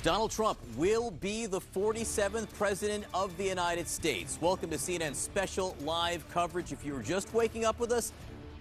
Donald Trump will be the 47th president of the United States. Welcome to CNN's special live coverage. If you were just waking up with us,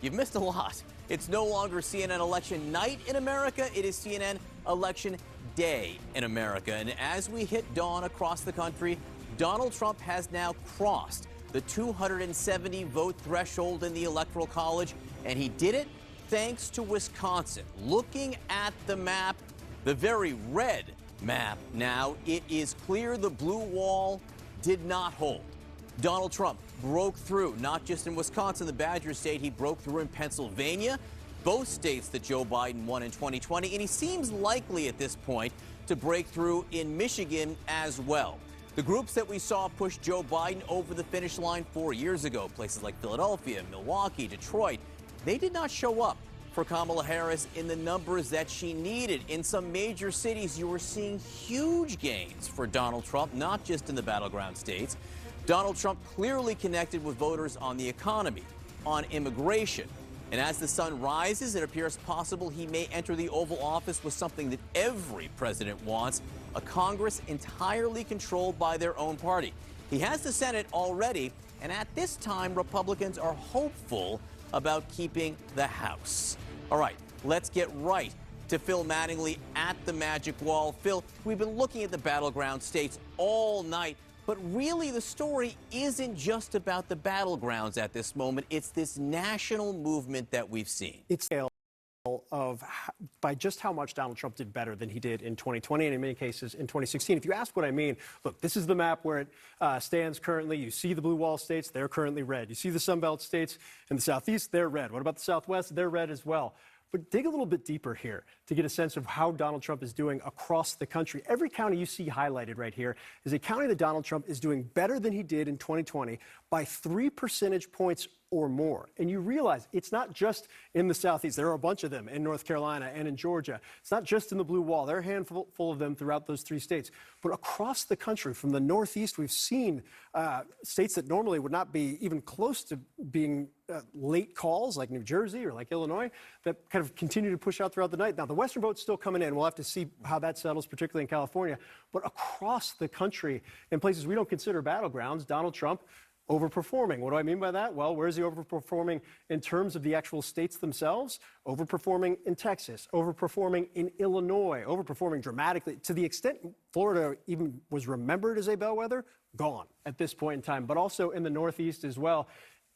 you've missed a lot. It's no longer CNN election night in America. It is CNN election day in America. And as we hit dawn across the country, Donald Trump has now crossed the 270 vote threshold in the Electoral College, and he did it thanks to Wisconsin. Looking at the map, the very red map now, it is clear the blue wall did not hold. Donald Trump broke through, not just in Wisconsin, the Badger State, he broke through in Pennsylvania, both states that Joe Biden won in 2020, and he seems likely at this point to break through in Michigan as well. The groups that we saw push Joe Biden over the finish line 4 years ago, places like Philadelphia, Milwaukee, Detroit, they did not show up for Kamala Harris in the numbers that she needed. In some major cities, you were seeing huge gains for Donald Trump, not just in the battleground states. Donald Trump clearly connected with voters on the economy, on immigration. And as the sun rises, it appears possible he may enter the Oval Office with something that every president wants, a Congress entirely controlled by their own party. He has the Senate already, and at this time, Republicans are hopeful about keeping the House. All right, let's get right to Phil Mattingly at the Magic Wall. Phil, we've been looking at the battleground states all night, but really the story isn't just about the battlegrounds at this moment. It's this national movement that we've seen. It's of by just how much Donald Trump did better than he did in 2020 and in many cases in 2016. If you ask what I mean, look, this is the map where it stands currently. You see the blue wall states, they're currently red. You see the Sunbelt states in the Southeast, they're red. What about the Southwest? They're red as well. But dig a little bit deeper here to get a sense of how Donald Trump is doing across the country. Every county you see highlighted right here is a county that Donald Trump is doing better than he did in 2020 by 3 percentage points or more. And you realize it's not just in the Southeast. There are a bunch of them in North Carolina and in Georgia. It's not just in the blue wall. There are a handful of them throughout those 3 states. But across the country, from the Northeast, we've seen states that normally would not be even close to being late calls, like New Jersey or like Illinois, that kind of continue to push out throughout the night. Now, the Western vote's still coming in. We'll have to see how that settles, particularly in California. But across the country, in places we don't consider battlegrounds, Donald Trump overperforming. What do I mean by that? Well, where is he overperforming in terms of the actual states themselves? Overperforming in Texas, overperforming in Illinois, overperforming dramatically to the extent Florida even was remembered as a bellwether, gone at this point in time, but also in the Northeast as well.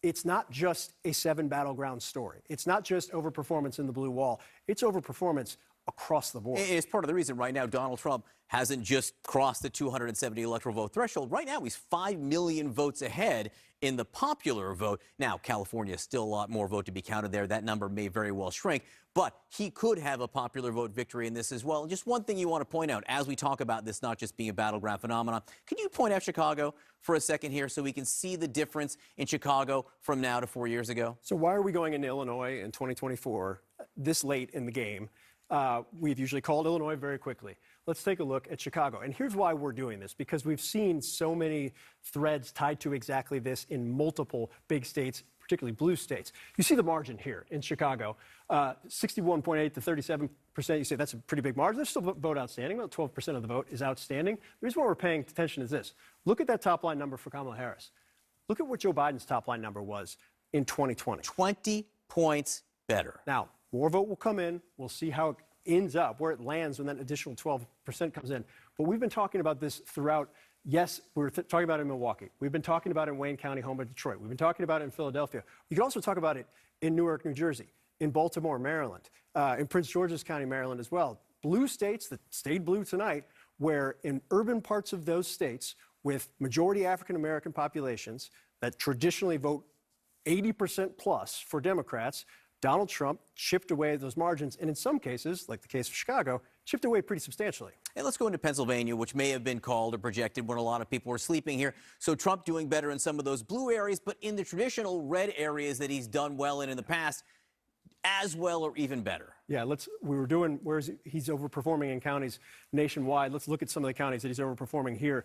It's not just a 7 battleground story. It's not just overperformance in the blue wall. It's overperformance across the board. It's part of the reason right now Donald Trump hasn't just crossed the 270 electoral vote threshold. Right now, he's 5 million votes ahead in the popular vote. Now, California is still a lot more vote to be counted there. That number may very well shrink, but he could have a popular vote victory in this as well. And just one thing you want to point out as we talk about this not just being a battleground phenomenon, can you point out Chicago for a second here so we can see the difference in Chicago from now to 4 years ago? So why are we going into Illinois in 2024 this late in the game? We've usually called Illinois very quickly. Let's take a look at Chicago. And here's why we're doing this, because we've seen so many threads tied to exactly this in multiple big states, particularly blue states. You see the margin here in Chicago, 61.8 to 37%. You say that's a pretty big margin. There's still vote outstanding. About 12% of the vote is outstanding. The reason why we're paying attention is this. Look at that top line number for Kamala Harris. Look at what Joe Biden's top line number was in 2020. 20 points better. Now, more vote will come in. We'll see how it ends up, where it lands when that additional 12% comes in. But we've been talking about this throughout. Yes, we're talking about it in Milwaukee. We've been talking about it in Wayne County, home of Detroit. We've been talking about it in Philadelphia. You can also talk about it in Newark, New Jersey, in Baltimore, Maryland, in Prince George's County, Maryland as well. Blue states that stayed blue tonight, where in urban parts of those states with majority African-American populations that traditionally vote 80% plus for Democrats, Donald Trump chipped away at those margins, and in some cases, like the case of Chicago, chipped away pretty substantially. And let's go into Pennsylvania, which may have been called or projected when a lot of people were sleeping here. So Trump doing better in some of those blue areas, but in the traditional red areas that he's done well in the past, as well or even better. Yeah, he's overperforming in counties nationwide. Let's look at some of the counties that he's overperforming here.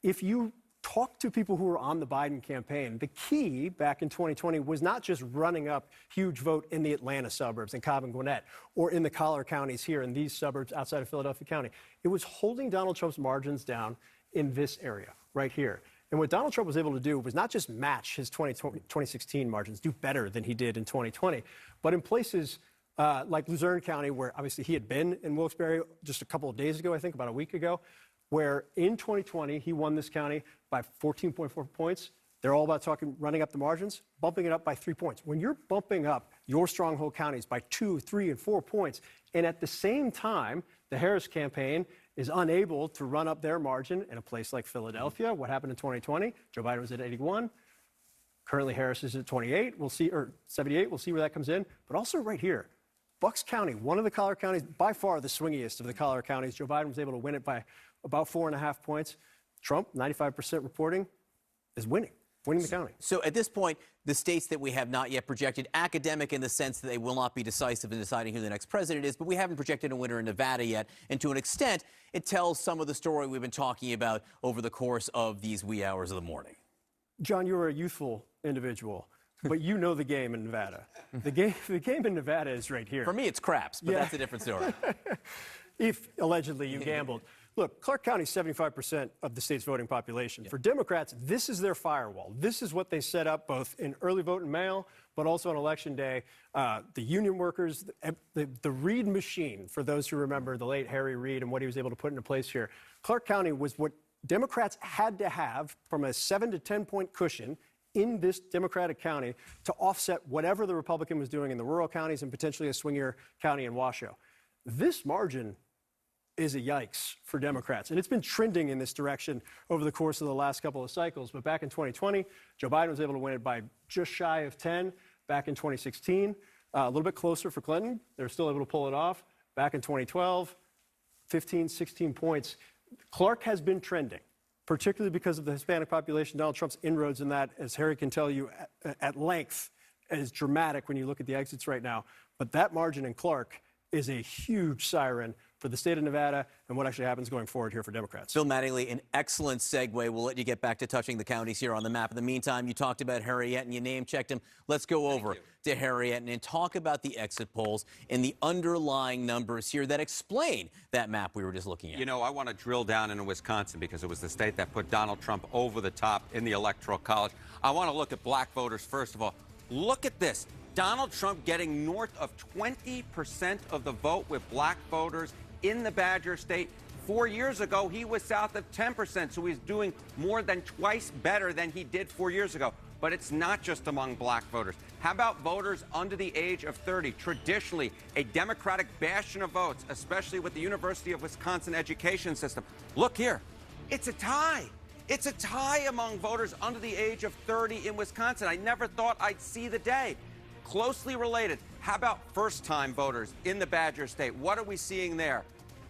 If you talk to people who were on the Biden campaign. The key back in 2020 was not just running up huge vote in the Atlanta suburbs, in Cobb and Gwinnett, or in the collar counties here in these suburbs outside of Philadelphia County. It was holding Donald Trump's margins down in this area right here. And what Donald Trump was able to do was not just match his 2016 margins, do better than he did in 2020, but in places like Luzerne County, where obviously he had been in Wilkes-Barre just a couple of days ago, I think about a week ago, where in 2020 he won this county by 14.4 points. They're all about running up the margins, bumping it up by 3 points. When you're bumping up your stronghold counties by 2, 3, and 4 points, and at the same time, the Harris campaign is unable to run up their margin in a place like Philadelphia. What happened in 2020? Joe Biden was at 81. Currently, Harris is at 28. We'll see, or 78. We'll see where that comes in. But also right here, Bucks County, one of the collar counties, by far the swingiest of the collar counties. Joe Biden was able to win it by about 4.5 points. Trump, 95% reporting, is winning the county. So at this point, the states that we have not yet projected, academic in the sense that they will not be decisive in deciding who the next president is, but we haven't projected a winner in Nevada yet. And to an extent, it tells some of the story we've been talking about over the course of these wee hours of the morning. John, you're a youthful individual, but you know the game in Nevada. The game in Nevada is right here. For me, it's craps, but that's a different story. If allegedly you gambled. Look, Clark County is 75% of the state's voting population. For Democrats, this is their firewall. This is what they set up both in early vote and mail, but also on Election Day. The union workers, the Reid machine, for those who remember the late Harry Reid and what he was able to put into place here. Clark County was what Democrats had to have from a 7 to 10 point cushion in this Democratic county to offset whatever the Republican was doing in the rural counties and potentially a swingier county in Washoe. This margin is a yikes for Democrats. And it's been trending in this direction over the course of the last couple of cycles. But back in 2020, Joe Biden was able to win it by just shy of 10. Back in 2016, a little bit closer for Clinton. They were still able to pull it off. Back in 2012, 15, 16 points. Clark has been trending, particularly because of the Hispanic population. Donald Trump's inroads in that, as Harry can tell you at length, is dramatic when you look at the exits right now. But that margin in Clark is a huge siren for the state of Nevada and what actually happens going forward here for Democrats. Phil Mattingly, an excellent segue. We'll let you get back to touching the counties here on the map. In the meantime, you talked about Harriet and you name-checked him. Let's go over to Harriet and talk about the exit polls and the underlying numbers here that explain that map we were just looking at. You know, I want to drill down into Wisconsin because it was the state that put Donald Trump over the top in the Electoral College. I want to look at black voters first of all. Look at this. Donald Trump getting north of 20% of the vote with black voters in the Badger State. 4 years ago, he was south of 10%, so he's doing more than twice better than he did 4 years ago. But it's not just among black voters. How about voters under the age of 30? Traditionally, a Democratic bastion of votes, especially with the University of Wisconsin education system. Look here, it's a tie. It's a tie among voters under the age of 30 in Wisconsin. I never thought I'd see the day. Closely related, how about first-time voters in the Badger State? What are we seeing there?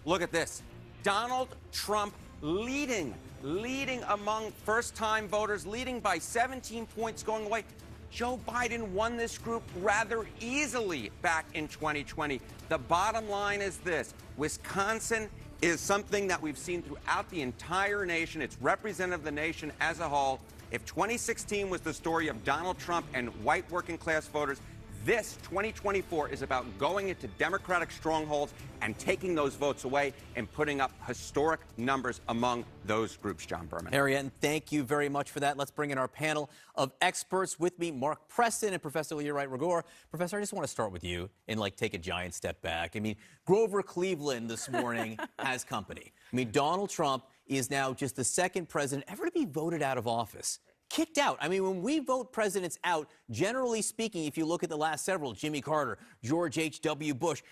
Look at this. Donald Trump leading among first-time voters, leading by 17 points going away. Joe Biden won this group rather easily back in 2020. The bottom line is this. Wisconsin is something that we've seen throughout the entire nation. It's representative of the nation as a whole. If 2016 was the story of Donald Trump and white working-class voters, this 2024 is about going into Democratic strongholds and taking those votes away and putting up historic numbers among those groups, John Berman. Harriet, thank you very much for that. Let's bring in our panel of experts. With me, Mark Preston and Professor Leroy Rigueur. Professor, I just want to start with you and take a giant step back. I mean, Grover Cleveland this morning has company. I mean, Donald Trump is now just the second president ever to be voted out of office. Kicked out. I mean, when we vote presidents out, generally speaking, if you look at the last several, Jimmy Carter, George H.W. Bush,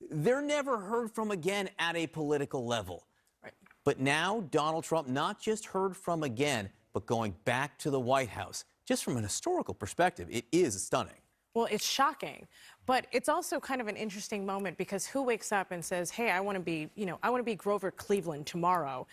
they're never heard from again at a political level. Right. But now Donald Trump not just heard from again, but going back to the White House. Just from an historical perspective, it is stunning. Well, it's shocking. But it's also kind of an interesting moment because who wakes up and says, hey, I want to be, I want to be Grover Cleveland tomorrow,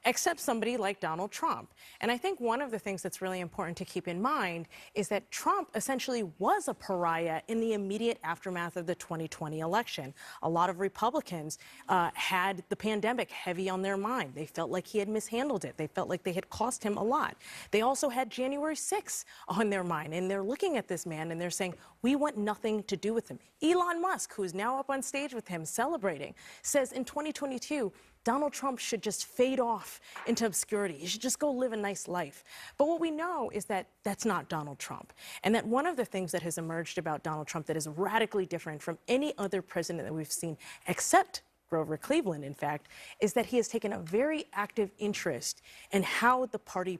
except somebody like Donald Trump. And I think one of the things that's really important to keep in mind is that Trump essentially was a pariah in the immediate aftermath of the 2020 election. A lot of Republicans had the pandemic heavy on their mind. They felt like he had mishandled it. They felt like they had cost him a lot. They also had January 6th on their mind, and they're looking at this man and they're saying, we want nothing to do with him. Elon Musk, who is now up on stage with him celebrating, says in 2022, Donald Trump should just fade off into obscurity. He should just go live a nice life. But what we know is that that's not Donald Trump. And that one of the things that has emerged about Donald Trump that is radically different from any other president that we've seen, except Grover Cleveland, in fact, is that he has taken a very active interest in how the party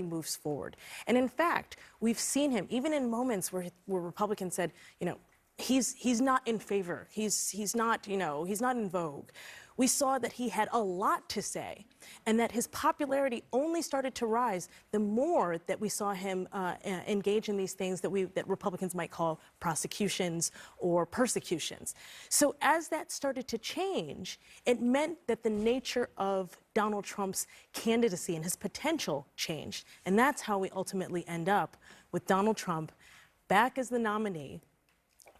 moves forward. And in fact, we've seen him, even in moments where Republicans said, he's not in favor. He's not in vogue. We saw that he had a lot to say and that his popularity only started to rise the more that we saw him engage in these things that Republicans might call prosecutions or persecutions. So as that started to change, it meant that the nature of Donald Trump's candidacy and his potential changed. And that's how we ultimately end up with Donald Trump back as the nominee,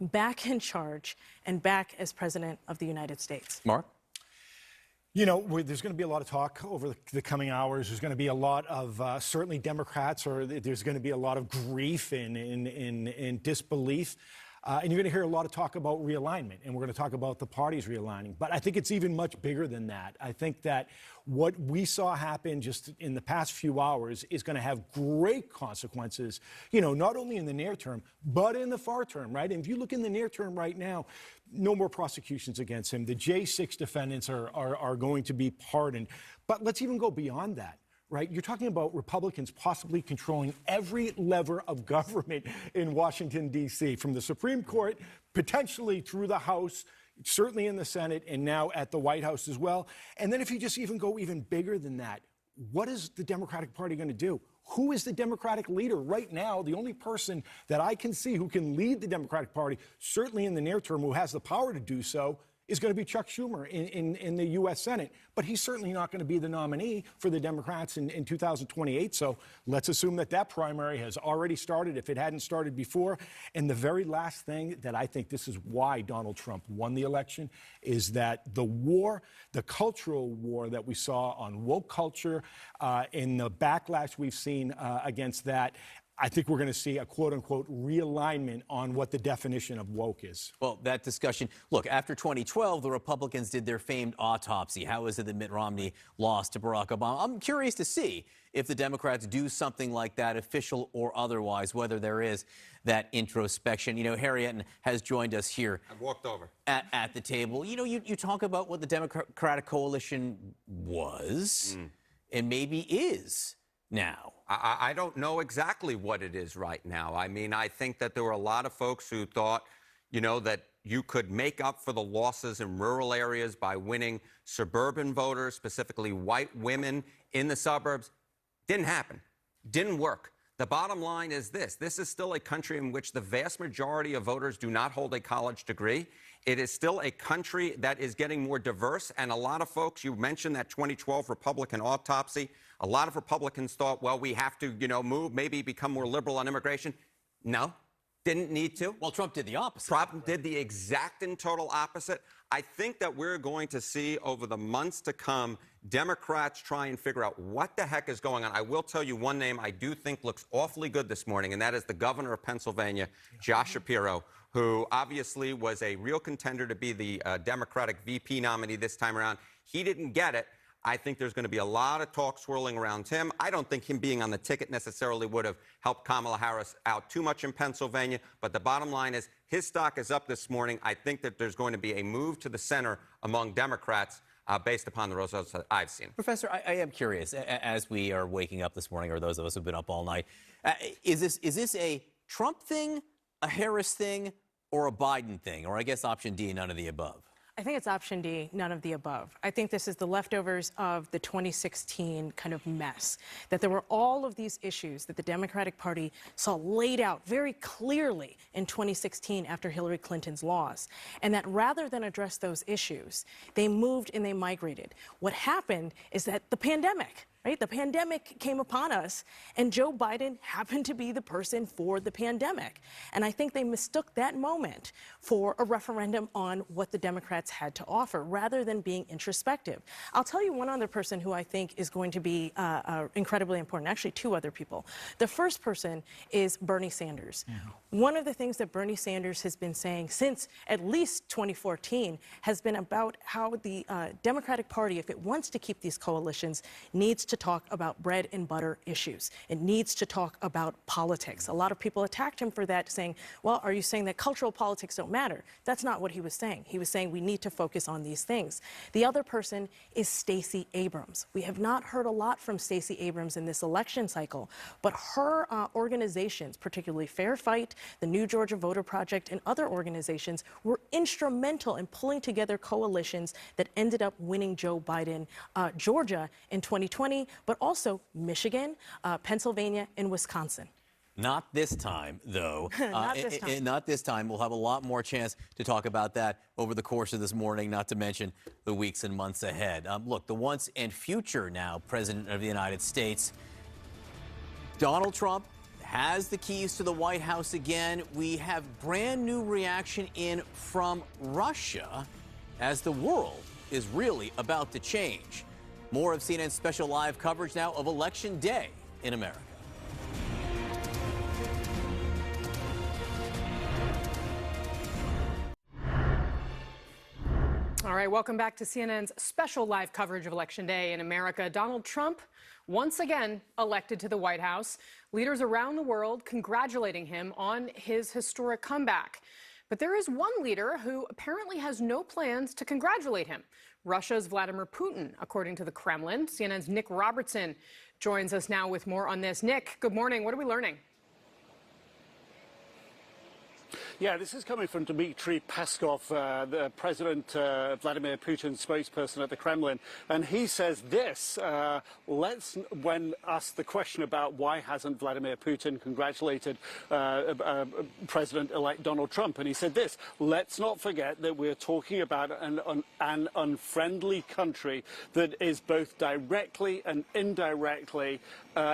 back in charge, and back as president of the United States. Mark? There's going to be a lot of talk over the coming hours. There's going to be a lot of certainly Democrats, or there's going to be a lot of grief and disbelief. And you're going to hear a lot of talk about realignment, and we're going to talk about the parties realigning. But I think it's even much bigger than that. I think that what we saw happen just in the past few hours is going to have great consequences, not only in the near term, but in the far term, right? And if you look in the near term right now, no more prosecutions against him. The J6 defendants are going to be pardoned. But let's even go beyond that. Right? You're talking about Republicans possibly controlling every lever of government in Washington, D.C., from the Supreme Court, potentially through the House, certainly in the Senate, and now at the White House as well. And then if you just even go even bigger than that, what is the Democratic Party going to do? Who is the Democratic leader right now? The only person that I can see who can lead the Democratic Party, certainly in the near term, who has the power to do so, is going to be Chuck Schumer in the U.S. Senate. But he's certainly not going to be the nominee for the Democrats in 2028. So let's assume that primary has already started, if it hadn't started before. And the very last thing that I think this is why Donald Trump won the election is that the cultural war that we saw on woke culture and the backlash we've seen against that, I think we're going to see a quote-unquote realignment on what the definition of woke is. Well, that discussion, look, after 2012, the Republicans did their famed autopsy. How is it that Mitt Romney lost to Barack Obama? I'm curious to see if the Democrats do something like that, official or otherwise, whether there is that introspection. Harriet has joined us here. I've walked over. At the table. You talk about what the Democratic coalition was and maybe is now. I don't know exactly what it is right now. I mean, I think that there were a lot of folks who thought, that you could make up for the losses in rural areas by winning suburban voters, specifically white women in the suburbs. Didn't happen. Didn't work. The bottom line is this. This is still a country in which the vast majority of voters do not hold a college degree. It is still a country that is getting more diverse. And a lot of folks, you mentioned that 2012 Republican autopsy. A lot of Republicans thought, well, we have to, move, maybe become more liberal on immigration. No, didn't need to. Well, Trump did the opposite. Trump did the exact and total opposite. I think that we're going to see over the months to come, Democrats try and figure out what the heck is going on. I will tell you one name I do think looks awfully good this morning, and that is the governor of Pennsylvania, Josh Shapiro, who obviously was a real contender to be the Democratic VP nominee this time around. He didn't get it. I think there's going to be a lot of talk swirling around him. I don't think him being on the ticket necessarily would have helped Kamala Harris out too much in Pennsylvania. But the bottom line is his stock is up this morning. I think that there's going to be a move to the center among Democrats based upon the results that I've seen. Professor, I am curious, as we are waking up this morning, or those of us who've been up all night, is this a Trump thing, a Harris thing, or a Biden thing? Or I guess option D, none of the above? I think it's option D, none of the above. I think this is the leftovers of the 2016 kind of mess, that there were all of these issues that the Democratic Party saw laid out very clearly in 2016 after Hillary Clinton's loss, and that rather than address those issues, they moved and they migrated. What happened is that the pandemic, right? The pandemic came upon us, and Joe Biden happened to be the person for the pandemic. And I think they mistook that moment for a referendum on what the Democrats had to offer, rather than being introspective. I'll tell you one other person who I think is going to be incredibly important, actually two other people. The first person is Bernie Sanders. One of the things that Bernie Sanders has been saying since at least 2014 has been about how the Democratic Party, if it wants to keep these coalitions, needs to talk about bread and butter issues. It needs to talk about politics. A lot of people attacked him for that, saying, well, are you saying that cultural politics don't matter? That's not what he was saying. He was saying we need to focus on these things. The other person is Stacey Abrams. We have not heard a lot from Stacey Abrams in this election cycle, but her organizations, particularly Fair Fight, the New Georgia Voter Project, and other organizations were instrumental in pulling together coalitions that ended up winning Joe Biden Georgia in 2020, but also Michigan, Pennsylvania, and Wisconsin. Not this time, though. Not this time. Not this time. We'll have a lot more chance to talk about that over the course of this morning, not to mention the weeks and months ahead. Look, the once and future now President of the United States, Donald Trump, has the keys to the White House again. We have brand new reaction in from Russia as the world is really about to change. More of CNN's special live coverage now of Election Day in America. All right, welcome back to CNN's special live coverage of Election Day in America. Donald Trump, once again elected to the White House. Leaders around the world congratulating him on his historic comeback. But there is one leader who apparently has no plans to congratulate him. Russia's Vladimir Putin, according to the Kremlin. CNN's Nick Robertson joins us now with more on this. Nick, good morning. What are we learning? Yeah, this is coming from Dmitry Peskov, the President Vladimir Putin's spokesperson at the Kremlin, and he says this, when asked the question about why hasn't Vladimir Putin congratulated President-elect Donald Trump, and he said this: let's not forget that we're talking about an unfriendly country that is both directly and indirectly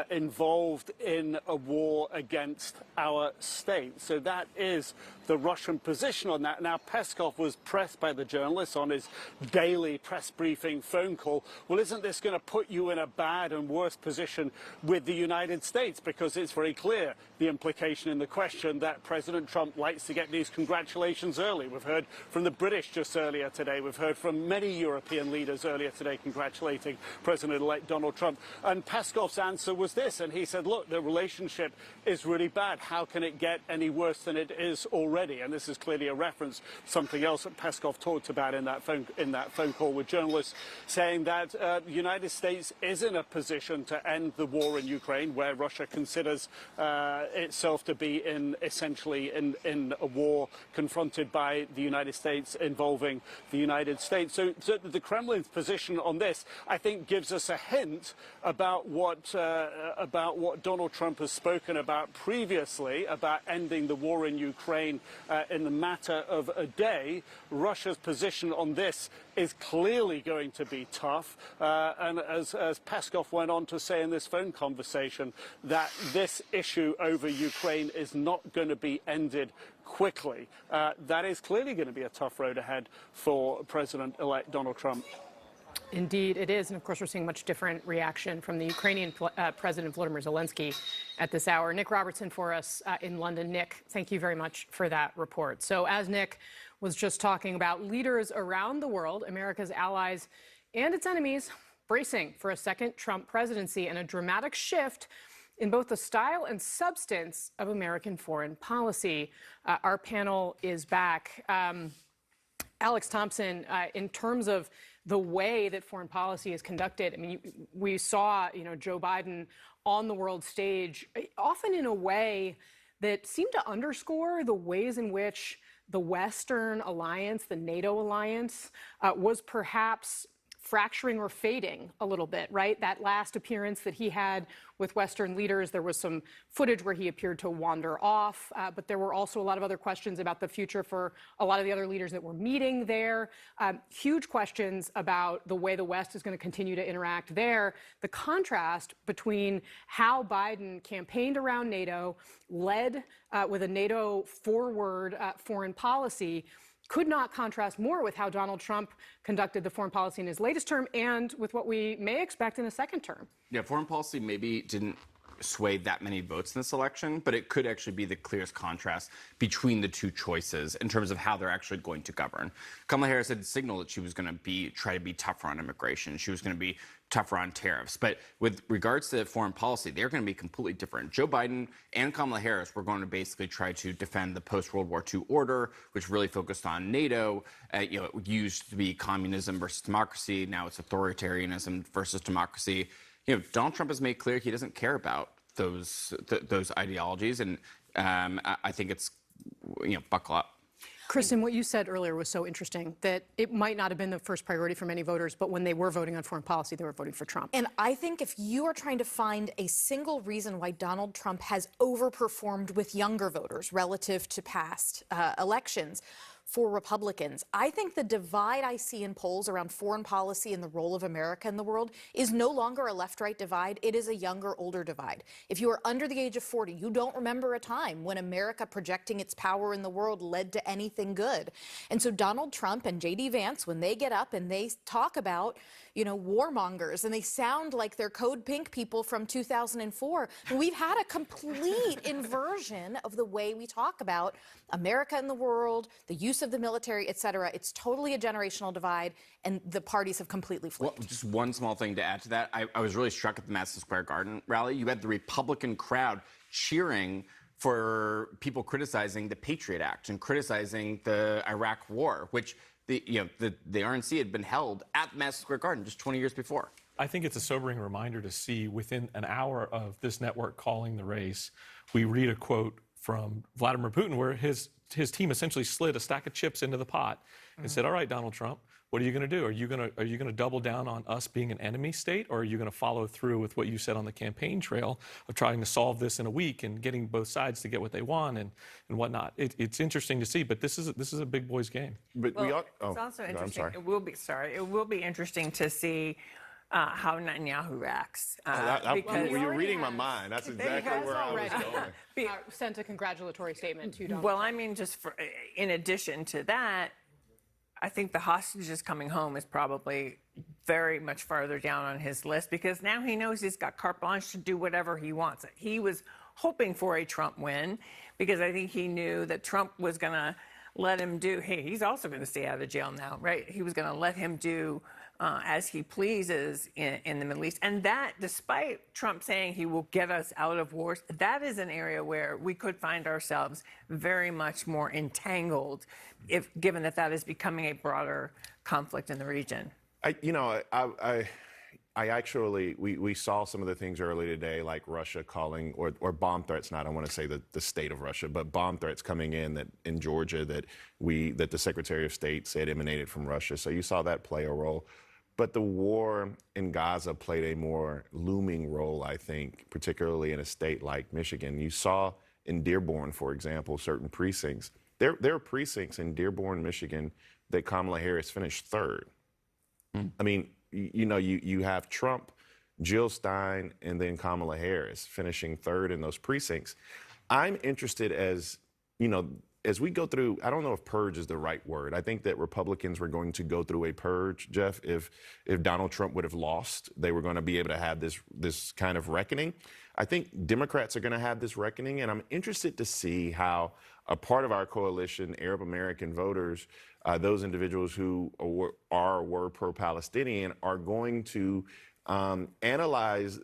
involved in a war against our state. So that is the Russian position on that. Now, Peskov was pressed by the journalists on his daily press briefing phone call. Well, isn't this going to put you in a bad and worse position with the United States? Because it's very clear, the implication in the question, that President Trump likes to get these congratulations early. We've heard from the British just earlier today. We've heard from many European leaders earlier today congratulating President-elect Donald Trump. And Peskov's answer was this, and he said, look, the relationship is really bad. How can it get any worse than it is already? And this is clearly a reference to something else that Peskov talked about in that phone call with journalists, saying that the United States is in a position to end the war in Ukraine, where Russia considers itself to be essentially in a war confronted by the United States, involving the United States. So the Kremlin's position on this, I think, gives us a hint about what Donald Trump has spoken about previously, about ending the war in Ukraine in the matter of a day. Russia's position on this is clearly going to be tough. And as Peskov went on to say in this phone conversation, that this issue over Ukraine is not going to be ended quickly. That is clearly going to be a tough road ahead for President-elect Donald Trump. Indeed, it is. And of course, we're seeing much different reaction from the Ukrainian President Volodymyr Zelensky at this hour. Nick Robertson for us in London. Nick, thank you very much for that report. So as Nick was just talking about, leaders around the world, America's allies and its enemies, bracing for a second Trump presidency and a dramatic shift in both the style and substance of American foreign policy. Our panel is back. Alex Thompson, in terms of the way that foreign policy is conducted, I mean, we saw, Joe Biden on the world stage, often in a way that seemed to underscore the ways in which the Western alliance, the NATO alliance, was perhaps fracturing or fading a little bit, right? That last appearance that he had with Western leaders, there was some footage where he appeared to wander off, but there were also a lot of other questions about the future for a lot of the other leaders that were meeting there. Huge questions about the way the West is going to continue to interact there. The contrast between how Biden campaigned around NATO, led with a NATO forward foreign policy, could not contrast more with how Donald Trump conducted the foreign policy in his latest term and with what we may expect in a second term. Yeah, foreign policy maybe didn't sway that many votes in this election, but it could actually be the clearest contrast between the two choices in terms of how they're actually going to govern. Kamala Harris had signaled that she was going to try to be tougher on immigration. She was going to be tougher on tariffs. But with regards to foreign policy, they're going to be completely different. Joe Biden and Kamala Harris were going to basically try to defend the post-World War II order, which really focused on NATO. It used to be communism versus democracy. Now it's authoritarianism versus democracy. Donald Trump has made clear he doesn't care about those ideologies, and I think it's buckle up. Kristen, what you said earlier was so interesting, that it might not have been the first priority for many voters, but when they were voting on foreign policy, they were voting for Trump. And I think if you are trying to find a single reason why Donald Trump has overperformed with younger voters relative to past elections, for Republicans, I think the divide I see in polls around foreign policy and the role of America in the world is no longer a left-right divide. It is a younger-older divide. If you are under the age of 40, you don't remember a time when America projecting its power in the world led to anything good. And so Donald Trump and J.D. Vance, when they get up and they talk about, warmongers, and they sound like they're Code Pink people from 2004, we've had a complete inversion of the way we talk about America in the world, the use of the military, et cetera. It's totally a generational divide, and the parties have completely flipped. Well, just one small thing to add to that. I was really struck at the Madison Square Garden rally. You had the Republican crowd cheering for people criticizing the Patriot Act and criticizing the Iraq War, which the RNC had been held at Madison Square Garden just 20 years before. I think it's a sobering reminder to see within an hour of this network calling the race, we read a quote from Vladimir Putin where his team essentially slid a stack of chips into the pot and said, all right, Donald Trump, what are you going to do? Are you going to double down on us being an enemy state, or are you going to follow through with what you said on the campaign trail of trying to solve this in a week and getting both sides to get what they want and whatnot? It's interesting to see, but this is a big boys game. But it's also interesting. It will be interesting to see how Netanyahu reacts. You're reading my mind. That's exactly where I was going. Sent a congratulatory statement to Donald. Well, I mean, in addition to that, I think the hostages coming home is probably very much farther down on his list, because now he knows he's got carte blanche to do whatever he wants. He was hoping for a Trump win because I think he knew that Trump was going to let him do, hey, he's also going to stay out of jail now, right? He was going to let him do as he pleases in the Middle East. And that, despite Trump saying he will get us out of wars, that is an area where we could find ourselves very much more entangled, given that is becoming a broader conflict in the region. We saw some of the things earlier today, like Russia calling, or bomb threats, I don't want to say the state of Russia, but bomb threats coming in Georgia that the Secretary of State said emanated from Russia. So you saw that play a role. But the war in Gaza played a more looming role, I think, particularly in a state like Michigan. You saw in Dearborn, for example, certain precincts. There are precincts in Dearborn, Michigan, that Kamala Harris finished third. I mean, you have Trump, Jill Stein, and then Kamala Harris finishing third in those precincts. I'm interested as we go through, I don't know if purge is the right word. I think that Republicans were going to go through a purge, Jeff, if Donald Trump would have lost. They were going to be able to have this kind of reckoning. I think Democrats are going to have this reckoning, and I'm interested to see how a part of our coalition, Arab American voters, those individuals who were pro-Palestinian, are going to analyze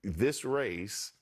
this race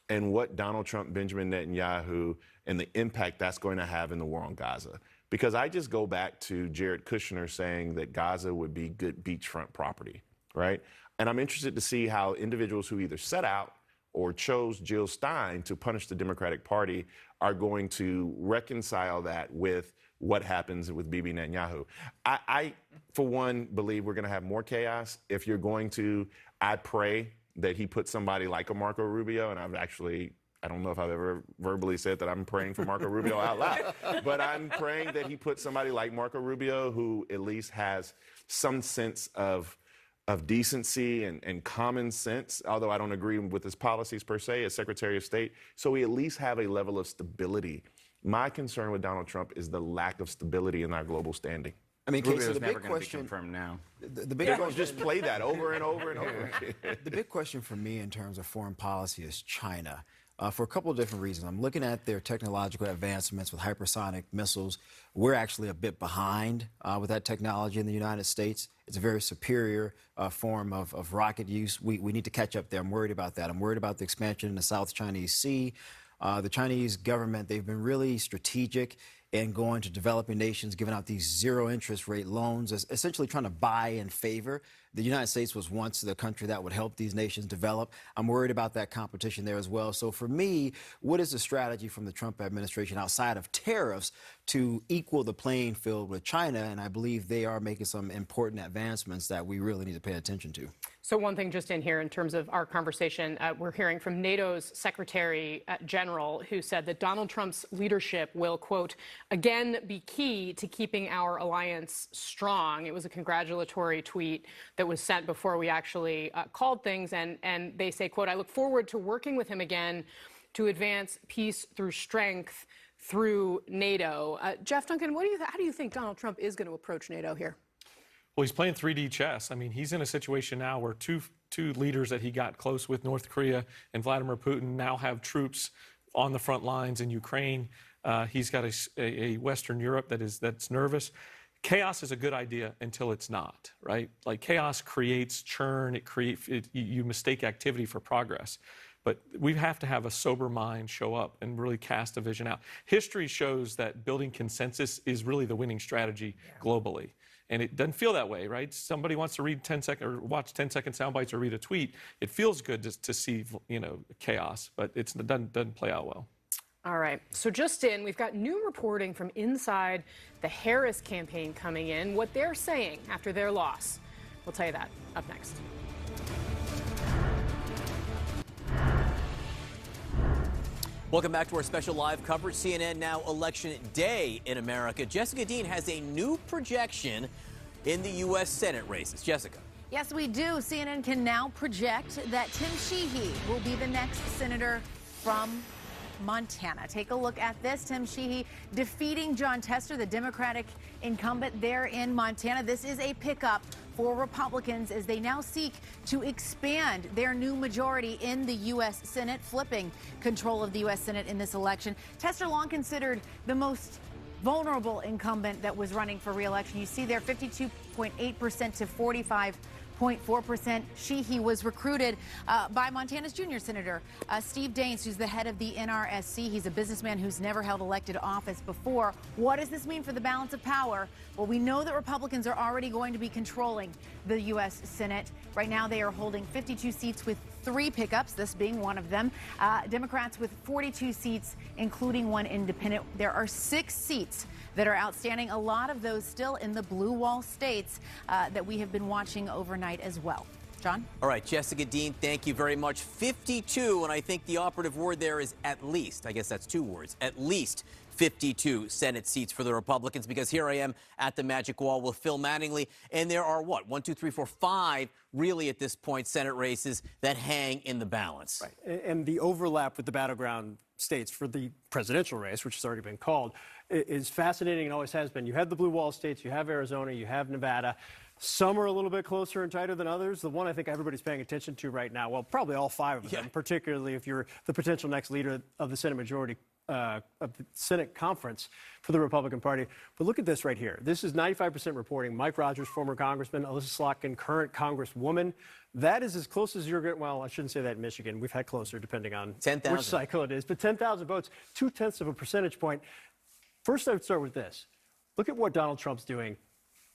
and what Donald Trump, Benjamin Netanyahu, and the impact that's going to have in the war on Gaza. Because I just go back to Jared Kushner saying that Gaza would be good beachfront property, right? And I'm interested to see how individuals who either set out or chose Jill Stein to punish the Democratic Party are going to reconcile that with what happens with Bibi Netanyahu. I, for one, believe we're going to have more chaos. If you're going to, I pray that he puts somebody like a Marco Rubio, and I don't know if I've ever verbally said that I'm praying for Marco Rubio out loud, but I'm praying that he puts somebody like Marco Rubio who at least has some sense of decency and common sense, although I don't agree with his policies per se as Secretary of State, so we at least have a level of stability. My concern with Donald Trump is the lack of stability in our global standing. I mean, Rubio's Casey, the never big going to be question confirmed now. The big They're going to just play that over and over and over. The big question for me in terms of foreign policy is China. For a couple of different reasons. I'm looking at their technological advancements with hypersonic missiles. We're actually a bit behind with that technology in the United States. It's a very superior form of rocket use. We need to catch up there. I'm worried about that. I'm worried about the expansion in the South Chinese Sea. The Chinese government, they've been really strategic in going to developing nations, giving out these zero interest rate loans, essentially trying to buy in favor. The United States was once the country that would help these nations develop. I'm worried about that competition there as well. So for me, what is the strategy from the Trump administration outside of tariffs to equal the playing field with China? And I believe they are making some important advancements that we really need to pay attention to. So one thing just in here in terms of our conversation, we're hearing from NATO's Secretary General, who said that Donald Trump's leadership will, quote, again be key to keeping our alliance strong. It was a congratulatory tweet that was sent before we actually called things. And they say, quote, I look forward to working with him again to advance peace through strength through NATO. Jeff Duncan, how do you think Donald Trump is going to approach NATO here? Well, he's playing 3D chess. I mean, he's in a situation now where two leaders that he got close with, North Korea and Vladimir Putin, now have troops on the front lines in Ukraine. He's got a Western Europe that's nervous. Chaos is a good idea until it's not, right? Like chaos creates churn. You mistake activity for progress. But we have to have a sober mind show up and really cast a vision out. History shows that building consensus is really the winning strategy globally. And it doesn't feel that way, right? Somebody wants to read 10-second or watch 10-second sound bites or read a tweet. It feels good to see, chaos, but it doesn't play out well. All right. So just in, we've got new reporting from inside the Harris campaign coming in, what they're saying after their loss. We'll tell you that up next. Welcome back to our special live coverage. CNN Now Election Day in America. Jessica Dean has a new projection in the U.S. Senate races. Jessica. Yes, we do. CNN can now project that Tim Sheehy will be the next senator from Montana. Take a look at this. Tim Sheehy defeating Jon Tester, the Democratic incumbent there in Montana. This is a pickup for Republicans as they now seek to expand their new majority in the U.S. Senate, flipping control of the U.S. Senate in this election. Tester, long considered the most vulnerable incumbent that was running for re-election. You see there 52.8% to 45.4%. Sheehy was recruited by Montana's junior senator, Steve Daines, who's the head of the NRSC. He's a businessman who's never held elected office before. What does this mean for the balance of power? Well, we know that Republicans are already going to be controlling the U.S. Senate. Right now, they are holding 52 seats with 3 pickups, this being one of them. Democrats with 42 seats, including 1 independent. There are 6 seats that are outstanding, a lot of those still in the blue wall states that we have been watching overnight as well. John? All right, Jessica Dean, thank you very much. 52, and I think the operative word there is at least. I guess that's 2 words. At least 52 Senate seats for the Republicans, because here I am at the Magic Wall with Phil Mattingly, and there are, 5 really at this point Senate races that hang in the balance. Right. And the overlap with the battleground states for the presidential race, which has already been called, is fascinating and always has been. You have the blue wall states, you have Arizona, you have Nevada. Some are a little bit closer and tighter than others. The one I think everybody's paying attention to right now, well, probably all 5 of them, particularly if you're the potential next leader of the Senate majority, of the Senate conference for the Republican Party. But look at this right here. This is 95% reporting. Mike Rogers, former congressman, Alyssa Slotkin, current congresswoman. That is as close as you're getting. Well, I shouldn't say that in Michigan. We've had closer depending on which cycle it is. But 10,000 votes, 0.2 of a percentage point. First, I would start with this. Look at what Donald Trump's doing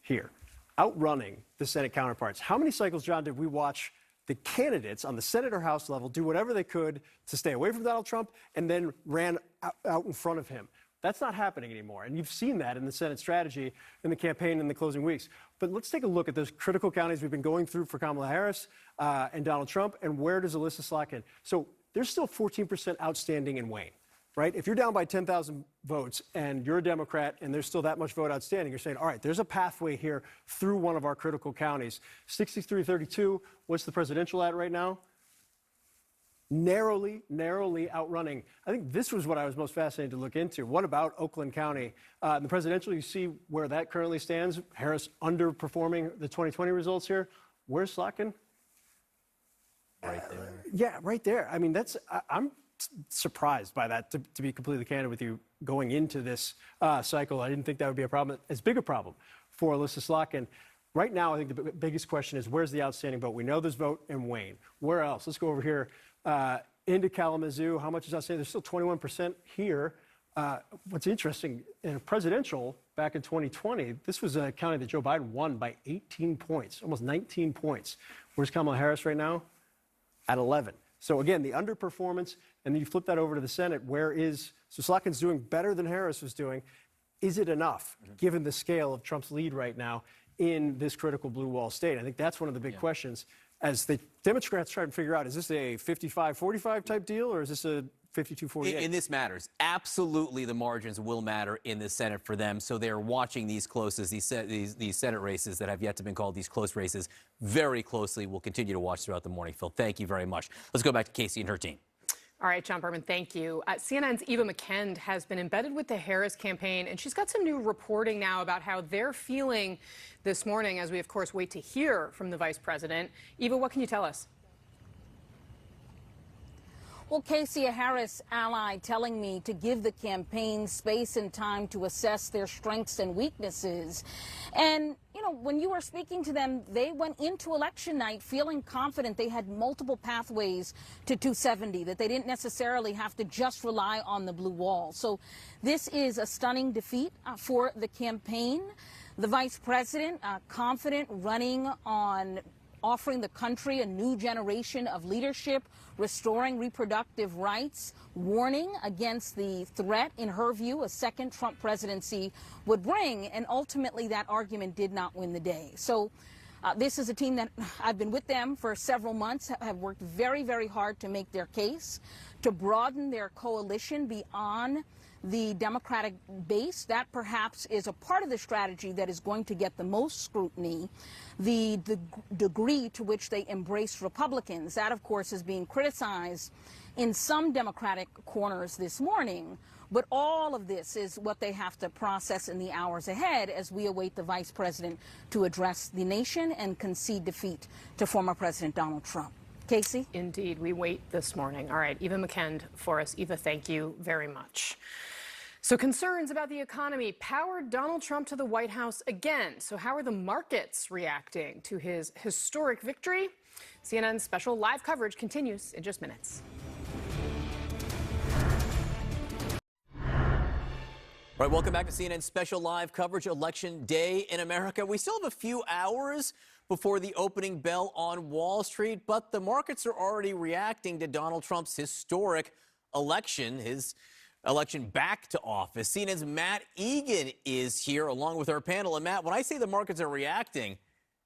here, outrunning the Senate counterparts. How many cycles, John, did we watch the candidates on the Senate or House level do whatever they could to stay away from Donald Trump and then ran out in front of him? That's not happening anymore. And you've seen that in the Senate strategy, in the campaign, in the closing weeks. But let's take a look at those critical counties we've been going through for Kamala Harris and Donald Trump, and where does Alyssa Slotkin? So there's still 14% outstanding in Wayne, right? If you're down by 10,000 votes and you're a Democrat and there's still that much vote outstanding, you're saying, all right, there's a pathway here through one of our critical counties. 63-32, what's the presidential at right now? Narrowly outrunning. I think this was what I was most fascinated to look into. What about Oakland County? In the presidential, you see where that currently stands. Harris underperforming the 2020 results here. Where's Slotkin? Right there. Yeah, right there. I mean, I'm surprised by that, to be completely candid with you, going into this cycle. I didn't think that would be a problem, as big a problem for Alyssa Slotkin. Right now, I think the biggest question is, where's the outstanding vote? We know there's vote in Wayne. Where else? Let's go over here into Kalamazoo. How much is outstanding? There's still 21% here. What's interesting, in a presidential back in 2020, this was a county that Joe Biden won by 18 points, almost 19 points. Where's Kamala Harris right now? At 11. So again, the underperformance, and then you flip that over to the Senate, so Slotkin's doing better than Harris was doing. Is it enough, given the scale of Trump's lead right now in this critical blue wall state? I think that's one of the big questions as the Democrats try to figure out, is this a 55-45 type deal, or is this a 52-48? And this matters. Absolutely, the margins will matter in the Senate for them. So they're watching these these Senate races that have yet to be called, these close races, very closely. We'll continue to watch throughout the morning. Phil, thank you very much. Let's go back to Casey and her team. All right, John Berman, thank you. CNN's Eva McKend has been embedded with the Harris campaign, and she's got some new reporting now about how they're feeling this morning as we, of course, wait to hear from the vice president. Eva, what can you tell us? Well, Casey, a Harris ally telling me to give the campaign space and time to assess their strengths and weaknesses. And, you know, when you were speaking to them, they went into election night feeling confident they had multiple pathways to 270, that they didn't necessarily have to just rely on the blue wall. So this is a stunning defeat for the campaign. The vice president, confident, running on offering the country a new generation of leadership, restoring reproductive rights, warning against the threat, in her view, a second Trump presidency would bring. And ultimately, that argument did not win the day. So this is a team that I've been with them for several months, have worked very, very hard to make their case, to broaden their coalition beyond the Democratic base. That perhaps is a part of the strategy that is going to get the most scrutiny. The degree to which they embrace Republicans, that of course is being criticized in some Democratic corners this morning. But all of this is what they have to process in the hours ahead as we await the vice president to address the nation and concede defeat to former President Donald Trump. Casey? Indeed, we wait this morning. All right, Eva McKend for us. Eva, thank you very much. So concerns about the economy powered Donald Trump to the White House again. So how are the markets reacting to his historic victory? CNN's special live coverage continues in just minutes. All right, welcome back to CNN special live coverage, Election Day in America. We still have a few hours before the opening bell on Wall Street, but the markets are already reacting to Donald Trump's historic election, his election back to office. CNN's Matt Egan is here along with our panel. And Matt, when I say the markets are reacting,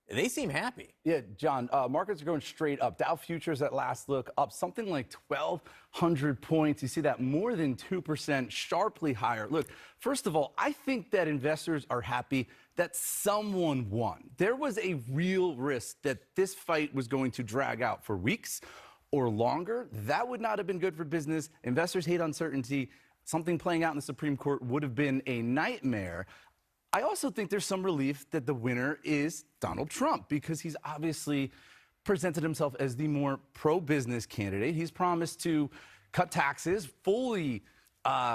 they seem happy. Yeah, John, markets are going straight up. Dow futures at last look up something like 1,200 points. You see that more than 2%, sharply higher. Look, first of all, I think that investors are happy that someone won. There was a real risk that this fight was going to drag out for weeks or longer. That would not have been good for business. Investors hate uncertainty. Something playing out in the Supreme Court would have been a nightmare. I also think there's some relief that the winner is Donald Trump, because he's obviously presented himself as the more pro-business candidate. He's promised to cut taxes, fully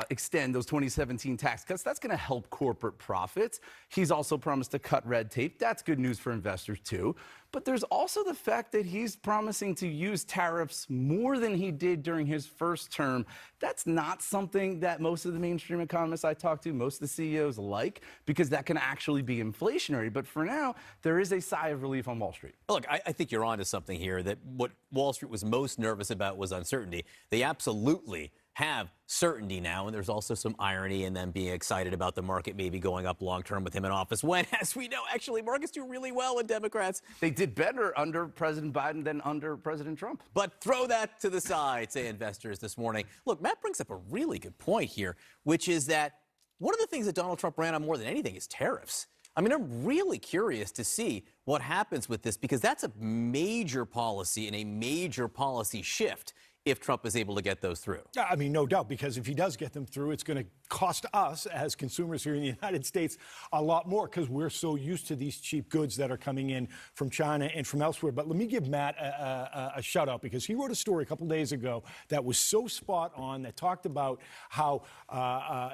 extend those 2017 tax cuts. That's going to help corporate profits. He's also promised to cut red tape. That's good news for investors, too. But there's also the fact that he's promising to use tariffs more than he did during his first term. That's not something that most of the mainstream economists I talk to, most of the CEOs like, because that can actually be inflationary. But for now, there is a sigh of relief on Wall Street. Look, I think you're onto something here, that what Wall Street was most nervous about was uncertainty. They absolutely have certainty now, and there's also some irony in them being excited about the market maybe going up long term with him in office when, as we know, actually markets do really well with Democrats. They did better under President Biden than under President Trump. But throw that to the side, say investors this morning. Look, Matt brings up a really good point here, which is that one of the things that Donald Trump ran on more than anything is tariffs. I mean, I'm really curious to see what happens with this, because that's a major policy and a major policy shift if Trump is able to get those through. I mean, no doubt, because if he does get them through, it's going to cost us as consumers here in the United States a lot more, because we're so used to these cheap goods that are coming in from China and from elsewhere. But let me give Matt a shout out, because he wrote a story a couple days ago that was so spot on, that talked about how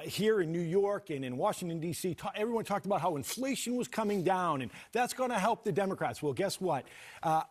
here in New York and in Washington, D.C., everyone talked about how inflation was coming down, and that's going to help the Democrats. Well, guess what?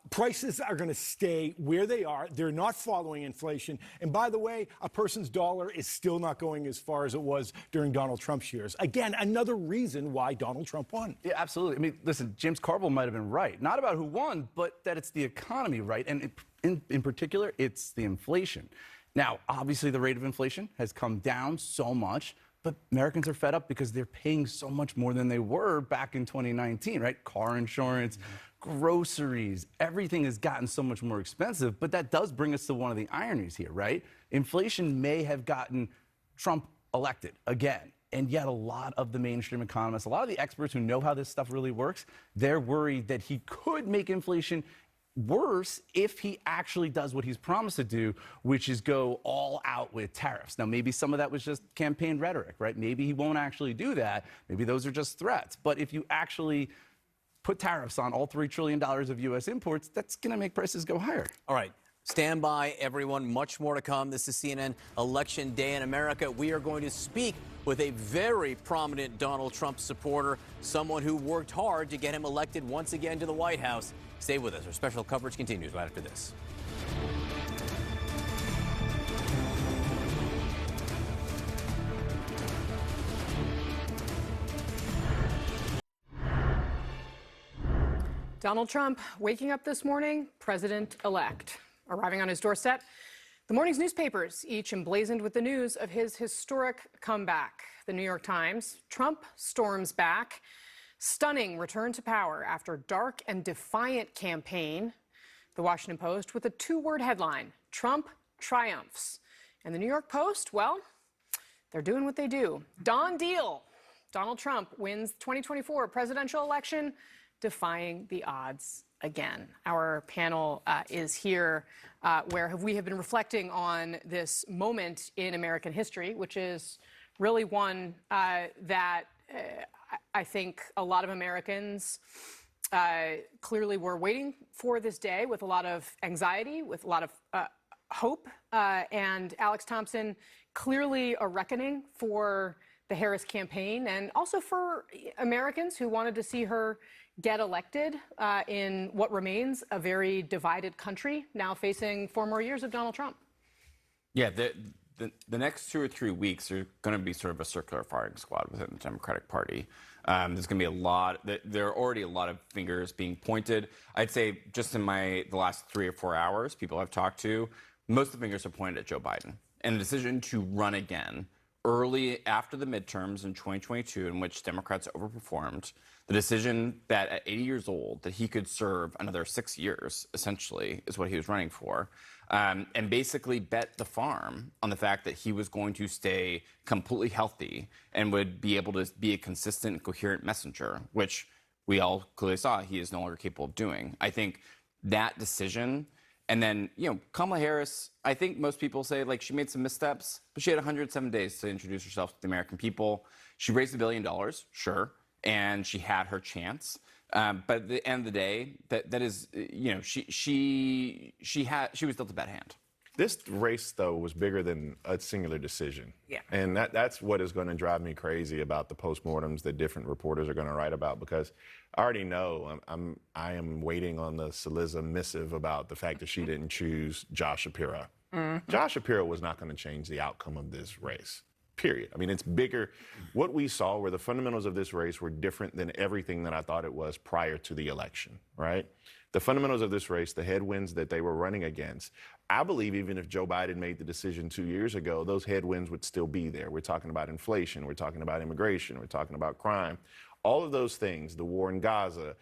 Prices are going to stay where they are. They're not following inflation. And by the way, a person's dollar is still not going as far as it was during Donald Trump's years. Again, another reason why Donald Trump won. Yeah, absolutely. I mean, listen, James Carville might have been right. Not about who won, but that it's the economy, right? And in particular, it's the inflation. Now, obviously, the rate of inflation has come down so much, but Americans are fed up because they're paying so much more than they were back in 2019, right? Car insurance, groceries, everything has gotten so much more expensive. But that does bring us to one of the ironies here, right? Inflation may have gotten Trump elected again. And yet a lot of the mainstream economists, a lot of the experts who know how this stuff really works, they're worried that he could make inflation worse if he actually does what he's promised to do, which is go all out with tariffs. Now, maybe some of that was just campaign rhetoric, right? Maybe he won't actually do that. Maybe those are just threats. But if you actually put tariffs on all $3 trillion of U.S. imports, that's going to make prices go higher. All right. Stand by, everyone. Much more to come. This is CNN Election Day in America. We are going to speak with a very prominent Donald Trump supporter, someone who worked hard to get him elected once again to the White House. Stay with us. Our special coverage continues right after this. Donald Trump waking up this morning, president-elect. Arriving on his doorstep, the morning's newspapers, each emblazoned with the news of his historic comeback. The New York Times, Trump storms back. Stunning return to power after dark and defiant campaign. The Washington Post with a two-word headline, Trump triumphs. And the New York Post, well, they're doing what they do. Done deal. Donald Trump wins the 2024 presidential election, defying the odds again. Our panel is here where we have been reflecting on this moment in American history, which is really one that I think a lot of Americans clearly were waiting for this day with a lot of anxiety, with a lot of hope. And Alex Thompson, clearly a reckoning for the Harris campaign and also for Americans who wanted to see her get elected in what remains a very divided country, now facing 4 more years of Donald Trump. Yeah, the next 2 or 3 weeks are going to be sort of a circular firing squad within the Democratic Party. There's going to be a lot. There are already a lot of fingers being pointed. I'd say just in the last 3 or 4 hours, people I've talked to, most of the fingers are pointed at Joe Biden. And the decision to run again early after the midterms in 2022, in which Democrats overperformed, the decision that at 80 years old that he could serve another 6 years, essentially, is what he was running for, and basically bet the farm on the fact that he was going to stay completely healthy and would be able to be a consistent and coherent messenger, which we all clearly saw he is no longer capable of doing. I think that decision, and then, Kamala Harris, I think most people say, she made some missteps, but she had 107 days to introduce herself to the American people. She raised $1 billion, sure, and she had her chance. But at the end of the day, that is, she was dealt a bad hand. This race, though, was bigger than a singular decision. Yeah. And that's what is going to drive me crazy about the postmortems that different reporters are going to write about, because I already know I am waiting on the Cillizza missive about the fact that she didn't choose Josh Shapiro. Mm-hmm. Josh Shapiro was not going to change the outcome of this race. Period. I mean, it's bigger. What we saw were the fundamentals of this race were different than everything that I thought it was prior to the election, right? the fundamentals of this race, the headwinds that they were running against, I believe even if Joe Biden made the decision 2 years ago, those headwinds would still be there. We're talking about inflation. We're talking about immigration. We're talking about crime. All of those things, the war in Gaza,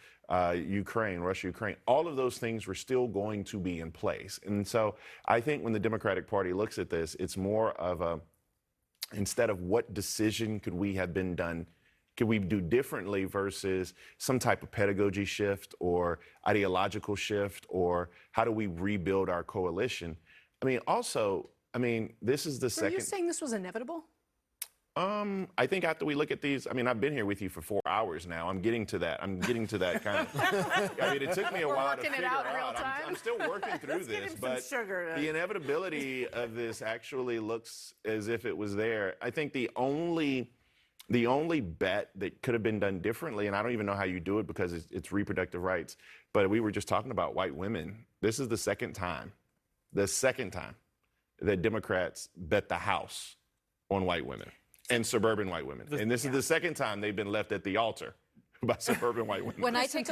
Ukraine, Russia, Ukraine, all of those things were still going to be in place. And so I think when the Democratic Party looks at this, it's more of a, instead of what decision could we do differently versus some type of pedagogy shift or ideological shift, or how do we rebuild our coalition? I mean, also, this is the second. Are you saying this was inevitable? I think after we look at these, I've been here with you for 4 hours now. I'm getting to that kind of. It took me a while to figure it out. I'm still working through this, but the inevitability of this actually looks as if it was there. I think the only bet that could have been done differently, and I don't even know how you do it because it's reproductive rights, but we were just talking about white women. This is the second time that Democrats bet the House on white women and suburban white women. And this is the second time they've been left at the altar by suburban white women. When I take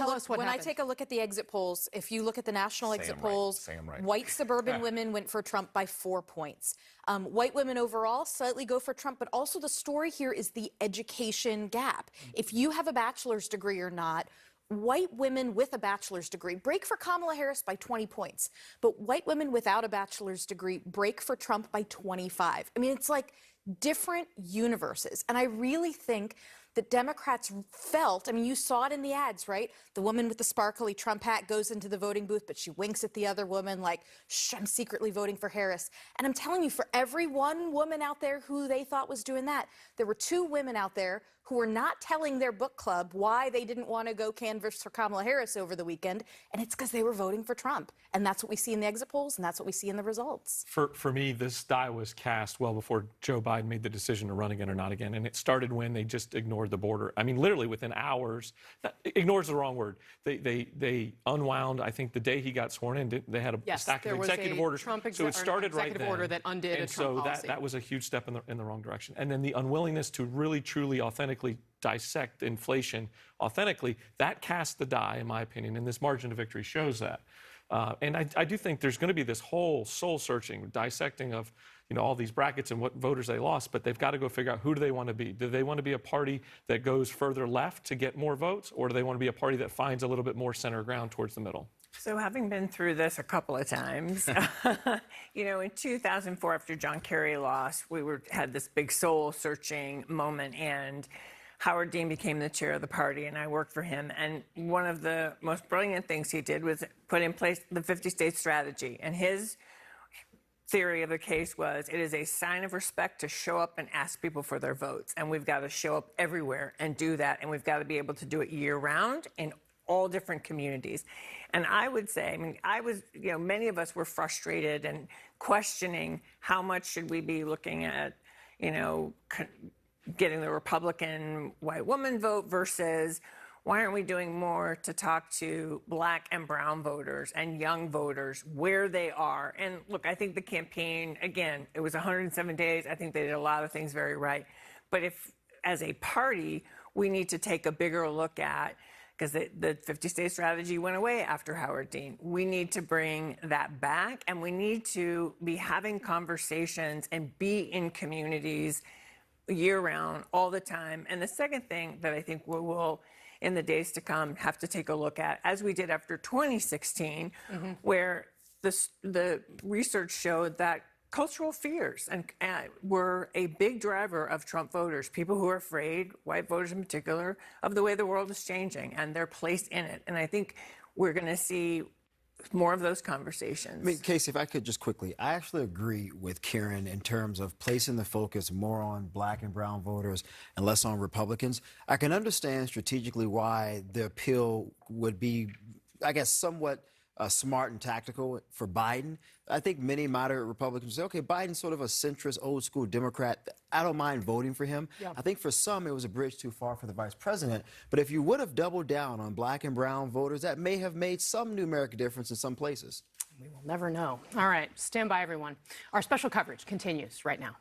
a look at the exit polls, if you look at the national exit polls, white suburban women went for Trump by 4 points. White women overall slightly go for Trump, but also the story here is the education gap. If you have a bachelor's degree or not, white women with a bachelor's degree break for Kamala Harris by 20 points, but white women without a bachelor's degree break for Trump by 25. It's like different universes. And I really think that Democrats felt, you saw it in the ads, right? The woman with the sparkly Trump hat goes into the voting booth, but she winks at the other woman like, shh, I'm secretly voting for Harris. And I'm telling you, for every one woman out there who they thought was doing that, there were 2 women out there who were not telling their book club why they didn't want to go canvass for Kamala Harris over the weekend, and it's because they were voting for Trump. And that's what we see in the exit polls, and that's what we see in the results. For me, this die was cast well before Joe Biden made the decision to run again or not again, and it started when they just ignored the border. Literally within hours. Ignore's the wrong word. They unwound. I think the day he got sworn in, they had a stack of executive orders. So it started right then. Order that undid a Trump policy. That was a huge step in the wrong direction. And then the unwillingness to really, truly, authentically dissect inflation authentically, that cast the die, in my opinion, and this margin of victory shows that. And I do think there's going to be this whole soul-searching, dissecting of all these brackets and what voters they lost, but they've got to go figure out who do they want to be. Do they want to be a party that goes further left to get more votes, or do they want to be a party that finds a little bit more center ground towards the middle? So having been through this a couple of times, in 2004, after John Kerry lost, we had this big soul-searching moment, and Howard Dean became the chair of the party, and I worked for him. And one of the most brilliant things he did was put in place the 50-state strategy. And his theory of the case was it is a sign of respect to show up and ask people for their votes. And we've got to show up everywhere and do that. And we've got to be able to do it year-round in all different communities. And I would say, many of us were frustrated and questioning how much should we be looking at, getting the Republican white woman vote versus why aren't we doing more to talk to black and brown voters and young voters where they are? And look, I think the campaign, again, it was 107 days. I think they did a lot of things very right. But if, as a party, we need to take a bigger look at, because the 50-state strategy went away after Howard Dean. We need to bring that back, and we need to be having conversations and be in communities year-round, all the time. And the second thing that I think we will, in the days to come, have to take a look at, as we did after 2016, where the research showed that cultural fears were a big driver of Trump voters, people who are afraid, white voters in particular, of the way the world is changing and their place in it. And I think we're going to see more of those conversations. Casey, if I could just quickly, I actually agree with Karen in terms of placing the focus more on black and brown voters and less on Republicans. I can understand strategically why the appeal would be, I guess, somewhat smart and tactical for Biden. I think many moderate Republicans say, okay, Biden's sort of a centrist, old school Democrat. I don't mind voting for him. Yeah. I think for some, it was a bridge too far for the vice president. But if you would have doubled down on black and brown voters, that may have made some numeric difference in some places. We will never know. All right, stand by, everyone. Our special coverage continues right now.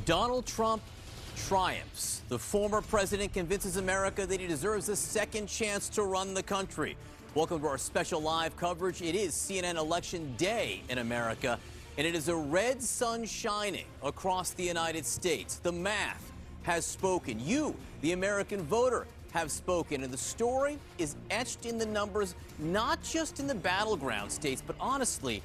Donald Trump triumphs. The former president convinces America that he deserves a second chance to run the country. Welcome to our special live coverage. It is CNN Election Day in America, and it is a red sun shining across the United States. The math has spoken. You, the American voter, have spoken, and the story is etched in the numbers, not just in the battleground states, but honestly,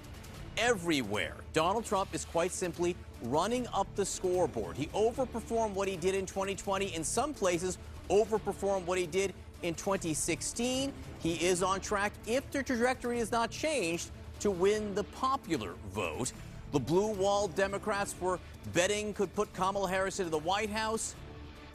everywhere. Donald Trump is quite simply running up the scoreboard. He overperformed what he did in 2020. In some places, overperformed what he did in 2016. He is on track, if the trajectory is not changed, to win the popular vote. The blue wall Democrats were betting could put Kamala Harris into the White House.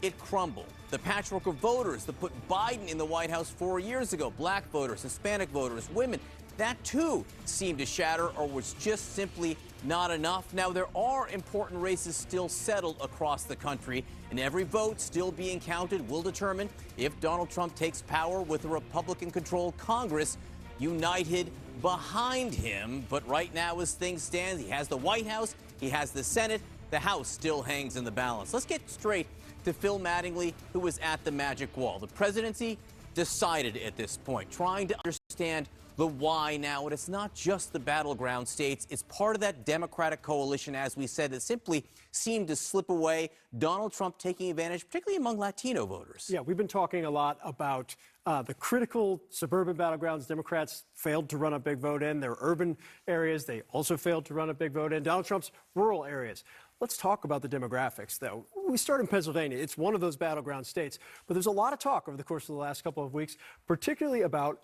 It crumbled. The patchwork of voters that put Biden in the White House 4 years ago, black voters, Hispanic voters, women, that too seemed to shatter or was just simply not enough. Now, there are important races still settled across the country, and every vote still being counted will determine if Donald Trump takes power with a Republican-controlled Congress united behind him. But right now, as things stand, he has the White House, he has the Senate, the House still hangs in the balance. Let's get straight to Phil Mattingly, who was at the magic wall. The presidency decided at this point, trying to understand the why now. And it's not just the battleground states. It's part of that Democratic coalition, as we said, that simply seemed to slip away. Donald Trump taking advantage, particularly among Latino voters. Yeah, we've been talking a lot about the critical suburban battlegrounds Democrats failed to run a big vote in. Their urban areas, they also failed to run a big vote in. Donald Trump's rural areas. Let's talk about the demographics, though. We start in Pennsylvania. It's one of those battleground states. But there's a lot of talk over the course of the last couple of weeks, particularly about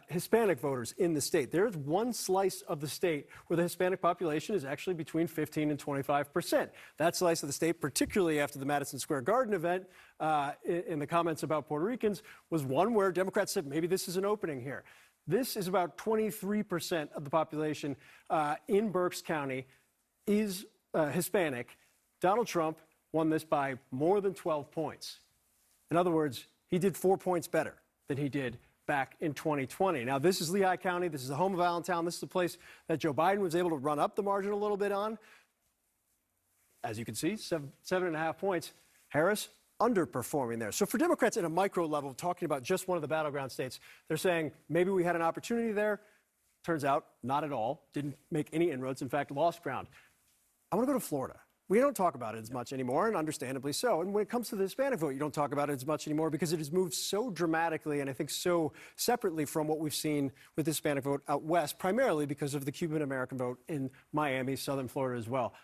Hispanic voters in the state. There's one slice of the state where the Hispanic population is actually between 15 and 25%. That slice of the state, particularly after the Madison Square Garden event, in the comments about Puerto Ricans, was one where Democrats said maybe this is an opening here. This is about 23% of the population in Berks County is Hispanic. Donald Trump won this by more than 12 points. In other words, he did 4 points better than he did back in 2020. Now, this is Lehigh County. This is the home of Allentown. This is the place that Joe Biden was able to run up the margin a little bit on. As you can see, 7.5 points. Harris underperforming there. So for Democrats at a micro level, talking about just one of the battleground states, they're saying maybe we had an opportunity there. Turns out, not at all. Didn't make any inroads. In fact, lost ground. I want to go to Florida. We don't talk about it as much anymore, and understandably so. And when it comes to the Hispanic vote, you don't talk about it as much anymore because it has moved so dramatically and I think so separately from what we've seen with the Hispanic vote out west, primarily because of the Cuban-American vote in Miami, southern Florida as well.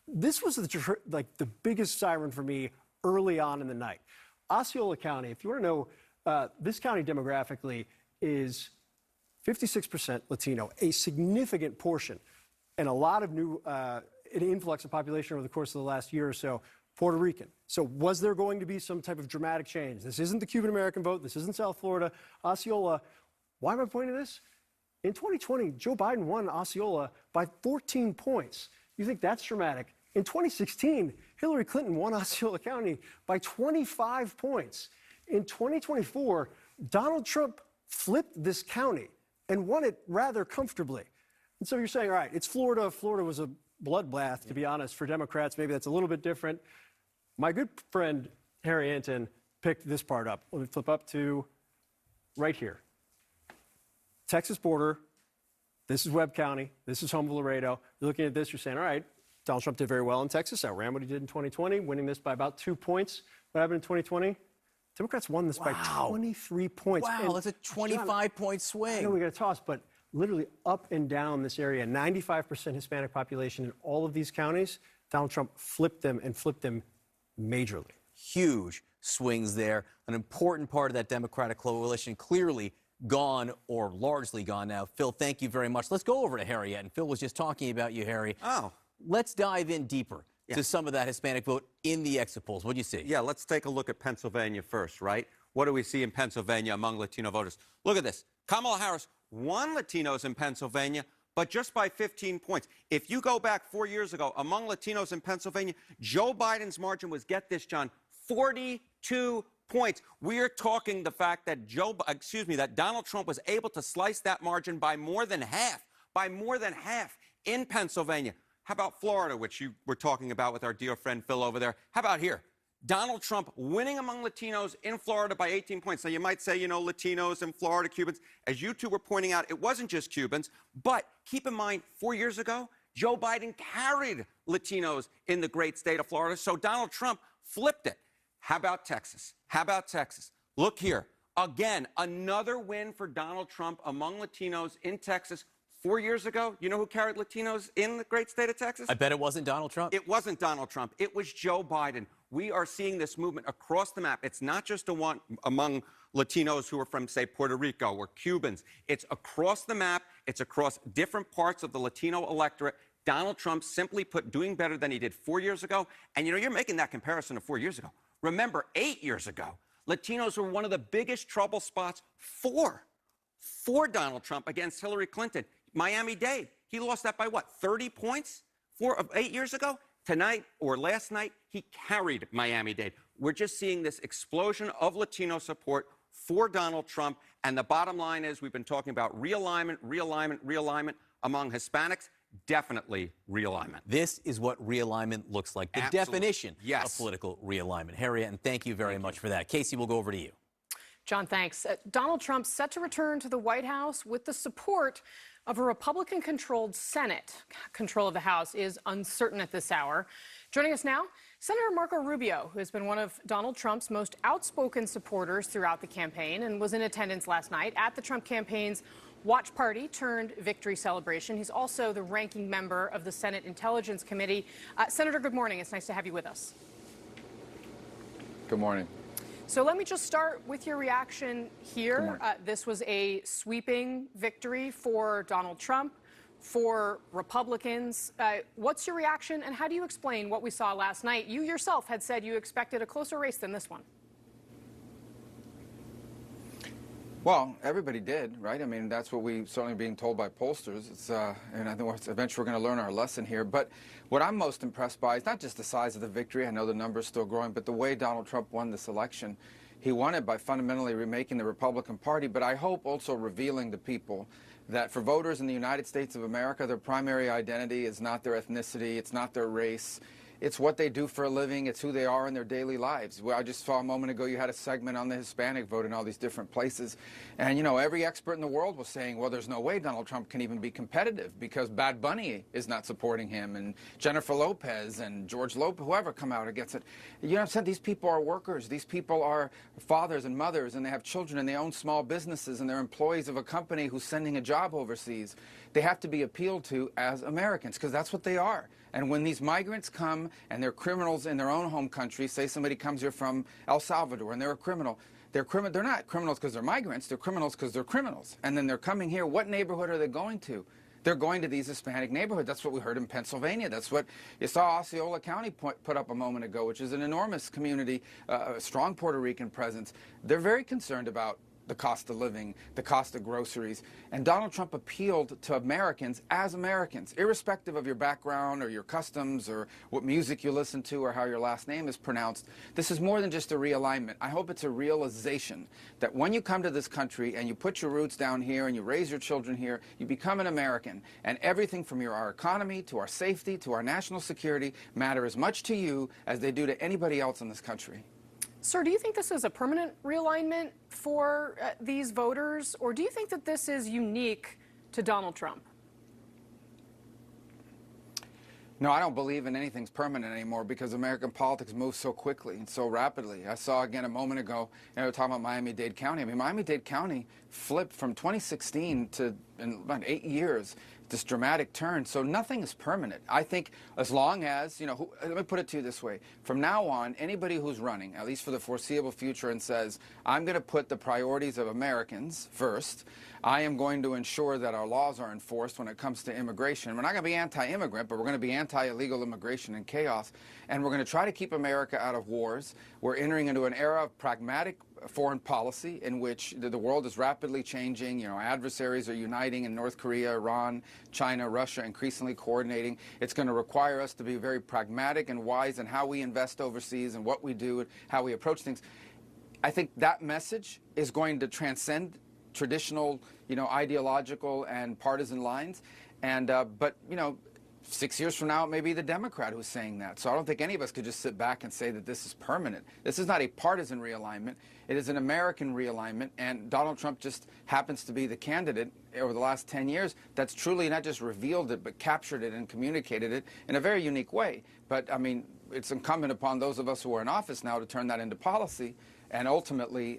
This was the biggest siren for me early on in the night. Osceola County, if you want to know, this county demographically is 56% Latino, a significant portion, and a lot of new an influx of population over the course of the last year or so, Puerto Rican. So was there going to be some type of dramatic change? This isn't the Cuban-American vote. This isn't South Florida. Osceola, why am I pointing to this? In 2020, Joe Biden won Osceola by 14 points. You think that's dramatic? In 2016, Hillary Clinton won Osceola County by 25 points. In 2024, Donald Trump flipped this county and won it rather comfortably. And so you're saying, all right, it's Florida. Florida was a bloodbath, to be honest, for Democrats. Maybe that's a little bit different. My good friend Harry Anton picked this part up. Let me flip up to right here. Texas border. This is Webb County. This is home of Laredo. You're looking at this, you're saying, all right, Donald Trump did very well in Texas. Outran what he did in 2020, winning this by about 2 points. What happened in 2020? Democrats won this by 23 points. Wow, that's a 25-point swing. I know we got a toss, but literally up and down this area, 95% Hispanic population in all of these counties. Donald Trump flipped them and flipped them majorly. Huge swings there. An important part of that Democratic coalition clearly gone or largely gone now. Phil, thank you very much. Let's go over to Harry yet. And Phil was just talking about you, Harry. Oh. Let's dive in deeper to some of that Hispanic vote in the exit polls. What do you see? Yeah, let's take a look at Pennsylvania first, right? What do we see in Pennsylvania among Latino voters? Look at this. Kamala Harris won Latinos in Pennsylvania, but just by 15 points. If you go back 4 years ago, among Latinos in Pennsylvania, Joe Biden's margin was, get this, John, 42 points. We are talking the fact that that Donald Trump was able to slice that margin by more than half in Pennsylvania. How about Florida, which you were talking about with our dear friend Phil over there? How about here? Donald Trump winning among Latinos in Florida by 18 points. Now, you might say, you know, Latinos in Florida, Cubans. As you two were pointing out, it wasn't just Cubans. But keep in mind, 4 years ago, Joe Biden carried Latinos in the great state of Florida. So Donald Trump flipped it. How about Texas? How about Texas? Look here. Again, another win for Donald Trump among Latinos in Texas. 4 years ago, you know who carried Latinos in the great state of Texas? I bet it wasn't Donald Trump. It wasn't Donald Trump. It was Joe Biden. We are seeing this movement across the map. It's not just a one among Latinos who are from, say, Puerto Rico or Cubans. It's across the map. It's across different parts of the Latino electorate. Donald Trump simply put doing better than he did 4 years ago. And, you know, you're making that comparison to 4 years ago. Remember, 8 years ago, Latinos were one of the biggest trouble spots for Donald Trump against Hillary Clinton. Miami-Dade, he lost that by what, 30 points 8 years ago? Tonight or last night, he carried Miami-Dade. We're just seeing this explosion of Latino support for Donald Trump. And the bottom line is we've been talking about realignment, realignment, realignment among Hispanics. Definitely realignment. This is what realignment looks like, the definition of political realignment. Harriet, and thank you very much for that. Casey, we'll go over to you. John, thanks. Donald Trump set to return to the White House with the support of a Republican-controlled Senate. Control of the House is uncertain at this hour. Joining us now, Senator Marco Rubio, who has been one of Donald Trump's most outspoken supporters throughout the campaign and was in attendance last night at the Trump campaign's watch party turned victory celebration. He's also the ranking member of the Senate Intelligence Committee. Senator, good morning. It's nice to have you with us. Good morning. So let me just start with your reaction here. This was a sweeping victory for Donald Trump, for Republicans. What's your reaction, and how do you explain what we saw last night? You yourself had said you expected a closer race than this one. Well, everybody did, right? I mean, that's what we certainly being told by pollsters. And I think eventually we're going to learn our lesson here. But what I'm most impressed by is not just the size of the victory. I know the number's still growing, but the way Donald Trump won this election. He won it by fundamentally remaking the Republican Party, but I hope also revealing to people that for voters in the United States of America, their primary identity is not their ethnicity, it's not their race. It's what they do for a living. It's who they are in their daily lives. Well, I just saw a moment ago you had a segment on the Hispanic vote in all these different places. And, you know, every expert in the world was saying, well, there's no way Donald Trump can even be competitive because Bad Bunny is not supporting him and Jennifer Lopez and George Lopez, whoever come out against it. You know what I'm saying? These people are workers. These people are fathers and mothers, and they have children, and they own small businesses, and they're employees of a company who's sending a job overseas. They have to be appealed to as Americans because that's what they are. And when these migrants come and they're criminals in their own home country, say somebody comes here from El Salvador and they're a criminal, they're not criminals because they're migrants, they're criminals because they're criminals. And then they're coming here, what neighborhood are they going to? They're going to these Hispanic neighborhoods. That's what we heard in Pennsylvania. That's what you saw Osceola County put up a moment ago, which is an enormous community, a strong Puerto Rican presence. They're very concerned about the cost of living, the cost of groceries. And Donald Trump appealed to Americans as Americans, irrespective of your background or your customs or what music you listen to or how your last name is pronounced. This is more than just a realignment. I hope it's a realization that when you come to this country and you put your roots down here and you raise your children here, you become an American. And everything from our economy to our safety to our national security matter as much to you as they do to anybody else in this country. Sir, do you think this is a permanent realignment for these voters, or do you think that this is unique to Donald Trump? No, I don't believe in anything's permanent anymore because American politics moves so quickly and so rapidly. I saw again a moment ago, we were talking about Miami-Dade County. I mean, Miami-Dade County flipped from 2016 to in about 8 years, this dramatic turn. So nothing is permanent. I think as long as, you know, let me put it to you this way. From now on, anybody who's running, at least for the foreseeable future, and says, I'm going to put the priorities of Americans first, I am going to ensure that our laws are enforced when it comes to immigration. We're not going to be anti-immigrant, but we're going to be anti-illegal immigration and chaos. And we're going to try to keep America out of wars. We're entering into an era of pragmatic foreign policy in which the world is rapidly changing. You know, adversaries are uniting in North Korea, Iran, China, Russia, increasingly coordinating. It's going to require us to be very pragmatic and wise in how we invest overseas and what we do and how we approach things. I think that message is going to transcend traditional, you know, ideological and partisan lines. And but, you know, 6 years from now, it may be the Democrat who's saying that. So I don't think any of us could just sit back and say that this is permanent. This is not a partisan realignment. It is an American realignment, and Donald Trump just happens to be the candidate over the last 10 years that's truly not just revealed it, but captured it and communicated it in a very unique way. But, I mean, it's incumbent upon those of us who are in office now to turn that into policy and ultimately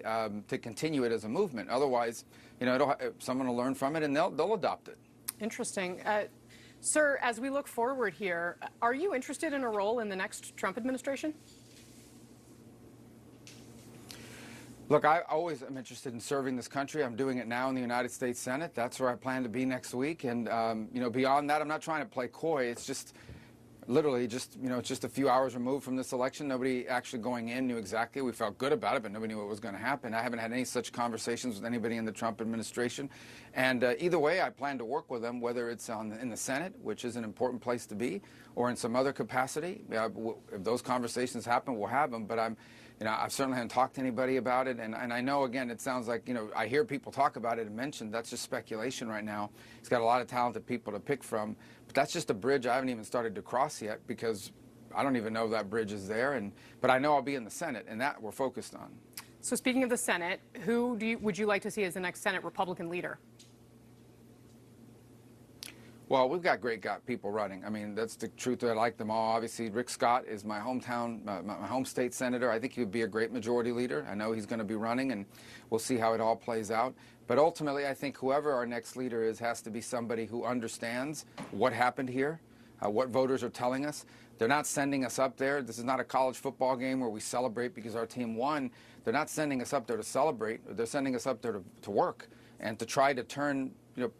to continue it as a movement. Otherwise, you know, someone will learn from it and they'll adopt it. Interesting. Sir, as we look forward here, are you interested in a role in the next Trump administration? Look, I always am interested in serving this country. I'm doing it now in the United States Senate. That's where I plan to be next week. And, you know, beyond that, I'm not trying to play coy. It's just literally just, you know, it's just a few hours removed from this election. Nobody actually going in knew exactly. We felt good about it, but nobody knew what was going to happen. I haven't had any such conversations with anybody in the Trump administration. And either way, I plan to work with them, whether it's in the Senate, which is an important place to be, or in some other capacity. If those conversations happen, we'll have them. But you know, I certainly haven't talked to anybody about it. And I know, again, it sounds like, you know, I hear people talk about it and mention that's just speculation right now. He's got a lot of talented people to pick from. But that's just a bridge I haven't even started to cross yet, because I don't even know if that bridge is there. But I know I'll be in the Senate, and that we're focused on. So speaking of the Senate, who would you like to see as the next Senate Republican leader? Well, we've got great people running. I mean, that's the truth. I like them all. Obviously, Rick Scott is my hometown, my home state senator. I think he would be a great majority leader. I know he's going to be running, and we'll see how it all plays out. But ultimately, I think whoever our next leader is has to be somebody who understands what happened here, what voters are telling us. They're not sending us up there. This is not a college football game where we celebrate because our team won. They're not sending us up there to celebrate. They're sending us up there to work and to try to turn, you know,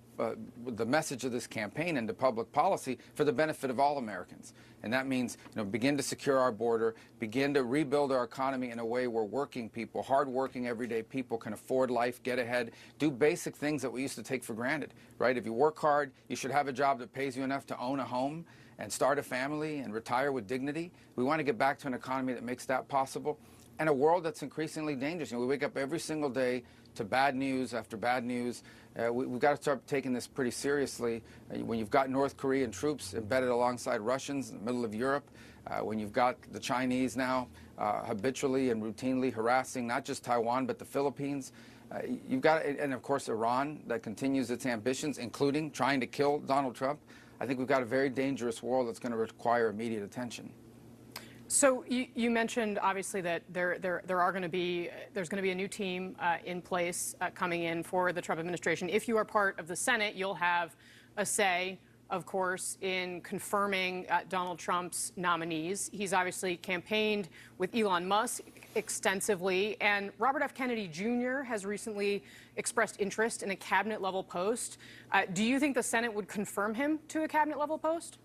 the message of this campaign into public policy for the benefit of all Americans. And that means, you know, begin to secure our border, begin to rebuild our economy in a way where working people, hardworking everyday people can afford life, get ahead, do basic things that we used to take for granted, right? If you work hard, you should have a job that pays you enough to own a home and start a family and retire with dignity. We want to get back to an economy that makes that possible, and a world that's increasingly dangerous. You know, we wake up every single day to bad news after bad news. We've got to start taking this pretty seriously. When you've got North Korean troops embedded alongside Russians in the middle of Europe, when you've got the Chinese now habitually and routinely harassing not just Taiwan but the Philippines, you've got, and of course Iran that continues its ambitions, including trying to kill Donald Trump. I think we've got a very dangerous world that's going to require immediate attention. So you mentioned obviously that there's going to be a new team in place coming in for the Trump administration. If you are part of the Senate, you'll have a say, of course, in confirming Donald Trump's nominees. He's obviously campaigned with Elon Musk extensively, and Robert F. Kennedy Jr. has recently expressed interest in a cabinet-level post. Do you think the Senate would confirm him to a cabinet-level post?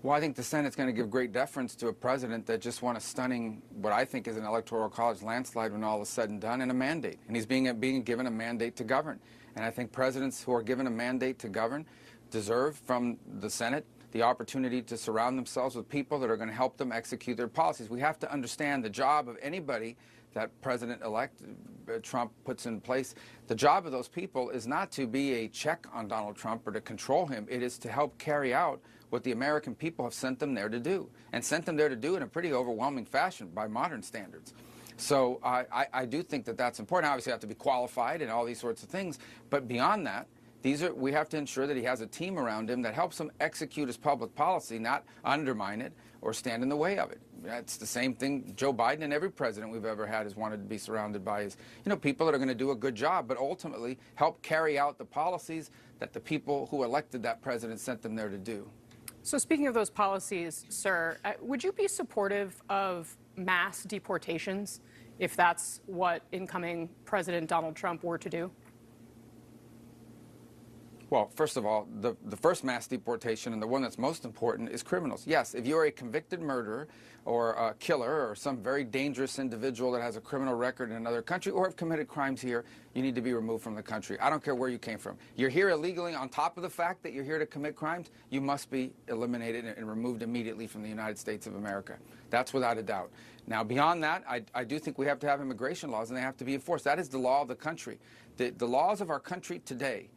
Well, I think the Senate's going to give great deference to a president that just won a stunning, what I think is an electoral college landslide when all is said and done, and a mandate. And he's being given a mandate to govern. And I think presidents who are given a mandate to govern deserve from the Senate the opportunity to surround themselves with people that are going to help them execute their policies. We have to understand the job of anybody that President-elect Trump puts in place. The job of those people is not to be a check on Donald Trump or to control him. It is to help carry out what the American people have sent them there to do, and sent them there to do in a pretty overwhelming fashion by modern standards. So I do think that that's important. Obviously, you have to be qualified and all these sorts of things. But beyond that, we have to ensure that he has a team around him that helps him execute his public policy, not undermine it or stand in the way of it. It's the same thing Joe Biden and every president we've ever had has wanted to be surrounded by is, you know, people that are going to do a good job, but ultimately help carry out the policies that the people who elected that president sent them there to do. So speaking of those policies, sir, would you be supportive of mass deportations if that's what incoming President Donald Trump were to do? Well, first of all, the first mass deportation, and the one that's most important, is criminals. Yes, if you're a convicted murderer or a killer or some very dangerous individual that has a criminal record in another country or have committed crimes here, you need to be removed from the country. I don't care where you came from. You're here illegally. On top of the fact that you're here to commit crimes, you must be eliminated and removed immediately from the United States of America. That's without a doubt. Now, beyond that, I do think we have to have immigration laws, and they have to be enforced. That is the law of the country. The laws of our country today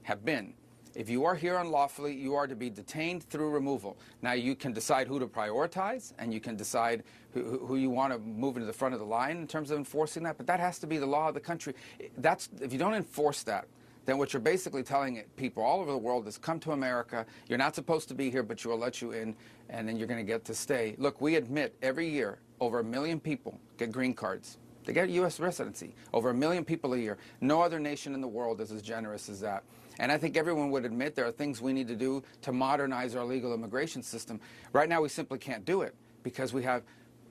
have been If you are here unlawfully, you are to be detained through removal. Now, you can decide who to prioritize, and you can decide who you want to move into the front of the line in terms of enforcing that, but that has to be the law of the country. If you don't enforce that, then what you're basically telling people all over the world is, come to America, you're not supposed to be here, but we'll let you in, and then you're going to get to stay. Look, we admit every year over 1 million people get green cards. They get U.S. residency. Over 1 million people a year. No other nation in the world is as generous as that. And I think everyone would admit there are things we need to do to modernize our legal immigration system. Right now, we simply can't do it because we have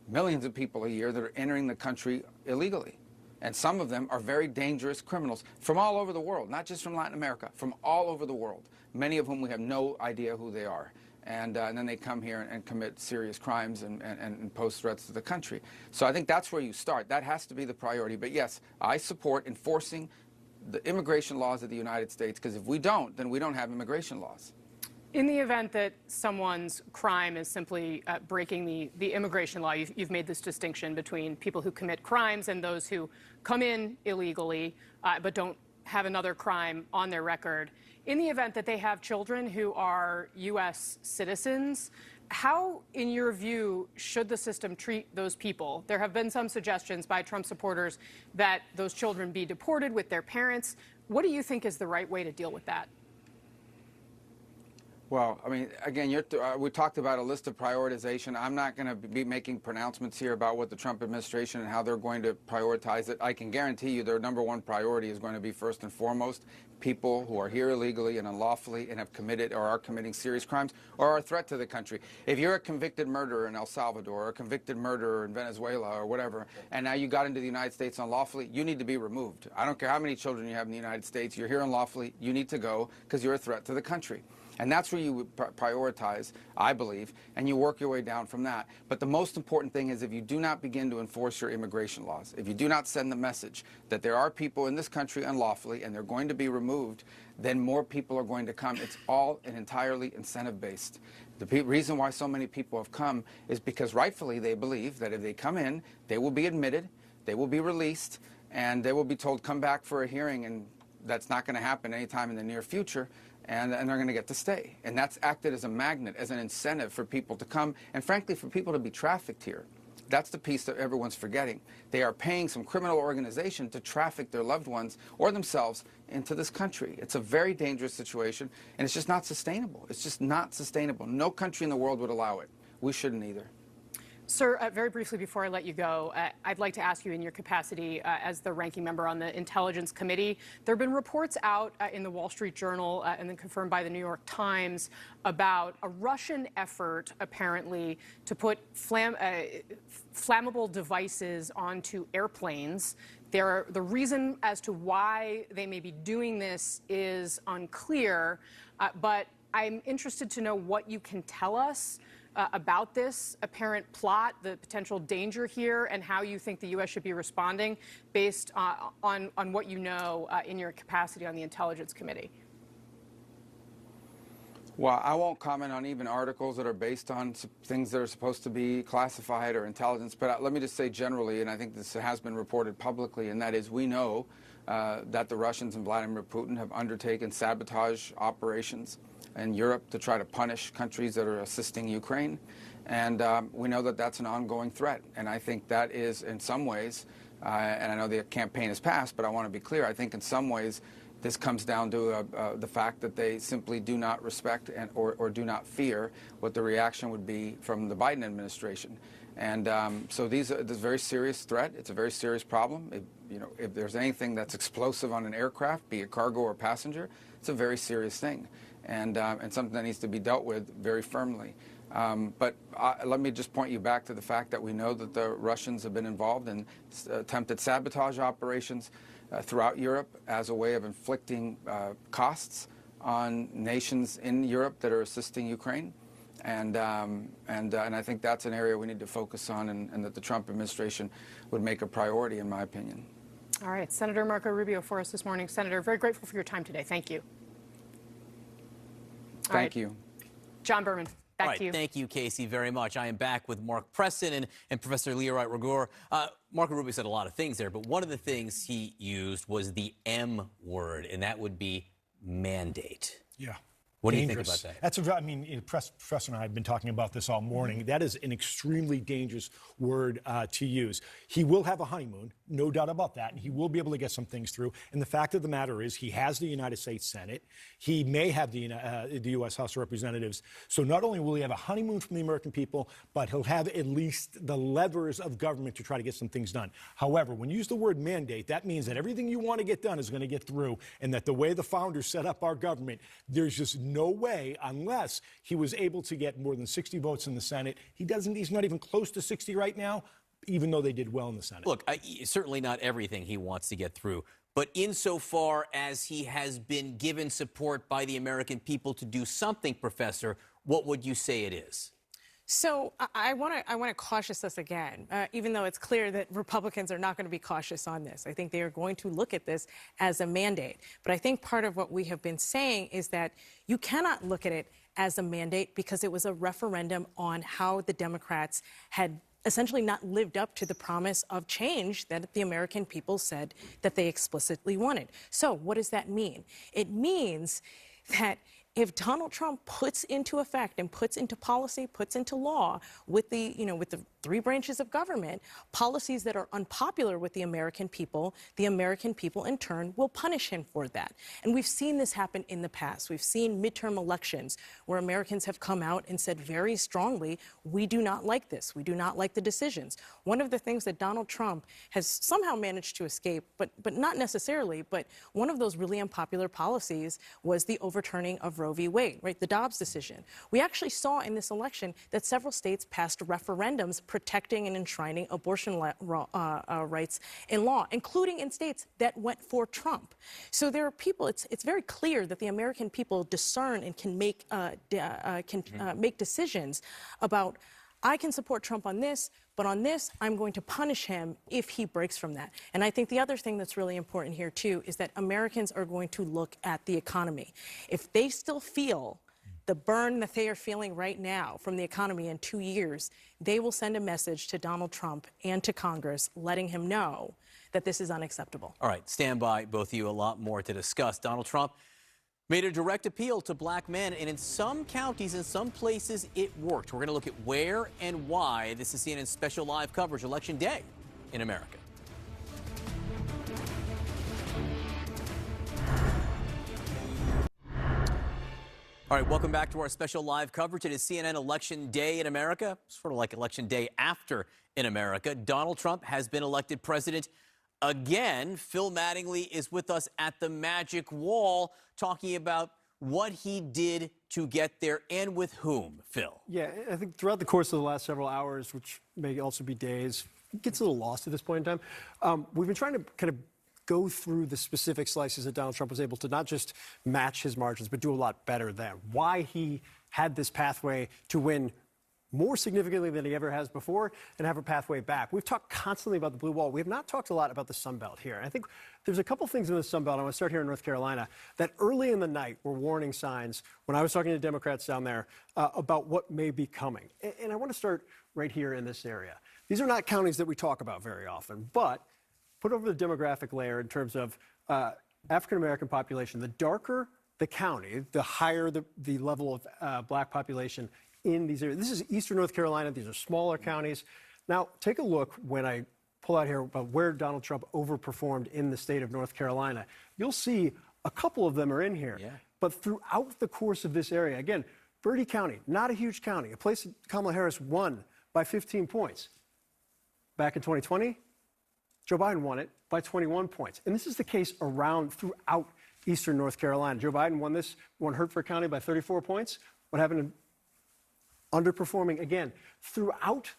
millions of people a year that are entering the country illegally. And some of them are very dangerous criminals from all over the world, not just from Latin America, from all over the world, many of whom we have no idea who they are. And then they come here and commit serious crimes and pose threats to the country. So I think that's where you start. That has to be the priority. But yes, I support enforcing the immigration laws of the United States, because if we don't, then we don't have immigration laws. In the event that someone's crime is simply breaking the immigration law, you've made this distinction between people who commit crimes and those who come in illegally but don't have another crime on their record. In the event that they have children who are U.S. citizens, how, in your view, should the system treat those people? There have been some suggestions by Trump supporters that those children be deported with their parents. What do you think is the right way to deal with that? Well, I mean, again, we talked about a list of prioritization. I'm not going to be making pronouncements here about what the Trump administration and how they're going to prioritize it. I can guarantee you their number one priority is going to be, first and foremost, people who are here illegally and unlawfully and have committed or are committing serious crimes or are a threat to the country. If you're a convicted murderer in El Salvador or a convicted murderer in Venezuela or whatever, and now you got into the United States unlawfully, you need to be removed. I don't care how many children you have in the United States. You're here unlawfully. You need to go because you're a threat to the country. And that's where you prioritize, I believe, and you work your way down from that. But the most important thing is if you do not begin to enforce your immigration laws, if you do not send the message that there are people in this country unlawfully and they're going to be removed, then more people are going to come. It's all entirely incentive-based. The reason why so many people have come is because rightfully they believe that if they come in, they will be admitted, they will be released, and they will be told, come back for a hearing, and that's not going to happen anytime in the near future. And they're going to get to stay. And that's acted as a magnet, as an incentive for people to come, and frankly, for people to be trafficked here. That's the piece that everyone's forgetting. They are paying some criminal organization to traffic their loved ones or themselves into this country. It's a very dangerous situation, and it's just not sustainable. It's just not sustainable. No country in the world would allow it. We shouldn't either. Sir, very briefly before I let you go, I'd like to ask you in your capacity as the ranking member on the Intelligence Committee. There have been reports out in the Wall Street Journal and then confirmed by the New York Times about a Russian effort, apparently, to put flammable devices onto airplanes. The reason as to why they may be doing this is unclear, but I'm interested to know what you can tell us about this apparent plot, the potential danger here, and how you think the U.S. should be responding based on what you know in your capacity on the Intelligence Committee. Well, I won't comment on even articles that are based on things that are supposed to be classified or intelligence, but let me just say generally, and I think this has been reported publicly, and that is we know that the Russians and Vladimir Putin have undertaken sabotage operations in Europe to try to punish countries that are assisting Ukraine. And we know that that's an ongoing threat. And I think that is, in some ways, and I know the campaign has passed, but I want to be clear, I think in some ways this comes down to the fact that they simply do not respect or do not fear what the reaction would be from the Biden administration. And so this is a very serious threat. It's a very serious problem. If there's anything that's explosive on an aircraft, be it cargo or passenger, it's a very serious thing. And something that needs to be dealt with very firmly. But let me just point you back to the fact that we know that the Russians have been involved in attempted sabotage operations throughout Europe as a way of inflicting costs on nations in Europe that are assisting Ukraine. And I think that's an area we need to focus on and that the Trump administration would make a priority, in my opinion. All right. Senator Marco Rubio for us this morning. Senator, very grateful for your time today. Thank you. Thank you. John Berman, back to you. Thank you, Casey, very much. I am back with Mark Preston and Professor Leroy Rigueur. Marco Rubio said a lot of things there, but one of the things he used was the M word, and that would be mandate. Yeah. What do you Dangerous. think about that? That's I mean, Professor and I have been talking about this all morning. Mm-hmm. That is an extremely dangerous word to use. He will have a honeymoon, no doubt about that, and he will be able to get some things through. And the fact of the matter is, he has the United States Senate. He may have the U.S. House of Representatives. So not only will he have a honeymoon from the American people, but he'll have at least the levers of government to try to get some things done. However, when you use the word mandate, that means that everything you want to get done is going to get through, and that the way the founders set up our government, there's just no way, unless he was able to get more than 60 votes in the Senate. He's not even close to 60 right now, even though they did well in the Senate. Look, certainly not everything he wants to get through, but insofar as he has been given support by the American people to do something, Professor, what would you say it is? So I want to cautious us again, even though it's clear that Republicans are not going to be cautious on this. I think they are going to look at this as a mandate. But I think part of what we have been saying is that you cannot look at it as a mandate because it was a referendum on how the Democrats had essentially not lived up to the promise of change that the American people said that they explicitly wanted. So what does that mean? It means that if Donald Trump puts into effect and puts into policy, puts into law with the three branches of government, policies that are unpopular with the American people in turn will punish him for that. And we've seen this happen in the past. We've seen midterm elections where Americans have come out and said very strongly, we do not like this. We do not like the decisions. One of the things that Donald Trump has somehow managed to escape, but not necessarily, but one of those really unpopular policies was the overturning of Roe v. Wade, right? The Dobbs decision. We actually saw in this election that several states passed referendums protecting and enshrining abortion rights in law, including in states that went for Trump. So there are people, it's very clear that the American people discern and can make decisions about, I can support Trump on this, but on this, I'm going to punish him if he breaks from that. And I think the other thing that's really important here, too, is that Americans are going to look at the economy. If they still feel the burn that they are feeling right now from the economy in 2 years, they will send a message to Donald Trump and to Congress letting him know that this is unacceptable. All right, stand by, both of you, a lot more to discuss. Donald Trump made a direct appeal to black men, and in some counties, in some places, it worked. We're going to look at where and why. This is CNN's special live coverage, Election Day in America. All right, welcome back to our special live coverage. It is CNN Election Day in America, sort of like Election Day after in America. Donald Trump has been elected president again. Phil Mattingly is with us at the Magic Wall talking about what he did to get there and with whom, Phil. Yeah, I think throughout the course of the last several hours, which may also be days, it gets a little lost at this point in time. We've been trying to kind of go through the specific slices that Donald Trump was able to not just match his margins, but do a lot better than. Why he had this pathway to win more significantly than he ever has before and have a pathway back. We've talked constantly about the blue wall. We have not talked a lot about the Sun Belt here. And I think there's a couple things in the Sun Belt. I want to start here in North Carolina that early in the night were warning signs when I was talking to Democrats down there about what may be coming. And I want to start right here in this area. These are not counties that we talk about very often, but put over the demographic layer in terms of African-American population. The darker the county, the higher the level of black population in these areas. This is eastern North Carolina. These are smaller counties. Now, take a look when I pull out here about where Donald Trump overperformed in the state of North Carolina. You'll see a couple of them are in here. Yeah. But throughout the course of this area, again, Bertie County, not a huge county, a place that Kamala Harris won by 15 points. Back in 2020, Joe Biden won it by 21 points. And this is the case throughout eastern North Carolina. Joe Biden won Hertford County by 34 points. What happened in underperforming again throughout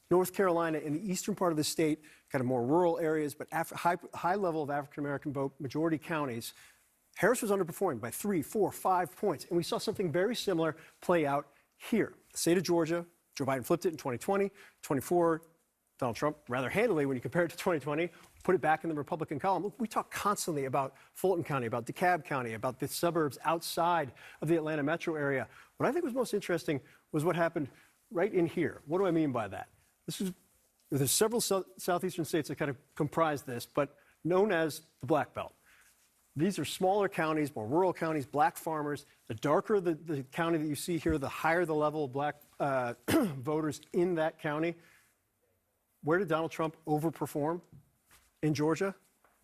North Carolina in the eastern part of the state, kind of more rural areas, but high level of African-American vote, majority counties. Harris was underperforming by 3, 4, 5 points. And we saw something very similar play out here. The state of Georgia, Joe Biden flipped it in 2020, 24, Donald Trump rather handily when you compare it to 2020, put it back in the Republican column. Look, we talk constantly about Fulton County, about DeKalb County, about the suburbs outside of the Atlanta metro area. What I think was most interesting was what happened right in here. What do I mean by that? There's several southeastern states that kind of comprise this, but known as the Black Belt. These are smaller counties, more rural counties, black farmers. The darker the county that you see here, the higher the level of black voters in that county. Where did Donald Trump overperform? In Georgia?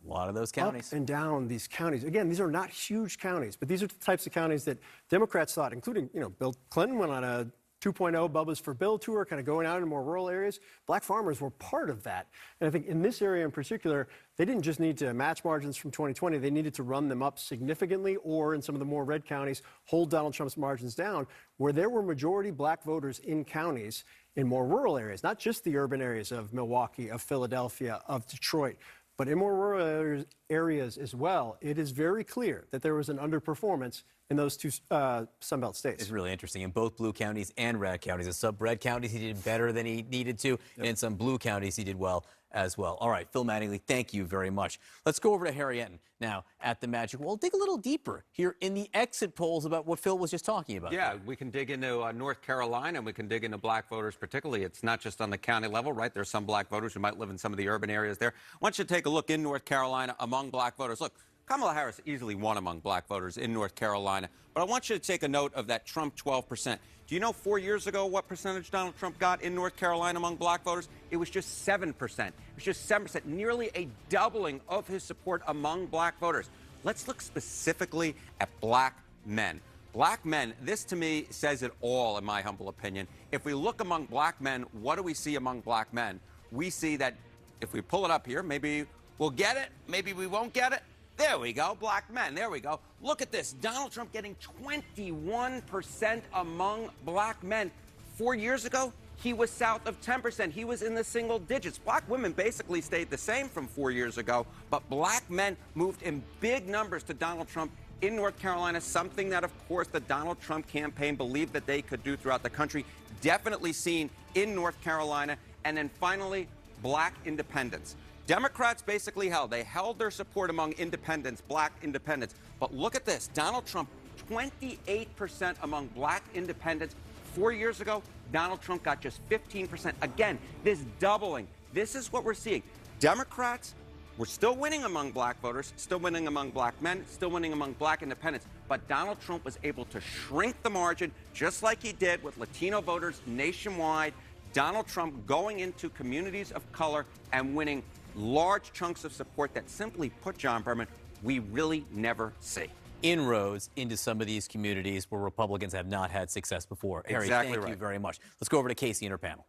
A lot of those counties. Up and down these counties. Again, these are not huge counties, but these are the types of counties that Democrats thought, including, Bill Clinton went on a 2.0 Bubba's for Bill tour, kind of going out in more rural areas. Black farmers were part of that. And I think in this area in particular, they didn't just need to match margins from 2020, they needed to run them up significantly, or in some of the more red counties, hold Donald Trump's margins down, where there were majority black voters in counties in more rural areas, not just the urban areas of Milwaukee, of Philadelphia, of Detroit, but in more rural areas as well. It is very clear that there was an underperformance in those two Sunbelt states. It's really interesting. In both blue counties and red counties. In some red counties, he did better than he needed to, and in some blue counties, he did well as well. All right, Phil Mattingly, thank you very much. Let's go over to Harry Enton now at the Magic Wall. Dig a little deeper here in the exit polls about what Phil was just talking about. Yeah, we can dig into North Carolina, and we can dig into black voters particularly. It's not just on the county level, right? There's some black voters who might live in some of the urban areas there. I want you to take a look in North Carolina among black voters. Look, Kamala Harris easily won among black voters in North Carolina, but I want you to take a note of that Trump 12%. Do you know 4 years ago what percentage Donald Trump got in North Carolina among black voters? It was just 7%. It was just 7%, nearly a doubling of his support among black voters. Let's look specifically at black men. Black men, this to me says it all, in my humble opinion. If we look among black men, what do we see among black men? We see that if we pull it up here, maybe we'll get it, maybe we won't get it. There we go, black men, there we go. Look at this, Donald Trump getting 21% among black men. 4 years ago, he was south of 10%. He was in the single digits. Black women basically stayed the same from 4 years ago, but black men moved in big numbers to Donald Trump in North Carolina, something that, of course, the Donald Trump campaign believed that they could do throughout the country. Definitely seen in North Carolina. And then finally, black independents. Democrats basically held their support among independents, black independents. But look at this, Donald Trump, 28% among black independents. 4 years ago, Donald Trump got just 15%. Again, this doubling. This is what we're seeing. Democrats were still winning among black voters, still winning among black men, still winning among black independents. But Donald Trump was able to shrink the margin, just like he did with Latino voters nationwide. Donald Trump going into communities of color and winning large chunks of support that, simply put, John Berman, we really never see. Inroads into some of these communities where Republicans have not had success before. Harry, Exactly thank right. you very much. Let's go over to Casey and her panel.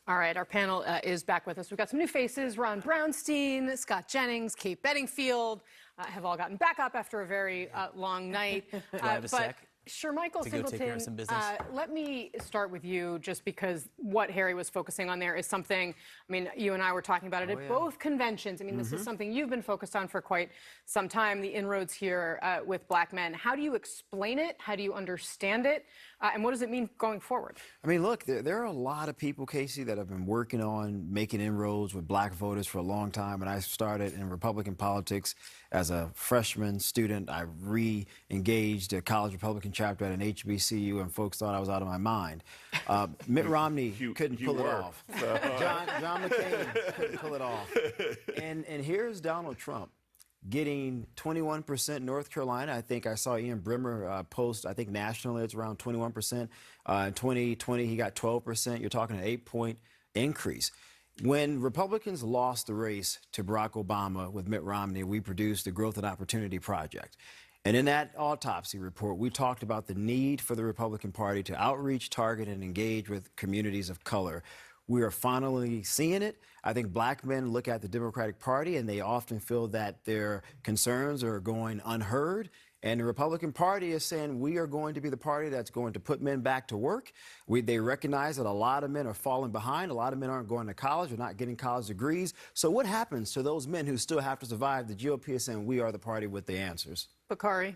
All right, our panel is back with us. We've got some new faces. Ron Brownstein, Scott Jennings, Kate Bedingfield have all gotten back up after a very long night. Do I have a sec? Sure, Michael to go take care Singleton, of some business? let me start with you, just because what Harry was focusing on there is something, I mean, you and I were talking about it at both conventions. I mean, this is something you've been focused on for quite some time, the inroads here with black men. How do you explain it? How do you understand it? And what does it mean going forward? I mean, look, there are a lot of people, Casey, that have been working on making inroads with black voters for a long time. When I started in Republican politics as a freshman student, I re-engaged a college Republican chapter at an HBCU, and folks thought I was out of my mind. Mitt Romney couldn't pull it off. John McCain couldn't pull it off. And here's Donald Trump getting 21% North Carolina. I think I saw Ian Bremmer post, I think nationally it's around 21%. In 2020, he got 12%. You're talking an 8-point increase. When Republicans lost the race to Barack Obama with Mitt Romney, we produced the Growth and Opportunity Project. And in that autopsy report, we talked about the need for the Republican Party to outreach, target, and engage with communities of color. We are finally seeing it. I think black men look at the Democratic Party and they often feel that their concerns are going unheard. And the Republican Party is saying we are going to be the party that's going to put men back to work. They recognize that a lot of men are falling behind. A lot of men aren't going to college or not getting college degrees. So what happens to those men who still have to survive? The GOP is saying we are the party with the answers. Bakari?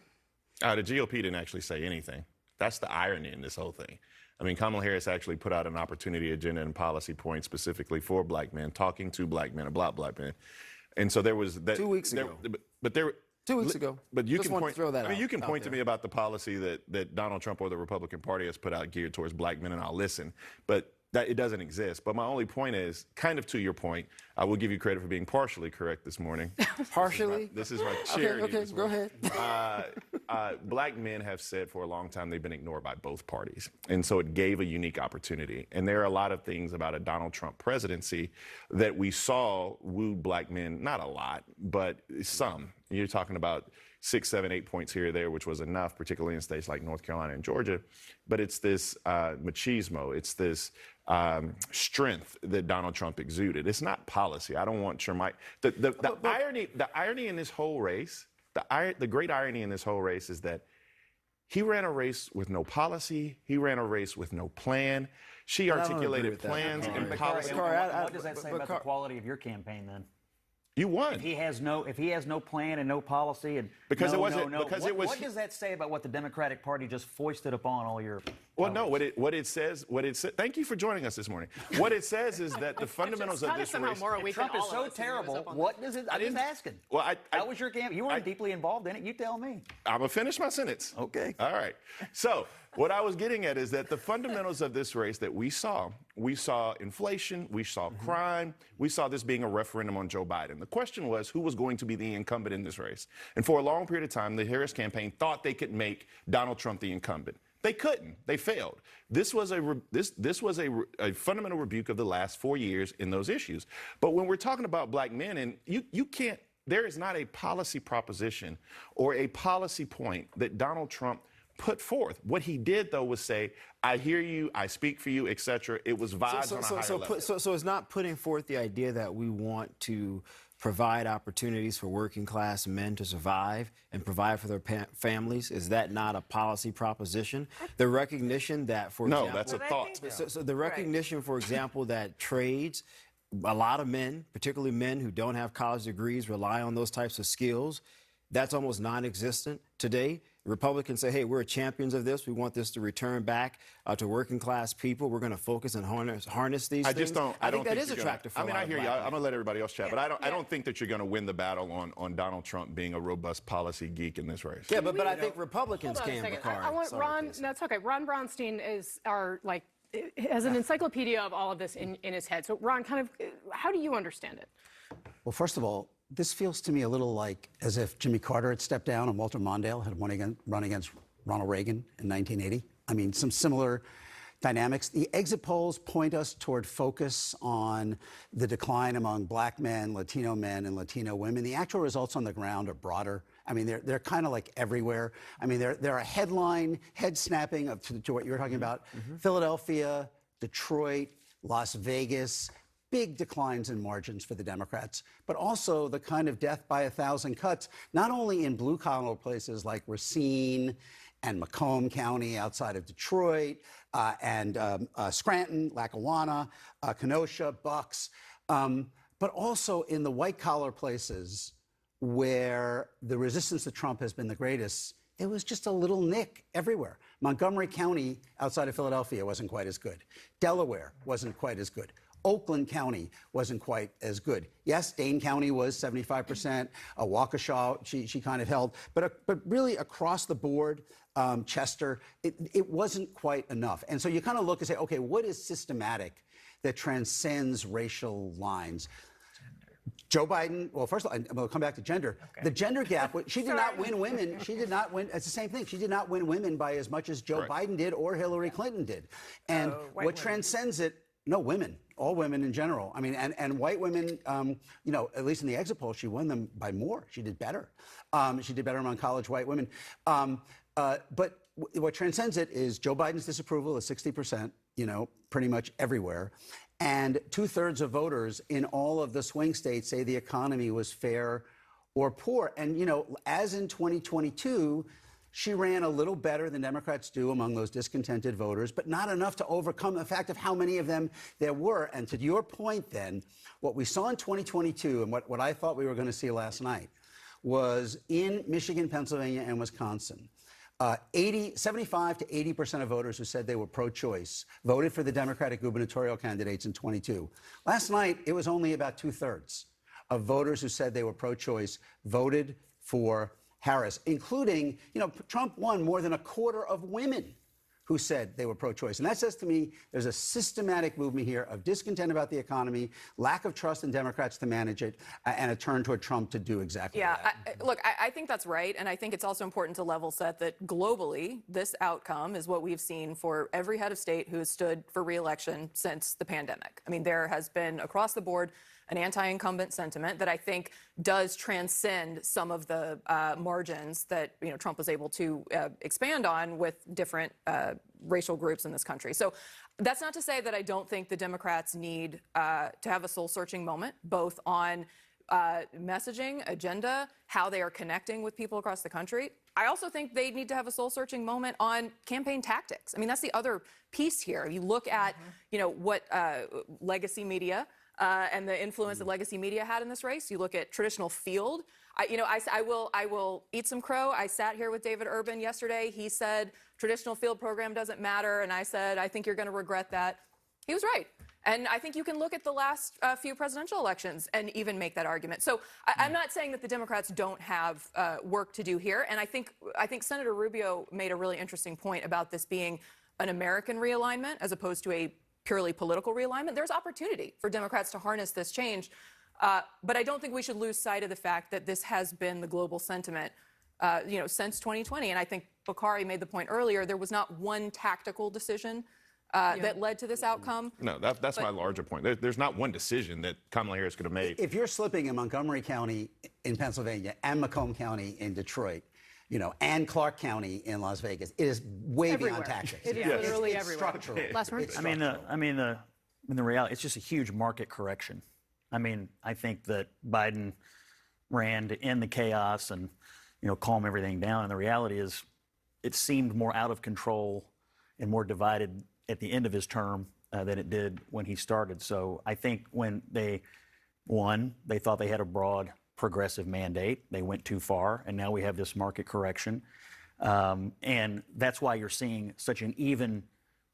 The GOP didn't actually say anything. That's the irony in this whole thing. I mean, Kamala Harris actually put out an opportunity agenda and policy point specifically for black men, talking to black men about black men. And so there was that 2 weeks ago. But there 2 weeks ago. But you Just can wanted point, to throw that I mean, out- you can out point to there. me about the policy that Donald Trump or the Republican Party has put out geared towards black men, and I'll listen. But that it doesn't exist. But my only point is, kind of to your point, I will give you credit for being partially correct this morning. Partially? This is my charity. Okay, this go morning. ahead. Black men have said for a long time they've been ignored by both parties. And so it gave a unique opportunity. And there are a lot of things about a Donald Trump presidency that we saw wooed black men, not a lot, but some. You're talking about 6, 7, 8 points here or there, which was enough, particularly in states like North Carolina and Georgia. But it's this machismo, it's this strength that Donald Trump exuded. It's not policy. I don't want your mic. The irony in this whole race, the great irony in this whole race is that he ran a race with no policy. He ran a race with no plan. She articulated plans and policy. What does that say about the quality of your campaign then? You won. If he has no plan and no policy and because no, it wasn't no, because what, it was. What does that say about what the Democratic Party just foisted upon all your? Well, no. What it says. Thank you for joining us this morning. What it says is that the fundamentals of this race. Trump is so terrible. What does it? I'm just asking. Well, how was your campaign? You weren't deeply involved in it. You tell me. I'm gonna finish my sentence. Okay. All right. So what I was getting at is that the fundamentals of this race that we saw inflation, we saw crime, we saw this being a referendum on Joe Biden. The question was who was going to be the incumbent in this race. And for a long period of time, the Harris campaign thought they could make Donald Trump the incumbent. They couldn't. They failed. This was a fundamental rebuke of the last 4 years in those issues. But when we're talking about black men, and you can't, there is not a policy proposition or a policy point that Donald Trump put forth. What he did, though, was say, I hear you, I speak for you, etc. It was vibes on a higher level. So it's not putting forth the idea that we want to provide opportunities for working class men to survive and provide for their families. Is that not a policy proposition? The recognition that, for example... No, that's a thought. So the recognition, for example, that trades, a lot of men, particularly men who don't have college degrees, rely on those types of skills. That's almost non-existent today. Republicans say, hey, we're champions of this. We want this to return back to working class people. We're going to focus and harness these things. I think that is attractive for a lot I of hear you. black I'm going to let everybody else chat. But I don't think that you're going to win the battle on Donald Trump being a robust policy geek in this race. Yeah, but I think Republicans can, Bakari. I want Ron, that's okay. Ron Braunstein is our, has an encyclopedia of all of this in his head. So Ron, kind of, how do you understand it? Well, first of all, this feels to me a little like as if Jimmy Carter had stepped down and Walter Mondale had run against Ronald Reagan in 1980. I mean, some similar dynamics. The exit polls point us toward focus on the decline among black men, Latino men, and Latino women. The actual results on the ground are broader. I mean, they're kind of like everywhere. I mean, they're a headline, head-snapping to what you were talking about. Philadelphia, Detroit, Las Vegas, big declines in margins for the Democrats, but also the kind of death by 1,000 cuts, not only in blue-collar places like Racine and Macomb County outside of Detroit, and Scranton, Lackawanna, Kenosha, Bucks, but also in the white-collar places where the resistance to Trump has been the greatest. It was just a little nick everywhere. Montgomery County outside of Philadelphia wasn't quite as good. Delaware wasn't quite as good. Oakland County wasn't quite as good. Yes, Dane County was 75%. Waukesha, she kind of held. But really across the board, Chester, it wasn't quite enough. And so you kind of look and say, okay, what is systematic that transcends racial lines? Joe Biden, well, first of all, we'll come back to gender. Okay. The gender gap, she did not win women. She did not win. It's the same thing. She did not win women by as much as Joe Biden did or Hillary Clinton did. And what transcends it, no, women, all women in general. I mean, and white women, you know, at least in the exit poll, she won them by more. She did better. She did better among college white women. But what transcends it is Joe Biden's disapproval is 60%, you know, pretty much everywhere. And 2/3 of voters in all of the swing states say the economy was fair or poor. And, you know, as in 2022, she ran a little better than Democrats do among those discontented voters, but not enough to overcome the fact of how many of them there were. And to your point, then, what we saw in 2022 and what I thought we were going to see last night was in Michigan, Pennsylvania, and Wisconsin, 75 to 80% of voters who said they were pro-choice voted for the Democratic gubernatorial candidates in 22. Last night, it was only about 2/3 of voters who said they were pro-choice voted for Harris, including, you know, Trump won more than a quarter of women who said they were pro-choice. And that says to me there's a systematic movement here of discontent about the economy, lack of trust in Democrats to manage it, and a turn toward Trump to do exactly that. Look, I think that's right. And I think it's also important to level set that globally, this outcome is what we've seen for every head of state who has stood for re-election since the pandemic. I mean, there has been across the board an anti-incumbent sentiment that I think does transcend some of the margins that Trump was able to expand on with different racial groups in this country. So that's not to say that I don't think the Democrats need to have a soul-searching moment, both on messaging, agenda, how they are connecting with people across the country. I also think they need to have a soul-searching moment on campaign tactics. I mean, that's the other piece here. You look at, what legacy media and the influence that legacy media had in this race. You look at traditional field. I will eat some crow. I sat here with David Urban yesterday. He said traditional field program doesn't matter, and I said I think you're going to regret that. He was right. And I think you can look at the last few presidential elections and even make that argument. So I'm not saying that the Democrats don't have work to do here. And I think Senator Rubio made a really interesting point about this being an American realignment as opposed to a purely political realignment. There's opportunity for Democrats to harness this change. But I don't think we should lose sight of the fact that this has been the global sentiment, since 2020. And I think Bakari made the point earlier, there was not one tactical decision that led to this outcome. No, that's my larger point. There's not one decision that Kamala Harris could have made. If you're slipping in Montgomery County in Pennsylvania and Macomb County in Detroit, and Clark County in Las Vegas, it is way beyond tactics. It is literally everywhere. Structural. Last word? The reality, it's just a huge market correction. I mean, I think that Biden ran to end the chaos and, calm everything down. And the reality is, it seemed more out of control and more divided at the end of his term than it did when he started. So I think when they thought they had a broad progressive mandate. They went too far, and now we have this market correction. And that's why you're seeing such an even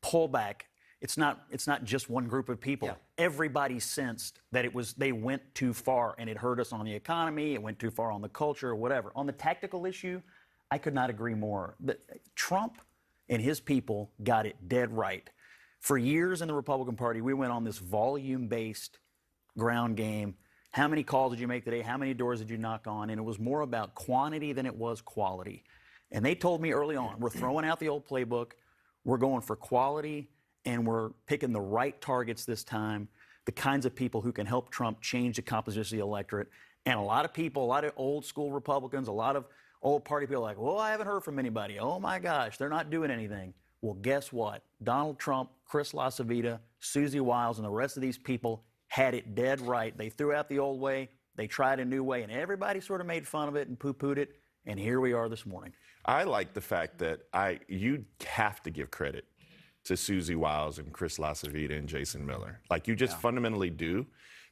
pullback. It's not just one group of people. Yeah. Everybody sensed that they went too far, and it hurt us on the economy, it went too far on the culture, or whatever. On the tactical issue, I could not agree more. Trump and his people got it dead right. For years in the Republican Party, we went on this volume-based ground game. How many calls did you make today? How many doors did you knock on? And it was more about quantity than it was quality. And they told me early on, we're throwing out the old playbook. We're going for quality, and we're picking the right targets this time, the kinds of people who can help Trump change the composition of the electorate. And a lot of people, a lot of old school Republicans, a lot of old party people are like, well, I haven't heard from anybody. Oh, my gosh, they're not doing anything. Well, guess what? Donald Trump, Chris LaCivita, Susie Wiles, and the rest of these people had it dead right. They threw out the old way. They tried a new way, and everybody sort of made fun of it and poo-pooed it, and here we are this morning. I like the fact that you have to give credit to Susie Wiles and Chris LaCivita and Jason Miller. Like, you just fundamentally do,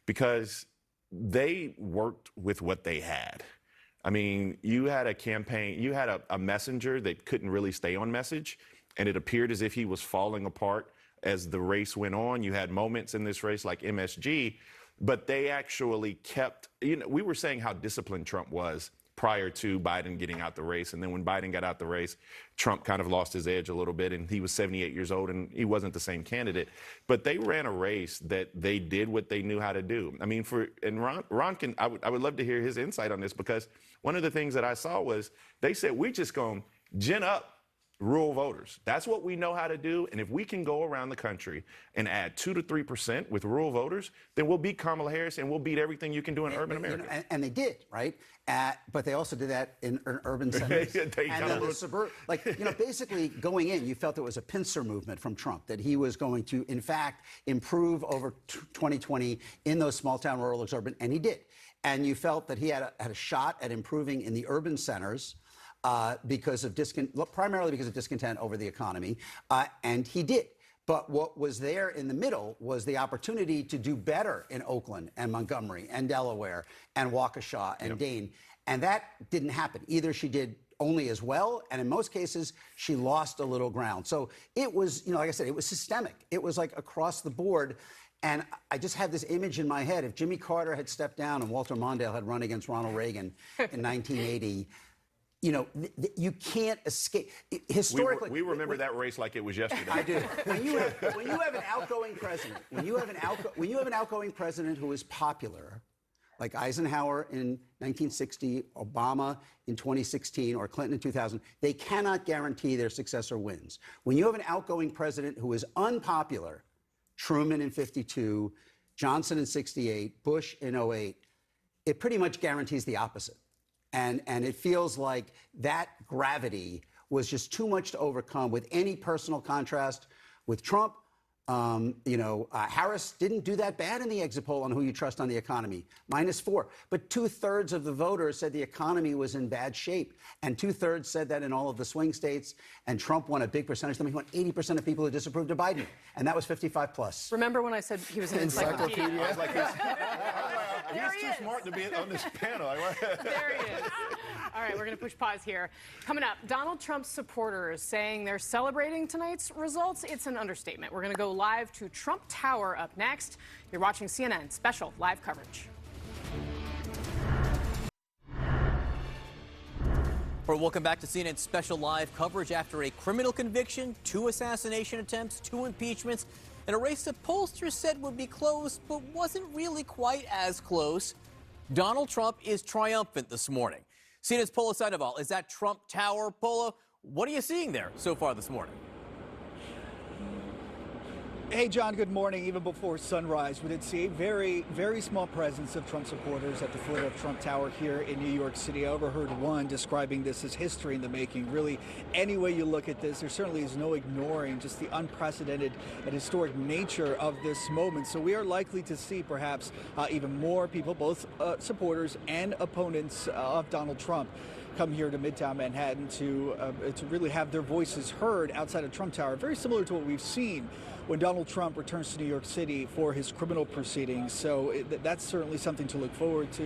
because they worked with what they had. I mean, you had a campaign, you had a messenger that couldn't really stay on message, and it appeared as if he was falling apart as the race went on. You had moments in this race like MSG, but they actually kept, we were saying how disciplined Trump was prior to Biden getting out the race. And then when Biden got out the race, Trump kind of lost his edge a little bit, and he was 78 years old and he wasn't the same candidate. But they ran a race that they did what they knew how to do. I mean, Ron can, I would love to hear his insight on this, because one of the things that I saw was they said, we're just going to gin up rural voters. That's what we know how to do. And if we can go around the country and add 2 to 3% with rural voters, then we'll beat Kamala Harris and we'll beat everything you can do in urban America. And they did, right? But they also did that in urban centers. Basically going in, you felt there was a pincer movement from Trump, that he was going to, in fact, improve over 2020 in those small town, rural, urban, and he did. And you felt that he had a shot at improving in the urban centers, primarily because of discontent over the economy, and he did. But what was there in the middle was the opportunity to do better in Oakland and Montgomery and Delaware and Waukesha and Dane, and that didn't happen. Either she did only as well, and in most cases, she lost a little ground. So it was, like I said, it was systemic. It was like across the board. And I just have this image in my head. If Jimmy Carter had stepped down and Walter Mondale had run against Ronald Reagan in 1980, you can't escape. Historically, we remember that race like it was yesterday. I do. When you have an outgoing president, when you have an outgoing president who is popular, like Eisenhower in 1960, Obama in 2016, or Clinton in 2000, they cannot guarantee their successor wins. When you have an outgoing president who is unpopular, Truman in 52, Johnson in 68, Bush in 08, it pretty much guarantees the opposite. And it feels like that gravity was just too much to overcome with any personal contrast with Trump. Harris didn't do that bad in the exit poll on who you trust on the economy, -4. But 2/3 of the voters said the economy was in bad shape. And 2/3 said that in all of the swing states. And Trump won a big percentage. He won 80% of people who disapproved of Biden. And that was 55 plus. Remember when I said he was an encyclopedia? I was like, he's too smart to be on this panel. There he is. All right, we're going to push pause here. Coming up, Donald Trump's supporters saying they're celebrating tonight's results. It's an understatement. We're going to go live to Trump Tower up next. You're watching CNN special live coverage. Or welcome back to CNN special live coverage after a criminal conviction, 2 assassination attempts, 2 impeachments, and a race that pollsters said would be close, but wasn't really quite as close. Donald Trump is triumphant this morning. CNN's Polo Sandoval is at Trump Tower. Polo, what are you seeing there so far this morning? Hey, John, good morning. Even before sunrise, we did see a very, very small presence of Trump supporters at the foot of Trump Tower here in New York City. I overheard one describing this as history in the making. Really, any way you look at this, there certainly is no ignoring just the unprecedented and historic nature of this moment. So we are likely to see perhaps even more people, both supporters and opponents of Donald Trump, come here to Midtown Manhattan to really have their voices heard outside of Trump Tower. Very similar to what we've seen when Donald Trump returns to New York City for his criminal proceedings. So that's certainly something to look forward to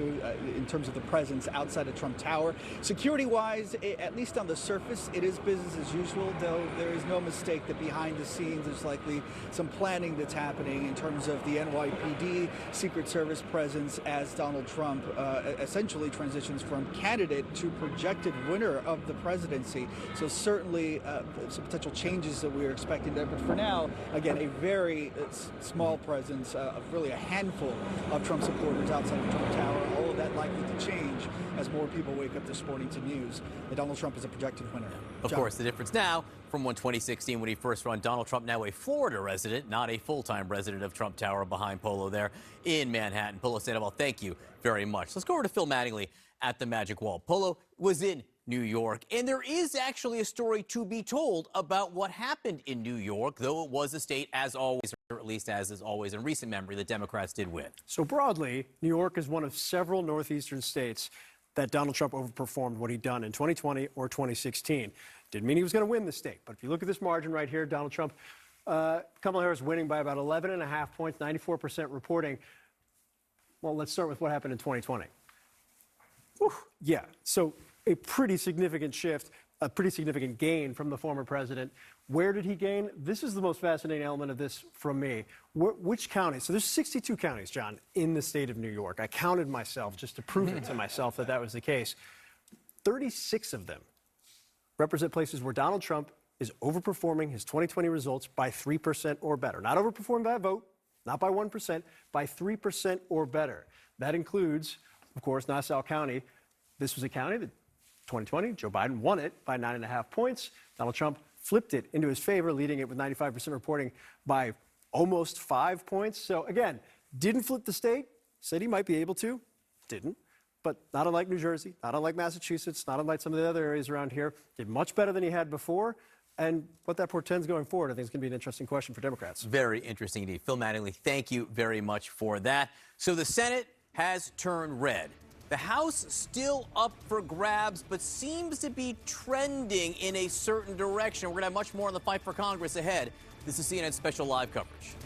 in terms of the presence outside of Trump Tower. Security-wise, at least on the surface, it is business as usual, though there is no mistake that behind the scenes there's likely some planning that's happening in terms of the NYPD, Secret Service presence as Donald Trump essentially transitions from candidate to projected winner of the presidency. So certainly some potential changes that we are expecting there. But for now, again, a very small presence of really a handful of Trump supporters outside of Trump Tower. All of that likely to change as more people wake up this morning to news that Donald Trump is a projected winner. Of course, the difference now from 2016 when he first ran. Donald Trump now a Florida resident, not a full-time resident of Trump Tower behind Polo there in Manhattan. Polo Sandoval, thank you very much. Let's go over to Phil Mattingly at the Magic Wall. Polo was in New York, and there is actually a story to be told about what happened in New York, though it was a state, as always, or at least as is always in recent memory, the Democrats did win. So broadly, New York is one of several northeastern states that Donald Trump overperformed what he'd done in 2020 or 2016. Didn't mean he was going to win the state, but if you look at this margin right here, Donald Trump, Kamala Harris winning by about 11.5 points, 94% reporting. Well, let's start with what happened in 2020. Whew, yeah, so a pretty significant shift, a pretty significant gain from the former president. Where did he gain? This is the most fascinating element of this from me. Which counties? So there's 62 counties, John, in the state of New York. I counted myself just to prove it to myself that that was the case. 36 of them represent places where Donald Trump is overperforming his 2020 results by 3% or better. Not overperformed by a vote, not by 1%, by 3% or better. That includes, of course, Nassau County. This was a county that 2020, Joe Biden won it by 9.5 points. Donald Trump flipped it into his favor, leading it with 95% reporting by almost 5 points. So again, didn't flip the state, said he might be able to, didn't. But not unlike New Jersey, not unlike Massachusetts, not unlike some of the other areas around here, did much better than he had before. And what that portends going forward, I think is going to be an interesting question for Democrats. Very interesting indeed. Phil Mattingly, thank you very much for that. So the Senate has turned red. The House still up for grabs, but seems to be trending in a certain direction. We're going to have much more on the fight for Congress ahead. This is CNN special live coverage.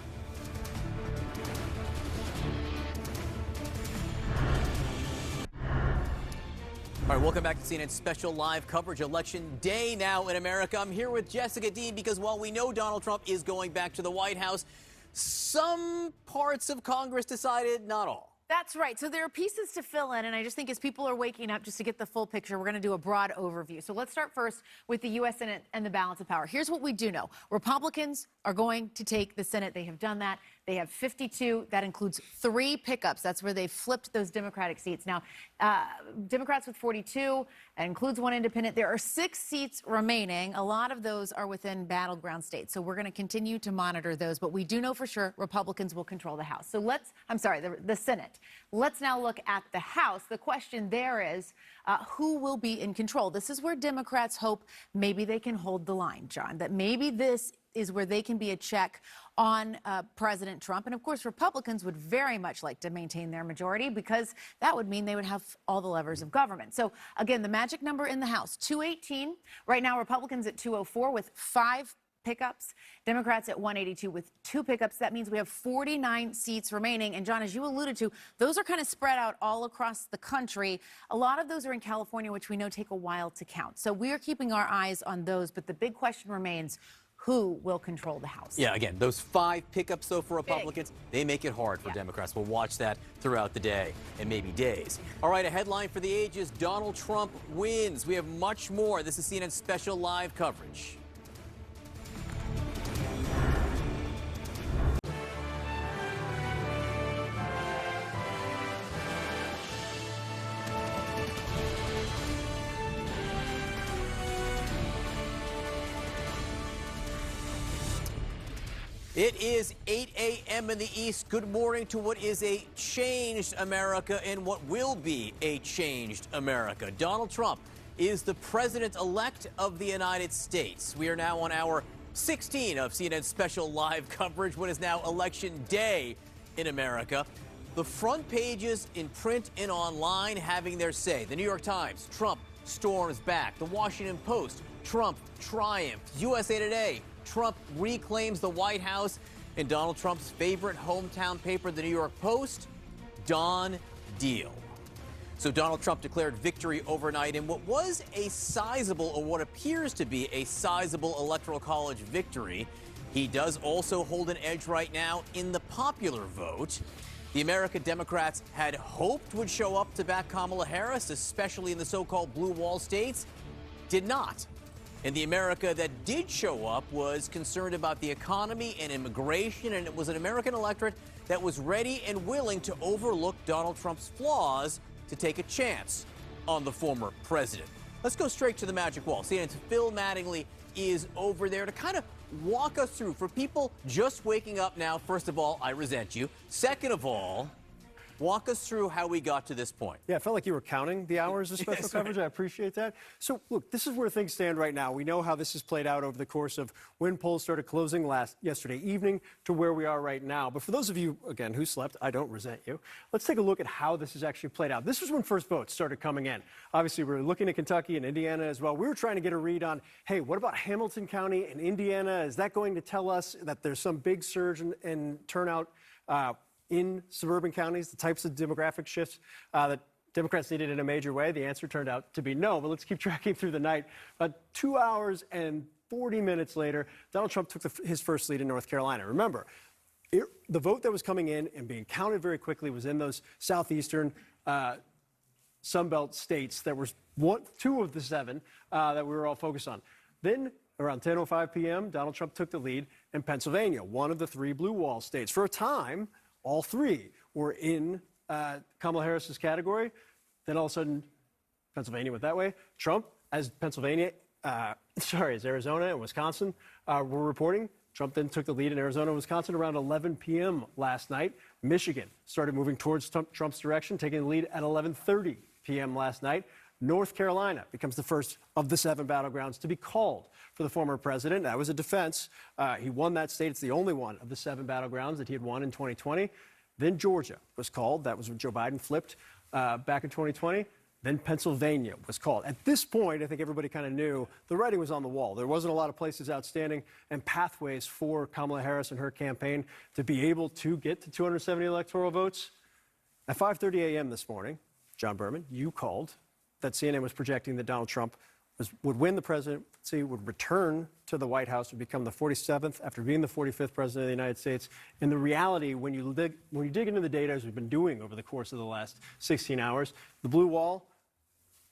All right, welcome back to CNN special live coverage. Election day now in America. I'm here with Jessica Dean because while we know Donald Trump is going back to the White House, some parts of Congress decided not all. That's right. So there are pieces to fill in, and I just think as people are waking up, just to get the full picture, we're going to do a broad overview. So let's start first with the U.S. Senate and the balance of power. Here's what we do know. Republicans are going to take the Senate. They have done that. They have 52. That includes 3 pickups. That's where they flipped those Democratic seats. Now, Democrats with 42, that includes 1 independent. There are 6 seats remaining. A lot of those are within battleground states. So we're going to continue to monitor those. But we do know for sure Republicans will control the House. So the Senate. Let's now look at the House. The question there is, who will be in control? This is where Democrats hope maybe they can hold the line, John, that maybe this is where they can be a check on President Trump. And of course, Republicans would very much like to maintain their majority because that would mean they would have all the levers of government. So again, the magic number in the House, 218. Right now, Republicans at 204 with 5 pickups. Democrats at 182 with 2 pickups. That means we have 49 seats remaining. And John, as you alluded to, those are kind of spread out all across the country. A lot of those are in California, which we know take a while to count. So we are keeping our eyes on those. But the big question remains, who will control the House? Yeah, again, those 5 pickups, though, for Republicans, they make it hard for Democrats. We'll watch that throughout the day and maybe days. All right, a headline for the ages, Donald Trump wins. We have much more. This is CNN special live coverage. It is 8 a.m. in the East. Good morning to what is a changed America and what will be a changed America. Donald Trump is the president-elect of the United States. We are now on hour 16 of CNN's special live coverage, what is now Election Day in America. The front pages in print and online having their say. The New York Times, Trump storms back. The Washington Post, Trump triumphs. USA Today, Trump reclaims the White House. And Donald Trump's favorite hometown paper, the New York Post, done deal. So Donald Trump declared victory overnight in what was a sizable, or what appears to be a sizable, Electoral College victory. He does also hold an edge right now in the popular vote. The American Democrats had hoped would show up to back Kamala Harris, especially in the so-called blue wall states, did not. And the America that did show up was concerned about the economy and immigration, and it was an American electorate that was ready and willing to overlook Donald Trump's flaws to take a chance on the former president. Let's go straight to the magic wall. CNN's Phil Mattingly is over there to kind of walk us through. For people just waking up now, first of all, I resent you. Second of all, walk us through how we got to this point. Yeah, I felt like you were counting the hours of special coverage. I appreciate that. So, look, this is where things stand right now. We know how this has played out over the course of when polls started closing yesterday evening to where we are right now. But for those of you, again, who slept, I don't resent you. Let's take a look at how this has actually played out. This was when first votes started coming in. Obviously, we were looking at Kentucky and Indiana as well. We were trying to get a read on, hey, what about Hamilton County and Indiana? Is that going to tell us that there's some big surge in turnout in suburban counties, the types of demographic shifts that Democrats needed in a major way? The answer turned out to be no, but let's keep tracking through the night. About 2 hours and 40 minutes later, Donald Trump took his first lead in North Carolina. Remember, the vote that was coming in and being counted very quickly was in those southeastern Sunbelt states that were 2 of the 7 that we were all focused on. Then, around 10:05 p.m., Donald Trump took the lead in Pennsylvania, one of the 3 blue wall states. For a time, all 3 were in Kamala Harris's category. Then all of a sudden, Pennsylvania went that way. Trump, as Arizona and Wisconsin were reporting, Trump then took the lead in Arizona and Wisconsin around 11 p.m. last night. Michigan started moving towards Trump's direction, taking the lead at 11:30 p.m. last night. North Carolina becomes the first of the 7 battlegrounds to be called for the former president. That was a defense. He won that state. It's the only one of the 7 battlegrounds that he had won in 2020. Then Georgia was called. That was when Joe Biden flipped back in 2020. Then Pennsylvania was called. At this point, I think everybody kind of knew the writing was on the wall. There wasn't a lot of places outstanding and pathways for Kamala Harris and her campaign to be able to get to 270 electoral votes. At 5:30 a.m. this morning, John Berman, you called that CNN was projecting that Donald Trump would win the presidency, would return to the White House, would become the 47th after being the 45th president of the United States. And the reality, when you dig into the data, as we've been doing over the course of the last 16 hours, the blue wall,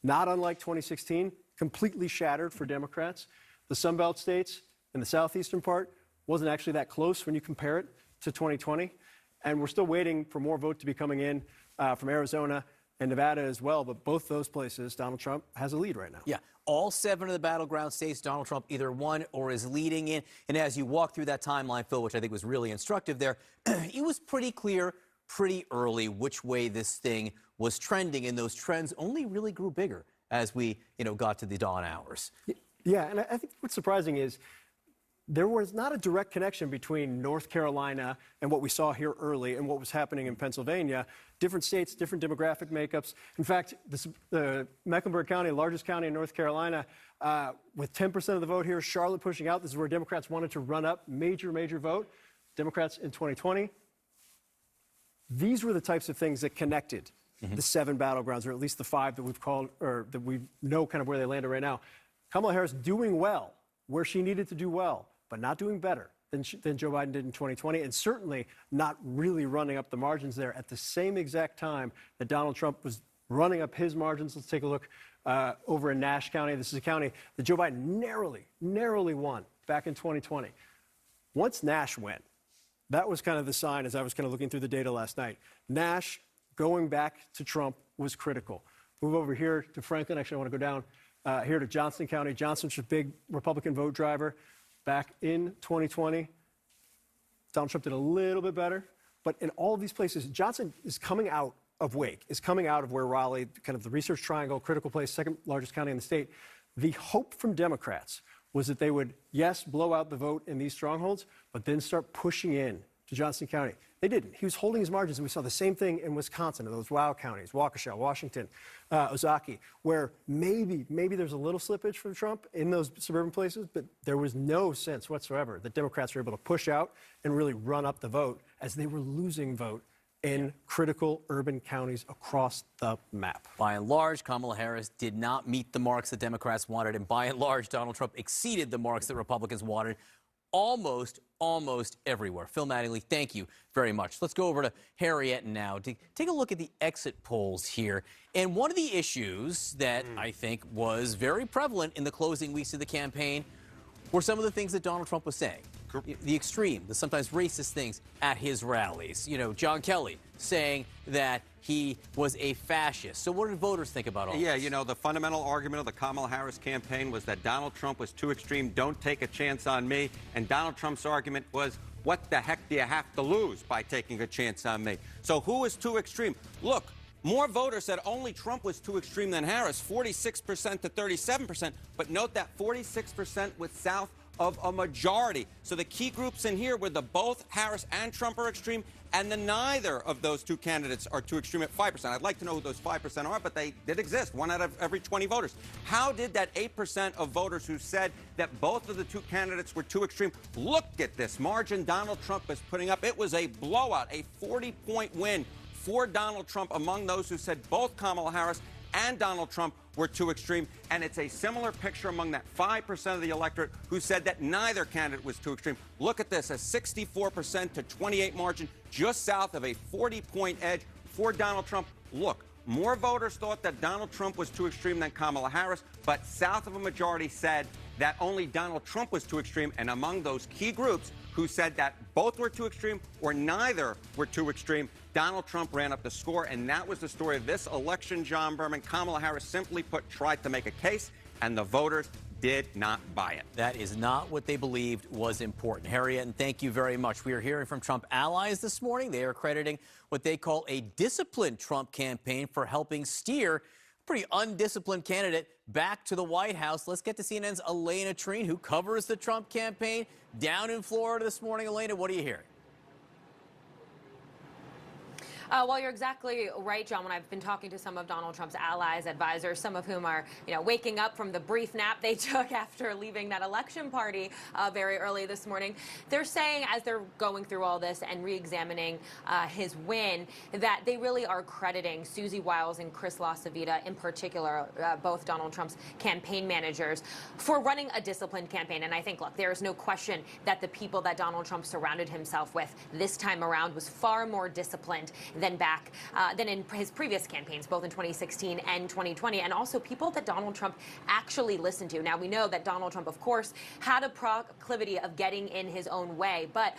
not unlike 2016, completely shattered for Democrats. The Sun Belt states and the southeastern part wasn't actually that close when you compare it to 2020. And we're still waiting for more vote to be coming in from Arizona and Nevada as well. But both those places, Donald Trump has a lead right now. Yeah, all 7 of the battleground states, Donald Trump either won or is leading in. And as you walk through that timeline, Phil, which I think was really instructive there, it was pretty clear pretty early which way this thing was trending. And those trends only really grew bigger as we, got to the dawn hours. Yeah, and I think what's surprising is there was not a direct connection between North Carolina and what we saw here early and what was happening in Pennsylvania. Different states, different demographic makeups. In fact, the Mecklenburg County, largest county in North Carolina, with 10% of the vote here, Charlotte pushing out. This is where Democrats wanted to run up major vote. Democrats in 2020. These were the types of things that connected the 7 battlegrounds, or at least the 5 that we've called, or that we know kind of where they landed right now. Kamala Harris doing well where she needed to do well, but not doing better than Joe Biden did in 2020, and certainly not really running up the margins there at the same exact time that Donald Trump was running up his margins. Let's take a look over in Nash County. This is a county that Joe Biden narrowly won back in 2020. Once Nash went, that was kind of the sign as I was kind of looking through the data last night. Nash going back to Trump was critical. Move over here to Franklin. Actually, I want to go down here to Johnson County. Johnson's a big Republican vote driver. Back in 2020, Donald Trump did a little bit better. But in all of these places, Johnson is coming out of Wake, is coming out of where Raleigh, kind of the Research Triangle, critical place, second largest county in the state. The hope from Democrats was that they would, yes, blow out the vote in these strongholds, but then start pushing in to Johnson County. They didn't. He was holding his margins, and we saw the same thing in Wisconsin, in those WOW counties, Waukesha, Washington, Ozaukee, where maybe there's a little slippage from Trump in those suburban places, but there was no sense whatsoever that Democrats were able to push out and really run up the vote as they were losing vote in critical urban counties across the map. By and large, Kamala Harris did not meet the marks that Democrats wanted, and by and large, Donald Trump exceeded the marks that Republicans wanted almost everywhere. Phil Mattingly, thank you very much. Let's go over to Harry Etten now to take a look at the exit polls here. And one of the issues that I think was very prevalent in the closing weeks of the campaign were some of the things that Donald Trump was saying. The extreme, the sometimes racist things at his rallies. John Kelly saying that he was a fascist. So what did voters think about all this? Yeah, the fundamental argument of the Kamala Harris campaign was that Donald Trump was too extreme, don't take a chance on me. And Donald Trump's argument was, what the heck do you have to lose by taking a chance on me? So who is too extreme? Look, more voters said only Trump was too extreme than Harris, 46% to 37%. But note that 46% was south of a majority. So the key groups in here were both Harris and Trump are extreme, and neither of those two candidates are too extreme at 5%. I'd like to know who those 5% are, but they did exist, 1 out of every 20 voters. How did that 8% of voters who said that both of the two candidates were too extreme? Look at this margin Donald Trump is putting up. It was a blowout, a 40-point win for Donald Trump among those who said both Kamala Harris and Donald Trump were too extreme. And it's a similar picture among that 5% of the electorate who said that neither candidate was too extreme. Look at this, a 64% to 28 margin, just south of a 40-point edge for Donald Trump. Look, more voters thought that Donald Trump was too extreme than Kamala Harris, but south of a majority said that only Donald Trump was too extreme. And among those key groups who said that both were too extreme or neither were too extreme, Donald Trump ran up the score, and that was the story of this election, John Berman. Kamala Harris simply tried to make a case, and the voters did not buy it. That is not what they believed was important. Harry Etten, thank you very much. We are hearing from Trump allies this morning. They are crediting what they call a disciplined Trump campaign for helping steer a pretty undisciplined candidate back to the White House. Let's get to CNN's Elena Treen, who covers the Trump campaign down in Florida this morning. Elena, what are you hearing? Well, you're exactly right, John. When I've been talking to some of Donald Trump's allies, advisors, some of whom are, waking up from the brief nap they took after leaving that election party very early this morning, they're saying, as they're going through all this and re-examining his win, that they really are crediting Susie Wiles and Chris LaCivita, in particular, both Donald Trump's campaign managers, for running a disciplined campaign. And I think, look, there is no question that the people that Donald Trump surrounded himself with this time around was far more disciplined than in his previous campaigns, both in 2016 and 2020, and also people that Donald Trump actually listened to. Now, we know that Donald Trump, of course, had a proclivity of getting in his own way, but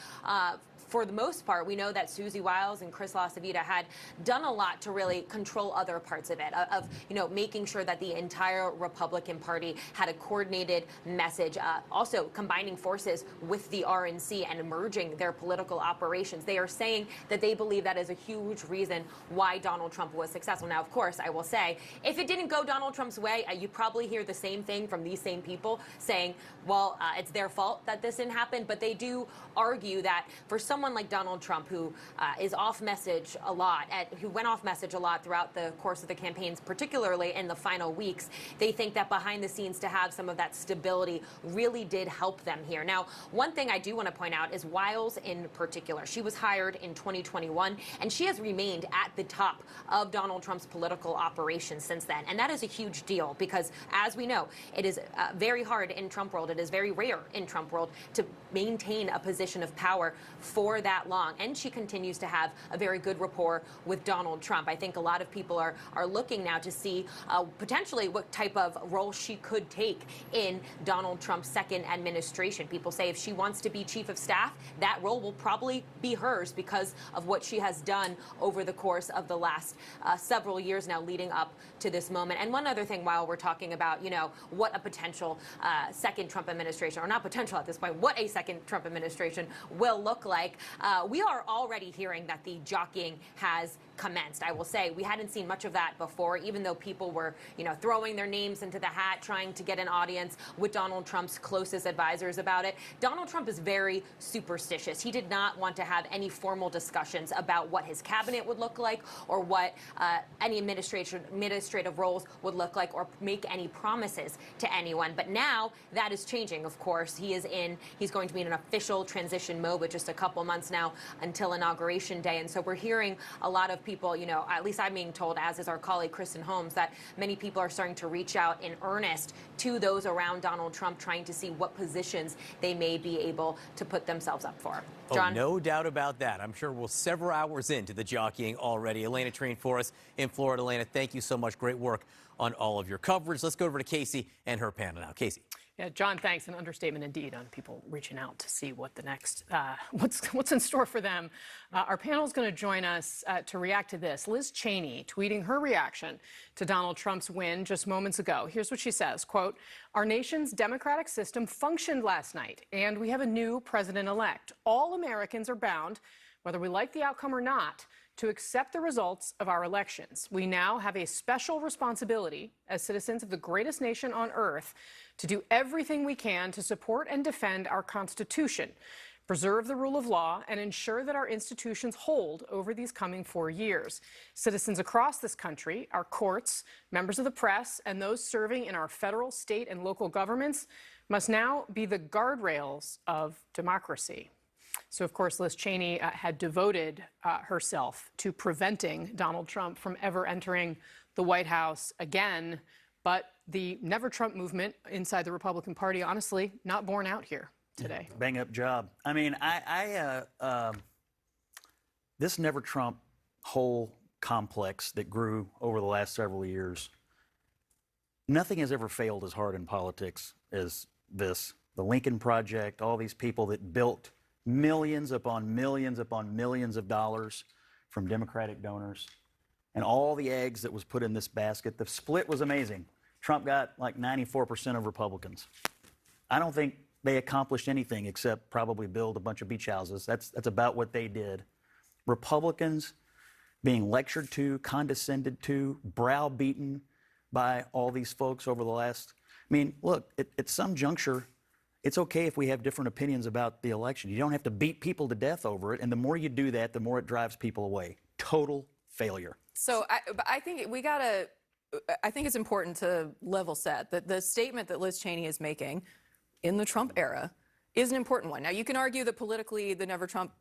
for the most part, we know that Susie Wiles and Chris LaCivita had done a lot to really control other parts of it, of making sure that the entire Republican Party had a coordinated message, also combining forces with the RNC and merging their political operations. They are saying that they believe that is a huge reason why Donald Trump was successful. Now, of course, I will say, if it didn't go Donald Trump's way, you probably hear the same thing from these same people saying, well, it's their fault that this didn't happen. But they do argue that for someone like Donald Trump, who is off message a lot, who went off message a lot throughout the course of the campaigns, particularly in the final weeks, they think that behind the scenes to have some of that stability really did help them here. Now, one thing I do want to point out is Wiles in particular. She was hired in 2021, and she has remained at the top of Donald Trump's political operations since then. And that is a huge deal because, as we know, it is very hard in Trump world. It is very rare in Trump world to maintain a position of power for that long. And she continues to have a very good rapport with Donald Trump. I think a lot of people are looking now to see potentially what type of role she could take in Donald Trump's second administration. People say if she wants to be chief of staff, that role will probably be hers because of what she has done over the course of the last several years now leading up to this moment. And one other thing, while we're talking about, what a potential second Trump administration, or not potential at this point, what a second Trump administration will look like, we are already hearing that the jockeying has commenced. I will say we hadn't seen much of that before, even though people were, throwing their names into the hat, trying to get an audience with Donald Trump's closest advisors about it. Donald Trump is very superstitious. He did not want to have any formal discussions about what his cabinet would look like or what any administrative roles would look like or make any promises to anyone. But now that is changing, of course. He's going to be in an official transition mode with just a couple months now until Inauguration Day. And so we're hearing a lot of people, at least I'm being told, as is our colleague Kristen Holmes, that many people are starting to reach out in earnest to those around Donald Trump, trying to see what positions they may be able to put themselves up for. John? Oh, no doubt about that. I'm sure we're several hours into the jockeying already. Elena trained for us in Florida. Elena, thank you so much. Great work on all of your coverage. Let's go over to Casey and her panel now. Casey. Yeah, John, thanks. An understatement indeed on people reaching out to see what the next, what's in store for them. Our panel is going to join us to react to this. Liz Cheney tweeting her reaction to Donald Trump's win just moments ago. Here's what she says, quote, "Our nation's democratic system functioned last night, and we have a new president-elect. All Americans are bound, whether we like the outcome or not, to accept the results of our elections. We now have a special responsibility as citizens of the greatest nation on earth to do everything we can to support and defend our Constitution, preserve the rule of law, and ensure that our institutions hold over these coming 4 years. Citizens across this country, our courts, members of the press, and those serving in our federal, state, and local governments must now be the guardrails of democracy." So, of course, Liz Cheney had devoted herself to preventing Donald Trump from ever entering the White House again. But the Never Trump movement inside the Republican Party, honestly, not borne out here today. Bang up job. I mean, this Never Trump whole complex that grew over the last several years, nothing has ever failed as hard in politics as this. The Lincoln Project, all these people that built millions upon millions upon millions of dollars from Democratic donors, and all the eggs that was put in this basket. The split was amazing. Trump got like 94% of Republicans. I don't think they accomplished anything except probably build a bunch of beach houses. That's about what they did. Republicans being lectured to, condescended to, browbeaten by all these folks over the last... I mean, look, at some juncture, it's okay if we have different opinions about the election. You don't have to beat people to death over it, and the more you do that, the more it drives people away. total failure. So I think I think it's important to level set that the statement that Liz Cheney is making in the Trump era is an important one. Now, you can argue that politically the Never Trump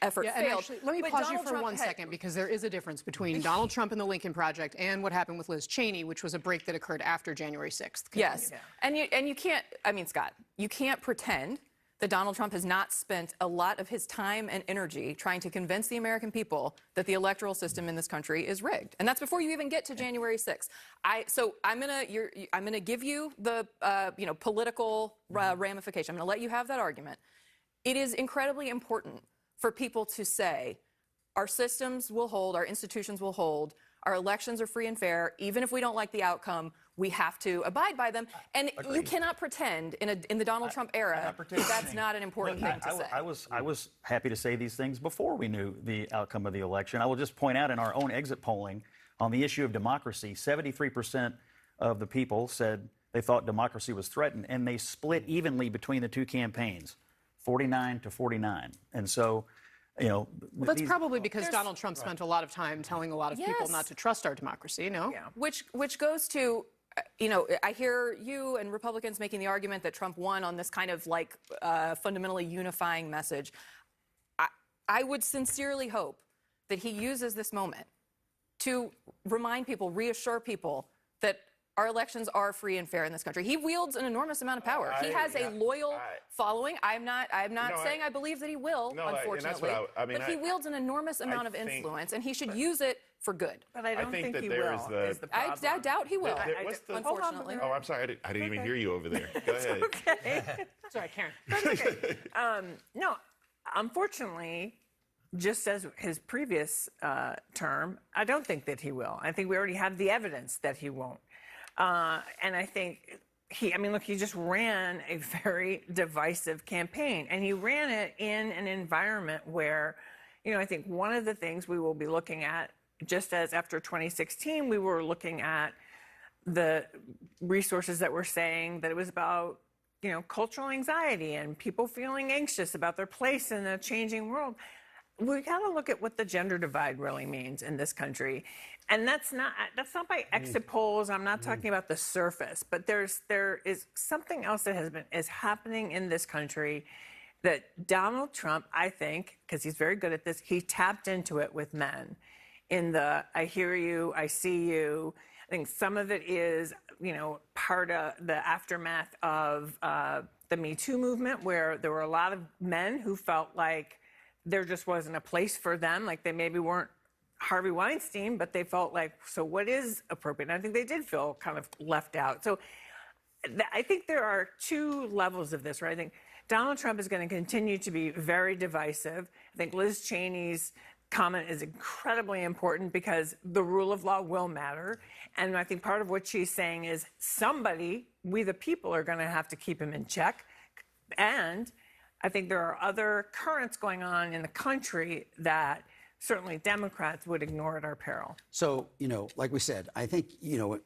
effort and failed. actually, let me but pause Donald you for Trump one second, because there is a difference between Donald Trump and the Lincoln Project and what happened with Liz Cheney, which was a break that occurred after January 6th. Yes. And you can't, I mean, Scott, you can't pretend that Donald Trump has not spent a lot of his time and energy trying to convince the American people that the electoral system in this country is rigged. And that's before you even get to January 6th. So I'm gonna give you the political ramification. I'm gonna let you have that argument. It is incredibly important for people to say our systems will hold, our institutions will hold, our elections are free and fair. Even if we don't like the outcome, we have to abide by them. And you cannot pretend in the Donald Trump era that's not an important thing to say. I was happy to say these things before we knew the outcome of the election. I will just point out in our own exit polling on the issue of democracy, 73% of the people said they thought democracy was threatened, and they split evenly between the two campaigns, 49 to 49. And so, well, that's probably because Donald Trump spent a lot of time telling a lot of people not to trust our democracy, Which goes to, I hear you and Republicans making the argument that Trump won on this kind of fundamentally unifying message. I would sincerely hope that he uses this moment to remind people, reassure people that our elections are free and fair in this country. He wields an enormous amount of power. He has a loyal following. I'm not saying I believe that he will, unfortunately. But he wields an enormous amount of influence, and he should use it for good. But I don't think he will. Is the problem. I doubt he will, unfortunately. Oh, I'm sorry. I didn't even hear you over there. Go ahead. Okay. Sorry, Karen. That's okay. No, unfortunately, just as his previous term, I don't think that he will. I think we already have the evidence that he won't. And I think he just ran a very divisive campaign, and he ran it in an environment where, I think one of the things we will be looking at, just as after 2016, we were looking at the resources that were saying that it was about, cultural anxiety and people feeling anxious about their place in a changing world. We got to look at what the gender divide really means in this country. And that's not by exit polls. I'm not talking about the surface, but there is something else that is happening in this country that Donald Trump, I think, because he's very good at this, he tapped into it with men in the I hear you, I see you. I think some of it is, part of the aftermath of the Me Too movement, where there were a lot of men who felt like there just wasn't a place for them, like they maybe weren't Harvey Weinstein, but they felt like, so what is appropriate? And I think they did feel kind of left out. So I think there are two levels of this, right? I think Donald Trump is going to continue to be very divisive. I think Liz Cheney's comment is incredibly important because the rule of law will matter. And I think part of what she's saying is somebody, we the people, are going to have to keep him in check. And I think there are other currents going on in the country that certainly Democrats would ignore at our peril. So, like we said, I think,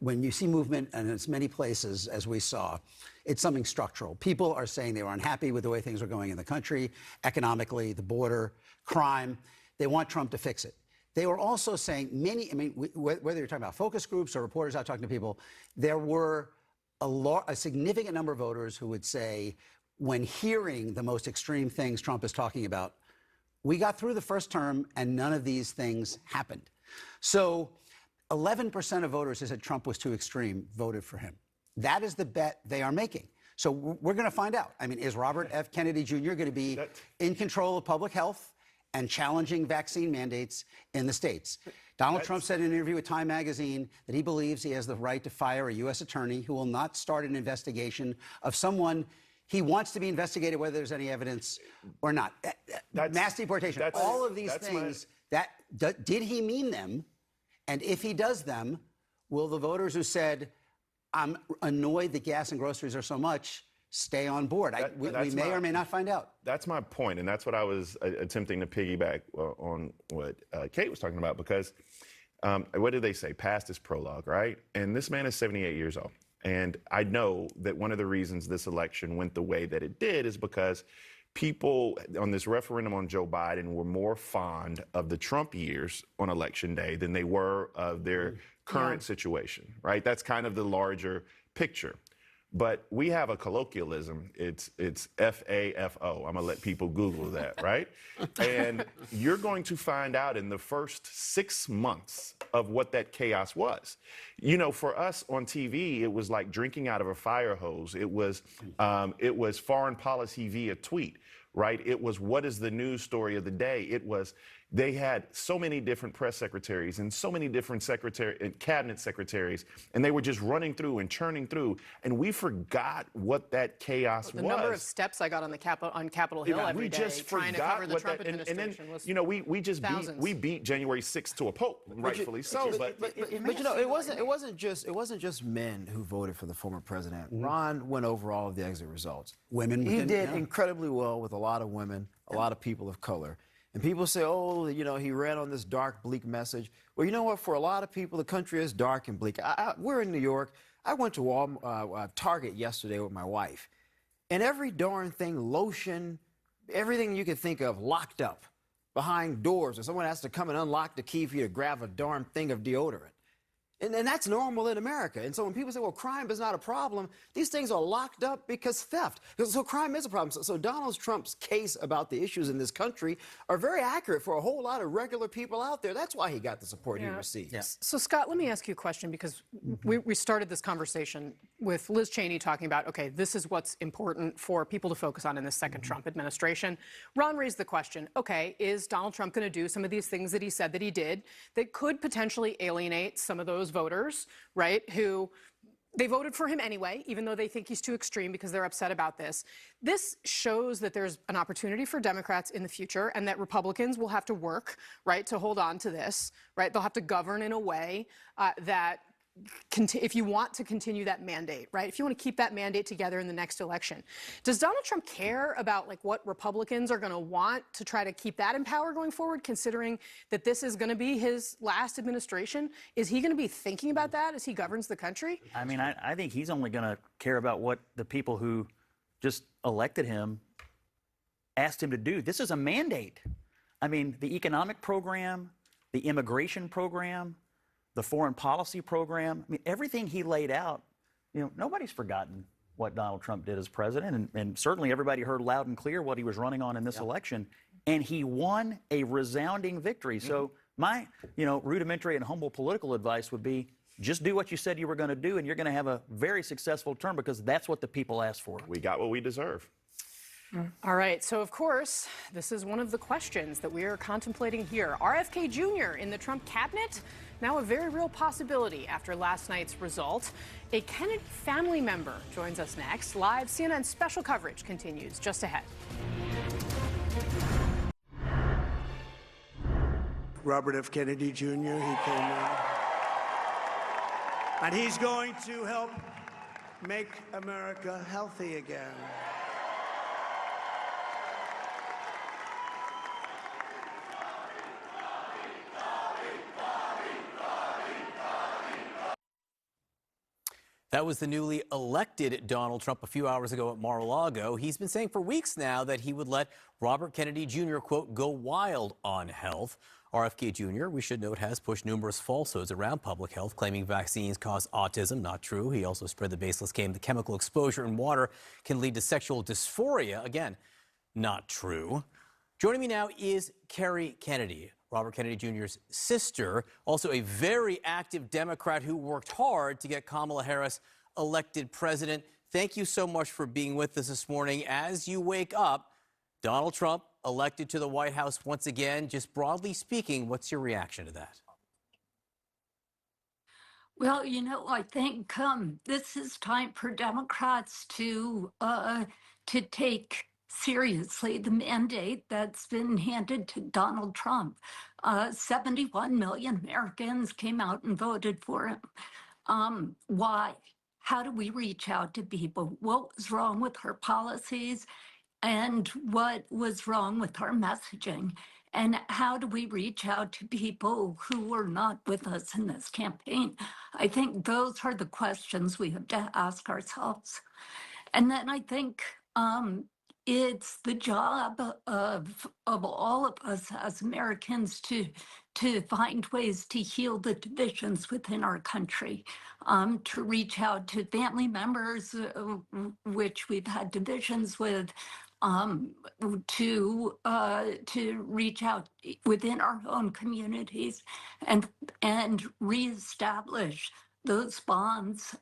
when you see movement in as many places as we saw, it's something structural. People are saying they were unhappy with the way things are going in the country, economically, the border, crime. They want Trump to fix it. They were also saying whether you're talking about focus groups or reporters out talking to people, there were a significant number of voters who would say, when hearing the most extreme things Trump is talking about, we got through the first term and none of these things happened. So 11% of voters who said Trump was too extreme voted for him. That is the bet they are making. So we're going to find out. Is Robert F. Kennedy Jr. going to be in control of public health and challenging vaccine mandates in the states? Donald Trump said in an interview with Time magazine that he believes he has the right to fire a U.S. attorney who will not start an investigation of someone he wants to be investigated, whether there's any evidence or not. Mass deportation, all of these things, did he mean them? And if he does them, will the voters who said, I'm annoyed that gas and groceries are so much, stay on board? We may or may not find out. That's my point, and that's what I was attempting to piggyback on what Kate was talking about, because what did they say? Past is prologue, right? And this man is 78 years old. And I know that one of the reasons this election went the way that it did is because people on this referendum on Joe Biden were more fond of the Trump years on Election Day than they were of their current situation, right? That's kind of the larger picture. But we have a colloquialism. It's FAFO. I'm going to let people Google that, right? And you're going to find out in the first 6 months of what that chaos was. You know, for us on TV, it was like drinking out of a fire hose. It was foreign policy via tweet, right? It was what is the news story of the day? It was they had so many different press secretaries and so many different cabinet secretaries, and they were just running through and churning through, and we forgot what that chaos was. The number of steps I got on Capitol Hill every day trying to cover the Trump administration was you know, we just beat January 6th to a pulp, rightfully so. But you know, it wasn't just men who voted for the former president. Ron went over all of the exit results. Women, he did incredibly well with a lot of women, a lot of people of color. And people say, oh, you know, he ran on this dark, bleak message. Well, you know what? For a lot of people, the country is dark and bleak. We're in New York. I went to Target yesterday with my wife. And every darn thing, lotion, everything you could think of, locked up behind doors. Or someone has to come and unlock the key for you to grab a darn thing of deodorant. And that's normal in America. And so when people say, well, crime is not a problem, these things are locked up because theft. So crime is a problem. So Donald Trump's case about the issues in this country are very accurate for a whole lot of regular people out there. That's why he got the support he received. Yeah. So, Scott, let me ask you a question, because we started this conversation with Liz Cheney talking about, okay, this is what's important for people to focus on in this second Trump administration. Ron raised the question, okay, is Donald Trump going to do some of these things that he said that he did that could potentially alienate some of those voters, right, who they voted for him anyway, even though they think he's too extreme because they're upset about this. This shows that there's an opportunity for Democrats in the future and that Republicans will have to work, right, to hold on to this, right? They'll have to govern in a way that if you want to continue that mandate, right? If you want to keep that mandate together in the next election. Does Donald Trump care about like what Republicans are going to want to try to keep that in power going forward, considering that this is going to be his last administration? Is he going to be thinking about that as he governs the country? I mean, I think he's only going to care about what the people who just elected him asked him to do. This is a mandate. I mean, the economic program, the immigration program, the foreign policy program, I mean, everything he laid out, you know, nobody's forgotten what Donald Trump did as president, and certainly everybody heard loud and clear what he was running on in this election, and he won a resounding victory. So my, you know, rudimentary and humble political advice would be just do what you said you were going to do, and you're going to have a very successful term because that's what the people asked for. We got what we deserve. All right, so of course, this is one of the questions that we are contemplating here. RFK Jr. in the Trump cabinet? Now a very real possibility after last night's result. A Kennedy family member joins us next. Live CNN special coverage continues just ahead. Robert F. Kennedy Jr., he came in. And he's going to help make America healthy again. That was the newly elected Donald Trump a few hours ago at Mar-a-Lago. He's been saying for weeks now that he would let Robert Kennedy Jr., quote, go wild on health. RFK Jr., we should note, has pushed numerous falsehoods around public health, claiming vaccines cause autism. Not true. He also spread the baseless claim that chemical exposure in water can lead to sexual dysphoria. Again, not true. Joining me now is Kerry Kennedy, Robert Kennedy Jr.'s sister, also a very active Democrat who worked hard to get Kamala Harris elected president. Thank you so much for being with us this morning. As you wake up, Donald Trump elected to the White House once again. Just broadly speaking, what's your reaction to that? Well, you know, I think this is time for Democrats to take seriously the mandate that's been handed to Donald Trump. 71 million Americans came out and voted for him. Why? How do we reach out to people? What was wrong with our policies? And what was wrong with our messaging? And how do we reach out to people who were not with us in this campaign? I think those are the questions we have to ask ourselves. And then I think it's the job of all of us as Americans to find ways to heal the divisions within our country, to reach out to family members, which we've had divisions with, to reach out within our own communities and reestablish those bonds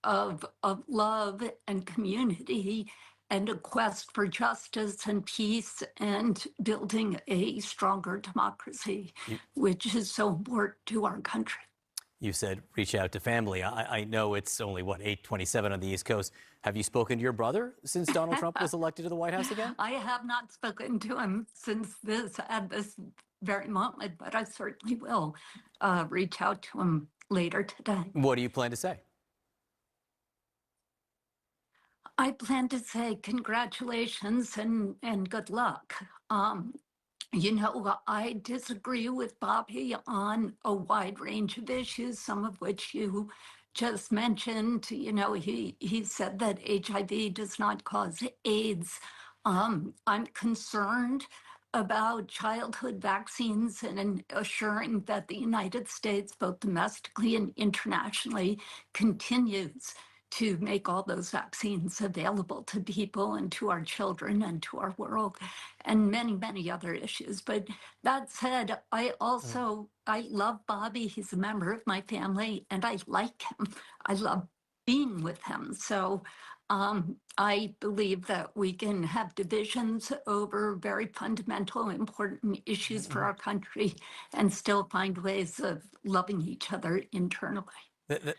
of love and community and a quest for justice and peace and building a stronger democracy, which is so important to our country. You said reach out to family. I know it's only, what, 8:27 on the East Coast. Have you spoken to your brother since Donald Trump was elected to the White House again? I have not spoken to him since at this very moment, but I certainly will reach out to him later today. What do you plan to say? I plan to say congratulations and good luck. You know, I disagree with Bobby on a wide range of issues, some of which you just mentioned. You know, he said that HIV does not cause AIDS. I'm concerned about childhood vaccines and assuring that the United States, both domestically and internationally, continues to make all those vaccines available to people and to our children and to our world, and many, many other issues. But that said, I love Bobby. He's a member of my family, and I like him. I love being with him. So I believe that we can have divisions over very fundamental, important issues for our country and still find ways of loving each other internally.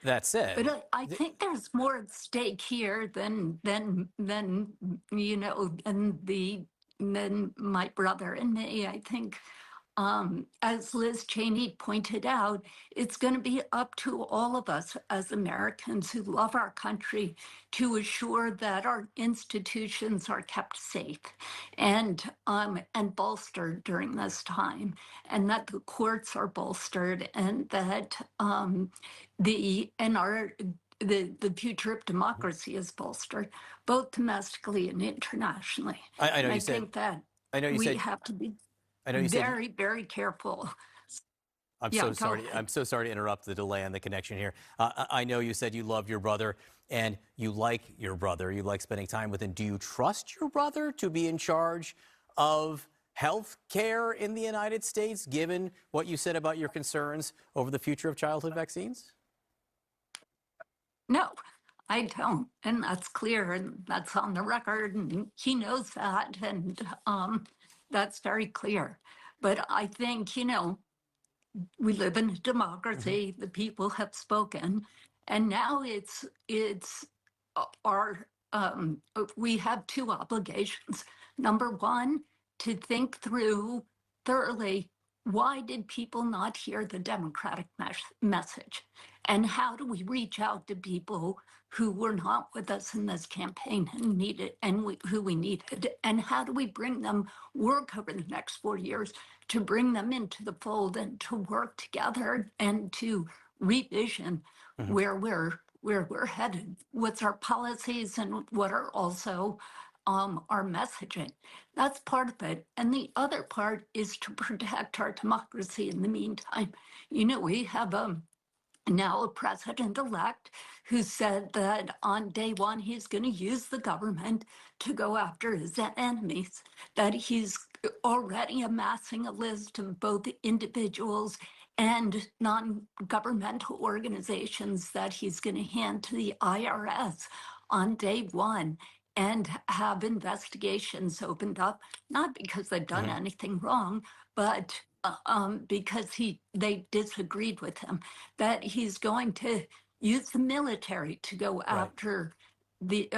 That said, but I think there's more at stake here than you know, than my brother and me. I think, as Liz Cheney pointed out, it's going to be up to all of us as Americans who love our country to assure that our institutions are kept safe and bolstered during this time, and that the courts are bolstered, and that the future of democracy is bolstered, both domestically and internationally. I know and you said. think that I know you we said. have to be I know you very, said. very careful. I'm Yeah, so go sorry. ahead. I'm so sorry to interrupt the delay on the connection here. I know you said you love your brother and you like your brother. You like spending time with him. Do you trust your brother to be in charge of health care in the United States, given what you said about your concerns over the future of childhood vaccines? No, I don't. And that's clear, and that's on the record, and he knows that, and that's very clear. But I think, you know, we live in a democracy, the people have spoken, and now it's our, we have two obligations. Number one, to think through thoroughly, why did people not hear the Democratic message? And how do we reach out to people who were not with us in this campaign and needed, and who we needed? And how do we bring them, work over the next 4 years to bring them into the fold and to work together and to revision where we're headed? What's our policies and what are also our messaging? That's part of it. And the other part is to protect our democracy in the meantime. You know, we have now a president-elect who said that on day one, he's going to use the government to go after his enemies, that he's already amassing a list of both individuals and non-governmental organizations that he's going to hand to the IRS on day one and have investigations opened up, not because they've done anything wrong, but because they disagreed with him, that he's going to use the military to go after the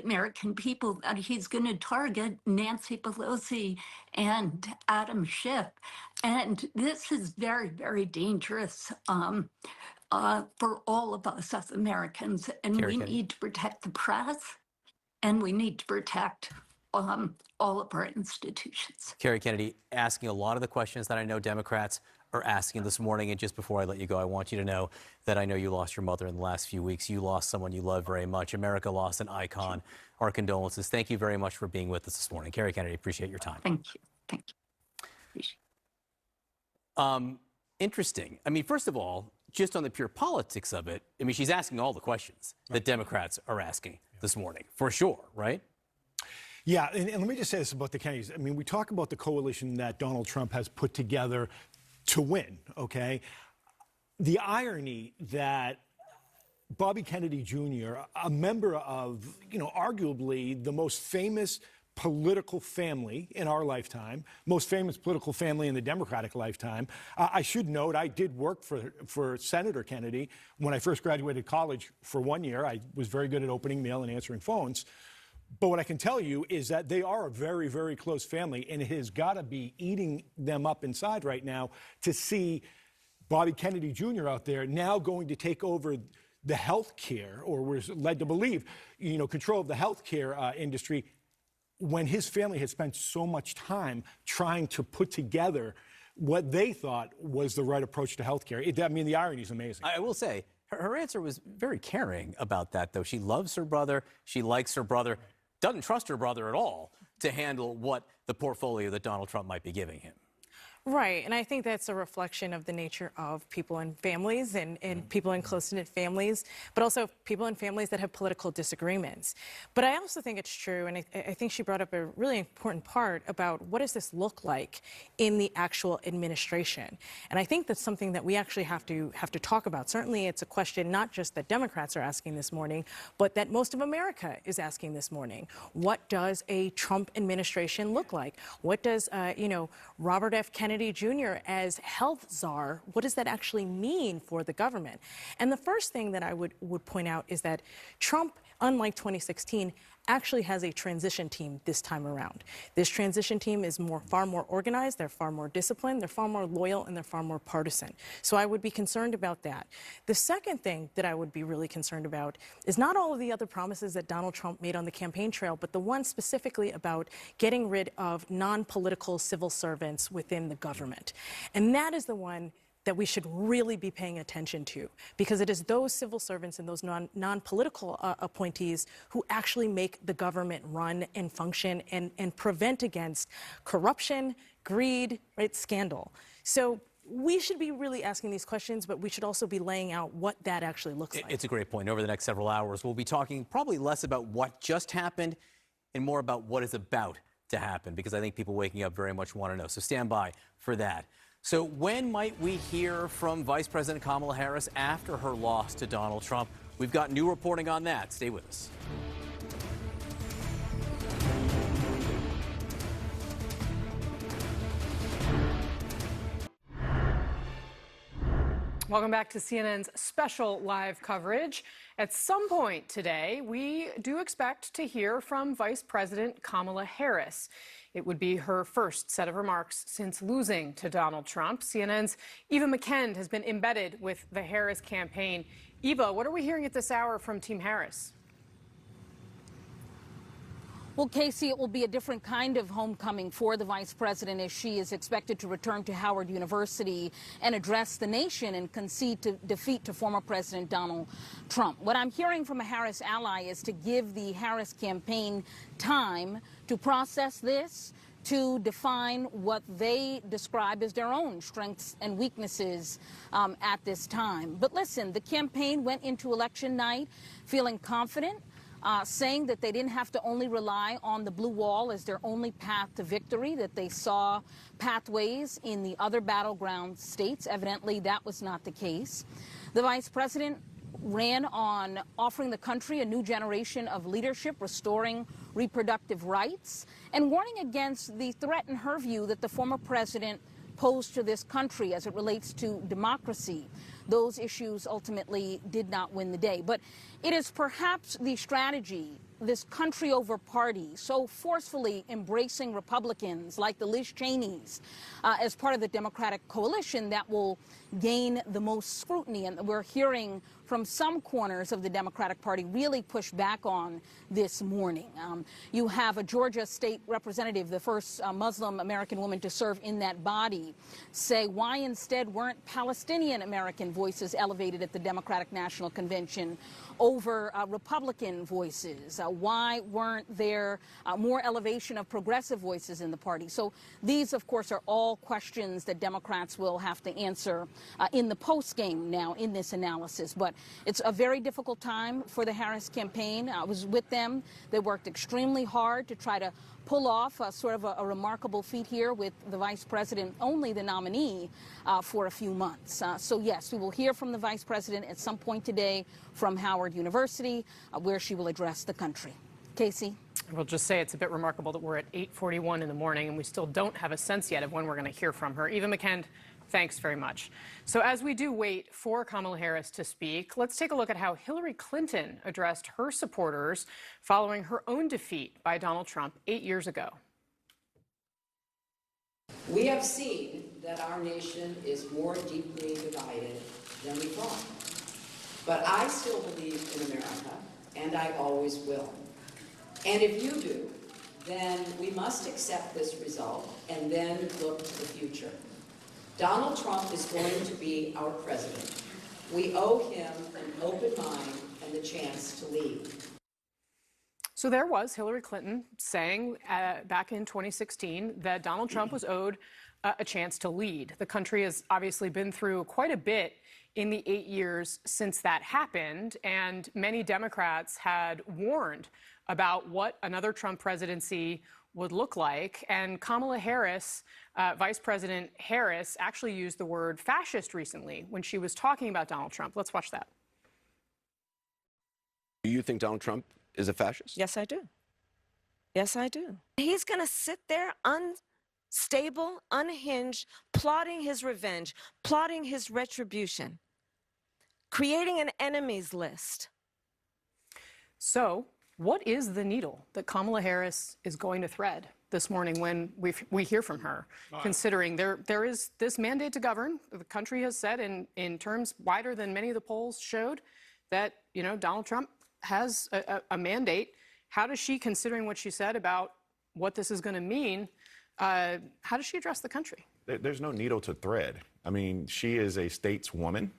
American people, that he's going to target Nancy Pelosi and Adam Schiff. And this is very, very dangerous for all of us as Americans. And we need to protect the press, and we need to protect all of our institutions. Kerry Kennedy asking a lot of the questions that I know Democrats are asking this morning. And just before I let you go, I want you to know that I know you lost your mother in the last few weeks. You lost someone you love very much. America lost an icon. Our condolences. Thank you very much for being with us this morning. Kerry Kennedy, appreciate your time. Thank you. Thank you. Appreciate it. Interesting. I mean, first of all, just on the pure politics of it, I mean, she's asking all the questions that Democrats are asking this morning, for sure, right? Yeah, and let me just say this about the Kennedys. I mean, we talk about the coalition that Donald Trump has put together to win, okay? The irony that Bobby Kennedy Jr., a member of, arguably the most famous political family in our lifetime, most famous political family in the Democratic lifetime. I should note, I did work for Senator Kennedy when I first graduated college for 1 year. I was very good at opening mail and answering phones. But what I can tell you is that they are a very, very close family, and it has got to be eating them up inside right now to see Bobby Kennedy Jr. out there now going to take over the health care, or was led to believe, control of the health care industry, when his family had spent so much time trying to put together what they thought was the right approach to health care. I mean, the irony is amazing. I will say, her answer was very caring about that, though. She loves her brother. She likes her brother. Doesn't trust her brother at all to handle what the portfolio that Donald Trump might be giving him. Right, and I think that's a reflection of the nature of people in families and people in close-knit families, but also people in families that have political disagreements. But I also think it's true, and I think she brought up a really important part about what does this look like in the actual administration. And I think that's something that we actually have to talk about. Certainly it's a question not just that Democrats are asking this morning, but that most of America is asking this morning. What does a Trump administration look like? What does, Robert F. Kennedy Jr. as health czar, what does that actually mean for the government? And the first thing that I would point out is that Trump, unlike 2016, actually has a transition team this time around. This transition team is far more organized, they're far more disciplined, they're far more loyal, and they're far more partisan. So I would be concerned about that. The second thing that I would be really concerned about is not all of the other promises that Donald Trump made on the campaign trail, but the one specifically about getting rid of non-political civil servants within the government. And that is the one that we should really be paying attention to, because it is those civil servants and those non-political appointees who actually make the government run and function and prevent against corruption, greed, right, scandal. So we should be really asking these questions, but we should also be laying out what that actually looks like. It's a great point. Over the next several hours, we'll be talking probably less about what just happened and more about what is about to happen, because I think people waking up very much want to know. So stand by for that. So when might we hear from Vice President Kamala Harris after her loss to Donald Trump? We've got new reporting on that. Stay with us. Welcome back to CNN's special live coverage. At some point today, we do expect to hear from Vice President Kamala Harris. It would be her first set of remarks since losing to Donald Trump. CNN's Eva McKend has been embedded with the Harris campaign. Eva, what are we hearing at this hour from Team Harris? Well, Casey, it will be a different kind of homecoming for the vice president as she is expected to return to Howard University and address the nation and concede defeat to former President Donald Trump. What I'm hearing from a Harris ally is to give the Harris campaign time to process this, to define what they describe as their own strengths and weaknesses at this time. But listen, the campaign went into election night feeling confident, saying that they didn't have to only rely on the blue wall as their only path to victory, that they saw pathways in the other battleground states. Evidently, that was not the case. The vice president ran on offering the country a new generation of leadership, restoring reproductive rights, and warning against the threat, in her view, that the former president posed to this country as it relates to democracy. Those issues ultimately did not win the day. But it is perhaps the strategy, this country over party, so forcefully embracing Republicans like the Liz Cheneys as part of the Democratic coalition, that will gain the most scrutiny. And we're hearing from some corners of the Democratic Party really push back on this morning. You have a Georgia state representative, the first Muslim American woman to serve in that body, say why instead weren't Palestinian American voices elevated at the Democratic National Convention over Republican voices? Why weren't there more elevation of progressive voices in the party? So these, of course, are all questions that Democrats will have to answer in the postgame now in this analysis. But it's a very difficult time for the Harris campaign. I was with them. They worked extremely hard to try to pull off sort of a remarkable feat here with the vice president only the nominee for a few months. So yes, we will hear from the vice president at some point today from Howard University, where she will address the country. Casey? We'll just say it's a bit remarkable that we're at 8:41 in the morning and we still don't have a sense yet of when we're going to hear from her. Eva McKend, thanks very much. So as we do wait for Kamala Harris to speak, let's take a look at how Hillary Clinton addressed her supporters following her own defeat by Donald Trump 8 years ago. We have seen that our nation is more deeply divided than we thought. But I still believe in America, and I always will. And if you do, then we must accept this result and then look to the future. Donald Trump is going to be our president. We owe him an open mind and the chance to lead. So there was Hillary Clinton saying back in 2016 that Donald Trump was owed a chance to lead. The country has obviously been through quite a bit in the 8 years since that happened, and many Democrats had warned about what another Trump presidency would look like. And Kamala Harris, Vice President Harris, actually used the word fascist recently when she was talking about Donald Trump. Let's watch that. Do you think Donald Trump is a fascist? Yes, I do. Yes, I do. He's going to sit there unstable, unhinged, plotting his revenge, plotting his retribution, creating an enemies list. So what is the needle that Kamala Harris is going to thread this morning when we hear from her, considering there is this mandate to govern? The country has said in terms wider than many of the polls showed that, you know, Donald Trump has a mandate. How does she, considering what she said about what this is going to mean, how does she address the country? There's no needle to thread. I mean, she is a stateswoman.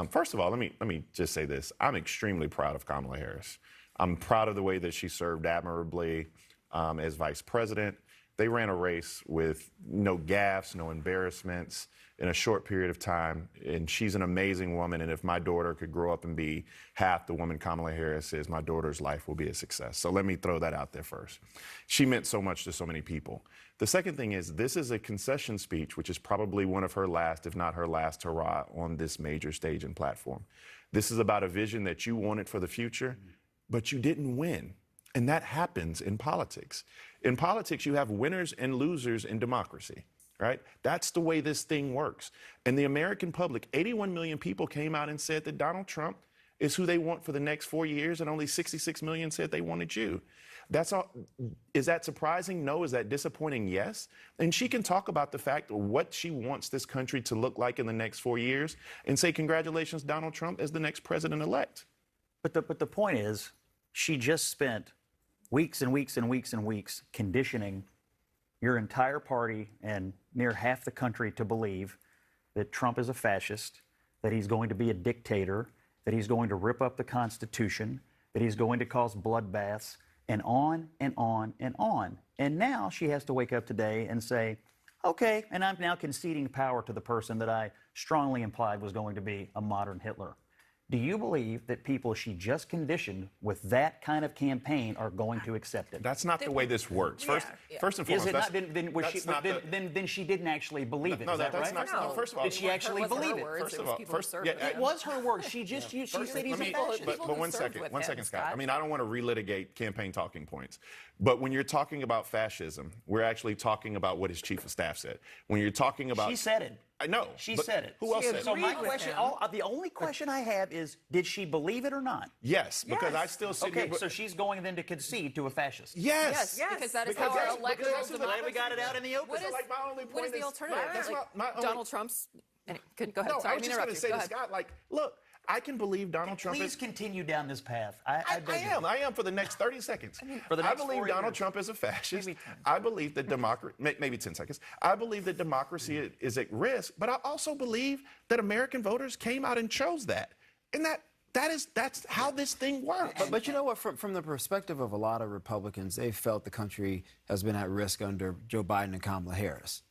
First of all, let me just say this. I'm extremely proud of Kamala Harris. I'm proud of the way that she served admirably as vice president. They ran a race with no gaffes, no embarrassments in a short period of time. And she's an amazing woman. And if my daughter could grow up and be half the woman Kamala Harris is, my daughter's life will be a success. So let me throw that out there first. She meant so much to so many people. The second thing is, this is a concession speech, which is probably one of her last, if not her last hurrah on this major stage and platform. This is about a vision that you wanted for the future, but you didn't win. And that happens in politics. In politics, you have winners and losers in democracy, right? That's the way this thing works. And the American public, 81 million people came out and said that Donald Trump is who they want for the next 4 years, and only 66 million said they wanted you. That's all. Is that surprising? No. Is that disappointing? Yes. And she can talk about the fact of what she wants this country to look like in the next 4 years and say, congratulations, Donald Trump, as the next president-elect. But the point is, she just spent weeks and weeks and weeks and weeks conditioning your entire party and near half the country to believe that Trump is a fascist, that he's going to be a dictator, that he's going to rip up the Constitution, that he's going to cause bloodbaths, and on and on and on. And now she has to wake up today and say, okay, and I'm now conceding power to the person that I strongly implied was going to be a modern Hitler. Do you believe that people she just conditioned with that kind of campaign are going to accept it? That's not the way this works. First and foremost, is it not? Then she didn't actually believe it. No, is that that's right? not. No, first of all, did she actually believe it? First of all, it was her words. She said he's a fascist. But one second, Scott. I mean, I don't want to relitigate campaign talking points. But when you're talking about fascism, we're actually talking about what his chief of staff said. When you're talking about, she said it. I know. She said it. Who else said it? So my question, the only question I have is, did she believe it or not? Yes, because I still sit here. Okay, so she's going then to concede to a fascist. Yes. Yes, because that is how our electoral democracy. We got it out in the open. What is the alternative? Donald Trump's. Go ahead. No, Sorry, I was just going to say to Scott, like, look, I can believe Donald Trump Please is... continue down this path. I beg you. I am for the next 30 seconds. For the next I believe 4 Donald years. Trump is a fascist. I believe that democracy, maybe 10 seconds. I believe that democracy is at risk, but I also believe that American voters came out and chose that. And that's how this thing works. But you know what? From the perspective of a lot of Republicans, they felt the country has been at risk under Joe Biden and Kamala Harris.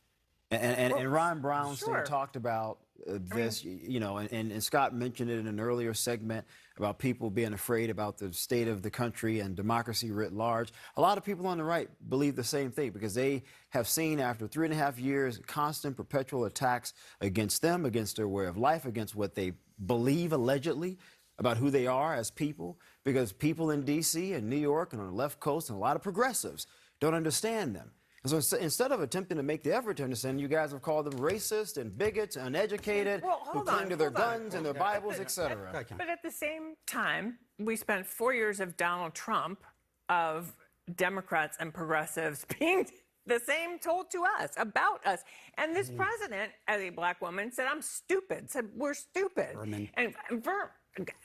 And Ron Brownstein talked about this, and Scott mentioned it in an earlier segment about people being afraid about the state of the country and democracy writ large. A lot of people on the right believe the same thing because they have seen after 3.5 years constant, perpetual attacks against them, against their way of life, against what they believe allegedly about who they are as people, because people in D.C. and New York and on the left coast and a lot of progressives don't understand them. And so instead of attempting to make the effort to understand, you guys have called them racist and bigots, uneducated, who cling to their guns and their Bibles, etc. But at the same time, we spent 4 years of Donald Trump, of Democrats and progressives being the same told to us, about us. And this president, as a black woman, said, I'm stupid, said, we're stupid. And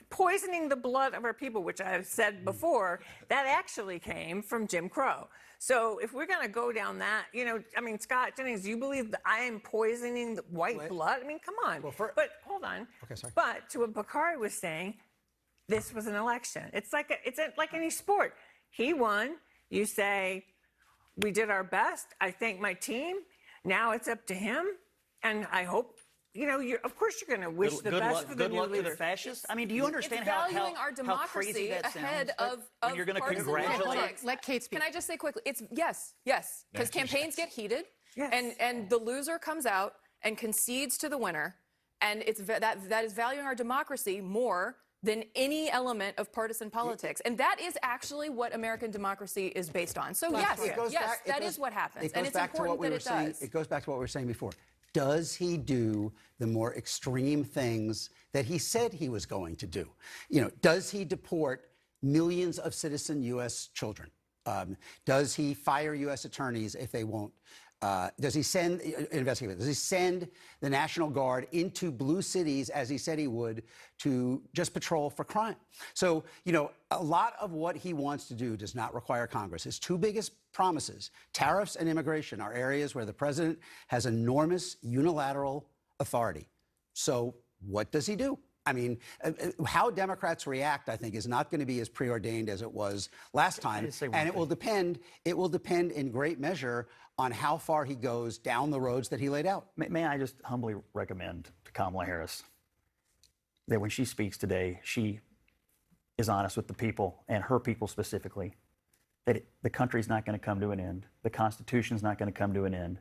poisoning the blood of our people, which I've said before, that actually came from Jim Crow. So if we're going to go down that, Scott Jennings, you believe that I am poisoning the white blood? I mean, come on. But hold on. Okay, sorry. But to what Bakari was saying, this was an election. It's like any sport. He won. You say, we did our best. I thank my team. Now it's up to him. And I hope, of course you're going to wish the best for the new leader. Good luck to the fascists. I mean, do you understand it's how valuing our democracy crazy that ahead sounds? of You're going to partisan congratulate. politics. Let Kate speak. Can I just say quickly? It's yes, because campaigns get heated, and the loser comes out and concedes to the winner, and it's that is valuing our democracy more than any element of partisan politics. And that is actually what American democracy is based on. So yes, that is what happens. And it's important that it does. It goes back to what we were saying before. Does he do the more extreme things that he said he was going to do? Does he deport millions of citizen U.S. children? Does he fire U.S. attorneys if they won't? Does he send investigators? Does he send the National Guard into blue cities, as he said he would, to just patrol for crime? So, a lot of what he wants to do does not require Congress. His two biggest promises, tariffs and immigration, are areas where the president has enormous unilateral authority. So what does he do? I mean, how Democrats react, I think, is not going to be as preordained as it was last time. And it will depend in great measure on how far he goes down the roads that he laid out. May I just humbly recommend to Kamala Harris that when she speaks today, she is honest with the people, and her people specifically, that the country's not going to come to an end. The Constitution's not going to come to an end.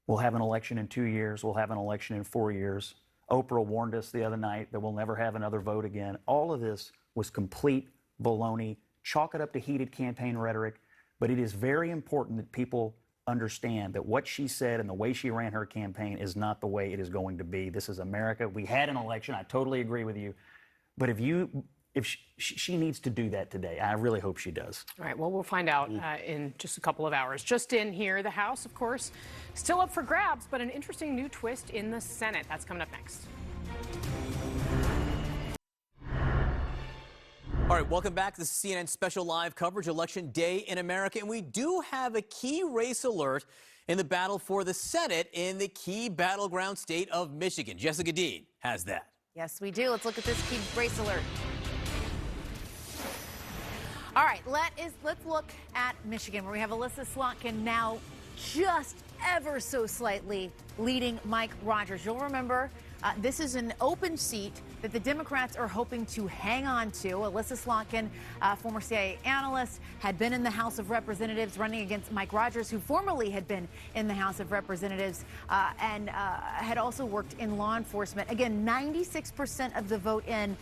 We'll have an election in 2 years. We'll have an election in 4 years. Oprah warned us the other night that we'll never have another vote again. All of this was complete baloney. Chalk it up to heated campaign rhetoric. But it is very important that people understand that what she said and the way she ran her campaign is not the way it is going to be. This is America. We had an election. I totally agree with you. But if she needs to do that today, I really hope she does. All right, well, we'll find out in just a couple of hours. Just in here, the House, of course, still up for grabs, but an interesting new twist in the Senate. That's coming up next. All right, welcome back to the CNN special live coverage, Election Day in America. And we do have a key race alert in the battle for the Senate in the key battleground state of Michigan. Jessica Dean has that. Yes, we do. Let's look at this key race alert. All right, let's look at Michigan, where we have Elissa Slotkin now just ever so slightly leading Mike Rogers. You'll remember this is an open seat that the Democrats are hoping to hang on to. Elissa Slotkin, former CIA analyst, had been in the House of Representatives running against Mike Rogers, who formerly had been in the House of Representatives and had also worked in law enforcement. Again, 96% of the vote in.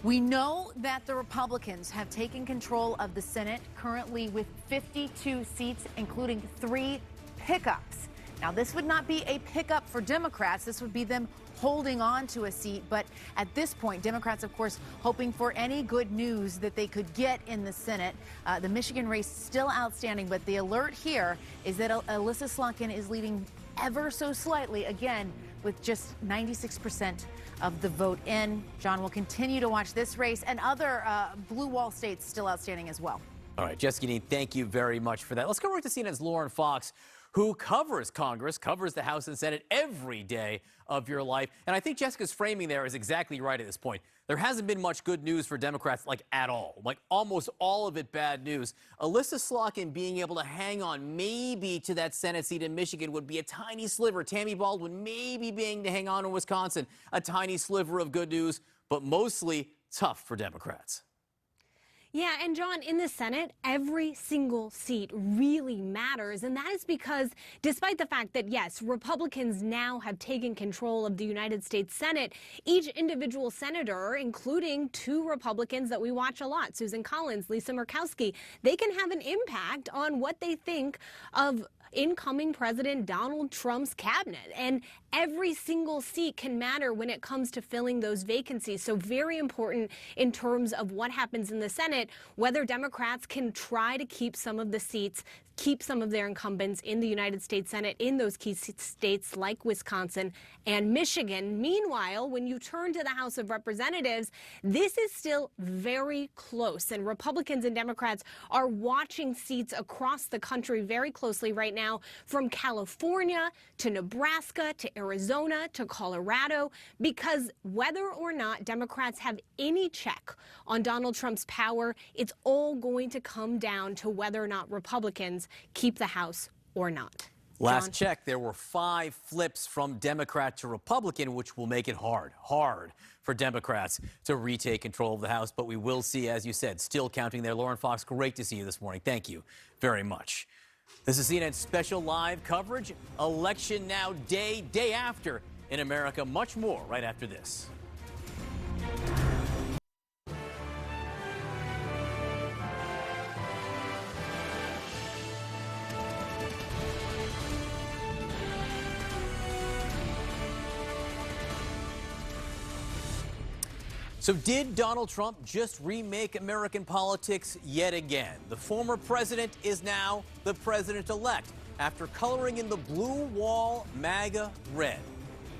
We know that the Republicans have taken control of the Senate, currently with 52 seats, including 3 pickups. Now, this would not be a pickup for Democrats. This would be them holding on to a seat. But at this point, Democrats, of course, hoping for any good news that they could get in the Senate. The Michigan race still outstanding, but the alert here is that Elissa Slotkin is leading ever so slightly, again, with just 96% of the vote in. John will continue to watch this race and other blue wall states still outstanding as well. All right, Jessica Dean, thank you very much for that. Let's go right to CNN's Lauren Fox, who covers Congress, covers the House and Senate every day of your life. And I think Jessica's framing there is exactly right at this point. There hasn't been much good news for Democrats, like at all, like almost all of it bad news. Elissa Slotkin being able to hang on maybe to that Senate seat in Michigan would be a tiny sliver. Tammy Baldwin maybe being to hang on in Wisconsin, a tiny sliver of good news, but mostly tough for Democrats. Yeah, and John, in the Senate, every single seat really matters. And that is because despite the fact that, yes, Republicans now have taken control of the United States Senate, each individual senator, including 2 Republicans that we watch a lot, Susan Collins, Lisa Murkowski, they can have an impact on what they think of incoming President Donald Trump's cabinet. And every single seat can matter when it comes to filling those vacancies. So very important in terms of what happens in the Senate, whether Democrats can try to keep some of the seats, keep some of their incumbents in the United States Senate in those key states like Wisconsin and Michigan. Meanwhile, when you turn to the House of Representatives, this is still very close. And Republicans and Democrats are watching seats across the country very closely right now, from California to Nebraska to Arizona to Colorado, because whether or not Democrats have any check on Donald Trump's power, it's all going to come down to whether or not Republicans keep the House or not. Last check, there were 5 flips from Democrat to Republican, which will make it hard for Democrats to retake control of the House. But we will see, as you said, still counting there. Lauren Fox, great to see you this morning. Thank you very much. This is CNN's special live coverage. Election now day after in America. Much more right after this. So did Donald Trump just remake American politics yet again? The former president is now the president-elect after coloring in the blue wall MAGA red.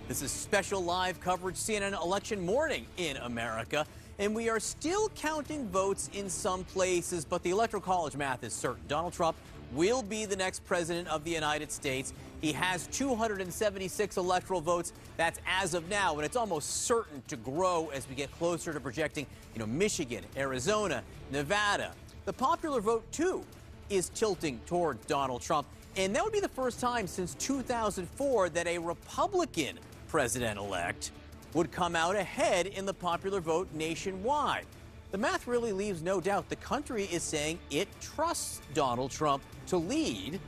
This is special live coverage, CNN election morning in America. And we are still counting votes in some places, but the Electoral College math is certain. Donald Trump will be the next president of the United States. He has 276 electoral votes. That's as of now, and it's almost certain to grow as we get closer to projecting, Michigan, Arizona, Nevada. The popular vote, too, is tilting toward Donald Trump. And that would be the first time since 2004 that a Republican president-elect would come out ahead in the popular vote nationwide. The math really leaves no doubt the country is saying it trusts Donald Trump to lead,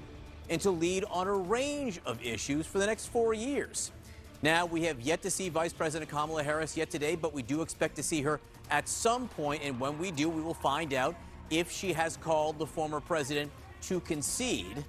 and to lead on a range of issues for the next 4 years. Now, we have yet to see Vice President Kamala Harris yet today, but we do expect to see her at some point, and when we do, we will find out if she has called the former president to concede.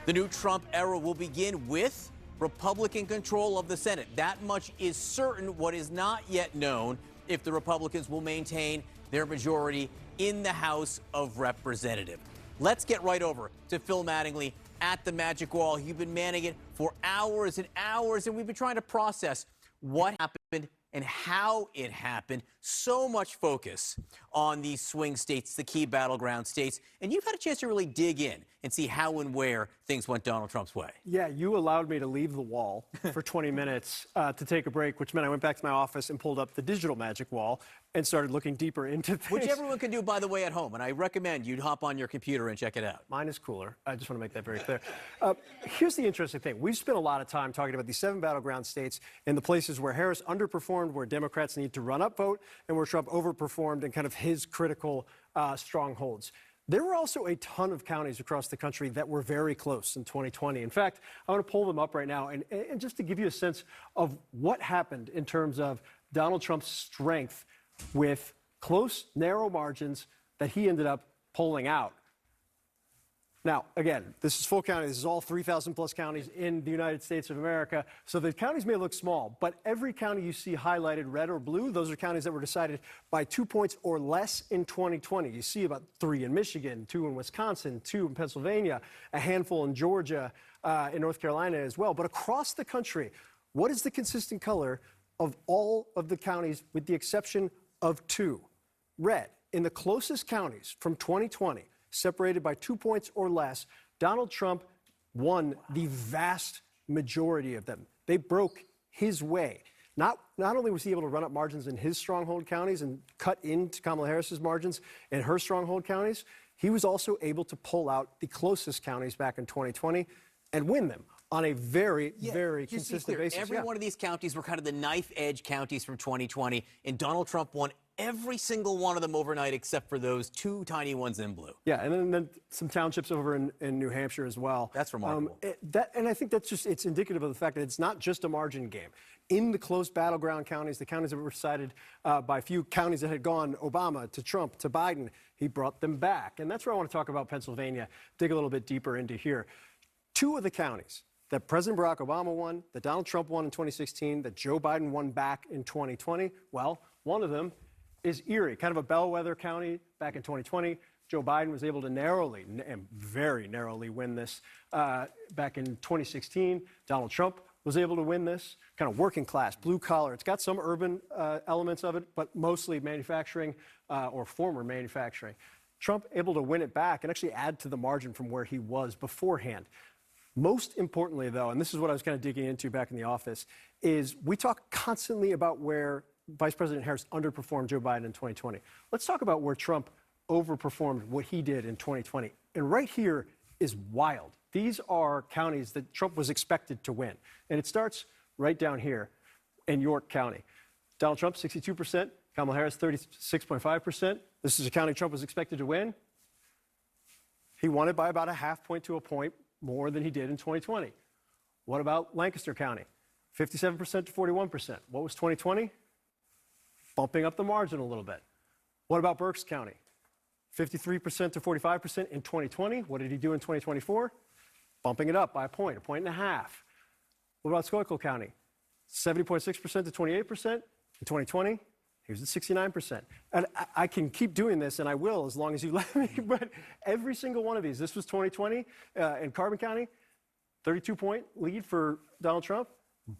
The new Trump era will begin with Republican control of the Senate. That much is certain. What is not yet known, if the Republicans will maintain their majority in the House of Representatives. Let's get right over to Phil Mattingly at the Magic Wall. You've been manning it for hours and hours, and we've been trying to process what happened and how it happened. So much focus on these swing states, the key battleground states, and you've had a chance to really dig in and see how and where things went Donald Trump's way. Yeah, you allowed me to leave the wall for 20 minutes to take a break, which meant I went back to my office and pulled up the digital Magic Wall and started looking deeper into things. Which everyone can do, by the way, at home, and I recommend you hop on your computer and check it out. Mine is cooler. I just want to make that very clear. Here's the interesting thing. We've spent a lot of time talking about these 7 battleground states and the places where Harris underperformed, where Democrats need to run up vote, and where Trump overperformed in kind of his critical strongholds. There were also a ton of counties across the country that were very close in 2020. In fact, I want to pull them up right now and just to give you a sense of what happened in terms of Donald Trump's strength with close, narrow margins that he ended up pulling out. Now, again, this is full county. This is all 3,000 plus counties in the United States of America. So the counties may look small, but every county you see highlighted red or blue, those are counties that were decided by 2 points or less in 2020. You see about 3 in Michigan, 2 in Wisconsin, 2 in Pennsylvania, a handful in Georgia, in North Carolina as well. But across the country, What is the consistent color of all of the counties with the exception of 2? Red. In the closest counties from 2020, separated by 2 points or less, Donald Trump won the vast majority of them. They broke his way. Not only was he able to run up margins in his stronghold counties and cut into Kamala Harris's margins in her stronghold counties, he was also able to pull out the closest counties back in 2020 and win them on a very, very Just to be consistent clear, basis. every one of these counties were kind of the knife edge counties from 2020, and Donald Trump won every single one of them overnight except for those 2 tiny ones in blue. Yeah, and then some townships over in New Hampshire as well. That's remarkable. And I think it's indicative of the fact that it's not just a margin game. In the close battleground counties, the counties that were decided by a few counties that had gone Obama to Trump to Biden, he brought them back. And that's where I want to talk about Pennsylvania, dig a little bit deeper into here. 2 of the counties that President Barack Obama won, that Donald Trump won in 2016, that Joe Biden won back in 2020, well, one of them is Erie, kind of a bellwether county back in 2020. Joe Biden was able to narrowly, and very narrowly, win this back in 2016. Donald Trump was able to win this, kind of working class, blue collar. It's got some urban elements of it, but mostly manufacturing or former manufacturing. Trump able to win it back and actually add to the margin from where he was beforehand. Most importantly, though, and this is what I was kind of digging into back in the office, is we talk constantly about where Vice President Harris underperformed Joe Biden in 2020. Let's talk about where Trump overperformed what he did in 2020. And right here is wild. These are counties that Trump was expected to win. And it starts right down here in York County. Donald Trump, 62%. Kamala Harris, 36.5%. This is a county Trump was expected to win. He won it by about a half point to a point more than he did in 2020. What about Lancaster County? 57% to 41%. What was 2020? Bumping up the margin a little bit. What about Berks County? 53% to 45% in 2020. What did he do in 2024? Bumping it up by a point and a half. What about Schuylkill County? 70.6% to 28% in 2020. He was at 69%. And I can keep doing this, and I will as long as you let me, but every single one of these, this was 2020 in Carbon County, 32-point lead for Donald Trump,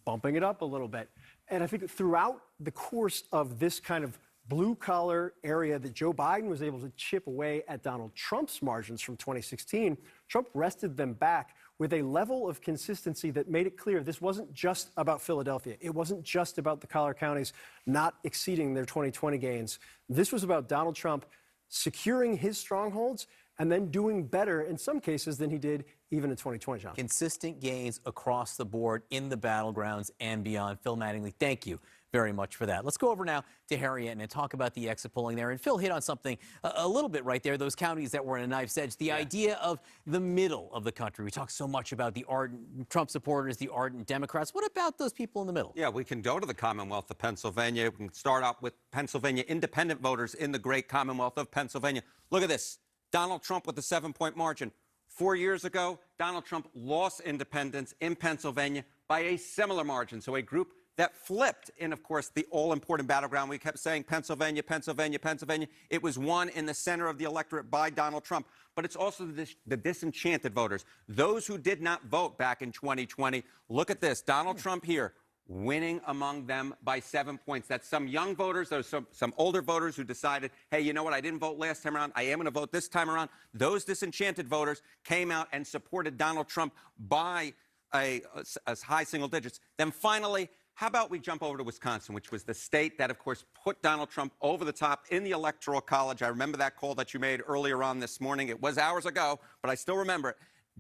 bumping it up a little bit. And I think throughout the course of this kind of blue-collar area that Joe Biden was able to chip away at Donald Trump's margins from 2016, Trump wrested them back with a level of consistency that made it clear this wasn't just about Philadelphia. It wasn't just about the collar counties not exceeding their 2020 gains. This was about Donald Trump securing his strongholds and then doing better in some cases than he did even in 2020, John. Consistent gains across the board in the battlegrounds and beyond. Phil Mattingly, thank you very much for that. Let's go over now to Harry Enton and talk about the exit polling there. And Phil hit on something a little bit right there, those counties that were in a knife's edge, the idea of the middle of the country. We talk so much about the ardent Trump supporters, the ardent Democrats. What about those people in the middle? Yeah, we can go to the Commonwealth of Pennsylvania. We can start out with Pennsylvania independent voters in the great Commonwealth of Pennsylvania. Look at this. Donald Trump with a 7-point margin. 4 years ago, Donald Trump lost independents in Pennsylvania by a similar margin. So a group that flipped in, of course, the all-important battleground. We kept saying Pennsylvania, Pennsylvania, Pennsylvania. It was won in the center of the electorate by Donald Trump. But it's also the disenchanted voters, those who did not vote back in 2020. Look at this. Donald Trump here, winning among them by 7 points. That's some young voters, there's some older voters who decided, hey, you know what, I didn't vote last time around, I am going to vote this time around. Those disenchanted voters came out and supported Donald Trump by as high single digits. Then finally, how about we jump over to Wisconsin, which was the state that, of course, put Donald Trump over the top in the Electoral College. I remember that call that you made earlier on this morning. It was hours ago, but I still remember it.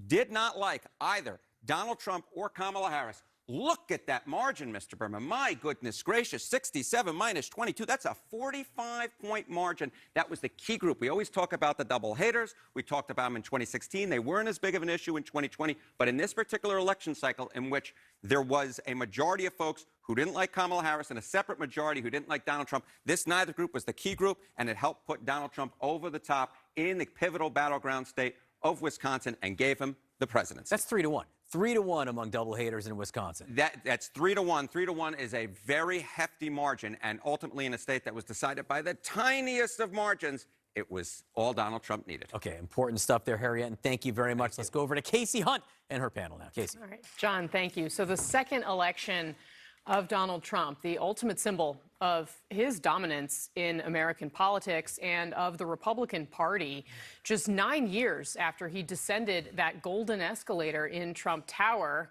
Did not like either Donald Trump or Kamala Harris. Look at that margin, Mr. Berman. My goodness gracious, 67 minus 22. That's a 45-point margin. That was the key group. We always talk about the double haters. We talked about them in 2016. They weren't as big of an issue in 2020. But in this particular election cycle in which there was a majority of folks who didn't like Kamala Harris and a separate majority who didn't like Donald Trump, this neither group was the key group, and it helped put Donald Trump over the top in the pivotal battleground state of Wisconsin and gave him the presidency. That's 3-1. 3-1 among double haters in Wisconsin. That's 3-1. 3-1 is a very hefty margin, and ultimately in a state that was decided by the tiniest of margins, it was all Donald Trump needed. Okay, important stuff there, Harriet, and thank you very much. Let's go over to Casey Hunt and her panel now. Casey. All right, John, thank you. So the second election of Donald Trump, the ultimate symbol of his dominance in American politics and of the Republican Party, just 9 years after he descended that golden escalator in Trump Tower.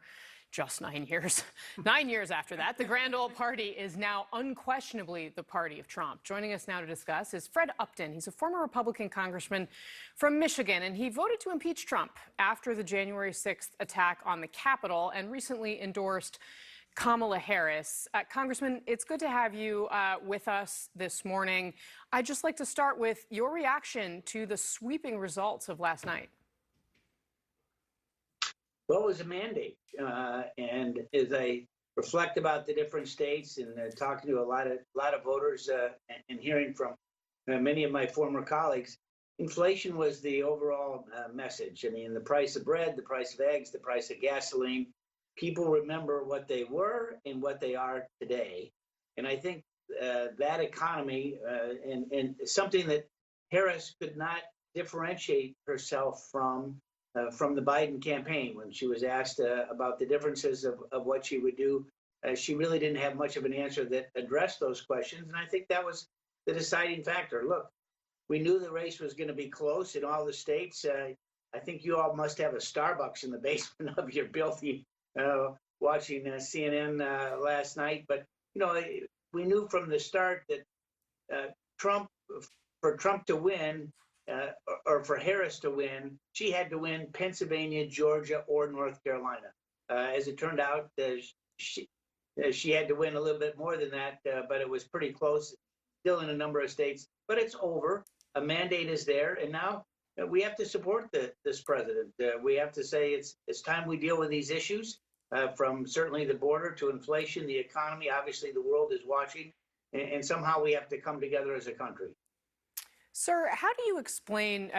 Just 9 years. 9 years after that, the grand old party is now unquestionably the party of Trump. Joining us now to discuss is Fred Upton. He's a former Republican congressman from Michigan, and he voted to impeach Trump after the January 6th attack on the Capitol and recently endorsed Kamala Harris. Congressman, it's good to have you with us this morning. I'd just like to start with your reaction to the sweeping results of last night. Well, it was a mandate. And as I reflect about the different states and talking to a lot of voters and hearing from many of my former colleagues, inflation was the overall message. I mean, the price of bread, the price of eggs, the price of gasoline. People remember what they were and what they are today. And I think that economy and something that Harris could not differentiate herself from the Biden campaign. When she was asked about the differences of what she would do, she really didn't have much of an answer that addressed those questions. And I think that was the deciding factor. Look, we knew the race was going to be close in all the states. I think you all must have a Starbucks in the basement of your building watching CNN last night. But, you know, we knew from the start that for Trump to win, or for Harris to win, she had to win Pennsylvania, Georgia, or North Carolina. As it turned out, she had to win a little bit more than that, but it was pretty close, still in a number of states. But it's over. A mandate is there, and now we have to support this president. We have to say it's time we deal with these issues, from certainly the border to inflation, the economy. Obviously, the world is watching, and somehow we have to come together as a country. Sir, how do you explain,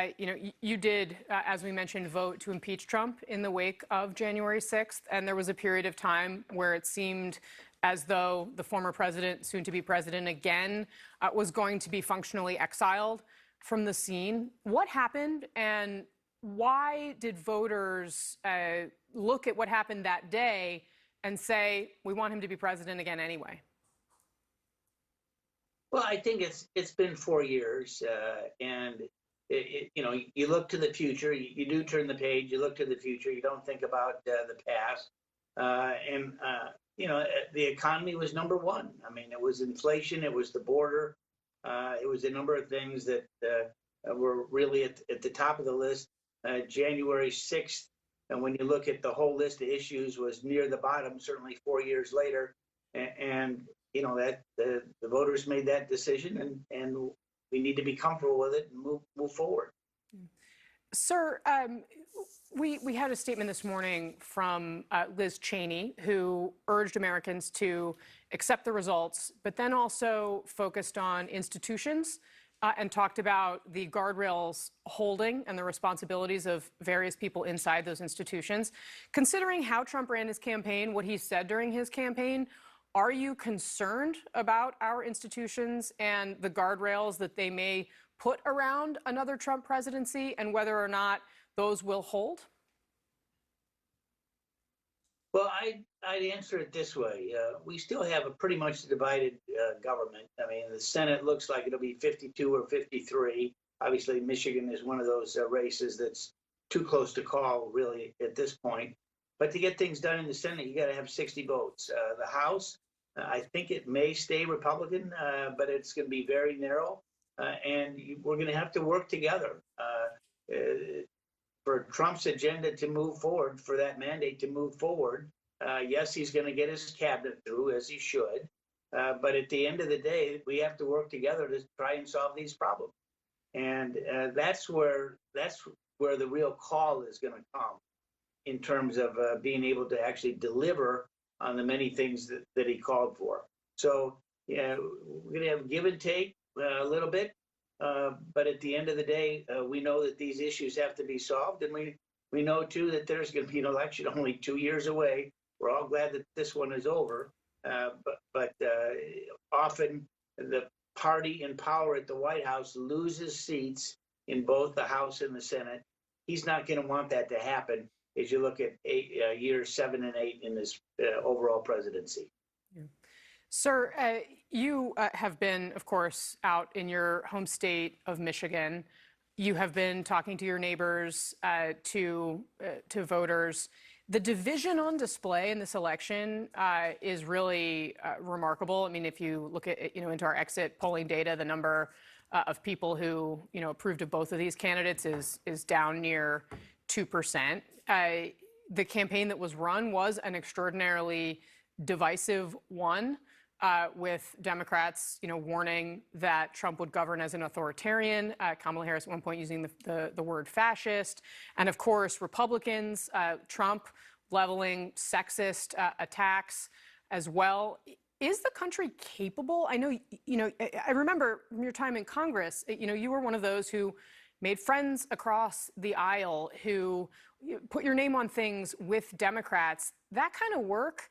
you did, as we mentioned, vote to impeach Trump in the wake of January 6th, and there was a period of time where it seemed as though the former president, soon to be president again, was going to be functionally exiled from the scene. What happened, and why did voters look at what happened that day and say, we want him to be president again anyway? Well, I think it's been 4 years, and you look to the future. You do turn the page. You look to the future. You don't think about the past. The economy was number one. I mean, it was inflation. It was the border. It was a number of things that were really at the top of the list. January 6th, and when you look at the whole list of issues, was near the bottom. Certainly 4 years later, and that the voters made that decision, and we need to be comfortable with it and move forward. Sir, we had a statement this morning from Liz Cheney, who urged Americans to accept the results, but then also focused on institutions and talked about the guardrails holding and the responsibilities of various people inside those institutions. Considering how Trump ran his campaign, what he said during his campaign, are you concerned about our institutions and the guardrails that they may put around another Trump presidency and whether or not those will hold? Well, I'd answer it this way. We still have a pretty much divided government. I mean, the Senate looks like it'll be 52 or 53. Obviously, Michigan is one of those races that's too close to call, really, at this point. But to get things done in the Senate, you got to have 60 votes. The House, I think it may stay Republican, but it's going to be very narrow. And we're going to have to work together for Trump's agenda to move forward, for that mandate to move forward. Yes, he's going to get his cabinet through, as he should. But at the end of the day, we have to work together to try and solve these problems. And that's where the real call is going to come, in terms of being able to actually deliver on the many things that he called for. So, we're going to have give and take a little bit, but at the end of the day, we know that these issues have to be solved, and we know, too, that there's going to be an election only 2 years away. We're all glad that this one is over, but often the party in power at the White House loses seats in both the House and the Senate. He's not going to want that to happen as you look at years 7 and 8 in this overall presidency. Yeah. Sir, you have been, of course, out in your home state of Michigan. You have been talking to your neighbors, to voters. The division on display in this election is really remarkable. I mean, if you look at into our exit polling data, the number of people who approved of both of these candidates is down near 2%. The campaign that was run was an extraordinarily divisive one, with Democrats, warning that Trump would govern as an authoritarian. Kamala Harris at one point using the word fascist, and of course Republicans, Trump leveling sexist attacks as well. Is the country capable? I know, I remember from your time in Congress, you were one of those who made friends across the aisle, who put your name on things with Democrats. That kind of work,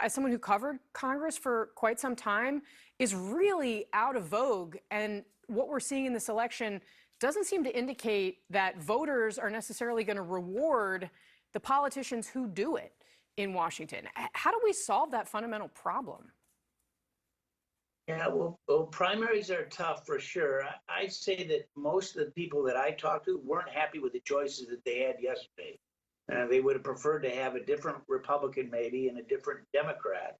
as someone who covered Congress for quite some time, is really out of vogue. And what we're seeing in this election doesn't seem to indicate that voters are necessarily going to reward the politicians who do it in Washington. How do we solve that fundamental problem? Yeah, well, primaries are tough for sure. I'd say that most of the people that I talked to weren't happy with the choices that they had yesterday. They would have preferred to have a different Republican maybe and a different Democrat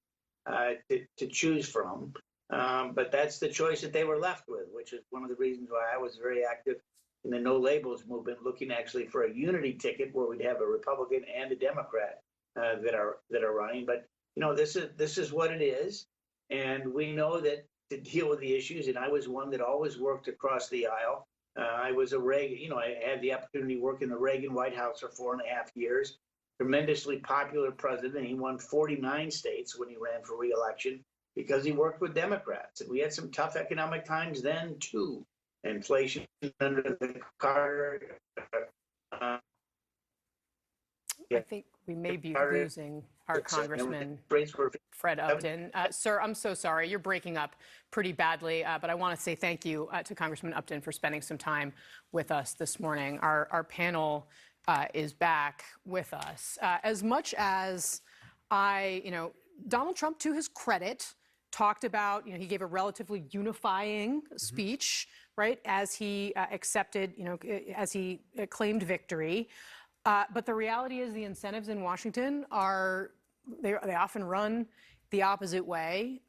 to choose from. But that's the choice that they were left with, which is one of the reasons why I was very active in the No Labels movement, looking actually for a unity ticket where we'd have a Republican and a Democrat that are running. But this is what it is. And we know that to deal with the issues, and I was one that always worked across the aisle. I was a Reagan, I had the opportunity to work in the Reagan White House for 4.5 years. Tremendously popular president. He won 49 states when he ran for re-election because he worked with Democrats. And we had some tough economic times then, too. Inflation under the Carter. I think we may be losing our Congressman Fred Upton. Sir, I'm so sorry. You're breaking up pretty badly, but I want to say thank you to Congressman Upton for spending some time with us this morning. Our panel is back with us. As much as Donald Trump, to his credit, talked about, he gave a relatively unifying speech, right, as he accepted, as he claimed victory. But the reality is the incentives in Washington they often run the opposite way.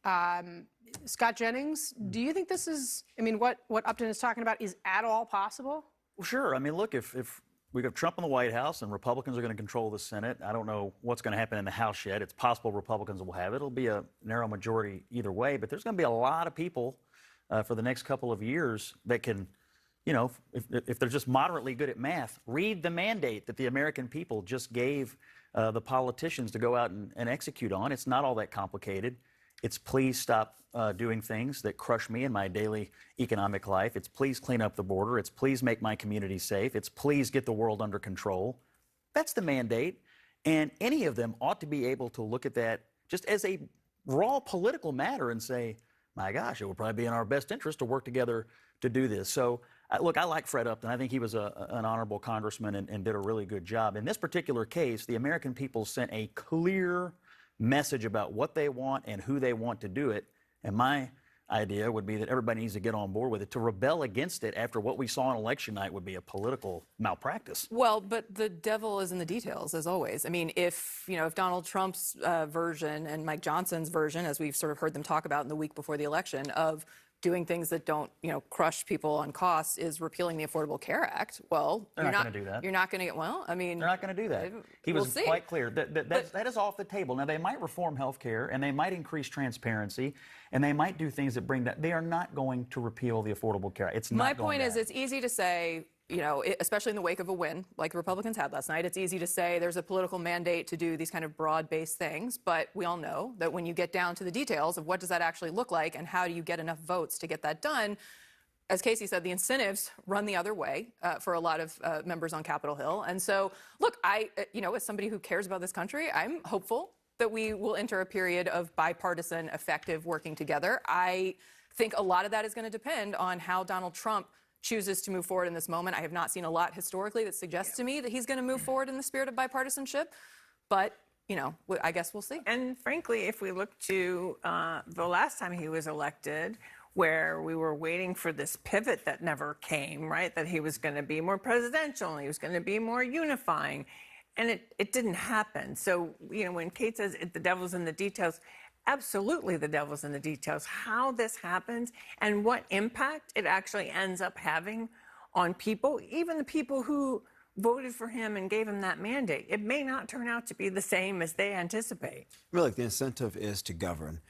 Scott Jennings, do you think this is, what Upton is talking about is at all possible? Well, sure. Look, if we have Trump in the White House and Republicans are going to control the Senate, I don't know what's going to happen in the House yet. It's possible Republicans will have it. It'll be a narrow majority either way, but there's going to be a lot of people for the next couple of years that can, if they're just moderately good at math, read the mandate that the American people just gave the politicians to go out and execute on. It's not all that complicated. It's please stop doing things that crush me in my daily economic life. It's please clean up the border. It's please make my community safe. It's please get the world under control. That's the mandate. And any of them ought to be able to look at that just as a raw political matter and say, my gosh, it would probably be in our best interest to work together to do this. So, look, I like Fred Upton. I think he was an honorable congressman and did a really good job. In this particular case, the American people sent a clear message about what they want and who they want to do it. And my idea would be that everybody needs to get on board with it. To rebel against it after what we saw on election night would be a political malpractice. Well, but the devil is in the details, as always. If Donald Trump's version and Mike Johnson's version, as we've sort of heard them talk about in the week before the election, of doing things that don't, crush people on costs is repealing the Affordable Care Act. Well, they're not going to do that. You're not going to get, they're not going to do that. He was quite clear. That is off the table. Now, they might reform health care, and they might increase transparency, and they might do things that bring that. They are not going to repeal the Affordable Care Act. It's not My going point to is, it's easy to say, especially in the wake of a win, like the Republicans had last night, it's easy to say there's a political mandate to do these kind of broad-based things. But we all know that when you get down to the details of what does that actually look like and how do you get enough votes to get that done, as Casey said, the incentives run the other way for a lot of members on Capitol Hill. And so, look, as somebody who cares about this country, I'm hopeful that we will enter a period of bipartisan, effective working together. I think a lot of that is going to depend on how Donald Trump chooses to move forward in this moment. I have not seen a lot historically that suggests to me that he's going to move forward in the spirit of bipartisanship, but you know, I guess we'll see. And frankly, if we look to the last time he was elected, where we were waiting for this pivot that never came, right? That he was going to be more presidential and he was going to be more unifying. And it didn't happen. So, you know, when Kate says the devil's in the details, absolutely the devil's in the details. How this happens and what impact it actually ends up having on people, even the people who voted for him and gave him that mandate. It may not turn out to be the same as they anticipate. Really, the incentive is to govern.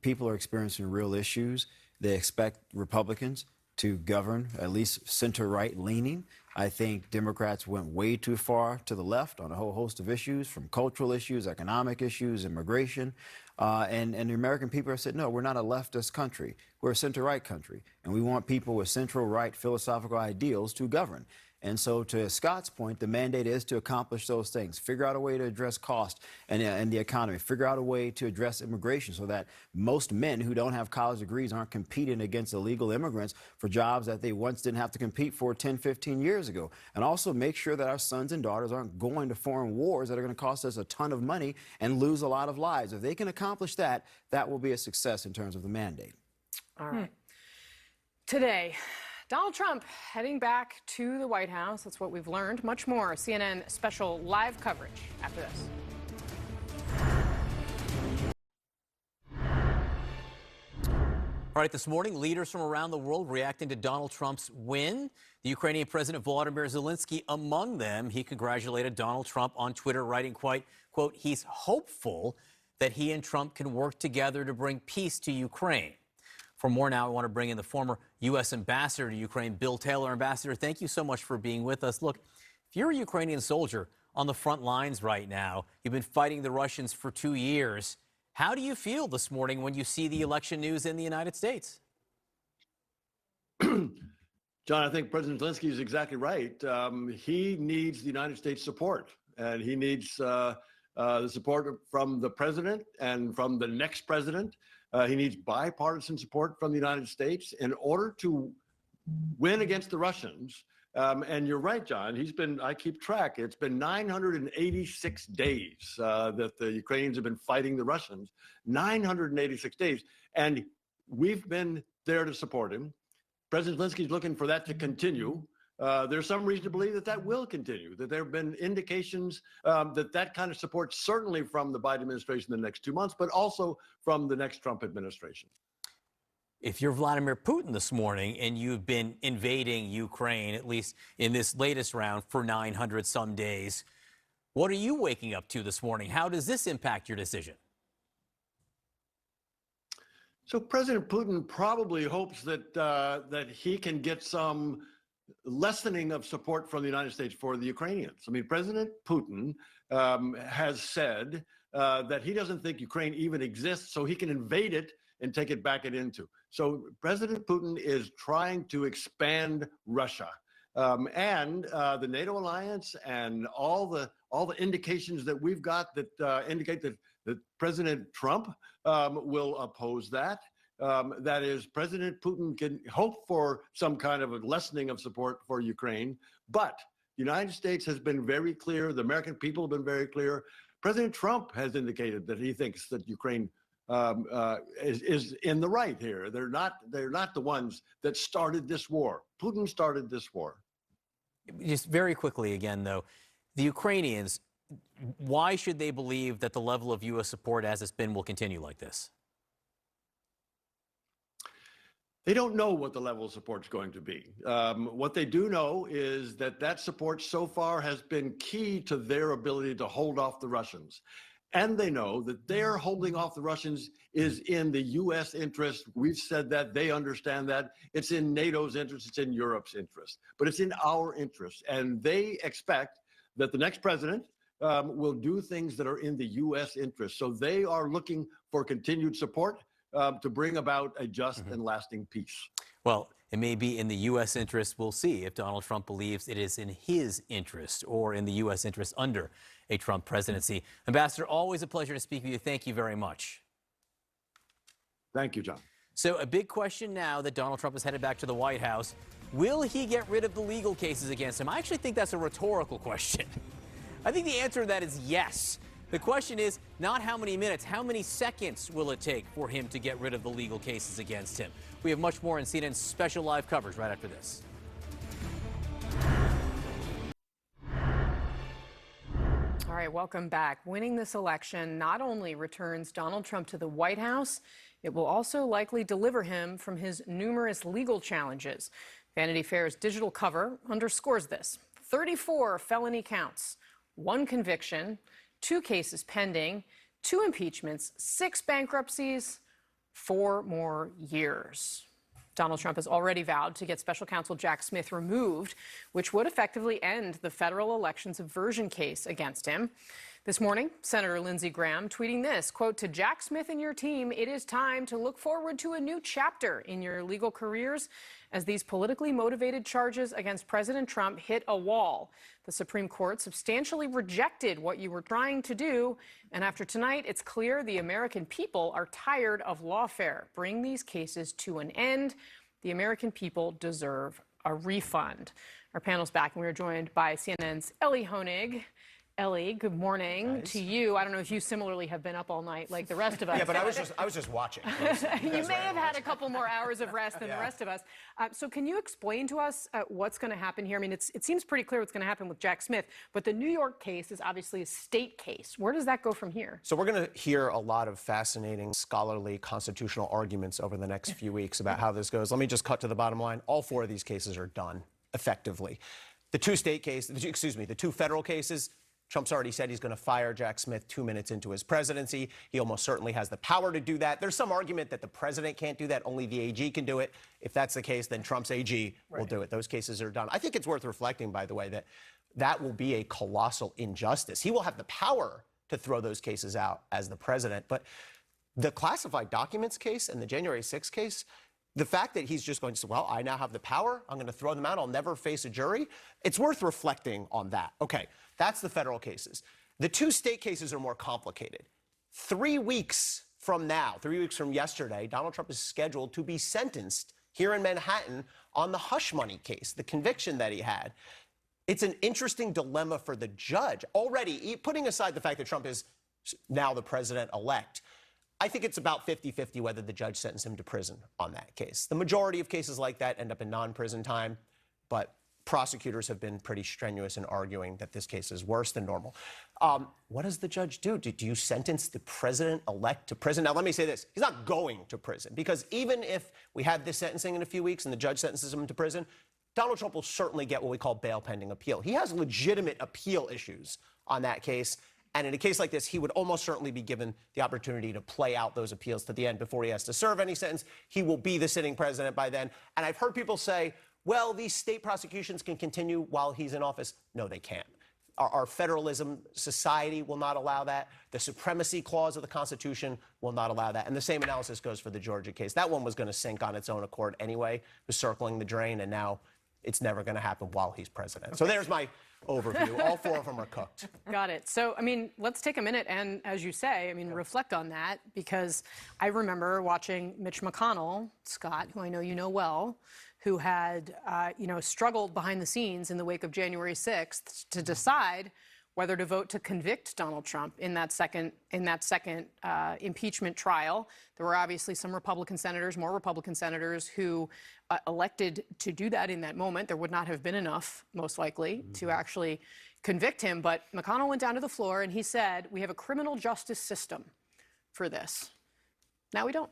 People are experiencing real issues. They expect Republicans to govern, at least center-right leaning. I think Democrats went way too far to the left on a whole host of issues, from cultural issues, economic issues, immigration. And the American people have said, no, we're not a leftist country. We're a center-right country. And we want people with central-right philosophical ideals to govern. And so, to Scott's point, the mandate is to accomplish those things. Figure out a way to address cost and the economy. Figure out a way to address immigration so that most men who don't have college degrees aren't competing against illegal immigrants for jobs that they once didn't have to compete for 10, 15 years ago. And also make sure that our sons and daughters aren't going to foreign wars that are going to cost us a ton of money and lose a lot of lives. If they can accomplish that, that will be a success in terms of the mandate. All right. Today, Donald Trump heading back to the White House. That's what we've learned. Much more. CNN special live coverage after this. All right, this morning, leaders from around the world reacting to Donald Trump's win. The Ukrainian President Volodymyr Zelensky among them. He congratulated Donald Trump on Twitter, writing quote, he's hopeful that he and Trump can work together to bring peace to Ukraine. For more now, I want to bring in the former U.S. ambassador to Ukraine, Bill Taylor. Ambassador, thank you so much for being with us. Look, if you're a Ukrainian soldier on the front lines right now, you've been fighting the Russians for 2 years. How do you feel this morning when you see the election news in the United States? John, I think President Zelensky is exactly right. He needs the United States support, and he needs the support from the president and from the next president. He needs bipartisan support from the United States in order to win against the Russians. And you're right, John. I keep track. It's been 986 days that the Ukrainians have been fighting the Russians. 986 days. And we've been there to support him. President Zelensky is looking for that to continue. There's some reason to believe that that will continue, that there have been indications that kind of support, certainly from the Biden administration in the next 2 months, but also from the next Trump administration. If you're Vladimir Putin this morning and you've been invading Ukraine, at least in this latest round, for 900 some days, what are you waking up to this morning? How does this impact your decision? So President Putin probably hopes that he can get some lessening of support from the United States for the Ukrainians. I mean, President Putin has said that he doesn't think Ukraine even exists, so he can invade it and take it back into. So President Putin is trying to expand Russia. And the NATO alliance and all the indications that we've got that indicate that President Trump will oppose that. That is, President Putin can hope for some kind of a lessening of support for Ukraine, but the United States has been very clear. The American people have been very clear. President Trump has indicated that he thinks that Ukraine is in the right here. They're not the ones that started this war. Putin started this war. Just very quickly again, though, the Ukrainians, why should they believe that the level of U.S. support as it's been will continue like this? They don't know what the level of support is going to be. What they do know is that support so far has been key to their ability to hold off the Russians. And they know that their holding off the Russians is in the U.S. interest. We've said that. They understand that. It's in NATO's interest. It's in Europe's interest. But it's in our interest. And they expect that the next president will do things that are in the U.S. interest. So they are looking for continued support to bring about a just and lasting peace. Well, it may be in the U.S. interest. We'll see if Donald Trump believes it is in his interest or in the U.S. interest under a Trump presidency. Ambassador, always a pleasure to speak with you. Thank you very much. Thank you, John. So a big question now that Donald Trump is headed back to the White House. Will he get rid of the legal cases against him? I actually think that's a rhetorical question. I think the answer to that is yes. The question is not how many minutes, how many seconds will it take for him to get rid of the legal cases against him? We have much more in CNN's special live coverage right after this. All right, welcome back. Winning this election not only returns Donald Trump to the White House, it will also likely deliver him from his numerous legal challenges. Vanity Fair's digital cover underscores this. 34 felony counts, 1 conviction, 2 cases pending, 2 impeachments, 6 bankruptcies, 4 more years. Donald Trump has already vowed to get special counsel Jack Smith removed, which would effectively end the federal elections aversion case against him. This morning, Senator Lindsey Graham tweeting this, quote, "To Jack Smith and your team, it is time to look forward to a new chapter in your legal careers as these politically motivated charges against President Trump hit a wall. The Supreme Court substantially rejected what you were trying to do, and after tonight, it's clear the American people are tired of lawfare. Bring these cases to an end. The American people deserve a refund." Our panel's back, and we are joined by CNN's Ellie Honig. Ellie, good morning to you. I don't know if you similarly have been up all night like the rest of us. Yeah, but I was just watching. You may have had a couple more hours of rest than the rest of us. So can you explain to us what's going to happen here? I mean, it seems pretty clear what's going to happen with Jack Smith, but the New York case is obviously a state case. Where does that go from here? So we're going to hear a lot of fascinating scholarly constitutional arguments over the next few weeks about how this goes. Let me just cut to the bottom line. All 4 of these cases are done effectively. The 2 the 2 federal cases, Trump's already said he's going to fire Jack Smith 2 minutes into his presidency. He almost certainly has the power to do that. There's some argument that the president can't do that. Only the AG can do it. If that's the case, then Trump's AG will do it. Those cases are done. I think it's worth reflecting, by the way, that that will be a colossal injustice. He will have the power to throw those cases out as the president. But the classified documents case and the January 6th case, the fact that he's just going to say, well, I now have the power, I'm going to throw them out, I'll never face a jury, it's worth reflecting on that. Okay, that's the federal cases. The 2 state cases are more complicated. 3 weeks from now, 3 weeks from yesterday, Donald Trump is scheduled to be sentenced here in Manhattan on the hush money case, the conviction that he had. It's an interesting dilemma for the judge. Already, putting aside the fact that Trump is now the president-elect, I think it's about 50-50 whether the judge sentenced him to prison on that case. The majority of cases like that end up in non-prison time, but prosecutors have been pretty strenuous in arguing that this case is worse than normal. What does the judge do? Do you sentence the president-elect to prison? Now, let me say this. He's not going to prison, because even if we had this sentencing in a few weeks and the judge sentences him to prison, Donald Trump will certainly get what we call bail pending appeal. He has legitimate appeal issues on that case. And in a case like this, he would almost certainly be given the opportunity to play out those appeals to the end before he has to serve any sentence. He will be the sitting president by then. And I've heard people say, well, these state prosecutions can continue while he's in office. No, they can't. Our federalism society will not allow that. The supremacy clause of the Constitution will not allow that. And the same analysis goes for the Georgia case. That one was going to sink on its own accord anyway. It was circling the drain, and now it's never going to happen while he's president. Okay. So there's my overview. All 4 of them are cooked. Got it. So, I mean, let's take a minute and, as you say, I mean, reflect on that, because I remember watching Mitch McConnell, Scott, who I know you know well, who had, struggled behind the scenes in the wake of January 6th to decide whether to vote to convict Donald Trump in that second impeachment trial. There were obviously some Republican senators, more Republican senators, who elected to do that in that moment. There would not have been enough, most likely, to actually convict him. But McConnell went down to the floor and he said, we have a criminal justice system for this. Now we don't.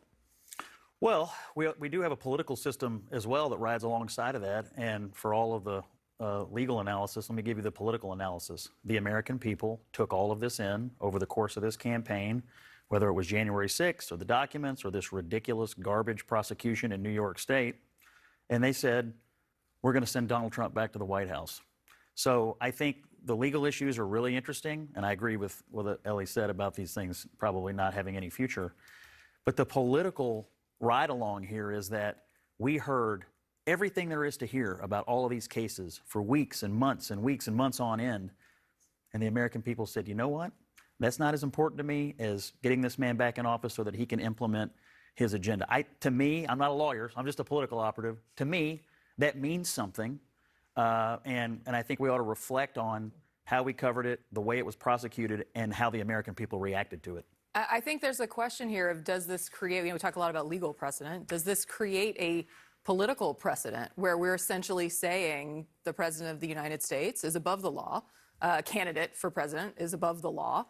Well, we do have a political system as well that rides alongside of that. And for all of the legal analysis, let me give you the political analysis. The American people took all of this in over the course of this campaign, whether it was January 6th or the documents or this ridiculous garbage prosecution in New York State, and they said, we're going to send Donald Trump back to the White House. So I think the legal issues are really interesting, and I agree with what Ellie said about these things probably not having any future. But the political ride-along here is that we heard everything there is to hear about all of these cases for weeks and months and weeks and months on end. And the American people said, you know what? That's not as important to me as getting this man back in office so that he can implement his agenda. To me, I'm not a lawyer, I'm just a political operative. To me, that means something, and I think we ought to reflect on how we covered it, the way it was prosecuted, and how the American people reacted to it. I think there's a question here of does this create, we talk a lot about legal precedent, does this create a political precedent where we're essentially saying the President of the United States is above the law, a candidate for president is above the law?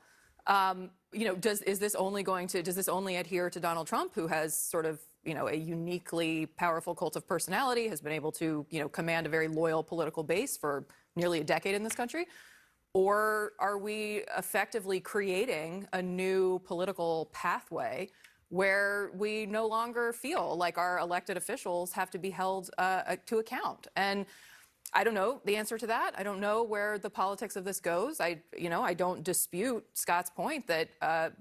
Does this only adhere to Donald Trump, who has sort of, a uniquely powerful cult of personality, has been able to, command a very loyal political base for nearly a decade in this country? Or are we effectively creating a new political pathway where we no longer feel like our elected officials have to be held to account? And I don't know the answer to that. I don't know where the politics of this goes. I don't dispute Scott's point that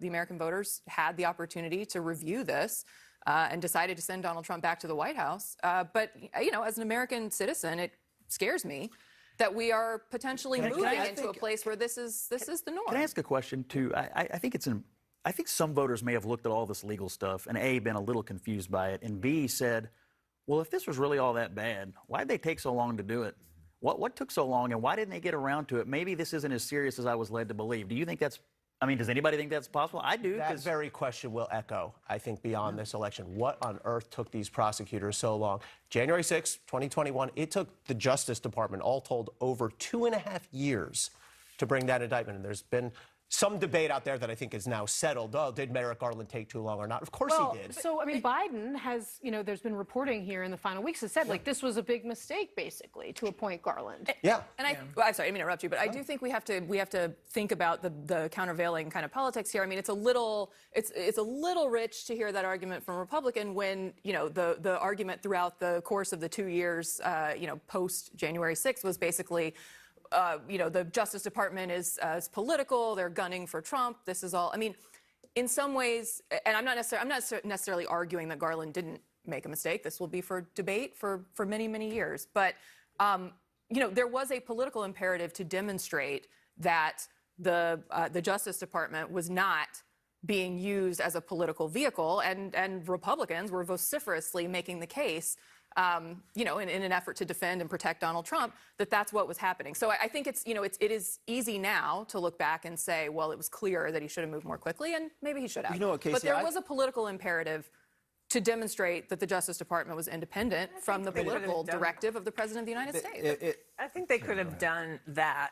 the American voters had the opportunity to review this and decided to send Donald Trump back to the White House. But as an American citizen, it scares me that we are potentially moving into a place where this is the norm. Can I ask a question too? I think some voters may have looked at all this legal stuff and A, been a little confused by it, and B, said, well, if this was really all that bad, why'd they take so long to do it? What took so long, and why didn't they get around to it? Maybe this isn't as serious as I was led to believe. Do you think that's, does anybody think that's possible? I do. That very question will echo, I think, beyond this election. What on earth took these prosecutors so long? January 6, 2021, it took the Justice Department, all told, over 2.5 years to bring that indictment. And there's been some debate out there that I think is now settled. Oh, did Merrick Garland take too long or not? Of course he did. So, Biden has, there's been reporting here in the final weeks that said, this was a big mistake, basically, to appoint Garland. Yeah. And I'm sorry, I didn't mean to interrupt you, but I do think we have to think about the countervailing kind of politics here. It's a little rich to hear that argument from a Republican when, the argument throughout the course of the 2 years, post January 6th was basically, the Justice Department is political. They're gunning for Trump. This is all. In some ways, and I'm not necessarily arguing that Garland didn't make a mistake. This will be for debate for many, many years. But there was a political imperative to demonstrate that the Justice Department was not being used as a political vehicle, and Republicans were vociferously making the case. In an effort to defend and protect Donald Trump, that's what was happening. So I think it is easy now to look back and say, well, it was clear that he should have moved more quickly, and maybe he should have. Casey, but there was a political imperative to demonstrate that the Justice Department was independent from the political directive of the President of the United States. I think they could have done that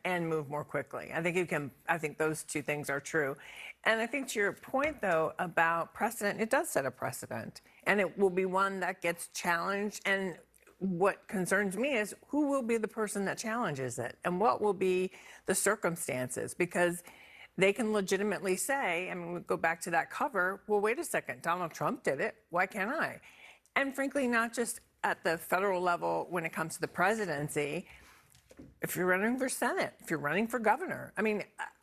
and move more quickly. I think those two things are true. And I think to your point, though, about precedent, it does set a precedent. And it will be one that gets challenged. And what concerns me is who will be the person that challenges it? And what will be the circumstances? Because they can legitimately say, we go back to that cover, well, wait a second, Donald Trump did it. Why can't I? And frankly, not just at the federal level when it comes to the presidency. If you're running for Senate, if you're running for governor,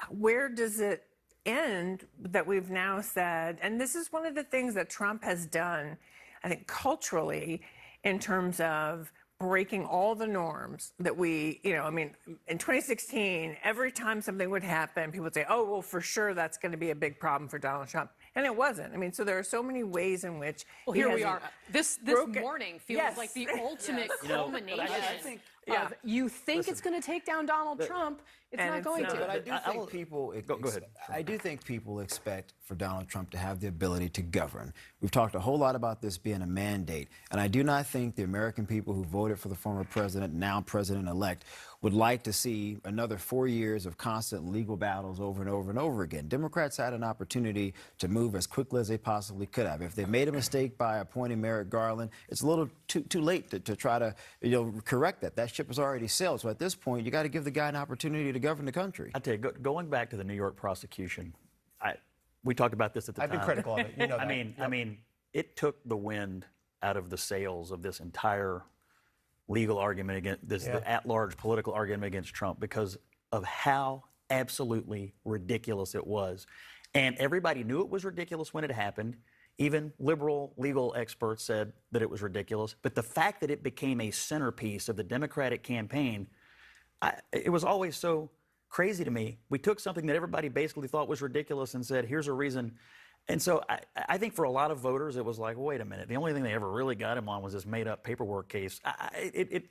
where does it end that we've now said, and this is one of the things that Trump has done, I think, culturally, in terms of breaking all the norms that we, in 2016, every time something would happen, people would say, oh, well, for sure, that's going to be a big problem for Donald Trump. And it wasn't. So there are so many ways in which. Well, here we are. This morning feels like the ultimate culmination. Of, you think it's going to take down Donald Trump, it's not going to. But I do think people. Go ahead. I do think people expect for Donald Trump to have the ability to govern. We've talked a whole lot about this being a mandate, and I do not think the American people who voted for the former president, now president-elect, would like to see another 4 years of constant legal battles over and over and over again. Democrats had an opportunity to move as quickly as they possibly could have. If they made a mistake by appointing Merrick Garland, it's a little too late to try to correct that. That ship has already sailed. So at this point, you got to give the guy an opportunity to govern the country. I tell you, going back to the New York prosecution, we talked about this at the time. I've been critical of it. You know that. It took the wind out of the sails of this entire legal argument against this at-large political argument against Trump because of how absolutely ridiculous it was. And everybody knew it was ridiculous when it happened. Even liberal legal experts said that it was ridiculous. But the fact that it became a centerpiece of the Democratic campaign, it was always so crazy to me. We took something that everybody basically thought was ridiculous and said, here's a reason. And so I think for a lot of voters, it was like, wait a minute. The only thing they ever really got him on was this made-up paperwork case.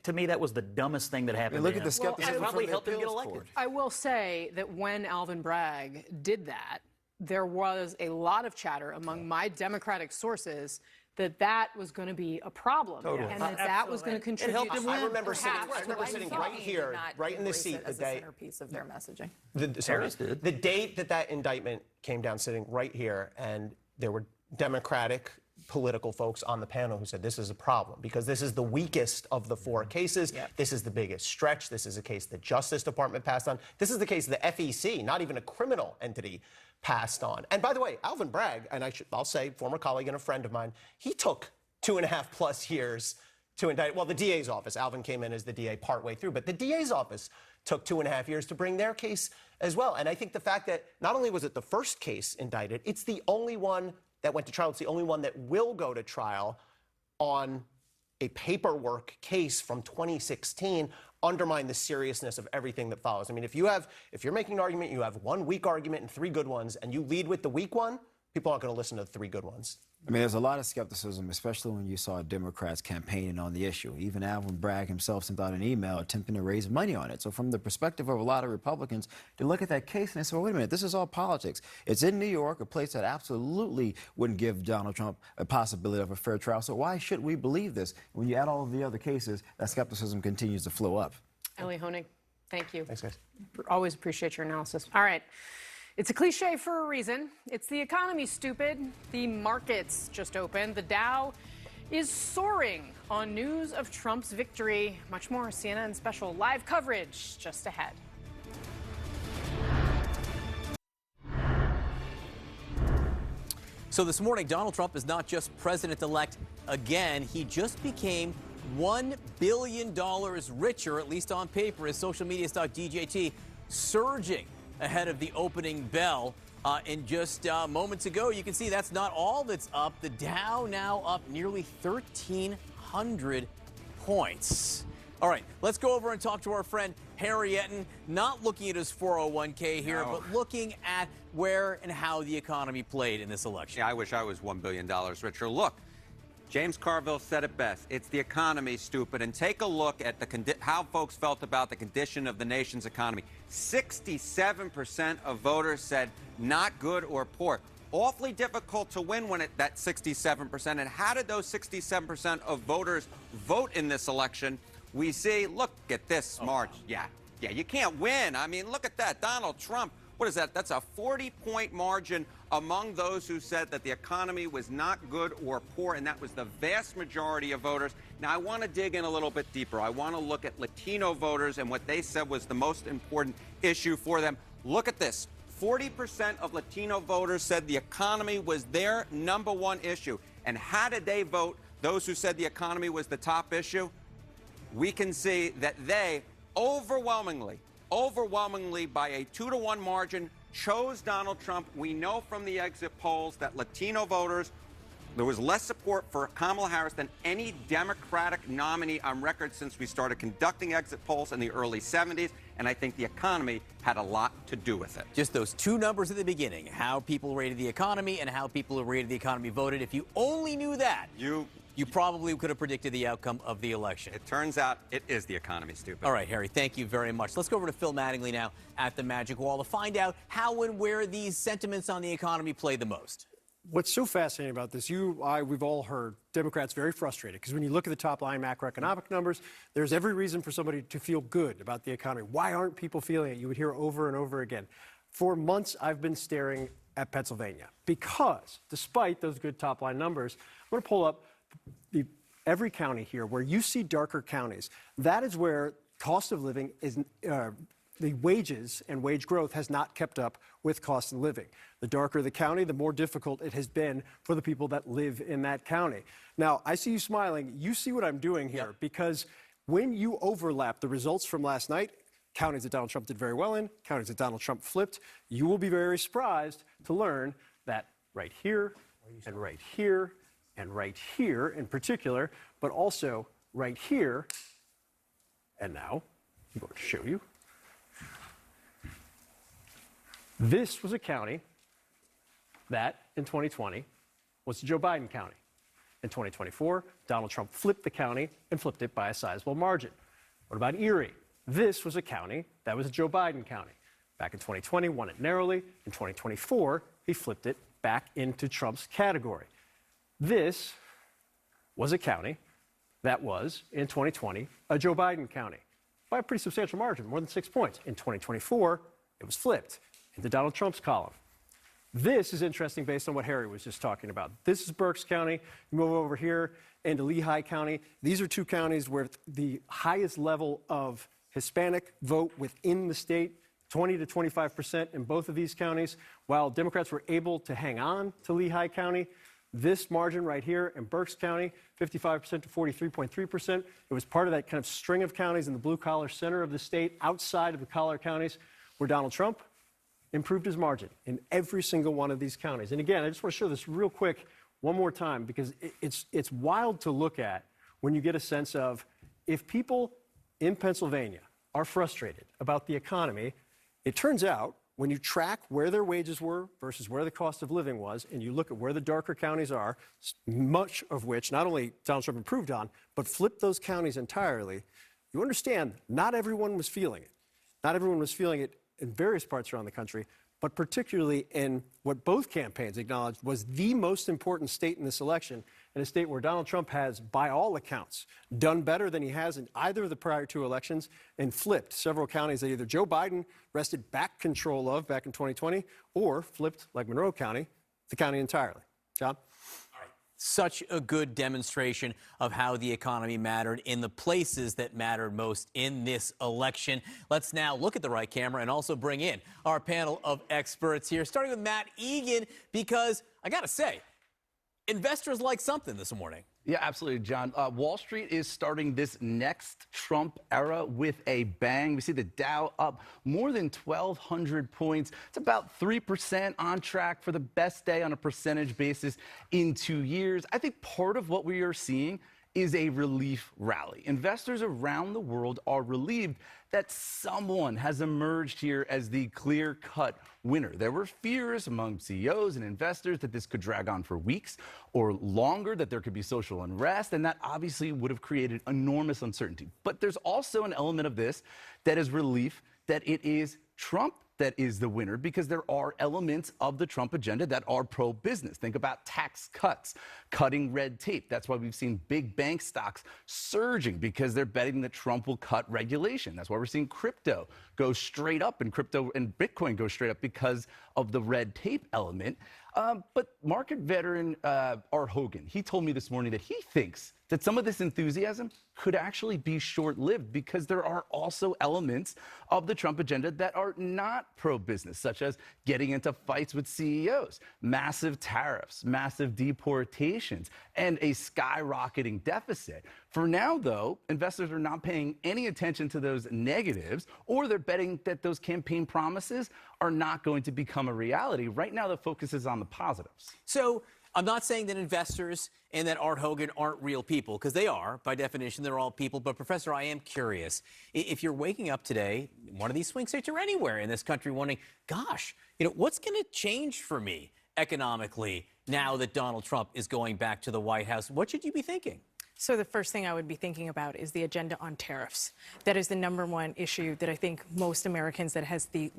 To me, that was the dumbest thing that happened. Look to at the him. skepticism And it probably from the helped him get appeals elected. court. I will say that when Alvin Bragg did that, there was a lot of chatter among my Democratic sources that was going to be a problem, Totally. and that was going to contribute. I remember perhaps sitting right here, right in the seat the day. Centerpiece of their messaging. The date that indictment came down, sitting right here, and there were Democratic political folks on the panel who said this is a problem because this is the weakest of the four cases. This is the biggest stretch. This is a case the Justice Department passed on. This is the case the FEC, not even a criminal entity, passed on. And by the way, Alvin Bragg, and I'll say former colleague and a friend of mine, he took 2.5+ years to indict. Well, the DA's office, Alvin came in as the DA partway through, but the DA's office took 2.5 years to bring their case as well. And I think the fact that not only was it the first case indicted, it's the only one that went to trial. It's the only one that will go to trial on a paperwork case from 2016 undermine the seriousness of everything that follows. I mean, if you're making an argument, you have one weak argument and 3 good ones, and you lead with the weak one, people aren't going to listen to the 3 good ones. I mean, there's a lot of skepticism, especially when you saw Democrats campaigning on the issue. Even Alvin Bragg himself sent out an email attempting to raise money on it. So from the perspective of a lot of Republicans, they look at that case and they say, well, wait a minute, this is all politics. It's in New York, a place that absolutely wouldn't give Donald Trump a possibility of a fair trial. So why should we believe this? When you add all of the other cases, that skepticism continues to flow up. Ellie Honig, thank you. Thanks, guys. Always appreciate your analysis. All right. It's a cliche for a reason. It's the economy, stupid. The markets just opened. The Dow is soaring on news of Trump's victory. Much more CNN special live coverage just ahead. So this morning, Donald Trump is not just president-elect again. He just became $1 billion richer, at least on paper, as social media stock DJT surging ahead of the opening bell. And just moments ago, you can see that's not all that's up. The Dow now up nearly 1,300 points. All right, let's go over and talk to our friend Harry Etten, not looking at his 401k here, but looking at where and how the economy played in this election. Yeah, I wish I was $1 billion richer. Look, James Carville said it best. It's the economy, stupid. And take a look at how folks felt about the condition of the nation's economy. 67% of voters said not good or poor. Awfully difficult to win when that 67%. And how did those 67% of voters vote in this election? We see, look at this march. Yeah, you can't win. I mean, look at that. Donald Trump, what is that? That's a 40-point margin among those who said that the economy was not good or poor, and that was the vast majority of voters. Now, I want to dig in a little bit deeper. I want to look at Latino voters and what they said was the most important issue for them. Look at this. 40% of Latino voters said the economy was their #1 issue. And how did they vote, those who said the economy was the top issue? We can see that they overwhelmingly by a 2-to-1 margin chose Donald Trump. We know from the exit polls that Latino voters, there was less support for Kamala Harris than any Democratic nominee on record since we started conducting exit polls in the early 70s. And I think the economy had a lot to do with it. Just those 2 numbers at the beginning, how people rated the economy and how people who rated the economy voted. If you only knew that, you probably could have predicted the outcome of the election. It turns out it is the economy, stupid. All right, Harry, thank you very much. Let's go over to Phil Mattingly now at the Magic Wall to find out how and where these sentiments on the economy play the most. What's so fascinating about this, we've all heard Democrats very frustrated because when you look at the top line macroeconomic numbers, there's every reason for somebody to feel good about the economy. Why aren't people feeling it? You would hear over and over again. For months, I've been staring at Pennsylvania because despite those good top line numbers, I'm going to pull up every county here where you see darker counties. That is where cost of living is, the wages and wage growth has not kept up with cost of living. The darker the county, the more difficult it has been for the people that live in that county. Now, I see you smiling. You see what I'm doing here because when you overlap the results from last night, counties that Donald Trump did very well in, counties that Donald Trump flipped, you will be very surprised to learn that right here and right here and right here in particular, but also right here, and now I'm going to show you. This was a county That, in 2020, was Joe Biden County. In 2024, Donald Trump flipped the county and flipped it by a sizable margin. What about Erie? This was a county that was a Joe Biden County. Back in 2020, won it narrowly. In 2024, he flipped it back into Trump's category. This was a county that was, in 2020, a Joe Biden County by a pretty substantial margin, more than 6 points. In 2024, it was flipped into Donald Trump's column. This is interesting based on what Harry was just talking about. This is Berks County. You move over here into Lehigh County. These are two counties where the highest level of Hispanic vote within the state, 20 to 25% in both of these counties. While Democrats were able to hang on to Lehigh County, this margin right here in Berks County, 55% to 43.3%, it was part of that kind of string of counties in the blue-collar center of the state, outside of the collar counties, where Donald Trump improved his margin in every single one of these counties. And again, I just want to show this real quick one more time, because it's wild to look at when you get a sense of, if people in Pennsylvania are frustrated about the economy, it turns out when you track where their wages were versus where the cost of living was, and you look at where the darker counties are, much of which not only Donald Trump improved on, but flipped those counties entirely, you understand not everyone was feeling it. Not everyone was feeling it in various parts around the country, but particularly in what both campaigns acknowledged was the most important state in this election, and a state where Donald Trump has, by all accounts, done better than he has in either of the prior two elections, and flipped several counties that either Joe Biden wrested back control of back in 2020, or flipped, like Monroe County, the county entirely. John? Such a good demonstration of how the economy mattered in the places that mattered most in this election. Let's now look at the right camera and also bring in our panel of experts here, starting with Matt Egan, because I got to say, investors like something this morning. Yeah, absolutely, John. Wall Street is starting this next Trump era with a bang. We see the Dow up more than 1,200 points. It's about 3% on track for the best day on a percentage basis in 2 years. I think part of what we are seeing is a relief rally. Investors around the world are relieved that someone has emerged here as the clear-cut winner. There were fears among CEOs and investors that this could drag on for weeks or longer, that there could be social unrest, and that obviously would have created enormous uncertainty. But there's also an element of this that is relief that it is Trump that is the winner, because there are elements of the Trump agenda that are pro-business. Think about tax cuts, cutting red tape. That's why we've seen big bank stocks surging, because they're betting that Trump will cut regulation. That's why we're seeing crypto go straight up, and crypto and Bitcoin go straight up because of the red tape element. But market veteran Art Hogan, he told me this morning that he thinks that some of this enthusiasm could actually be short-lived, because there are also elements of the Trump agenda that are not pro-business, such as getting into fights with CEOs, massive tariffs, massive deportations, and a skyrocketing deficit. For now, though, investors are not paying any attention to those negatives, or they're betting that those campaign promises are not going to become a reality. Right now, the focus is on the positives. So I'm not saying that investors and that Art Hogan aren't real people, because they are. By definition, they're all people. But, Professor, I am curious. If you're waking up today, one of these swing states or anywhere in this country, wondering, gosh, what's going to change for me economically now that Donald Trump is going back to the White House? What should you be thinking? So the first thing I would be thinking about is the agenda on tariffs. That is the number one issue that I think most Americans, that has the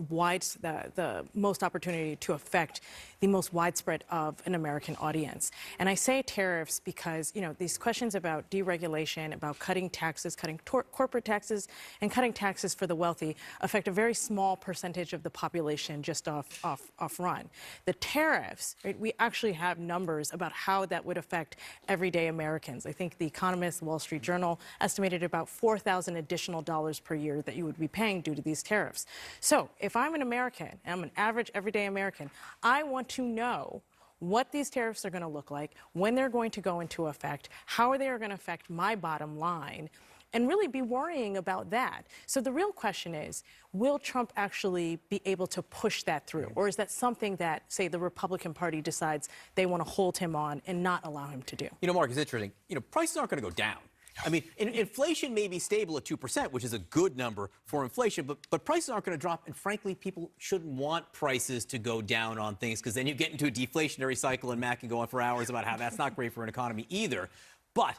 most opportunity to affect the most widespread of an American audience. And I say tariffs because, these questions about deregulation, about cutting taxes, cutting corporate taxes, and cutting taxes for the wealthy affect a very small percentage of the population just off run. The tariffs, right, we actually have numbers about how that would affect everyday Americans. I think the Economist, Wall Street Journal estimated about $4,000 additional per year that you would be paying due to these tariffs. So if I'm an American, and I'm an average everyday American, I want to know what these tariffs are going to look like, when they're going to go into effect, how they are going to affect my bottom line, and really be worrying about that. So the real question is, will Trump actually be able to push that through? Or is that something that, say, the Republican Party decides they want to hold him on and not allow him to do? Mark, it's interesting. Prices aren't going to go down. I mean, inflation may be stable at 2%, which is a good number for inflation, but prices aren't going to drop. And frankly, people shouldn't want prices to go down on things because then you get into a deflationary cycle, and Matt can go on for hours about how that's not great for an economy either. But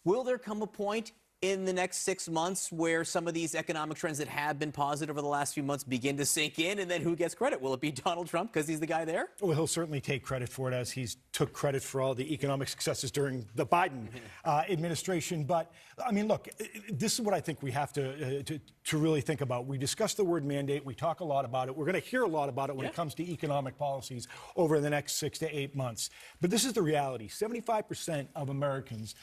will there come a point in the next 6 months where some of these economic trends that have been positive over the last few months begin to sink in, and then who gets credit? Will it be Donald Trump because he's the guy there? Well, he'll certainly take credit for it, as he's took credit for all the economic successes during the Biden administration. But I mean, look, this is what I think we have to really think about. We discuss the word mandate. We talk a lot about it. We're going to hear a lot about it when it comes to economic policies over the next 6 to 8 months. But this is the reality. 75% of Americans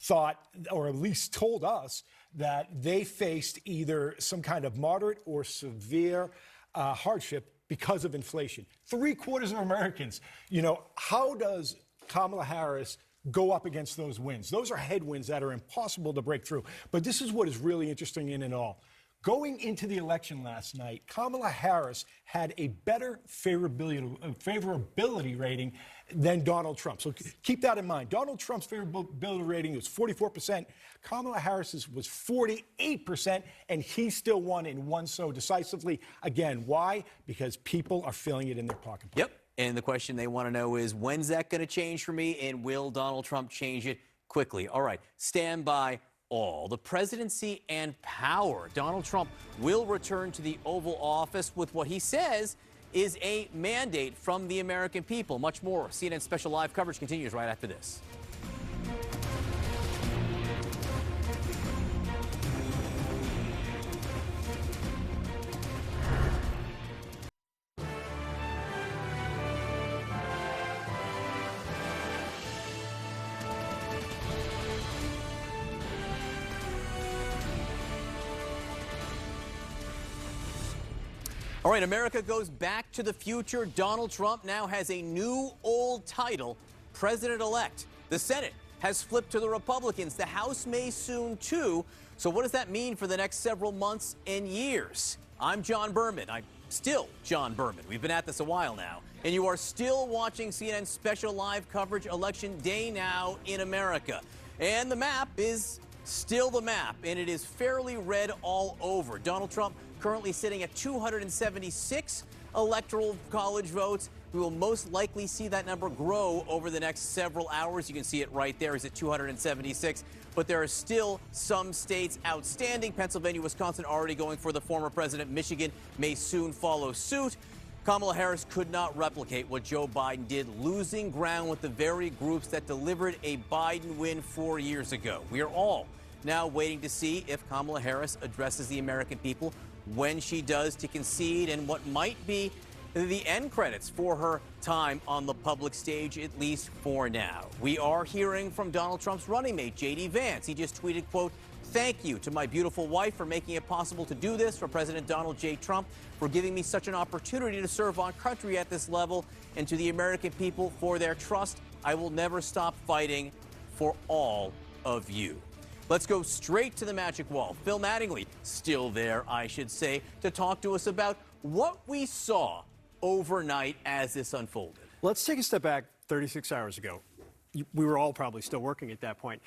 thought, or at least told us, that they faced either some kind of moderate or severe hardship because of inflation. 3/4 of Americans. You know, how does Kamala Harris go up against those wins? Those are headwinds that are impossible to break through. But this is what is really interesting in it all. Going into the election last night, Kamala Harris had a better favorability rating than Donald Trump. So keep that in mind. Donald Trump's favorability rating was 44%. Kamala Harris's was 48%, and he still won and won so decisively. Again, why? Because people are feeling it in their pocketbook. Yep. And the question they want to know is, when's that going to change for me, and will Donald Trump change it quickly? All right, stand by. All the presidency and power. Donald Trump will return to the Oval Office with what he says is a mandate from the American people. Much more. CNN Special Live coverage continues right after this. All right, America goes back to the future. Donald Trump now has a new old title, President-elect. The Senate has flipped to the Republicans. The House may soon, too. So what does that mean for the next several months and years? I'm John Berman. I'm still John Berman. We've been at this a while now. And you are still watching CNN Special Live coverage, Election Day now in America. And the map is still the map, and it is fairly red all over. Donald Trump currently sitting at 276 electoral college votes. We will most likely see that number grow over the next several hours. You can see it right there. He's at 276. But there are still some states outstanding. Pennsylvania, Wisconsin already going for the former president. Michigan may soon follow suit. Kamala Harris could not replicate what Joe Biden did, losing ground with the very groups that delivered a Biden win 4 years ago. We are all now waiting to see if Kamala Harris addresses the American people, when she does, to concede and what might be the end credits for her time on the public stage, at least for now. We are hearing from Donald Trump's running mate, J.D. Vance. He just tweeted, quote, "Thank you to my beautiful wife for making it possible to do this, for President Donald J. Trump for giving me such an opportunity to serve our country at this level, and to the American people for their trust. I will never stop fighting for all of you." Let's go straight to the magic wall. Phil Mattingly, still there, I should say, to talk to us about what we saw overnight as this unfolded. Let's take a step back 36 hours ago. We were all probably still working at that point.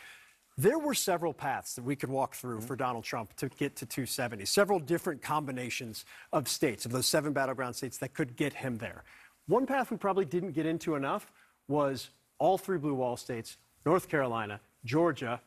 There were several paths that we could walk through for Donald Trump to get to 270, several different combinations of states, of those 7 battleground states that could get him there. One path we probably didn't get into enough was all 3 blue wall states, North Carolina, Georgia,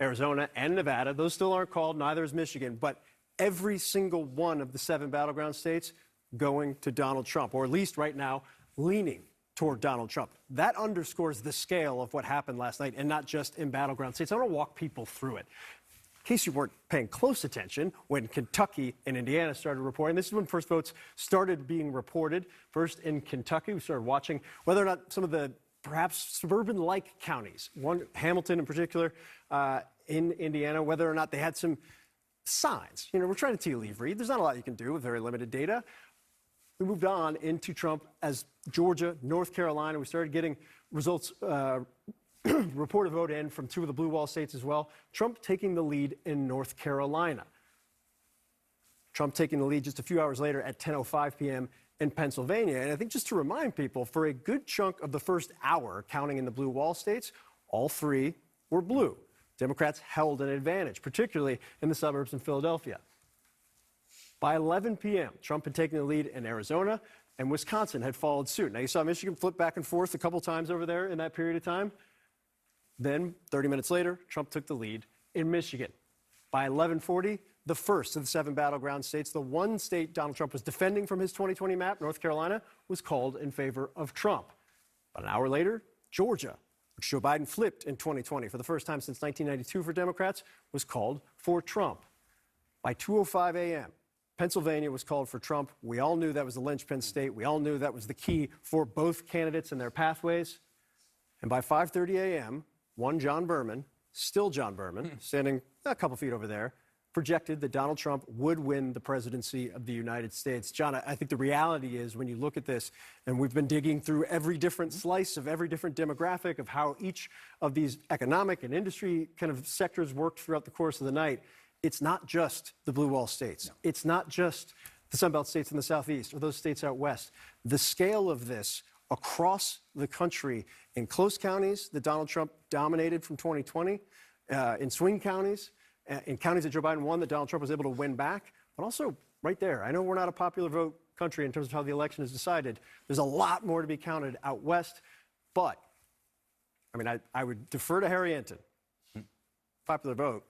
Arizona, and Nevada. Those still aren't called, neither is Michigan, but every single one of the 7 battleground states going to Donald Trump, or at least right now leaning toward Donald Trump. That underscores the scale of what happened last night, and not just in battleground states. I want to walk people through it. In case you weren't paying close attention, when Kentucky and Indiana started reporting, this is when first votes started being reported. First in Kentucky, we started watching whether or not some of the perhaps suburban-like counties, one Hamilton in particular, in Indiana, whether or not they had some signs. You know, we're trying to tea leaf read. There's not a lot you can do with very limited data. We moved on into Trump as Georgia, North Carolina. We started getting results, reported vote in from 2 of the blue wall states as well. Trump taking the lead in North Carolina. Trump taking the lead just a few hours later at 10:05 p.m. in Pennsylvania. And I think just to remind people, for a good chunk of the first hour, counting in the blue wall states, all 3 were blue. Democrats held an advantage, particularly in the suburbs in Philadelphia. By 11 p.m., Trump had taken the lead in Arizona, and Wisconsin had followed suit. Now, you saw Michigan flip back and forth a couple times over there in that period of time. Then, 30 minutes later, Trump took the lead in Michigan. By 11:40, the first of the 7 battleground states, the one state Donald Trump was defending from his 2020 map, North Carolina, was called in favor of Trump. About an hour later, Georgia, which Joe Biden flipped in 2020 for the first time since 1992 for Democrats, was called for Trump. By 2:05 a.m., Pennsylvania was called for Trump. We all knew that was the linchpin state. We all knew that was the key for both candidates and their pathways. And by 5:30 a.m., one John Berman, still John Berman, standing a couple feet over there, projected that Donald Trump would win the presidency of the United States. John, I think the reality is when you look at this, and we've been digging through every different slice of every different demographic of how each of these economic and industry kind of sectors worked throughout the course of the night, it's not just the blue wall states. No. It's not just the Sunbelt states in the southeast or those states out west. The scale of this across the country in close counties that Donald Trump dominated from 2020, in swing counties, in counties that Joe Biden won that Donald Trump was able to win back, but also right there. I know we're not a popular vote country in terms of how the election is decided. There's a lot more to be counted out west, but, I mean, I would defer to Harry Enten. Popular vote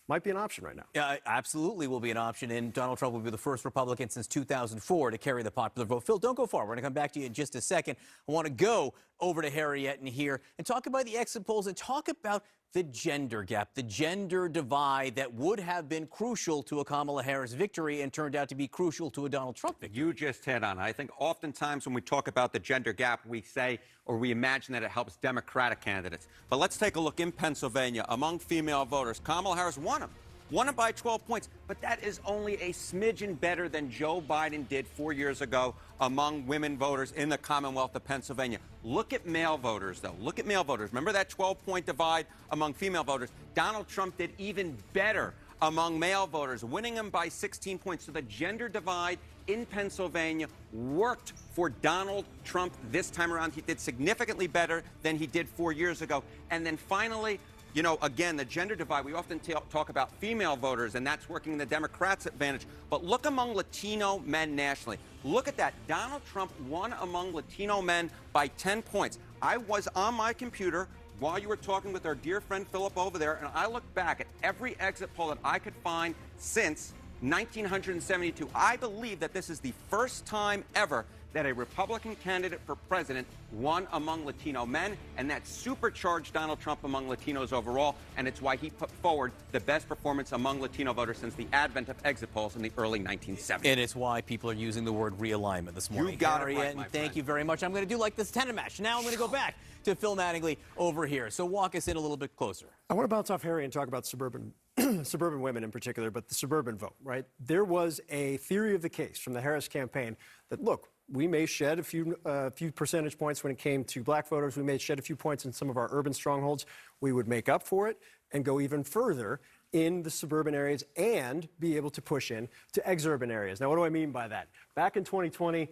might be an option right now. Yeah, absolutely will be an option, and Donald Trump will be the first Republican since 2004 to carry the popular vote. Phil, don't go far. We're going to come back to you in just a second. I want to go over to Harry Enten here and talk about the exit polls and talk about the gender gap, the gender divide that would have been crucial to a Kamala Harris victory and turned out to be crucial to a Donald Trump victory. You just hit on it. I think oftentimes when we talk about the gender gap, we say or we imagine that it helps Democratic candidates. But let's take a look in Pennsylvania. Among female voters, Kamala Harris won them by 12 points. But that is only a smidgen better than Joe Biden did 4 years ago among women voters in the Commonwealth of Pennsylvania. Look at male voters, though. Look at male voters. Remember that 12-point divide among female voters? Donald Trump did even better among male voters, winning them by 16 points. So the gender divide in Pennsylvania worked for Donald Trump this time around. He did significantly better than he did 4 years ago. And then finally, you know, again, the gender divide, we often talk about female voters, and that's working in the Democrats' advantage. But look among Latino men nationally. Look at that. Donald Trump won among Latino men by 10 points. I was on my computer while you were talking with our dear friend Philip over there, and I looked back at every exit poll that I could find since 1972. I believe that this is the first time ever that a Republican candidate for president won among Latino men, and that supercharged Donald Trump among Latinos overall, and it's why he put forward the best performance among Latino voters since the advent of exit polls in the early 1970s. And it's why people are using the word realignment this morning. You got Harry it right, Enten, my thank friend. you very much. I'm going to do like this tennis match. Now I'm going to go back to Phil Mattingly over here. So walk us in a little bit closer. I want to bounce off Harry and talk about suburban women in particular, but the suburban vote, right? There was a theory of the case from the Harris campaign that, look, we may shed a few percentage points when it came to black voters. We may shed a few points in some of our urban strongholds. We would make up for it and go even further in the suburban areas and be able to push in to exurban areas. Now, what do I mean by that? Back in 2020,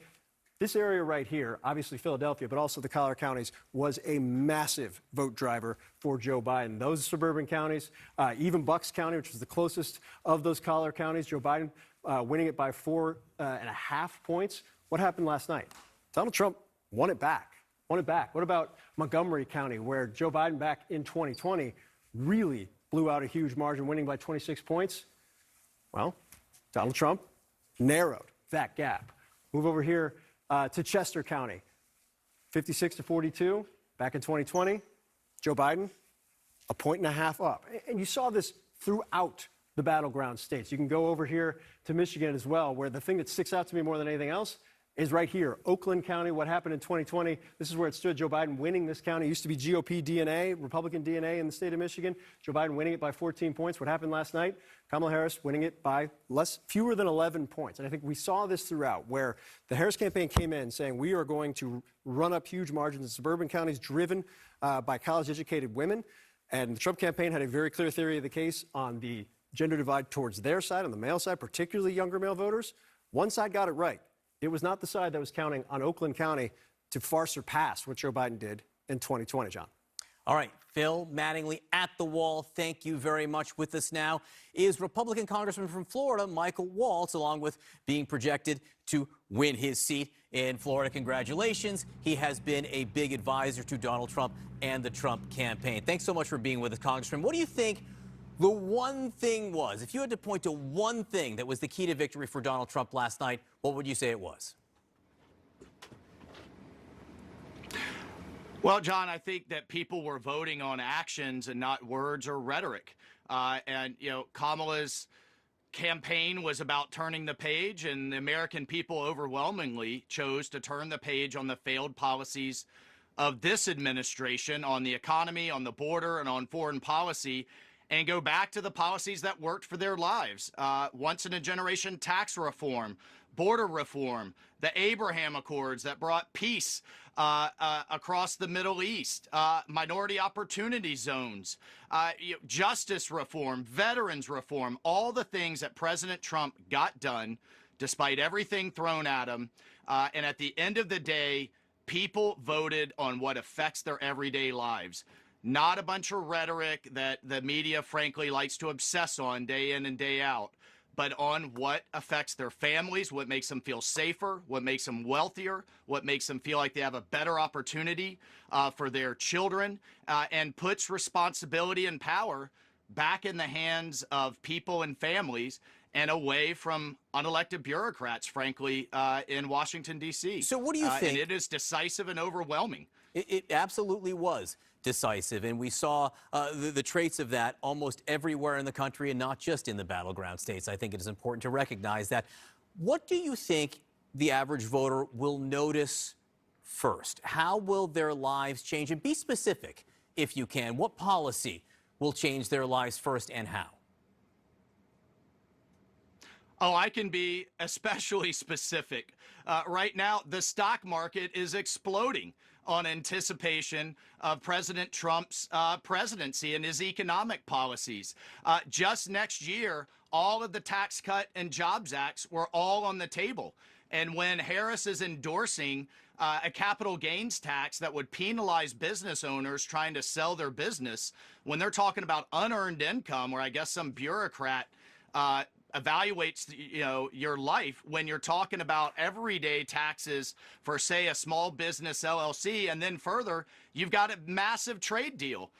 this area right here, obviously Philadelphia, but also the collar counties, was a massive vote driver for Joe Biden. Those suburban counties, even Bucks County, which was the closest of those collar counties, Joe Biden winning it by 4.5 points. What happened last night? Donald Trump won it back. What about Montgomery County, where Joe Biden back in 2020 really blew out a huge margin, winning by 26 points? Well, Donald Trump narrowed that gap. Move over here to Chester County, 56-42 back in 2020. Joe Biden, 1.5 points up. And you saw this throughout the battleground states. You can go over here to Michigan as well, where the thing that sticks out to me more than anything else is right here, Oakland County. What happened in 2020? This is where it stood. Joe Biden winning this county. It used to be GOP DNA, Republican DNA in the state of Michigan. Joe Biden winning it by 14 points. What happened last night? Kamala Harris winning it by fewer than 11 points. And I think we saw this throughout, where the Harris campaign came in saying we are going to run up huge margins in suburban counties driven by college-educated women. And the Trump campaign had a very clear theory of the case on the gender divide towards their side, on the male side, particularly younger male voters. One side got it right. It was not the side that was counting on Oakland County to far surpass what Joe Biden did in 2020, John. All right, Phil Mattingly at the wall. Thank you very much. With us now is Republican Congressman from Florida, Michael Waltz, along with being projected to win his seat in Florida. Congratulations. He has been a big advisor to Donald Trump and the Trump campaign. Thanks so much for being with us, Congressman. What do you think the one thing was? If you had to point to one thing that was the key to victory for Donald Trump last night, what would you say it was? Well, John, I think that people were voting on actions and not words or rhetoric. Kamala's campaign was about turning the page, and the American people overwhelmingly chose to turn the page on the failed policies of this administration on the economy, on the border, and on foreign policy, and go back to the policies that worked for their lives. Once-in-a-generation tax reform, border reform, the Abraham Accords that brought peace across the Middle East, minority opportunity zones, justice reform, veterans reform, all the things that President Trump got done despite everything thrown at him. And at the end of the day, people voted on what affects their everyday lives. Not a bunch of rhetoric that the media, frankly, likes to obsess on day in and day out, but on what affects their families, what makes them feel safer, what makes them wealthier, what makes them feel like they have a better opportunity for their children, and puts responsibility and power back in the hands of people and families and away from unelected bureaucrats, frankly, in Washington, D.C. So what do you think? And it is decisive and overwhelming. It absolutely was decisive, and we saw the traits of that almost everywhere in the country and not just in the battleground states. I think it is important to recognize that. What do you think the average voter will notice first? How will their lives change? And be specific, if you can. What policy will change their lives first and how? Oh, I can be especially specific. Right now, the stock market is exploding on anticipation of President Trump's presidency and his economic policies. Just next year, all of the Tax Cut and Jobs Acts were all on the table. And when Harris is endorsing a capital gains tax that would penalize business owners trying to sell their business, when they're talking about unearned income, where I guess some bureaucrat evaluates your life, when you're talking about everyday taxes for, say, a small business LLC, and then further, you've got a massive trade deal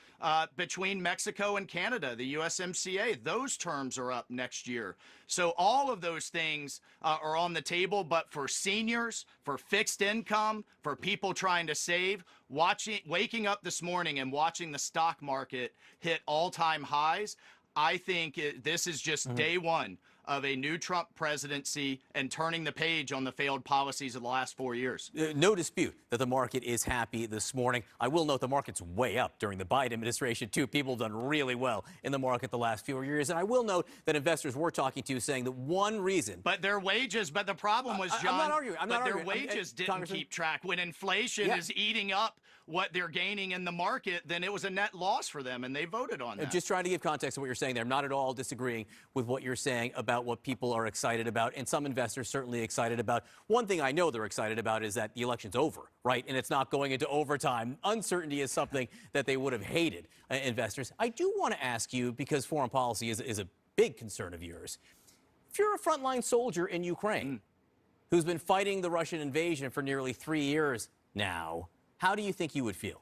between Mexico and Canada, the USMCA. Those terms are up next year. So all of those things are on the table, but for seniors, for fixed income, for people trying to save, waking up this morning and watching the stock market hit all-time highs, I think this is just day one of a new Trump presidency and turning the page on the failed policies of the last 4 years. No dispute that the market is happy this morning. I will note the market's way up during the Biden administration, too. People have done really well in the market the last few years. And I will note that investors we're talking to saying that one reason. But their wages, but the problem was, John, I'm not arguing. their wages didn't keep track. When inflation is eating up what they're gaining in the market, then it was a net loss for them, and they voted on that. Just trying to give context to what you're saying there. I'm not at all disagreeing with what you're saying about what people are excited about, and some investors certainly excited about. One thing I know they're excited about is that the election's over, right? And it's not going into overtime. Uncertainty is something that they would have hated, investors. I do want to ask you, because foreign policy is a big concern of yours. If you're a frontline soldier in Ukraine who's been fighting the Russian invasion for nearly 3 years now, how do you think you would feel?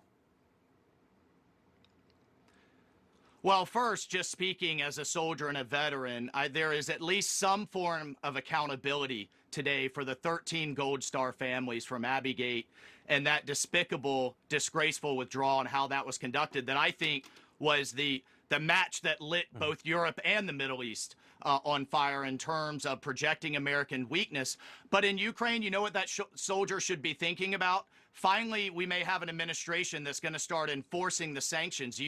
Well, first, just speaking as a soldier and a veteran, there is at least some form of accountability today for the 13 Gold Star families from Abbey Gate and that despicable, disgraceful withdrawal and how that was conducted that I think was the match that lit both Europe and the Middle East on fire in terms of projecting American weakness. But in Ukraine, you know what that soldier should be thinking about? Finally, we may have an administration that's going to start enforcing the sanctions.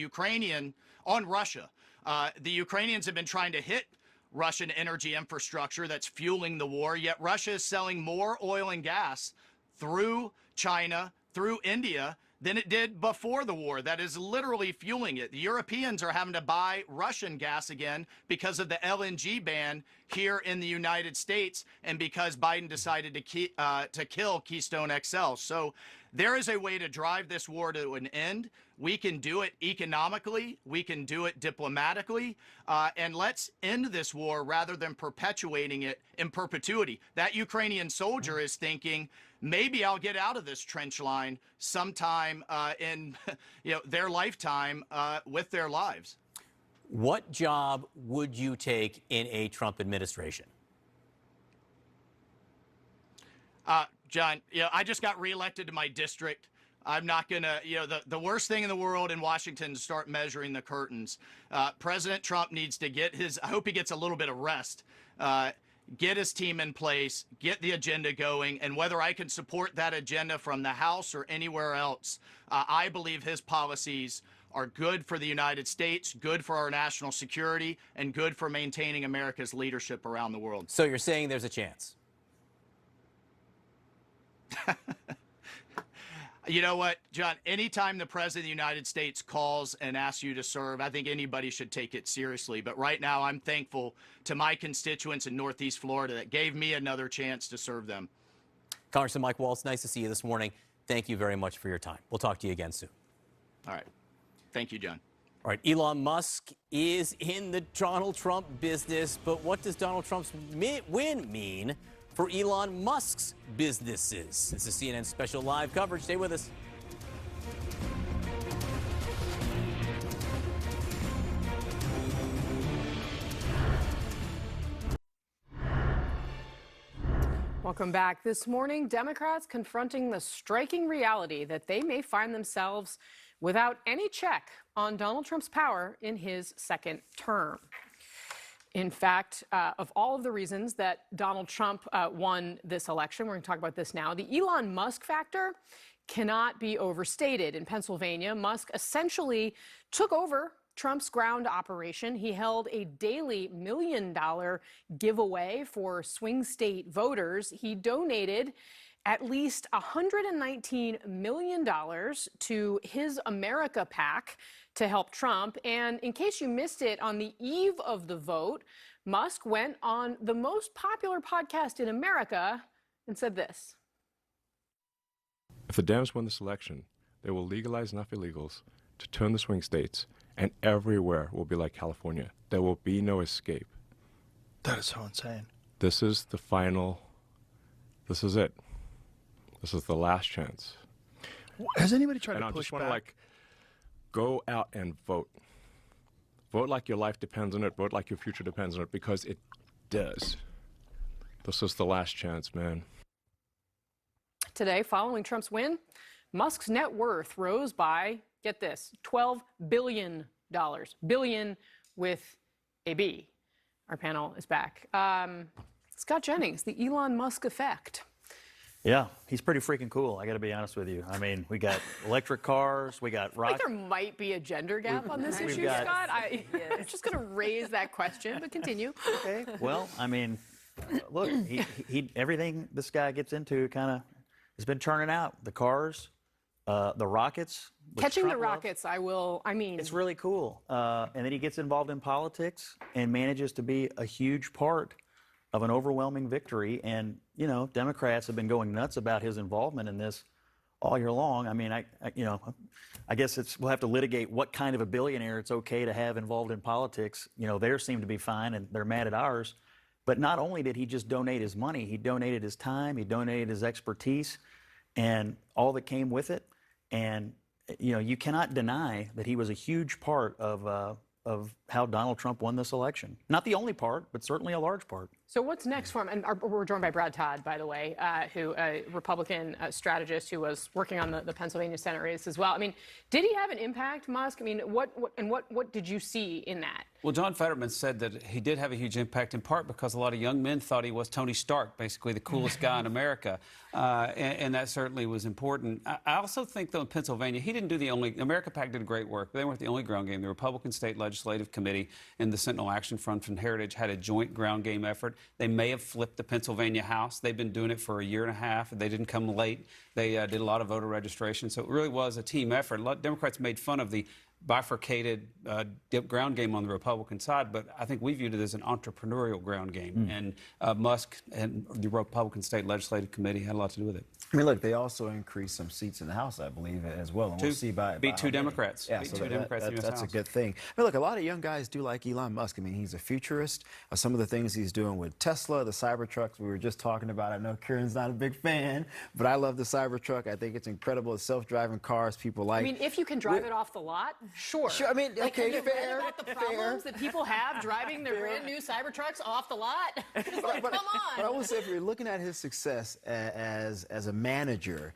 On Russia. The Ukrainians have been trying to hit Russian energy infrastructure that's fueling the war, yet Russia is selling more oil and gas through China, through India, than it did before the war. That is literally fueling it. The Europeans are having to buy Russian gas again because of the LNG ban here in the United States and because Biden decided to kill Keystone XL. So there is a way to drive this war to an end. We can do it economically. We can do it diplomatically. And let's end this war rather than perpetuating it in perpetuity. That Ukrainian soldier is thinking, maybe I'll get out of this trench line sometime in their lifetime with their lives. What job would you take in a Trump administration? John, I just got reelected to my district. I'm not going to, the worst thing in the world in Washington is start measuring the curtains. President Trump needs to I hope he gets a little bit of rest, get his team in place, get the agenda going, and whether I can support that agenda from the House or anywhere else, I believe his policies are good for the United States, good for our national security, and good for maintaining America's leadership around the world. So you're saying there's a chance? You know what, John, anytime the President of the United States calls and asks you to serve, I think anybody should take it seriously. But right now, I'm thankful to my constituents in Northeast Florida that gave me another chance to serve them. Congressman Mike Waltz, nice to see you this morning. Thank you very much for your time. We'll talk to you again soon. All right. Thank you, John. All right, Elon Musk is in the Donald Trump business, but what does Donald Trump's win mean for Elon Musk's businesses? This is CNN special live coverage. Stay with us. Welcome back. This morning, Democrats confronting the striking reality that they may find themselves without any check on Donald Trump's power in his second term. In fact, of all of the reasons that Donald Trump won this election, we're going to talk about this now, the Elon Musk factor cannot be overstated. In Pennsylvania, Musk essentially took over Trump's ground operation. He held a daily $1 million giveaway for swing state voters. He donated at least $119 million to His America PAC to help Trump. And in case you missed it, on the eve of the vote, Musk went on the most popular podcast in America and said this. If the Dems win this election, they will legalize enough illegals to turn the swing states, and everywhere will be like California. There will be no escape. That is so insane. This is the final. This is it. This is the last chance. Has anybody tried and to I push just want to back? Go out and vote. Vote like your life depends on it. Vote like your future depends on it, because it does. This is the last chance, man. Today, following Trump's win, Musk's net worth rose by, get this, $12 billion. Billion with a B. Our panel is back. Scott Jennings, the Elon Musk effect. Yeah, he's pretty freaking cool, I got to be honest with you. I mean, we got electric cars, we got I think there might be a gender gap on this issue, Scott. I'm just going to raise that question, but continue. Okay. Well, I mean, look, he everything this guy gets into kind of has been churning out. The cars, the rockets. Catching the rockets, It's really cool. And then he gets involved in politics and manages to be a huge part of an overwhelming victory. And, Democrats have been going nuts about his involvement in this all year long. I mean, I guess we'll have to litigate what kind of a billionaire it's okay to have involved in politics. Theirs seem to be fine and they're mad at ours. But not only did he just donate his money, he donated his time, he donated his expertise and all that came with it. And, you cannot deny that he was a huge part of how Donald Trump won this election. Not the only part, but certainly a large part. So what's next for him? And we're joined by Brad Todd, by the way, who a Republican strategist who was working on the Pennsylvania Senate race as well. I mean, did he have an impact, Musk? I mean, what did you see in that? Well, John Fetterman said that he did have a huge impact, in part because a lot of young men thought he was Tony Stark, basically the coolest guy in America, and that certainly was important. I also think, though, in Pennsylvania, he didn't do the only. America PAC did great work, but they weren't the only ground game. The Republican State Legislative Committee and the Sentinel Action Front from Heritage had a joint ground game effort. They may have flipped the Pennsylvania House. They've been doing it for a year and a half. They didn't come late. They did a lot of voter registration, so it really was a team effort. A lot of Democrats made fun of the bifurcated ground game on the Republican side, but I think we viewed it as an entrepreneurial ground game. And Musk and the Republican State Legislative Committee had a lot to do with it. I mean, look, they also increased some seats in the House, I believe, as well. And we'll see beat two Democrats. Yeah, beat so two Democrats in the US that's a House. good thing. I mean, look, a lot of young guys do like Elon Musk. I mean, he's a futurist. Some of the things he's doing with Tesla, the Cybertrucks we were just talking about. I know Kieran's not a big fan, but I love the Cybertruck. I think it's incredible. It's self-driving cars people like. I mean, if you can drive it off the lot, sure. Sure, I mean, Like, okay, have you read fair, about the problems that people have driving their brand new Cybertrucks off the lot? It's like, come on. But I will say, if you're looking at his success as a manager,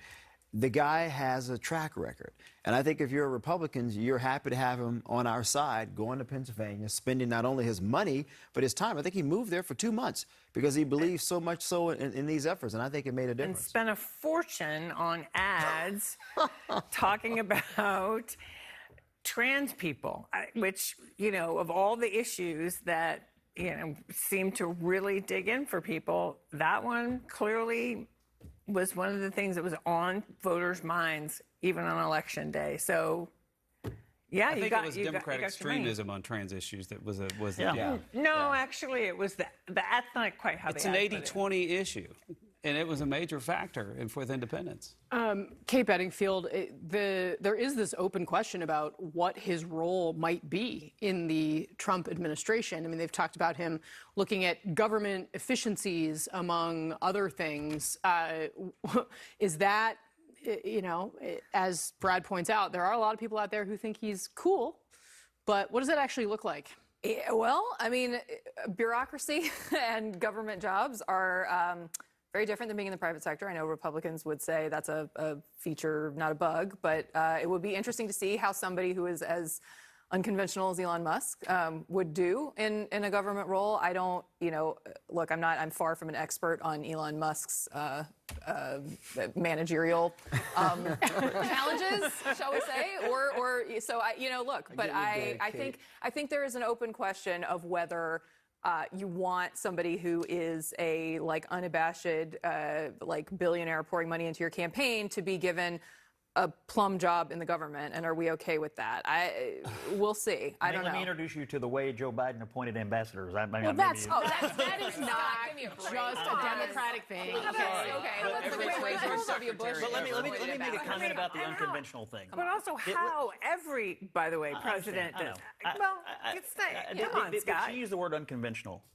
the guy has a track record. And I think if you're Republicans, you're happy to have him on our side, going to Pennsylvania, spending not only his money, but his time. I think he moved there for 2 months because he believes so much so in these efforts, and I think it made a And difference. spent a fortune on ads talking about trans people, which, you know, of all the issues that, you know, seem to really dig in for people, that one clearly was one of the things that was on voters' minds even on election day. So, yeah, I you think got it was you got- Democrat you got your money. extremism on trans issues that was the No, deal. actually, it was that's not quite how It's they an ads put it. 80-20 issue, and it was a major factor with independence. Kate Bedingfield, there is this open question about what his role might be in the Trump administration. I mean, they've talked about him looking at government efficiencies, among other things. Is that, you know, as Brad points out, there are a lot of people out there who think he's cool, but what does that actually look like? Well, I mean, bureaucracy and government jobs are very different than being in the private sector. I know Republicans would say that's a feature, not a bug, but it would be interesting to see how somebody who is as unconventional as Elon Musk would do in a government role. I don't, you know, look, I'm far from an expert on Elon Musk's managerial challenges, shall we say, or so I, you know, look, but I think there is an open question of whether you want somebody who is a like unabashed like billionaire pouring money into your campaign to be given a plum job in the government, and are we okay with that? We'll see. I don't know. Let me introduce you to the way Joe Biden appointed ambassadors. Well, that is not just a Democratic thing. But let me make a comment about the unconventional thing. But also how every, by the way, president does. Well, it's not. Come on, Scott. She used the word unconventional.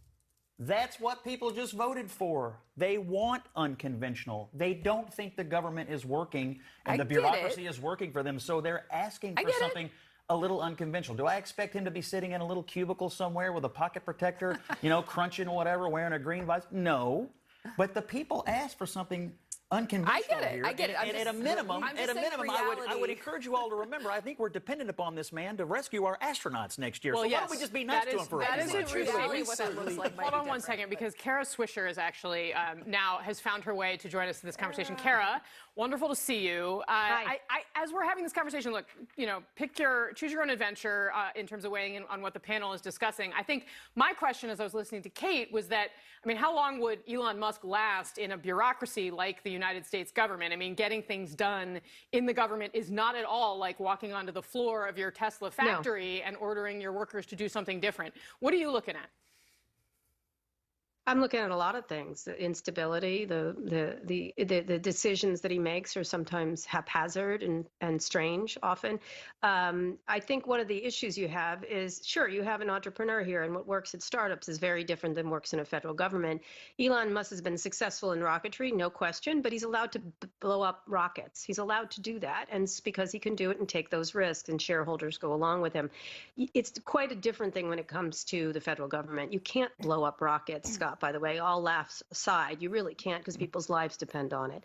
That's what people just voted for. They want unconventional. They don't think the government is working and the bureaucracy is working for them, so they're asking for something a little unconventional. Do I expect him to be sitting in a little cubicle somewhere with a pocket protector, you know, crunching whatever, wearing a green visor? No. But the people asked for something unconventional here. I get it. And at a minimum, I would encourage you all to remember, I think we're dependent upon this man to rescue our astronauts next year. Well, so yes, why don't we just be nice to him for a few months? That is what that looks like. Hold on one second, because Kara Swisher is actually now has found her way to join us in this conversation. Kara, wonderful to see you. Hi. As we're having this conversation, look, you know, choose your own adventure in terms of weighing in on what the panel is discussing. I think my question, as I was listening to Kate, was that, I mean, how long would Elon Musk last in a bureaucracy like the United States government? I mean, getting things done in the government is not at all like walking onto the floor of your Tesla factory and ordering your workers to do something different. What are you looking at? I'm looking at a lot of things. The instability, the decisions that he makes are sometimes haphazard and strange often. I think one of the issues you have is, sure, you have an entrepreneur here, and what works at startups is very different than works in a federal government. Elon Musk has been successful in rocketry, no question, but he's allowed to blow up rockets. He's allowed to do that, and it's because he can do it and take those risks, and shareholders go along with him. It's quite a different thing when it comes to the federal government. You can't blow up rockets, Scott. By the way, all laughs aside, you really can't, because people's lives depend on it.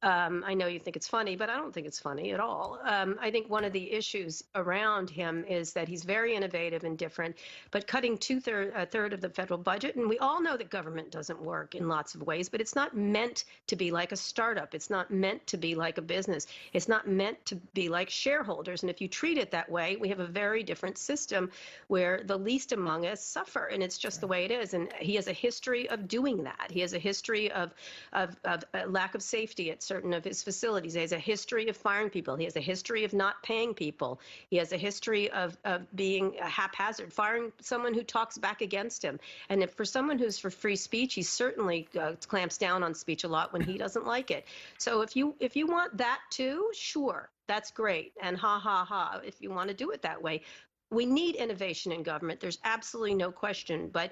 I know you think it's funny, but I don't think it's funny at all. I think one of the issues around him is that he's very innovative and different, but cutting a third of the federal budget, and we all know that government doesn't work in lots of ways, but it's not meant to be like a startup. It's not meant to be like a business. It's not meant to be like shareholders. And if you treat it that way, we have a very different system where the least among us suffer, and it's just the way it is. And he has a history history of doing that. He has a history of lack of safety at certain of his facilities. He has a history of firing people. He has a history of not paying people. He has a history of being haphazard, firing someone who talks back against him. And if for someone who's for free speech, he certainly clamps down on speech a lot when he doesn't like it. So if you want that too, sure, that's great. And ha ha ha, if you want to do it that way. We need innovation in government. There's absolutely no question. But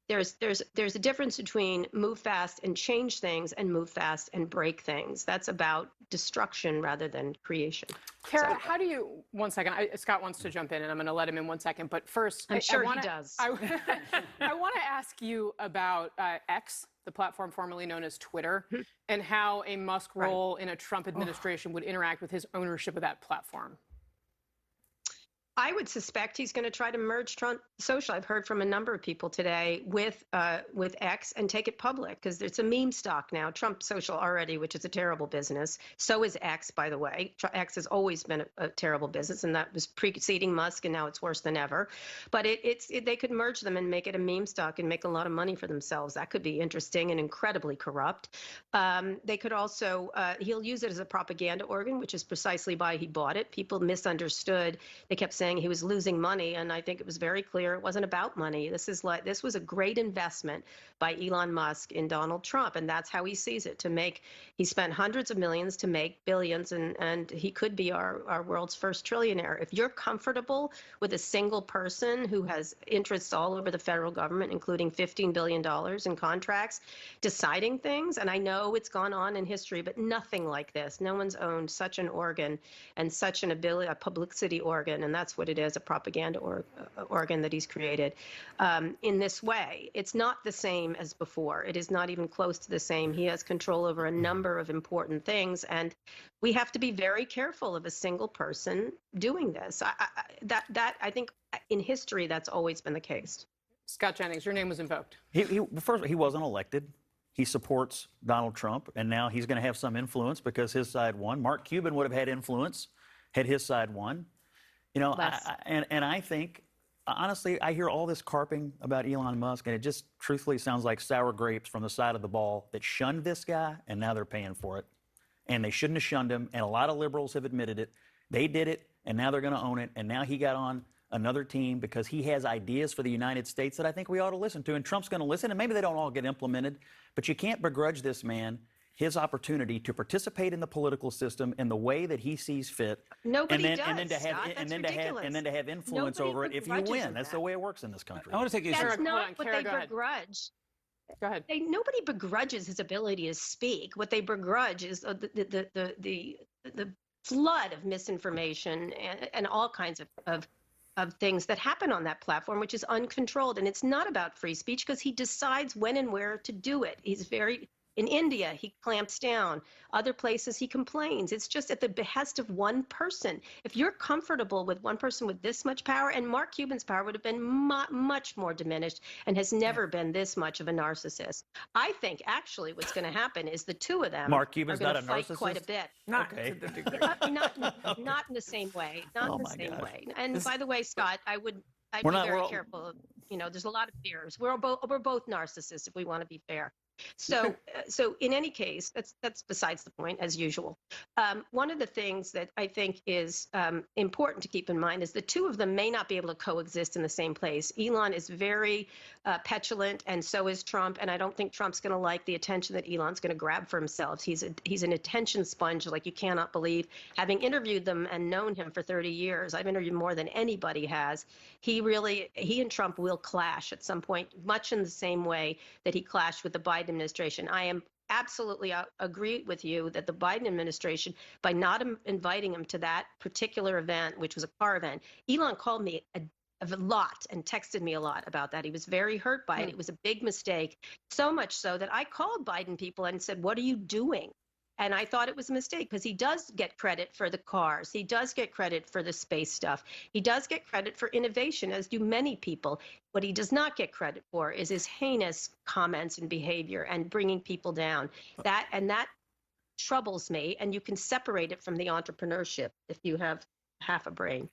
there's a difference between move fast and change things and move fast and break things. That's about destruction rather than creation. Kara, how do you, one second, Scott wants to jump in and I'm going to let him in one second, but first, I'm sure he does. I want to ask you about X, the platform formerly known as Twitter, and how a Musk role in a Trump administration would interact with his ownership of that platform. I would suspect he's going to try to merge Trump Social. I've heard from a number of people today with X and take it public because it's a meme stock now. Trump Social already, which is a terrible business. So is X, by the way. X has always been a terrible business, and that was preceding Musk, and now it's worse than ever. But they could merge them and make it a meme stock and make a lot of money for themselves. That could be interesting and incredibly corrupt. They could also, he'll use it as a propaganda organ, which is precisely why he bought it. People misunderstood. They kept saying he was losing money, and I think it was very clear it wasn't about money. This was a great investment by Elon Musk in Donald Trump, and that's how he sees it. He spent hundreds of millions to make billions, and he could be our world's first trillionaire. If you're comfortable with a single person who has interests all over the federal government, including $15 billion in contracts, deciding things, and I know it's gone on in history, but nothing like this. No one's owned such an organ and such an ability, a publicity organ, and that's what it is, a propaganda organ that he's created in this way. It's not the same as before. It is not even close to the same. He has control over a number of important things, and we have to be very careful of a single person doing this. I think in history that's always been the case. Scott Jennings, your name was invoked. First, he wasn't elected. He supports Donald Trump, and now he's going to have some influence because his side won. Mark Cuban would have had influence had his side won. You know, and I think, honestly, I hear all this carping about Elon Musk, and it just truthfully sounds like sour grapes from the side of the ball that shunned this guy, and now they're paying for it. And they shouldn't have shunned him, and a lot of liberals have admitted it. They did it, and now they're going to own it, and now he got on another team because he has ideas for the United States that I think we ought to listen to, and Trump's going to listen, and maybe they don't all get implemented, but you can't begrudge this man his opportunity to participate in the political system in the way that he sees fit. Nobody does, and then to have influence over it if you win. That's the way it works in this country. I want to take you. That's not what they begrudge. Go ahead. Nobody begrudges his ability to speak. What they begrudge is the flood of misinformation and all kinds of things that happen on that platform, which is uncontrolled. And it's not about free speech because he decides when and where to do it. In India, he clamps down. Other places, he complains. It's just at the behest of one person. If you're comfortable with one person with this much power, and Mark Cuban's power would have been much more diminished and has never been this much of a narcissist. I think actually what's going to happen is the two of them Mark Cuban's are going not to a fight narcissist? quite a bit. Not to the degree. Not in the same way. Not in the same way. And by the way, Scott, I'd be very careful. You know, there's a lot of fears. We're both narcissists if we want to be fair. So in any case, that's besides the point, as usual. One of the things that I think is important to keep in mind is the two of them may not be able to coexist in the same place. Elon is very petulant, and so is Trump. And I don't think Trump's going to like the attention that Elon's going to grab for himself. He's an attention sponge like you cannot believe. Having interviewed them and known him for 30 years, I've interviewed more than anybody has. He and Trump will clash at some point, much in the same way that he clashed with the Biden administration. I am absolutely agree with you that the Biden administration, by not inviting him to that particular event, which was a car event, Elon called me a lot and texted me a lot about that. He was very hurt by it. It was a big mistake, so much so that I called Biden people and said, "What are you doing?" And I thought it was a mistake because he does get credit for the cars. He does get credit for the space stuff. He does get credit for innovation, as do many people. What he does not get credit for is his heinous comments and behavior and bringing people down. That troubles me, and you can separate it from the entrepreneurship if you have half a brain.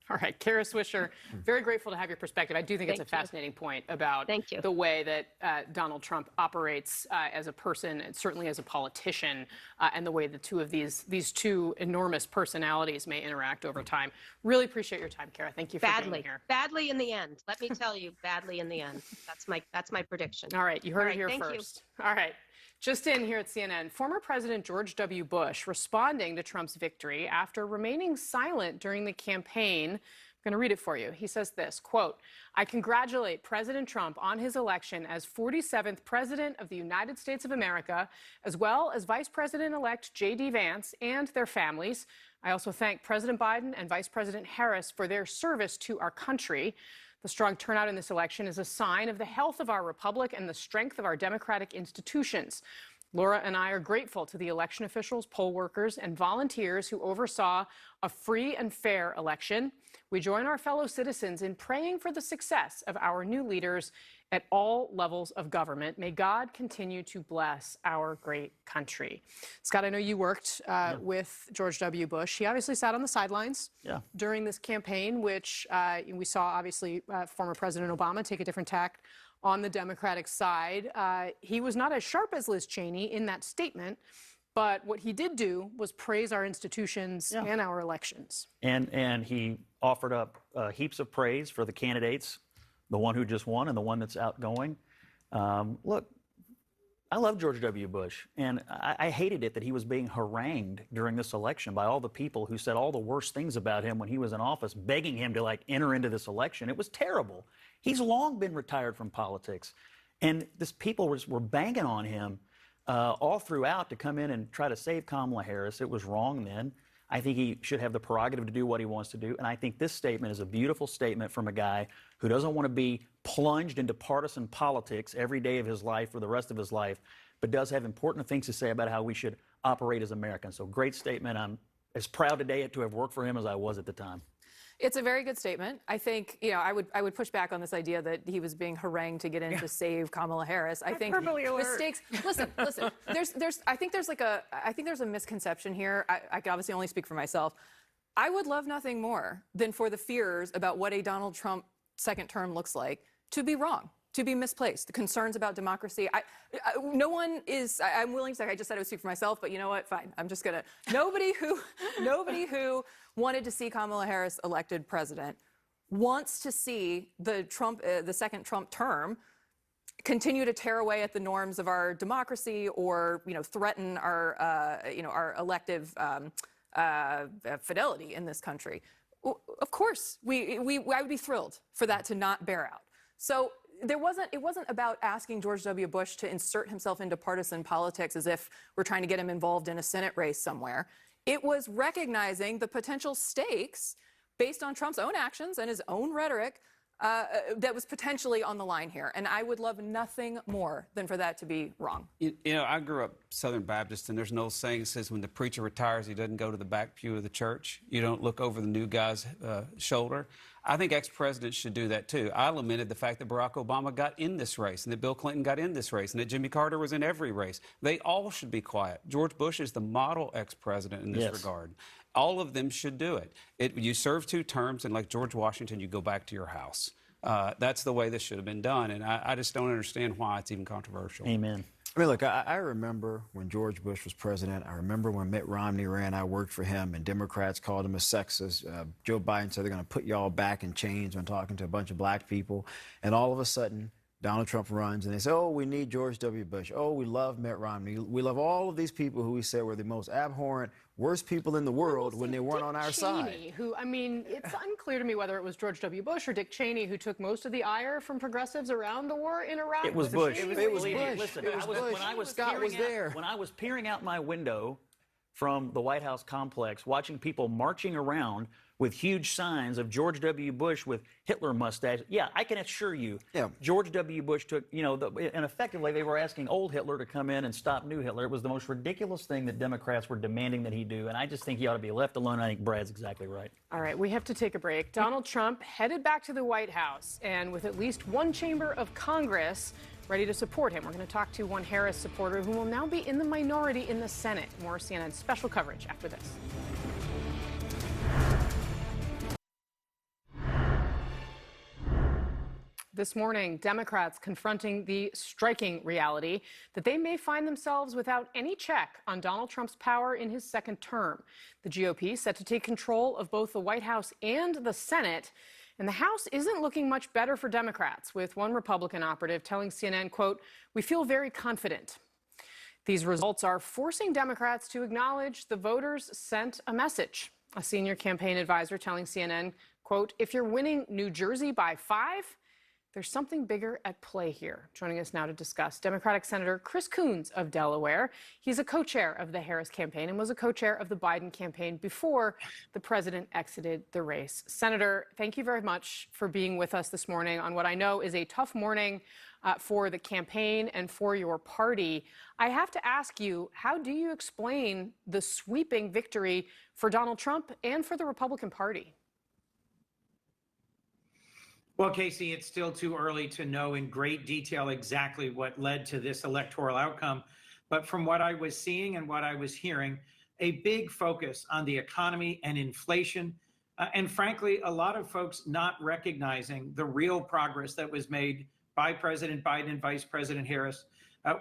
All right, Kara Swisher, very grateful to have your perspective. I do think it's a fascinating point about the way that Donald Trump operates as a person, and certainly as a politician, and the way the two of these two enormous personalities may interact over time. Really appreciate your time, Kara. Thank you for being here. Badly in the end. Let me tell you, badly in the end. That's my prediction. All right, you heard it here first. All right. Just in here at CNN, former President George W. Bush responding to Trump's victory after remaining silent during the campaign. I'm going to read it for you. He says this, quote, "I congratulate President Trump on his election as 47th President of the United States of America, as well as Vice President-elect J.D. Vance and their families. I also thank President Biden and Vice President Harris for their service to our country. The strong turnout in this election is a sign of the health of our republic and the strength of our democratic institutions. Laura and I are grateful to the election officials, poll workers, and volunteers who oversaw a free and fair election. We join our fellow citizens in praying for the success of our new leaders at all levels of government. May God continue to bless our great country." Scott, I know you worked with George W. Bush. He obviously sat on the sidelines during this campaign, which we saw, obviously, former President Obama take a different tack on the Democratic side. He was not as sharp as Liz Cheney in that statement, but what he did do was praise our institutions and our elections. And he offered up heaps of praise for the candidates, the one who just won and the one that's outgoing. Look, I love George W. Bush, and I hated it that he was being harangued during this election by all the people who said all the worst things about him when he was in office, begging him to enter into this election. It was terrible. He's long been retired from politics, and this people were banging on him all throughout to come in and try to save Kamala Harris. It was wrong then. I think he should have the prerogative to do what he wants to do. And I think this statement is a beautiful statement from a guy who doesn't want to be plunged into partisan politics every day of his life or the rest of his life, but does have important things to say about how we should operate as Americans. So great statement. I'm as proud today to have worked for him as I was at the time. It's a very good statement. I think, I would push back on this idea that he was being harangued to get in to save Kamala Harris. I think the stakes. Listen. I think there's a misconception here. I can obviously only speak for myself. I would love nothing more than for the fears about what a Donald Trump second term looks like to be wrong, to be misplaced. The concerns about democracy. No one is. I'm willing to say. I just said I would speak for myself, but you know what? Fine. I'm just gonna. Nobody who wanted to see Kamala Harris elected president wants to see the second Trump term continue to tear away at the norms of our democracy or threaten our elective fidelity in this country. Of course, I would be thrilled for that to not bear out. So it wasn't about asking George W. Bush to insert himself into partisan politics as if we're trying to get him involved in a Senate race somewhere. It was recognizing the potential stakes based on Trump's own actions and his own rhetoric that was potentially on the line here. And I would love nothing more than for that to be wrong. I grew up Southern Baptist, and there's an old saying that says when the preacher retires, he doesn't go to the back pew of the church. You don't look over the new guy's shoulder. I think ex-presidents should do that, too. I lamented the fact that Barack Obama got in this race and that Bill Clinton got in this race and that Jimmy Carter was in every race. They all should be quiet. George Bush is the model ex-president in this regard. All of them should do it. You serve 2 terms, and like George Washington, you go back to your house. That's the way this should have been done, and I just don't understand why it's even controversial. Amen. I mean, look, I remember when George Bush was president. I remember when Mitt Romney ran. I worked for him, and Democrats called him a sexist. Joe Biden said they're going to put y'all back in chains when talking to a bunch of black people. And all of a sudden, Donald Trump runs, and they say, oh, we need George W. Bush. Oh, we love Mitt Romney. We love all of these people who we said were the most abhorrent, worst people in the world when they weren't on our side. Who, I mean, it's unclear to me whether it was George W. Bush or Dick Cheney who took most of the ire from progressives around the war in Iraq. It was Bush. It was Bush. Listen, it was Bush. Scott was there. When I was peering out my window from the White House complex, watching people marching around with huge signs of George W. Bush with Hitler mustache. Yeah, I can assure you, George W. Bush took, and effectively they were asking old Hitler to come in and stop new Hitler. It was the most ridiculous thing that Democrats were demanding that he do, and I just think he ought to be left alone. I think Brad's exactly right. All right, we have to take a break. Donald Trump headed back to the White House, and with at least one chamber of Congress ready to support him. We're going to talk to one Harris supporter who will now be in the minority in the Senate. More CNN special coverage after this. This morning, Democrats confronting the striking reality that they may find themselves without any check on Donald Trump's power in his second term. The GOP set to take control of both the White House and the Senate. And the House isn't looking much better for Democrats, with one Republican operative telling CNN, quote, "We feel very confident." These results are forcing Democrats to acknowledge the voters sent a message. A senior campaign advisor telling CNN, quote, "If you're winning New Jersey by 5, there's something bigger at play here." Joining us now to discuss, Democratic Senator Chris Coons of Delaware. He's a co-chair of the Harris campaign and was a co-chair of the Biden campaign before the president exited the race. Senator, thank you very much for being with us this morning on what I know is a tough morning for the campaign and for your party. I have to ask you, how do you explain the sweeping victory for Donald Trump and for the Republican Party? Well, Casey, it's still too early to know in great detail exactly what led to this electoral outcome. But from what I was seeing and what I was hearing, a big focus on the economy and inflation, and frankly, a lot of folks not recognizing the real progress that was made by President Biden and Vice President Harris.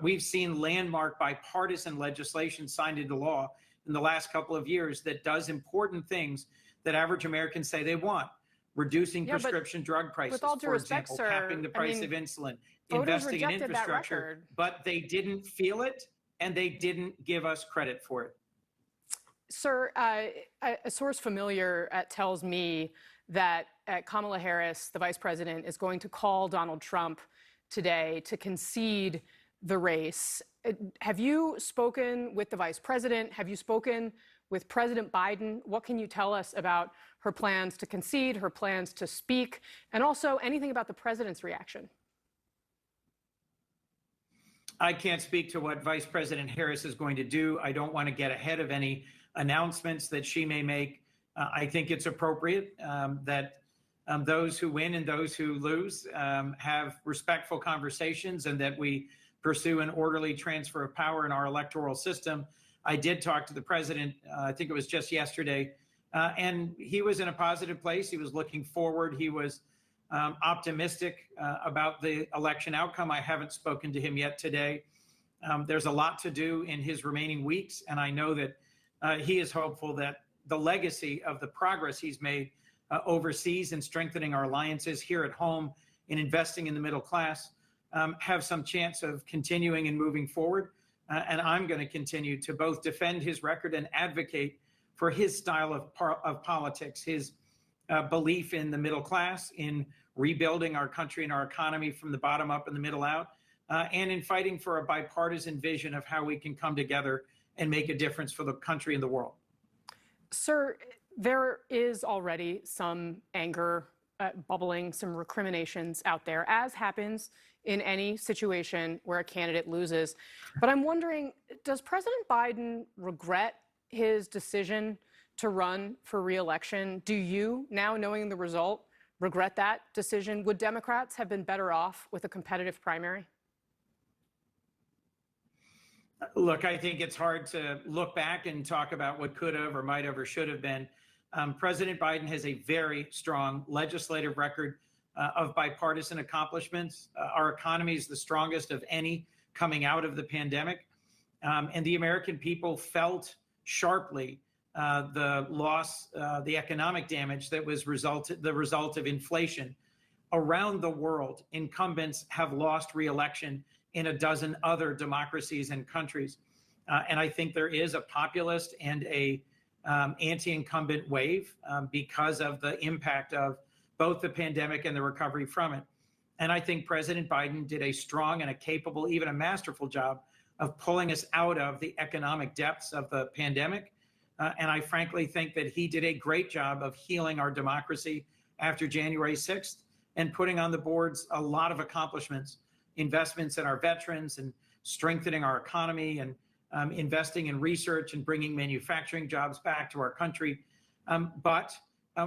We've seen landmark bipartisan legislation signed into law in the last couple of years that does important things that average Americans say they want. Reducing prescription drug prices, with all due for respect, example, sir, capping the price of insulin, investing in infrastructure, but they didn't feel it and they didn't give us credit for it. Sir, a source familiar tells me that Kamala Harris, the vice president, is going to call Donald Trump today to concede the race. Have you spoken with the vice president? Have you spoken with President Biden? What can you tell us about her plans to concede, her plans to speak, and also anything about the president's reaction? I can't speak to what Vice President Harris is going to do. I don't want to get ahead of any announcements that she may make. I think it's appropriate that those who win and those who lose have respectful conversations and that we pursue an orderly transfer of power in our electoral system. I did talk to the president, I think it was just yesterday, and he was in a positive place. He was looking forward. He was optimistic about the election outcome. I haven't spoken to him yet today. There's a lot to do in his remaining weeks, and I know that he is hopeful that the legacy of the progress he's made overseas in strengthening our alliances here at home, in investing in the middle class, have some chance of continuing and moving forward. And I'm going to continue to both defend his record and advocate for his style of politics, his belief in the middle class, in rebuilding our country and our economy from the bottom up and the middle out, and in fighting for a bipartisan vision of how we can come together and make a difference for the country and the world. Sir, there is already some anger bubbling, some recriminations out there, as happens in any situation where a candidate loses. But I'm wondering, does President Biden regret his decision to run for re-election? Do you, now knowing the result, regret that decision? Would Democrats have been better off with a competitive primary? Look, I think it's hard to look back and talk about what could have or might have or should have been. President Biden has a very strong legislative record of bipartisan accomplishments. Our economy is the strongest of any coming out of the pandemic. And the American people felt sharply the loss, the economic damage that was the result of inflation. Around the world, incumbents have lost re-election in a dozen other democracies and countries. And I think there is a populist and a anti-incumbent wave because of the impact of both the pandemic and the recovery from it. And I think President Biden did a strong and a capable, even a masterful job of pulling us out of the economic depths of the pandemic. And I frankly think that he did a great job of healing our democracy after January 6th and putting on the boards a lot of accomplishments, investments in our veterans and strengthening our economy and investing in research and bringing manufacturing jobs back to our country. But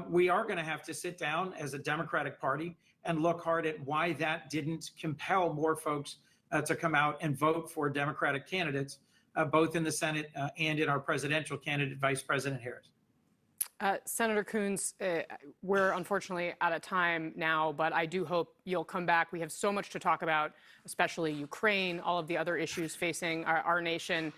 we are going to have to sit down as a Democratic Party and look hard at why that didn't compel more folks to come out and vote for Democratic candidates, both in the Senate and in our presidential candidate, Vice President Harris. Senator Coons, we're unfortunately out of time now, but I do hope you'll come back. We have so much to talk about, especially Ukraine, all of the other issues facing our nation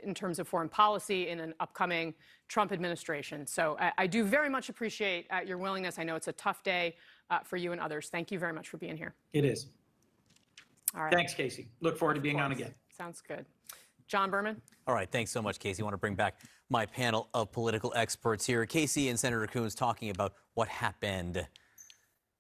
in terms of foreign policy in an upcoming Trump administration. So I do very much appreciate your willingness. I know it's a tough day for you and others. Thank you very much for being here. It is. All right. Thanks, Casey. Look forward to being on again. Sounds good. John Berman? All right, thanks so much, Casey. I want to bring back my panel of political experts here. Casey and Senator Coons talking about what happened.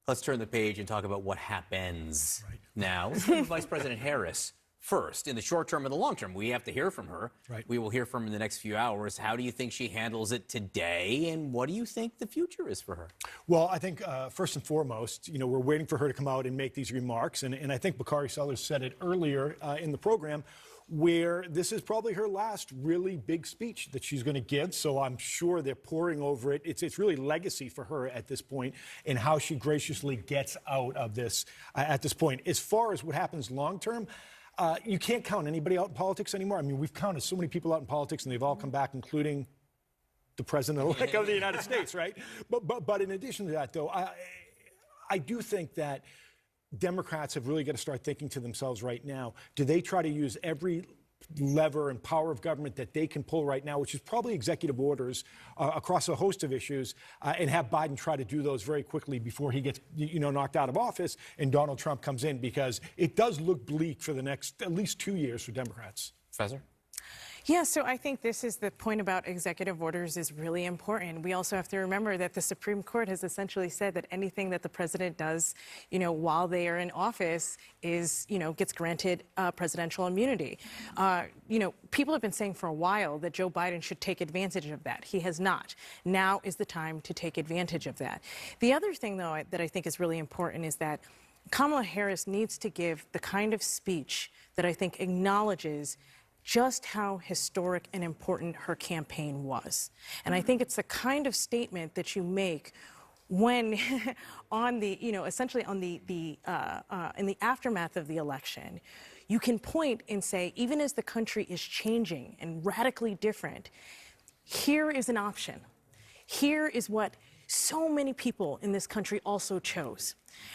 Let's turn the page and talk about what happens now. Let's bring Vice President Harris first. In the short term and the long term, we have to hear from her. We will hear from her in the next few hours. How do you think she handles it today, and what do you think the future is for her? Well, I think first and foremost, we're waiting for her to come out and make these remarks, and I think Bakari Sellers said it earlier in the program, where this is probably her last really big speech that she's going to give. So I'm sure they're poring over it. It's really legacy for her at this point, and how she graciously gets out of this at this point. As far as what happens long term, you can't count anybody out in politics anymore. I mean, we've counted so many people out in politics, and they've all come back, including the president-elect of the United States, right? But in addition to that, though, I do think that Democrats have really got to start thinking to themselves right now, do they try to use every lever and power of government that they can pull right now, which is probably executive orders across a host of issues, and have Biden try to do those very quickly before he gets knocked out of office and Donald Trump comes in, because it does look bleak for the next at least 2 years for Democrats. Professor? Yeah, so I think this is the point about executive orders is really important. We also have to remember that the Supreme Court has essentially said that anything that the president does, while they are in office is, gets granted presidential immunity. People have been saying for a while that Joe Biden should take advantage of that. He has not. Now is the time to take advantage of that. The other thing, though, that I think is really important is that Kamala Harris needs to give the kind of speech that I think acknowledges just how historic and important her campaign was. And I think it's the kind of statement that you make when on the, essentially on in the aftermath of the election, you can point and say, even as the country is changing and radically different, here is an option. Here is what so many people in this country also chose.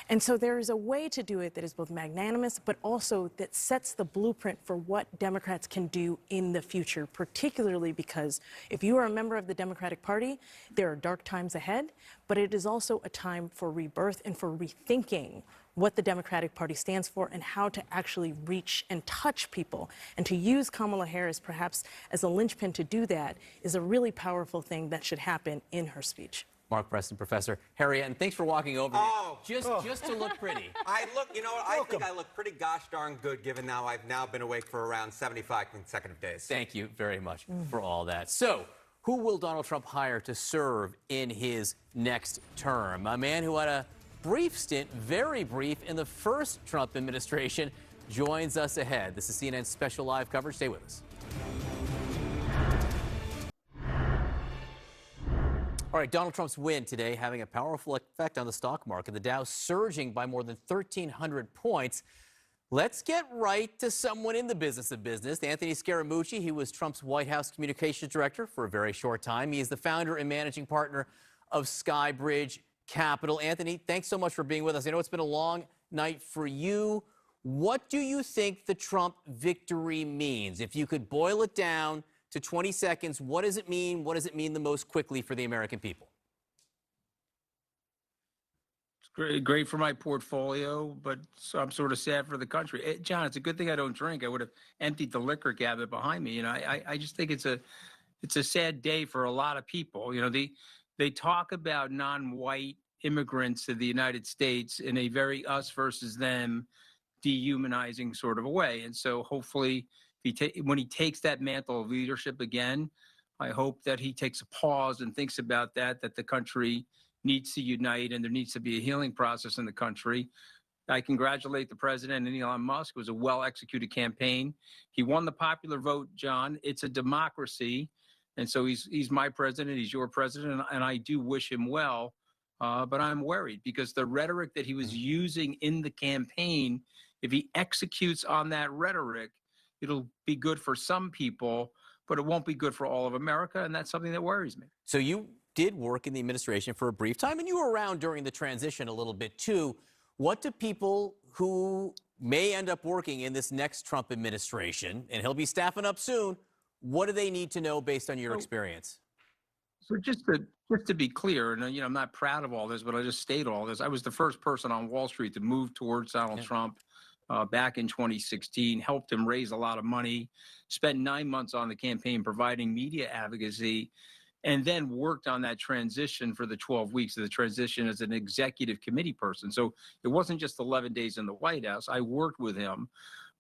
And so there is a way to do it that is both magnanimous, but also that sets the blueprint for what Democrats can do in the future, particularly because if you are a member of the Democratic Party, there are dark times ahead, but it is also a time for rebirth and for rethinking what the Democratic Party stands for and how to actually reach and touch people. And to use Kamala Harris perhaps as a linchpin to do that is a really powerful thing that should happen in her speech. Mark Preston, Professor Harriet, and thanks for walking over here. Just to look pretty. I look, I think I look pretty gosh darn good, given now I've been awake for around 75 consecutive days. Thank you very much for all that. So, who will Donald Trump hire to serve in his next term? A man who had a brief stint, very brief, in the first Trump administration joins us ahead. This is CNN's special live coverage. Stay with us. All right, Donald Trump's win today having a powerful effect on the stock market. The Dow surging by more than 1,300 points. Let's get right to someone in the business of business. Anthony Scaramucci, he was Trump's White House communications director for a very short time. He is the founder and managing partner of Skybridge Capital. Anthony, thanks so much for being with us. I know it's been a long night for you. What do you think the Trump victory means? If you could boil it down to 20 seconds, what does it mean? What does it mean the most quickly for the American people? It's great for my portfolio, but I'm sort of sad for the country. John, it's a good thing I don't drink. I would have emptied the liquor cabinet behind me. I just think it's a sad day for a lot of people. They talk about non-white immigrants to the United States in a very us versus them, dehumanizing sort of a way. And so hopefully, when he takes that mantle of leadership again, I hope that he takes a pause and thinks about that the country needs to unite and there needs to be a healing process in the country. I congratulate the president and Elon Musk. It was a well-executed campaign. He won the popular vote, John. It's a democracy. And so he's my president, he's your president, and I do wish him well. But I'm worried because the rhetoric that he was using in the campaign, if he executes on that rhetoric, it'll be good for some people, but it won't be good for all of America, and that's something that worries me. So you did work in the administration for a brief time, and you were around during the transition a little bit too. What do people who may end up working in this next Trump administration, and he'll be staffing up soon, what do they need to know based on your experience? So just to be clear, and I'm not proud of all this, but I just state all this. I was the first person on Wall Street to move towards Donald Trump back in 2016, helped him raise a lot of money, spent 9 months on the campaign providing media advocacy, and then worked on that transition for the 12 weeks of the transition as an executive committee person. So it wasn't just 11 days in the White House. I worked with him.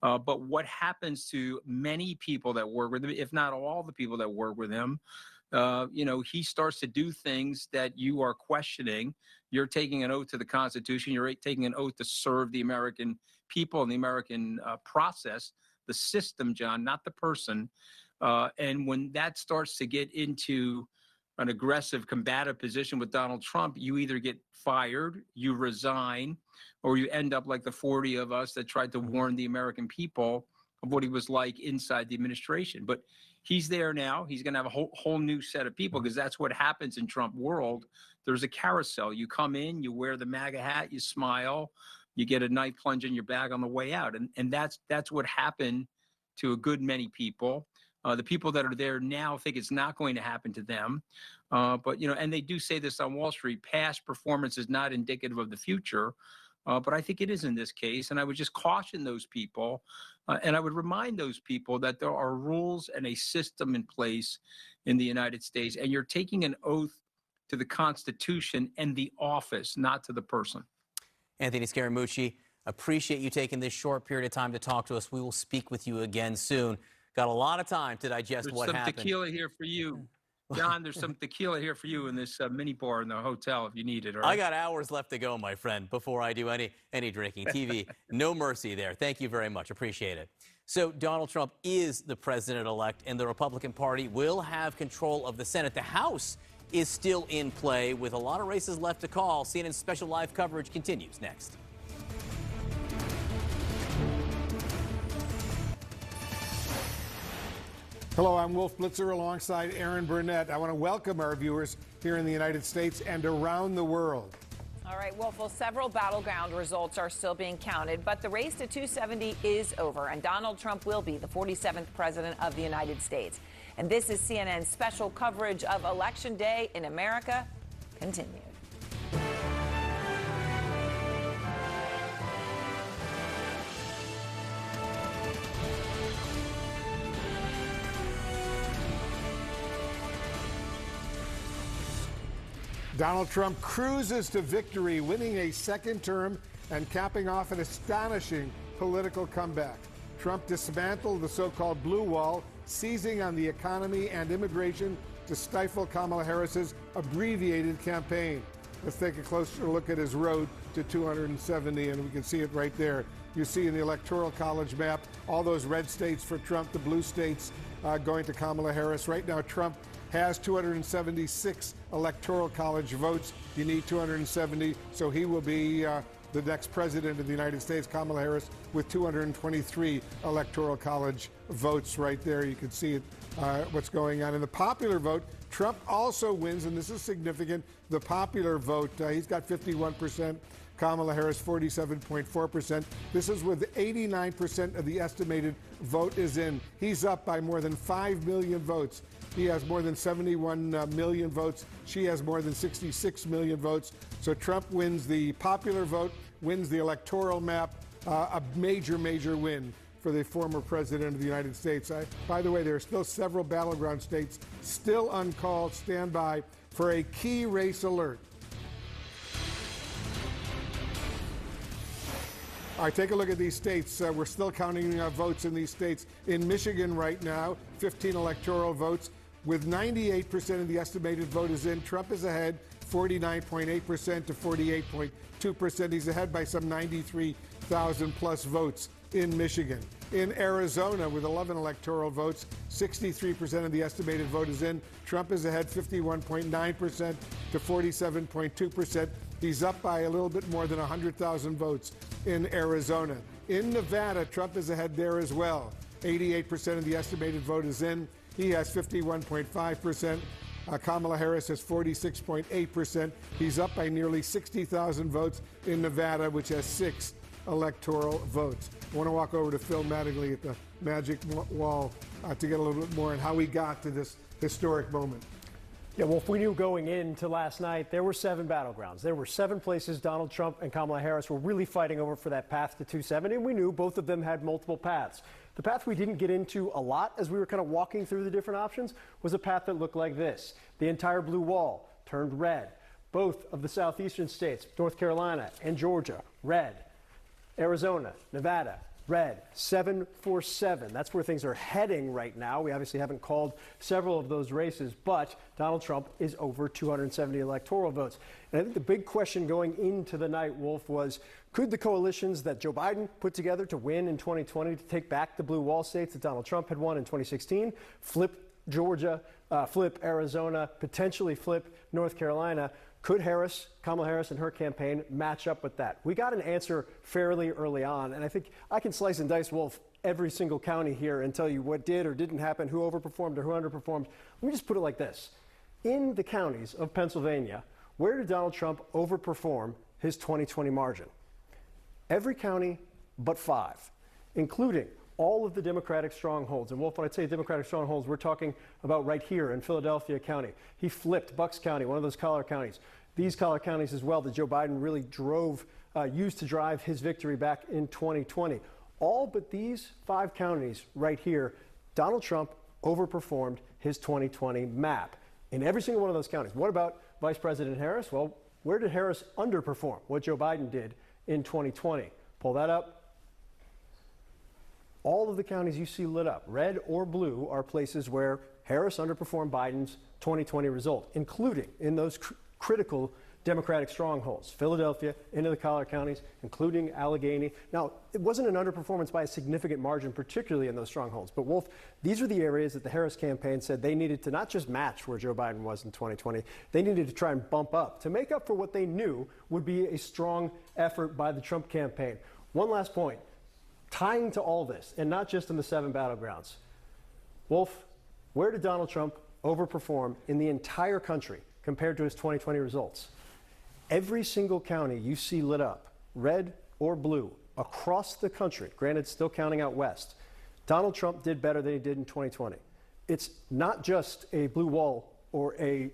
But what happens to many people that work with him, if not all the people that work with him, he starts to do things that you are questioning. You're taking an oath to the Constitution. You're taking an oath to serve the American people and the American process, the system, John, not the person. And when that starts to get into an aggressive, combative position with Donald Trump, you either get fired, you resign, or you end up like the 40 of us that tried to warn the American people of what he was like inside the administration. But he's there now. He's going to have a whole new set of people, because that's what happens in Trump world. There's a carousel. You come in, you wear the MAGA hat, you smile, you get a knife plunge in your bag on the way out. And that's what happened to a good many people. The people that are there now think it's not going to happen to them. But, and they do say this on Wall Street, past performance is not indicative of the future. But I think it is in this case. And I would just caution those people. And I would remind those people that there are rules and a system in place in the United States. And you're taking an oath to the Constitution and the office, not to the person. Anthony Scaramucci, appreciate you taking this short period of time to talk to us. We will speak with you again soon. Got a lot of time to digest what happened. There's some tequila here for you. John, there's some tequila here for you in this mini bar in the hotel if you need it. All right? I got hours left to go, my friend, before I do any drinking. TV, no mercy there. Thank you very much. Appreciate it. So Donald Trump is the president-elect, and the Republican Party will have control of the Senate. The House is still in play with a lot of races left to call. CNN's special live coverage continues next. Hello, I'm Wolf Blitzer alongside Aaron Burnett. I want to welcome our viewers here in the United States and around the world. All right, Wolf, well, several battleground results are still being counted, but the race to 270 is over, and Donald Trump will be the 47th president of the United States. And this is CNN's special coverage of Election Day in America. Continued. Donald Trump cruises to victory, winning a second term and capping off an astonishing political comeback. Trump dismantled the so-called blue wall, seizing on the economy and immigration to stifle Kamala Harris's abbreviated campaign. Let's take a closer look at his road to 270, and we can see it right there. You see in the Electoral College map all those red states for Trump, the blue states going to Kamala Harris. Right now, Trump has 276 Electoral College votes. You need 270, so he will be the next president of the United States, Kamala Harris, with 223 Electoral College votes right there. You can see it, what's going on. In the popular vote, Trump also wins, and this is significant, the popular vote. He's got 51%. Kamala Harris, 47.4%. This is with 89% of the estimated vote is in. He's up by more than 5 million votes. He has more than 71 million votes. She has more than 66 million votes. So Trump wins the popular vote, wins the electoral map, a major, major win for the former president of the United States. By the way, there are still several battleground states still uncalled. Stand by for a key race alert. All right, take a look at these states. We're still counting votes in these states. In Michigan right now, 15 electoral votes. With 98% of the estimated vote is in, Trump is ahead, 49.8% to 48.2%. He's ahead by some 93,000 plus votes in Michigan. In Arizona, with 11 electoral votes, 63% of the estimated vote is in. Trump is ahead 51.9% to 47.2%. He's up by a little bit more than 100,000 votes in Arizona. In Nevada, Trump is ahead there as well. 88% of the estimated vote is in. He has 51.5%. Kamala Harris has 46.8%. He's up by nearly 60,000 votes in Nevada, which has 6 electoral votes. I want to walk over to Phil Mattingly at the Magic Wall to get a little bit more on how we got to this historic moment. Yeah, well, if we knew going into last night, there were 7 battlegrounds. There were 7 places Donald Trump and Kamala Harris were really fighting over for that path to 270, and we knew both of them had multiple paths. The path we didn't get into a lot as we were kind of walking through the different options was a path that looked like this. The entire blue wall turned red. Both of the southeastern states, North Carolina and Georgia, red. Arizona, Nevada, red. 7-4-7. That's where things are heading right now. We obviously haven't called several of those races, but Donald Trump is over 270 electoral votes. And I think the big question going into the night, Wolf, was could the coalitions that Joe Biden put together to win in 2020 to take back the blue wall states that Donald Trump had won in 2016, flip Georgia, flip Arizona, potentially flip North Carolina? Could Kamala Harris and her campaign match up with that? We got an answer fairly early on, and I think I can slice and dice, Wolf, every single county here and tell you what did or didn't happen, who overperformed or who underperformed. Let me just put it like this. In the counties of Pennsylvania, where did Donald Trump overperform his 2020 margin? Every county but 5, including all of the Democratic strongholds. And Wolf, when I say Democratic strongholds, we're talking about right here in Philadelphia County. He flipped Bucks County, one of those collar counties. These collar counties as well that Joe Biden really used to drive his victory back in 2020. All but these 5 counties right here, Donald Trump overperformed his 2020 map in every single one of those counties. What about Vice President Harris? Well, where did Harris underperform what Joe Biden did in 2020? Pull that up. All of the counties you see lit up, red or blue, are places where Harris underperformed Biden's 2020 result, including in those critical Democratic strongholds, Philadelphia, into the collar counties, including Allegheny. Now, it wasn't an underperformance by a significant margin, particularly in those strongholds. But, Wolf, these are the areas that the Harris campaign said they needed to not just match where Joe Biden was in 2020, they needed to try and bump up to make up for what they knew would be a strong effort by the Trump campaign. One last point. Tying to all this, and not just in the 7 battlegrounds, Wolf, where did Donald Trump overperform in the entire country compared to his 2020 results? Every single county you see lit up, red or blue, across the country, granted still counting out west, Donald Trump did better than he did in 2020. It's not just a blue wall or a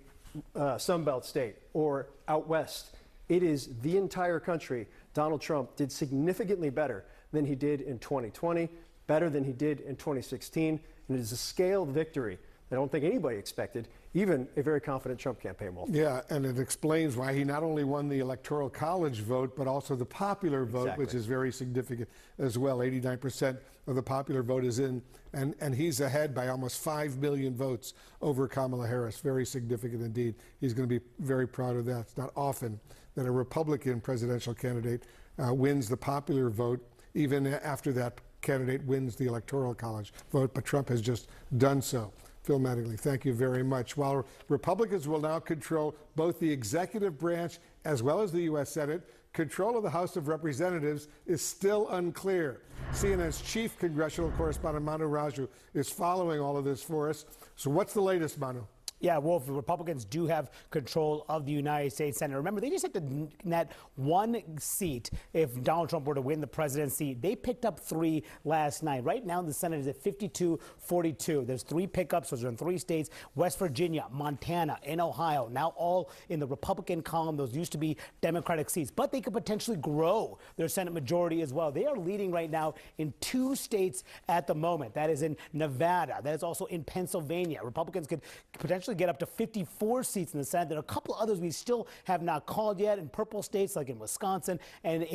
Sunbelt state or out west. It is the entire country. Donald Trump did significantly better than he did in 2020, better than he did in 2016, and it is a scale victory that I don't think anybody expected, even a very confident Trump campaign, Wolf. Yeah, and it explains why he not only won the Electoral College vote, but also the popular vote, Exactly. which is very significant as well. 89% of the popular vote is in, and he's ahead by almost 5 million votes over Kamala Harris. Very significant indeed. He's going to be very proud of that. It's not often that a Republican presidential candidate wins the popular vote, even after that candidate wins the Electoral College vote, but Trump has just done so. Phil Mattingly, thank you very much. While Republicans will now control both the executive branch as well as the U.S. Senate, control of the House of Representatives is still unclear. CNN's chief congressional correspondent, Manu Raju, is following all of this for us. So what's the latest, Manu? Yeah, Wolf, the Republicans do have control of the United States Senate. Remember, they just had to net 1 seat if Donald Trump were to win the presidency. They picked up 3 last night. Right now, the Senate is at 52-42. There's 3 pickups. Those are in 3 states: West Virginia, Montana, and Ohio. Now all in the Republican column. Those used to be Democratic seats. But they could potentially grow their Senate majority as well. They are leading right now in 2 states at the moment. That is in Nevada. That is also in Pennsylvania. Republicans could potentially get up to 54 seats in the Senate. There are a couple of others we still have not called yet in purple states, like in Wisconsin, and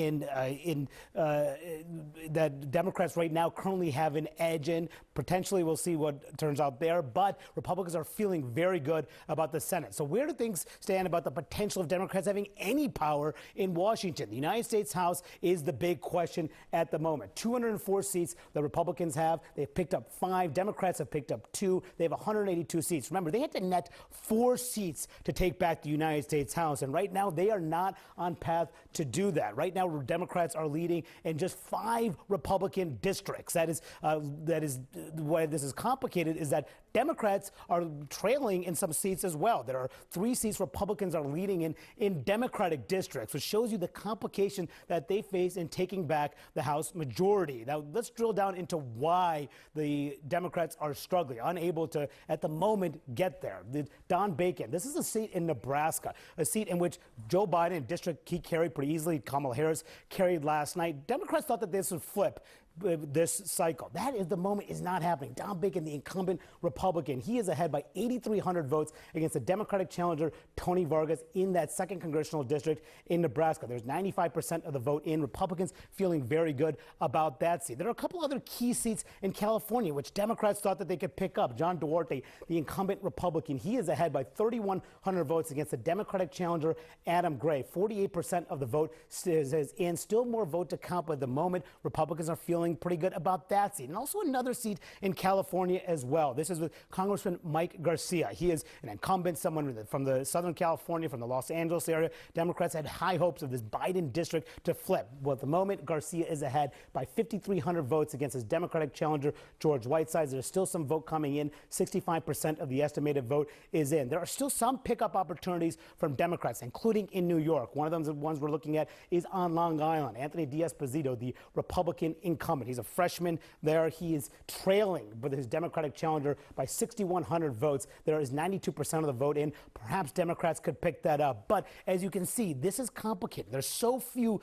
that Democrats right now currently have an edge in. Potentially, we'll see what turns out there, but Republicans are feeling very good about the Senate. So where do things stand about the potential of Democrats having any power in Washington? The United States House is the big question at the moment. 204 seats the Republicans have. They've picked up 5. Democrats have picked up 2. They have 182 seats. Remember, they had to net 4 seats to take back the United States House. And right now, they are not on path to do that. Right now, Democrats are leading in just 5 Republican districts. That is why this is complicated, is that Democrats are trailing in some seats as well. There are 3 seats Republicans are leading in Democratic districts, which shows you the complication that they face in taking back the House majority. Now, let's drill down into why the Democrats are struggling, unable to, at the moment, get there. Don Bacon, this is a seat in Nebraska, a seat in which Joe Biden, district he carried pretty easily, Kamala Harris carried last night. Democrats thought that this would flip this cycle. That is, the moment is not happening. Don Bacon, the incumbent Republican, he is ahead by 8,300 votes against the Democratic challenger, Tony Vargas, in that 2nd congressional district in Nebraska. There's 95% of the vote in. Republicans feeling very good about that seat. There are a couple other key seats in California, which Democrats thought that they could pick up. John Duarte, the incumbent Republican, he is ahead by 3,100 votes against the Democratic challenger, Adam Gray. 48% of the vote is in. Still more vote to count, but at the moment, Republicans are feeling pretty good about that seat. And also another seat in California as well. This is with Congressman Mike Garcia. He is an incumbent, someone from the Southern California, from the Los Angeles area. Democrats had high hopes of this Biden district to flip. Well, at the moment, Garcia is ahead by 5,300 votes against his Democratic challenger, George Whiteside. There's still some vote coming in. 65% of the estimated vote is in. There are still some pickup opportunities from Democrats, including in New York. One of them, the ones we're looking at, is on Long Island. Anthony D'Esposito, the Republican incumbent. He's a freshman there. He is trailing with his Democratic challenger by 6,100 votes. There is 92% of the vote in. Perhaps Democrats could pick that up. But as you can see, this is complicated. There's so few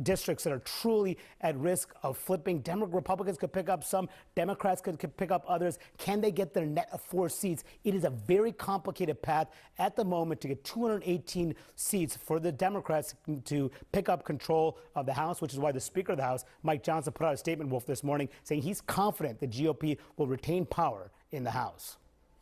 districts that are truly at risk of flipping. Republicans could pick up some. Democrats could pick up others. Can they get their net of 4 seats? It is a very complicated path at the moment to get 218 seats for the Democrats to pick up control of the House, which is why the Speaker of the House, Mike Johnson, put out a statement, Wolf, this morning saying he's confident the GOP will retain power in the House.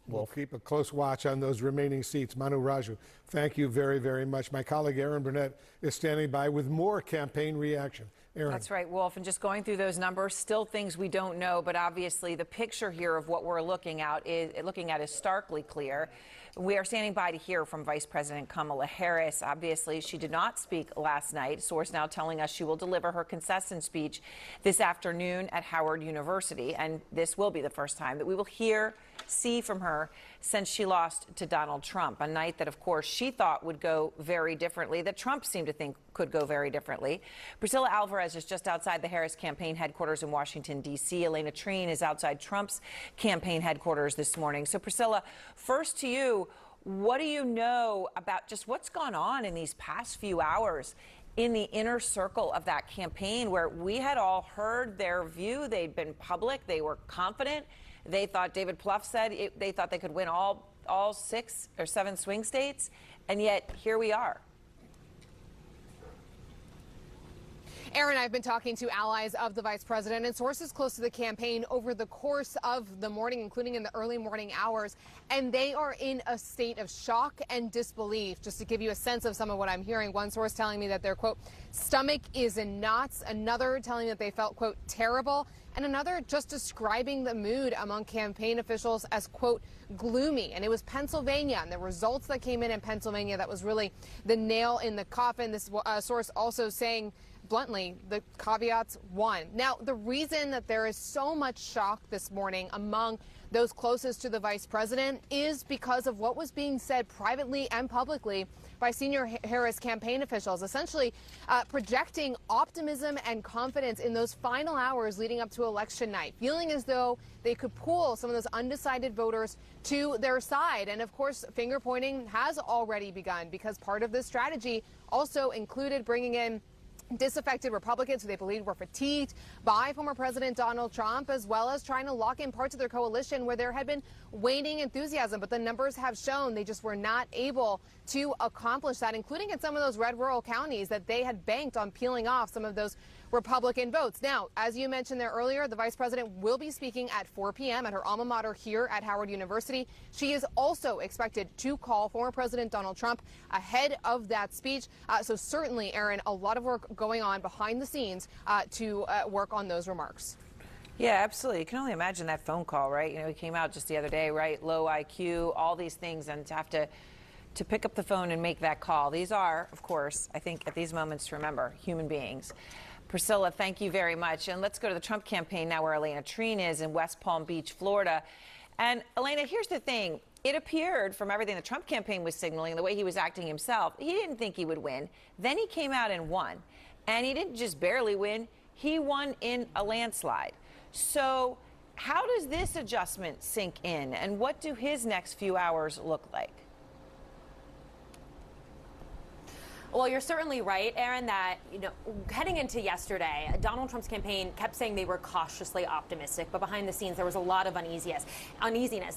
We'll keep a close watch on those remaining seats. Manu Raju, thank you very, very much. My colleague Aaron Burnett is standing by with more campaign reaction. Aaron. That's right, Wolf. And just going through those numbers, still things we don't know, but obviously the picture here of what we're looking at is starkly clear. We are standing by to hear from Vice President Kamala Harris. Obviously, she did not speak last night. Source now telling us she will deliver her concession speech this afternoon at Howard University. And this will be the first time that we will see from her since she lost to Donald Trump, a night that, of course, she thought would go very differently, that Trump seemed to think could go very differently. Priscilla Alvarez is just outside the Harris campaign headquarters in Washington, D.C. Elena Treen is outside Trump's campaign headquarters this morning. So, Priscilla, first to you, what do you know about just what's gone on in these past few hours in the inner circle of that campaign, where we had all heard their view? They'd been public. They were confident. They thought, David Plouffe said, they thought they could win all 6 or 7 swing states. And yet, here we are. Aaron, I've been talking to allies of the vice president and sources close to the campaign over the course of the morning, including in the early morning hours, and they are in a state of shock and disbelief. Just to give you a sense of some of what I'm hearing, one source telling me that their, quote, stomach is in knots, another telling me that they felt, quote, terrible, and another just describing the mood among campaign officials as, quote, gloomy. And it was Pennsylvania and the results that came in Pennsylvania that was really the nail in the coffin. This source also saying, bluntly, the caveats won. Now, the reason that there is so much shock this morning among those closest to the vice president is because of what was being said privately and publicly by senior Harris campaign officials, essentially projecting optimism and confidence in those final hours leading up to election night, feeling as though they could pull some of those undecided voters to their side. And of course, finger pointing has already begun, because part of this strategy also included bringing in disaffected Republicans who they believed were fatigued by former President Donald Trump, as well as trying to lock in parts of their coalition where there had been waning enthusiasm. But the numbers have shown they just were not able to accomplish that, including in some of those red rural counties that they had banked on peeling off some of those Republican votes. Now, as you mentioned there earlier, the vice president will be speaking at 4 p.m. at her alma mater here at Howard University. She is also expected to call former President Donald Trump ahead of that speech. So certainly, Aaron, a lot of work going on behind the scenes to work on those remarks. Yeah, absolutely. You can only imagine that phone call, right? You know, he came out just the other day, right? Low IQ, all these things, and to have to pick up the phone and make that call. These are, of course, I think at these moments to remember, human beings. Priscilla, thank you very much. And let's go to the Trump campaign now, where Elena Treen is in West Palm Beach, Florida. And Elena, here's the thing. It appeared from everything the Trump campaign was signaling, the way he was acting himself, he didn't think he would win. Then he came out and won. And he didn't just barely win, he won in a landslide. So how does this adjustment sink in? And what do his next few hours look like? Well, you're certainly right, Aaron, that, heading into yesterday, Donald Trump's campaign kept saying they were cautiously optimistic, but behind the scenes, there was a lot of uneasiness.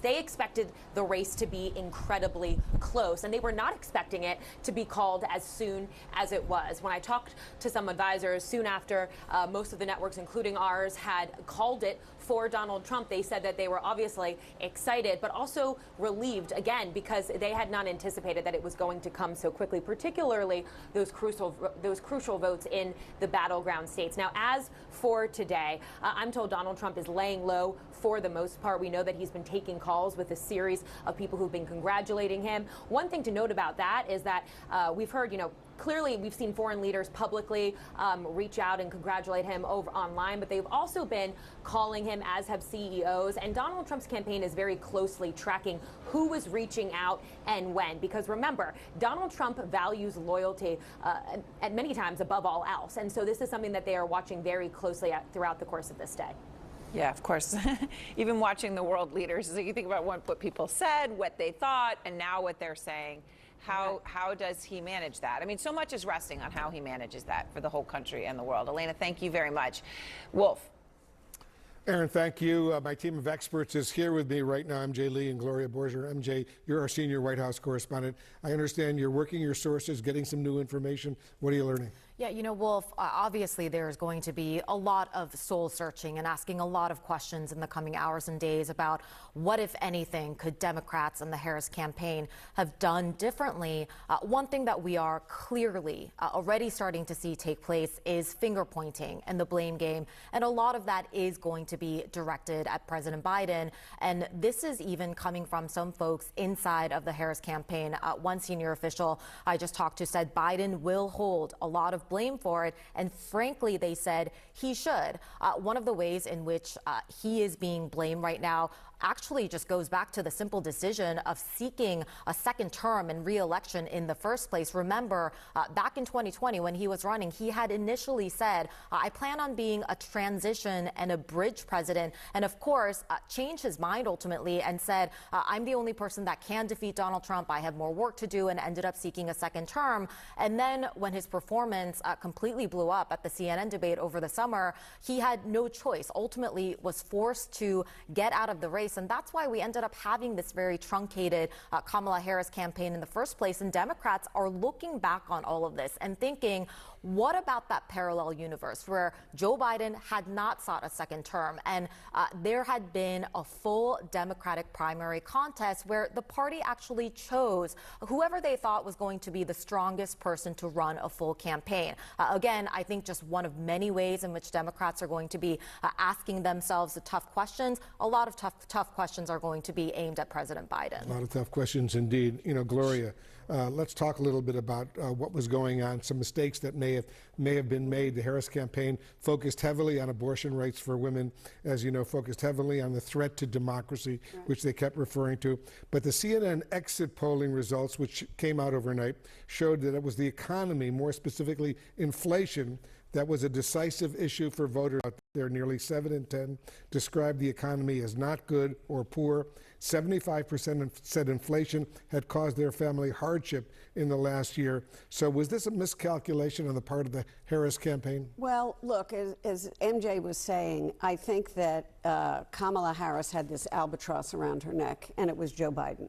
They expected the race to be incredibly close, and they were not expecting it to be called as soon as it was. When I talked to some advisors soon after most of the networks, including ours, had called it for Donald Trump, they said that they were obviously excited, but also relieved, again, because they had not anticipated that it was going to come so quickly, particularly those crucial votes in the battleground states. Now, as for today, I'm told Donald Trump is laying low for the most part. We know that he's been taking calls with a series of people who've been congratulating him. One thing to note about that is that we've heard, clearly we've seen foreign leaders publicly reach out and congratulate him over online, but they've also been calling him, as have CEOs. And Donald Trump's campaign is very closely tracking who was reaching out and when, because remember, Donald Trump values loyalty at many times above all else. And so this is something that they are watching very closely throughout the course of this day. Yeah, of course. Even watching the world leaders, so you think about what people said, what they thought, and now what they're saying. How does he manage that? I mean, so much is resting on how he manages that for the whole country and the world. Elena, thank you very much. Wolf. Aaron, thank you. My team of experts is here with me right now. MJ Lee and Gloria Borger. MJ, you're our senior White House correspondent. I understand you're working your sources, getting some new information. What are you learning? Yeah, Wolf, obviously there's going to be a lot of soul searching and asking a lot of questions in the coming hours and days about what, if anything, could Democrats and the Harris campaign have done differently. One thing that we are clearly already starting to see take place is finger pointing and the blame game. And a lot of that is going to be directed at President Biden. And this is even coming from some folks inside of the Harris campaign. One senior official I just talked to said Biden will hold a lot of blame for it, and frankly, they said he should. One of the ways in which he is being blamed right now actually just goes back to the simple decision of seeking a second term and re-election in the first place. Remember, back in 2020, when he was running, he had initially said, I plan on being a transition and a bridge president, and of course, changed his mind ultimately and said, I'm the only person that can defeat Donald Trump. I have more work to do, and ended up seeking a second term. And then when his performance completely blew up at the CNN debate over the summer, he had no choice, ultimately was forced to get out of the race. And that's why we ended up having this very truncated Kamala Harris campaign in the first place. And Democrats are looking back on all of this and thinking, what about that parallel universe where Joe Biden had not sought a second term and there had been a full Democratic primary contest where the party actually chose whoever they thought was going to be the strongest person to run a full campaign? Again, I think just one of many ways in which Democrats are going to be asking themselves the tough questions. A lot of tough questions are going to be aimed at President Biden. A lot of tough questions indeed. Gloria, let's talk a little bit about what was going on, some mistakes that may have been made. The Harris campaign focused heavily on abortion rights for women, as you know, focused heavily on the threat to democracy, which they kept referring to. But the CNN exit polling results, which came out overnight, showed that it was the economy, more specifically inflation, that was a decisive issue for voters out there. Nearly 7 in 10 described the economy as not good or poor. 75% said inflation had caused their family hardship in the last year. So was this a miscalculation on the part of the Harris campaign? Well, look, as MJ was saying, I think that Kamala Harris had this albatross around her neck, and it was Joe Biden.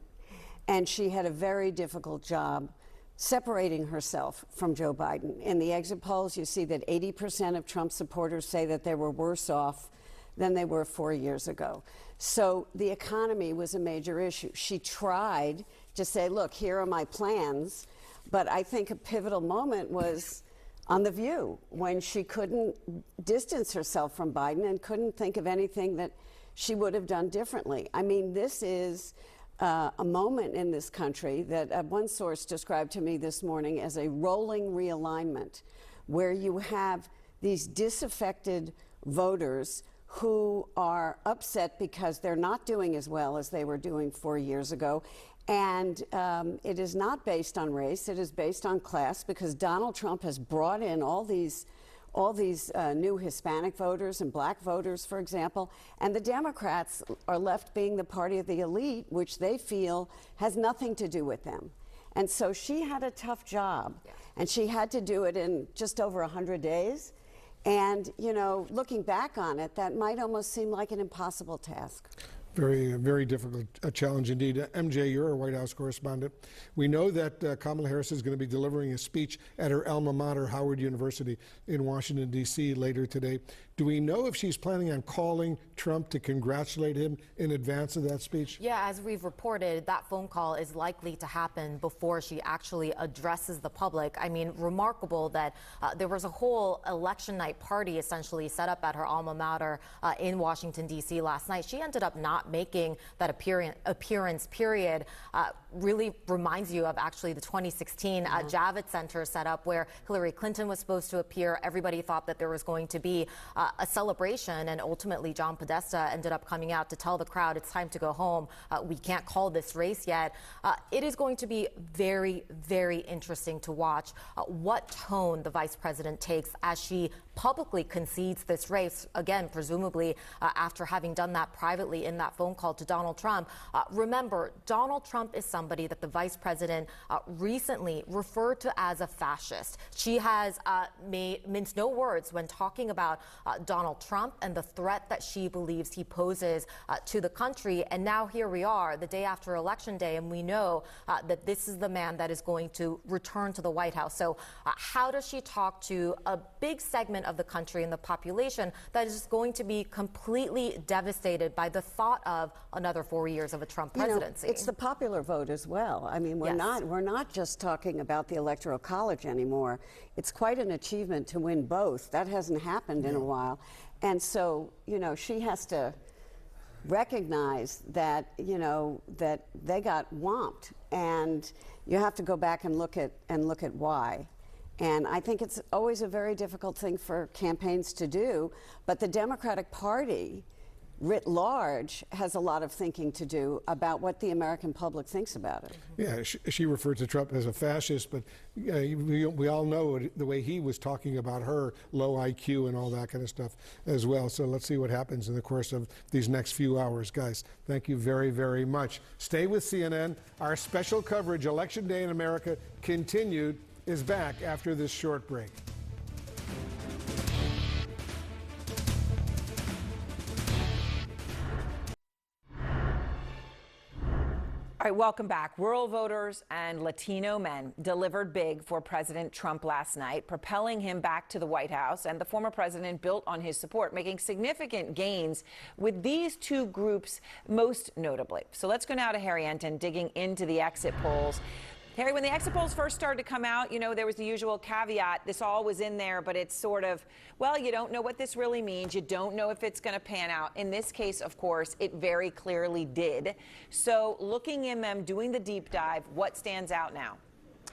And she had a very difficult job separating herself from Joe Biden. In the exit polls, you see that 80% of Trump supporters say that they were worse off than they were 4 years ago. So the economy was a major issue. She tried to say, look, here are my plans, but I think a pivotal moment was on The View when she couldn't distance herself from Biden and couldn't think of anything that she would have done differently. I mean, this is a moment in this country that one source described to me this morning as a rolling realignment, where you have these disaffected voters who are upset because they're not doing as well as they were doing 4 years ago. And it is not based on race, it is based on class, because Donald Trump has brought in all these new Hispanic voters and black voters, for example, and the Democrats are left being the party of the elite, which they feel has nothing to do with them. And so she had a tough job, and she had to do it in just over 100 days. And, you know, looking back on it, that might almost seem like an impossible task. Very, very difficult challenge indeed. MJ, you're a White House correspondent. We know that Kamala Harris is going to be delivering a speech at her alma mater, Howard University in Washington, D.C. later today. Do we know if she's planning on calling Trump to congratulate him in advance of that speech? Yeah, as we've reported, that phone call is likely to happen before she actually addresses the public. I mean, remarkable that there was a whole election night party essentially set up at her alma mater in Washington, D.C. last night. She ended up not making that appearance, period. Really reminds you of actually the 2016 Javits Center setup where Hillary Clinton was supposed to appear. Everybody thought that there was going to be a celebration, and ultimately John Podesta ended up coming out to tell the crowd it's time to go home. We can't call this race yet. It is going to be very, very interesting to watch what tone the vice president takes as she publicly concedes this race, again, presumably after having done that privately in that phone call to Donald Trump. Remember, Donald Trump is somebody that the vice president recently referred to as a fascist. She has minced no words when talking about Donald Trump and the threat that she believes he poses to the country. And now here we are, the day after Election Day, and we know that this is the man that is going to return to the White House. So how does she talk to a big segment of the country and the population that is going to be completely devastated by the thought of another 4 years of a Trump presidency? You know, it's the popular vote as well. I mean, we're not just talking about the Electoral College anymore. It's quite an achievement to win both. That hasn't happened in a while. And so, you know, she has to recognize that, you know, that they got whomped, and you have to go back and look at why. And I think it's always a very difficult thing for campaigns to do, but the Democratic Party writ large has a lot of thinking to do about what the American public thinks about it. Yeah, she referred to Trump as a fascist, but we all know the way he was talking about her, low IQ and all that kind of stuff as well. So let's see what happens in the course of these next few hours. Guys, thank you very, very much. Stay with CNN. Our special coverage, Election Day in America, continued, is back after this short break. All right, welcome back. Rural voters and Latino men delivered big for President Trump last night, propelling him back to the White House. And the former president built on his support, making significant gains with these two groups most notably. So let's go now to Harry Enten, digging into the exit polls. Harry, when the exit polls first started to come out, you know, there was the usual caveat. This all was in there, but it's sort of, well, you don't know what this really means. You don't know if it's going to pan out. In this case, of course, it very clearly did. So looking in them, doing the deep dive, what stands out now?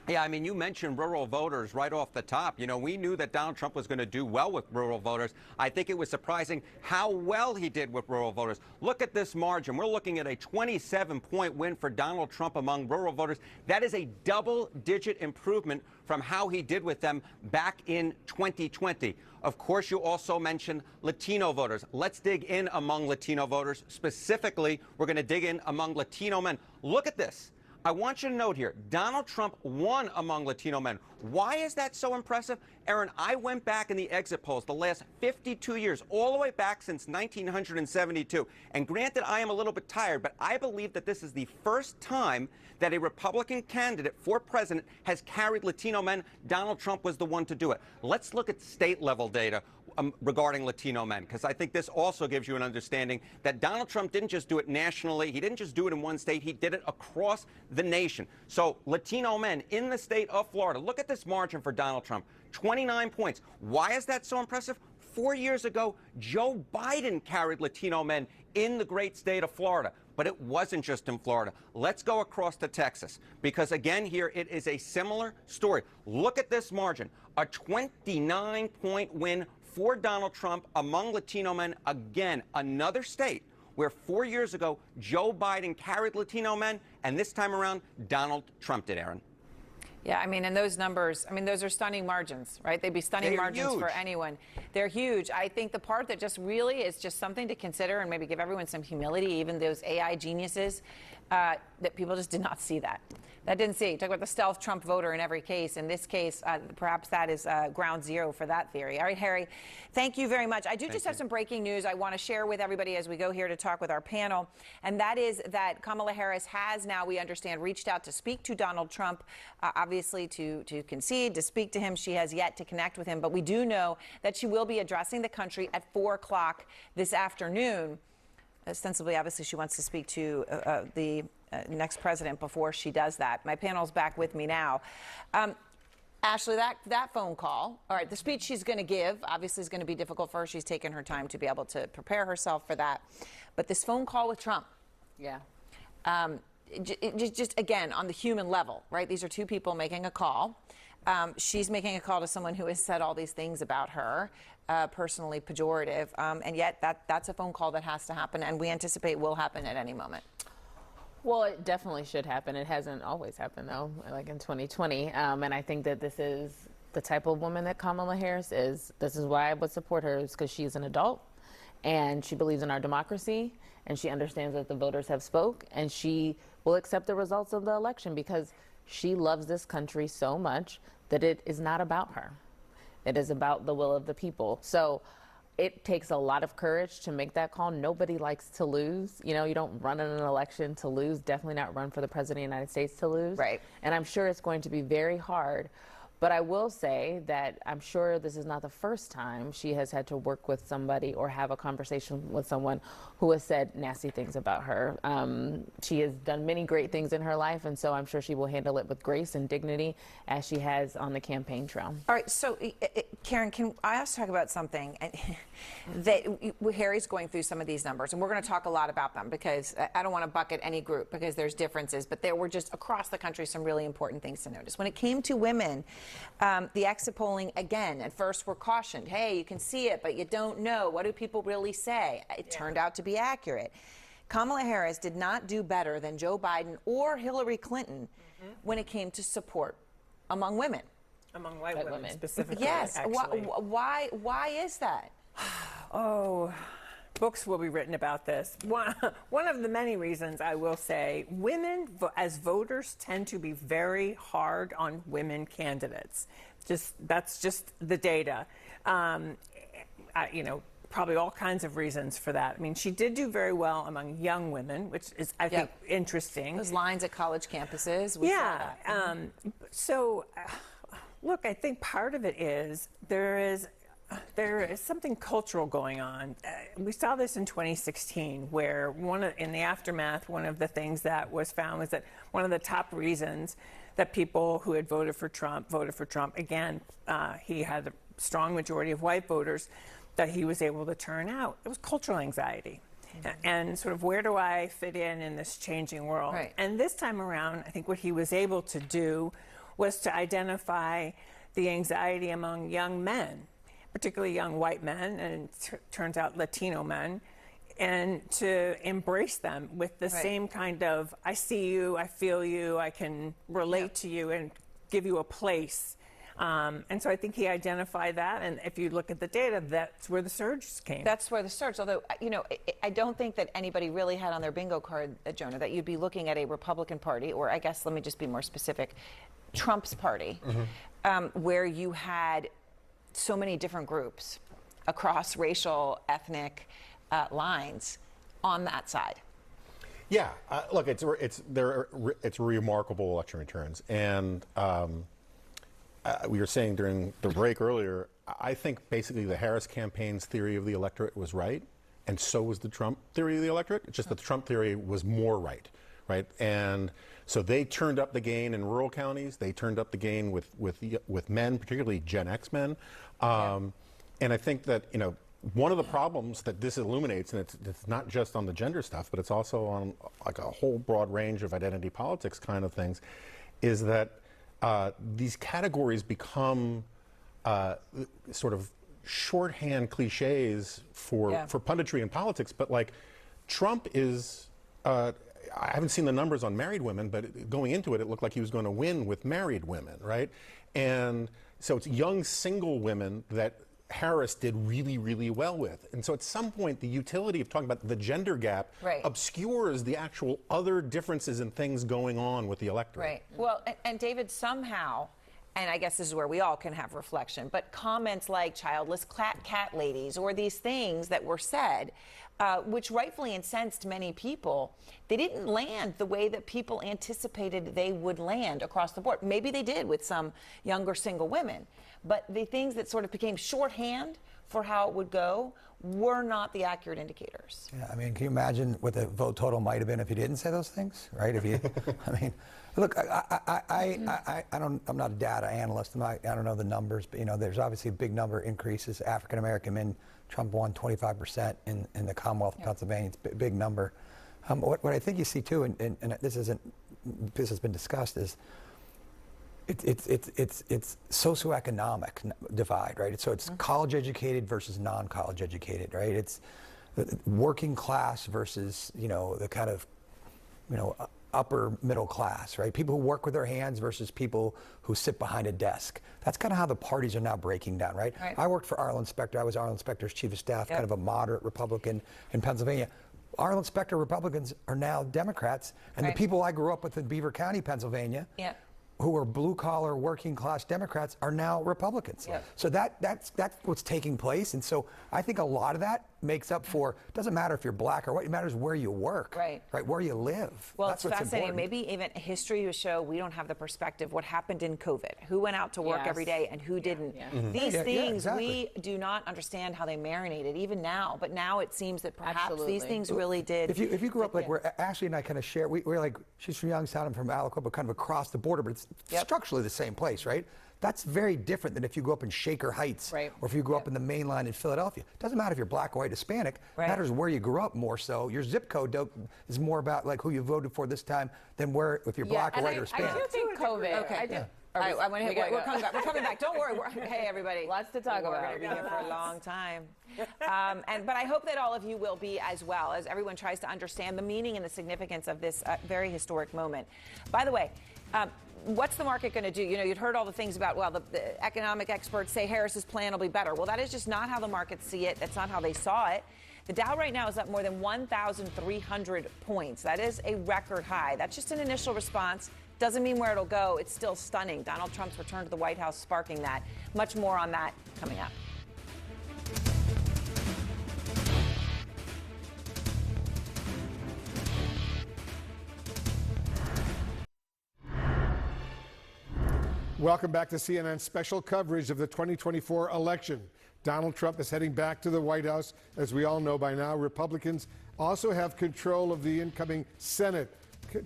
Yeah, I mean, you mentioned rural voters right off the top. You know, we knew that Donald Trump was going to do well with rural voters. I think it was surprising how well he did with rural voters. Look at this margin. We're looking at a 27-point win for Donald Trump among rural voters. That is a double-digit improvement from how he did with them back in 2020. Of course, you also mentioned Latino voters. Let's dig in among Latino voters. Specifically, we're going to dig in among Latino men. Look at this. I want you to note here, Donald Trump won among Latino men. Why is that so impressive? Aaron, I went back in the exit polls the last 52 years, all the way back since 1972. And granted, I am a little bit tired, but I believe that this is the first time that a Republican candidate for president has carried Latino men. Donald Trump was the one to do it. Let's look at state-level data. regarding Latino men, because I think this also gives you an understanding that Donald Trump didn't just do it nationally. He didn't just do it in one state. He did it across the nation. So Latino men in the state of Florida, look at this margin for Donald Trump, 29 points. Why is that so impressive? 4 years ago, Joe Biden carried Latino men in the great state of Florida. But it wasn't just in Florida. Let's go across to Texas, because again here it is a similar story. Look at this margin, a 29-point win for Donald Trump among Latino men. Again, another state where 4 years ago Joe Biden carried Latino men, and this time around Donald Trump did, Aaron. Yeah, I mean, and those numbers, I mean, those are stunning margins, right? They'd be stunning margins for anyone. They're huge. I think the part that just really is just something to consider and maybe give everyone some humility, even those AI geniuses, that people just did not see that. That didn't see. Talk about the stealth Trump voter in every case. In this case, perhaps that is ground zero for that theory. All right, Harry, thank you very much. I do just have some breaking news I want to share with everybody as we go here to talk with our panel. And that is that Kamala Harris has now, we understand, reached out to speak to Donald Trump, obviously to concede, to speak to him. She has yet to connect with him. But we do know that she will be addressing the country at 4 o'clock this afternoon. Ostensibly, obviously, she wants to speak to the next president before she does that. My panel's back with me now. Ashley, that phone call, all right, the speech she's going to give obviously is going to be difficult for her. She's taken her time to be able to prepare herself for that. But this phone call with Trump, just again, on the human level, right? These are two people making a call. She's making a call to someone who has said all these things about her, personally pejorative, and yet that's a phone call that has to happen, and we anticipate will happen at any moment. Well, it definitely should happen. It hasn't always happened, though, like in 2020. And I think that this is the type of woman that Kamala Harris is. This is why I would support her, is because she's an adult, and she believes in our democracy, and she understands that the voters have spoke, and she will accept the results of the election because she loves this country so much that it is not about her. It is about the will of the people. So it takes a lot of courage to make that call. Nobody likes to lose. You know, you don't run in an election to lose, definitely not run for the president of the United States to lose. Right. And I'm sure it's going to be very hard. But I will say that I'm sure this is not the first time she has had to work with somebody or have a conversation with someone who has said nasty things about her. She has done many great things in her life, and so I'm sure she will handle it with grace and dignity as she has on the campaign trail. All right, so Karen, can I also talk about something that Harry's going through some of these numbers, and we're going to talk a lot about them because I don't want to bucket any group because there's differences, but there were just across the country some really important things to notice. When it came to women, the exit polling, again, at first were cautioned. Hey, you can see it, but you don't know. What do people really say? It turned out to be accurate. Kamala Harris did not do better than Joe Biden or Hillary Clinton when it came to support among women. Among white women specifically. Yes. Actually. Why is that? Oh, books will be written about this. One of the many reasons I will say women as voters tend to be very hard on women candidates. That's just the data. You know, probably all kinds of reasons for that. I mean, she did do very well among young women, which is, I think, interesting. Those lines at college campuses. We saw that. So, look, I think part of it is there is something cultural going on. We saw this in 2016, where in the aftermath, one of the things that was found was that one of the top reasons that people who had voted for Trump. Again, he had a strong majority of white voters that he was able to turn out. It was cultural anxiety. And sort of, where do I fit in this changing world? Right. And this time around, I think what he was able to do was to identify the anxiety among young men, particularly young white men, and turns out Latino men, and to embrace them with the same kind of, I see you, I feel you, I can relate to you and give you a place. And so I think he identified that, and if you look at the data, that's where the surge came. That's where the surge, although, you know, I don't think that anybody really had on their bingo card, Jonah, that you'd be looking at a Republican Party, or I guess, let me just be more specific, Trump's party, where you had so many different groups across racial, ethnic lines on that side. Yeah, look, it's remarkable election returns, and we were saying during the break earlier, I think basically the Harris campaign's theory of the electorate was right, and so was the Trump theory of the electorate. It's just that the Trump theory was more right? And so they turned up the gain in rural counties. They turned up the gain with men, particularly Gen X men. And I think that, one of the problems that this illuminates, and it's not just on the gender stuff, but it's also on like a whole broad range of identity politics kind of things, is that these categories become sort of shorthand cliches for punditry in politics. But like Trump is, I haven't seen the numbers on married women, but going into it, it looked like he was going to win with married women, right? And so it's young single women that Harris did really, really well with. And so at some point, the utility of talking about the gender gap obscures the actual other differences in things going on with the electorate. Right. Well, and David, somehow, and I guess this is where we all can have reflection, but comments like childless cat ladies or these things that were said, which rightfully incensed many people, they didn't land the way that people anticipated they would land across the board. Maybe they did with some younger single women, but the things that sort of became shorthand for how it would go were not the accurate indicators. Yeah, I mean, can you imagine what the vote total might have been if you didn't say those things, right? If you, I mean, look, I'm not a data analyst. I don't know the numbers, but there's obviously a big number of increases. African American men, Trump won 25% in the Commonwealth of Pennsylvania. It's a big number. What I think you see too, and this has been discussed, is it's socioeconomic divide, right? So it's college educated versus non-college educated, right? It's working class versus the kind of upper middle class, right? People who work with their hands versus people who sit behind a desk. That's kind of how the parties are now breaking down, right? I worked for Arlen Specter. I was Arlen Specter's chief of staff, kind of a moderate Republican in Pennsylvania. Arlen Specter Republicans are now Democrats, and the people I grew up with in Beaver County, Pennsylvania, who are blue-collar, working-class Democrats are now Republicans. So that's what's taking place. And so I think a lot of that makes up for, it doesn't matter if you're black or white, it matters where you work, right? Where you live. Well, that's it's fascinating. Important. Maybe even history would show we don't have the perspective what happened in COVID, who went out to work every day and who didn't. These things, we do not understand how they marinated, even now. But now it seems that perhaps these things really did. If you grew up like where Ashley and I kind of share, we're like, she's from Youngstown, I'm from Aliquippa, kind of across the border, but it's structurally the same place, right? That's very different than if you grew up in Shaker Heights or if you grew up in the main line in Philadelphia. It doesn't matter if you're black, white, Hispanic. It matters where you grew up more so. Your zip code is more about like who you voted for this time than where if you're black or white or Hispanic. I do think COVID. Okay. I do. All right, we're coming back. We're coming back. Don't worry. Hey, everybody. Lots to talk about. We're going to be here for a long time. But I hope that all of you will be as well, as everyone tries to understand the meaning and the significance of this very historic moment. By the way, what's the market going to do? You'd heard all the things about, well, the economic experts say Harris's plan will be better. Well, that is just not how the markets see it. That's not how they saw it. The Dow right now is up more than 1,300 points. That is a record high. That's just an initial response. Doesn't mean where it'll go. It's still stunning. Donald Trump's return to the White House sparking that. Much more on that coming up. Welcome back to CNN's special coverage of the 2024 election. Donald Trump is heading back to the White House. As we all know by now, Republicans also have control of the incoming Senate.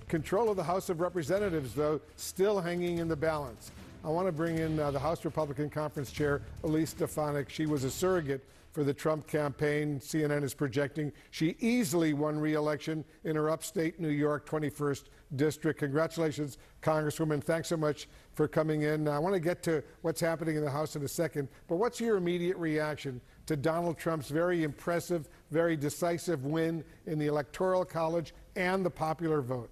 Control of the House of Representatives, though, still hanging in the balance. I want to bring in the House Republican Conference Chair, Elise Stefanik. She was a surrogate for the Trump campaign. CNN is projecting she easily won re-election in her upstate New York 21st district. Congratulations, Congresswoman. Thanks so much for coming in. I want to get to what's happening in the House in a second, but what's your immediate reaction to Donald Trump's very impressive, very decisive win in the Electoral College and the popular vote?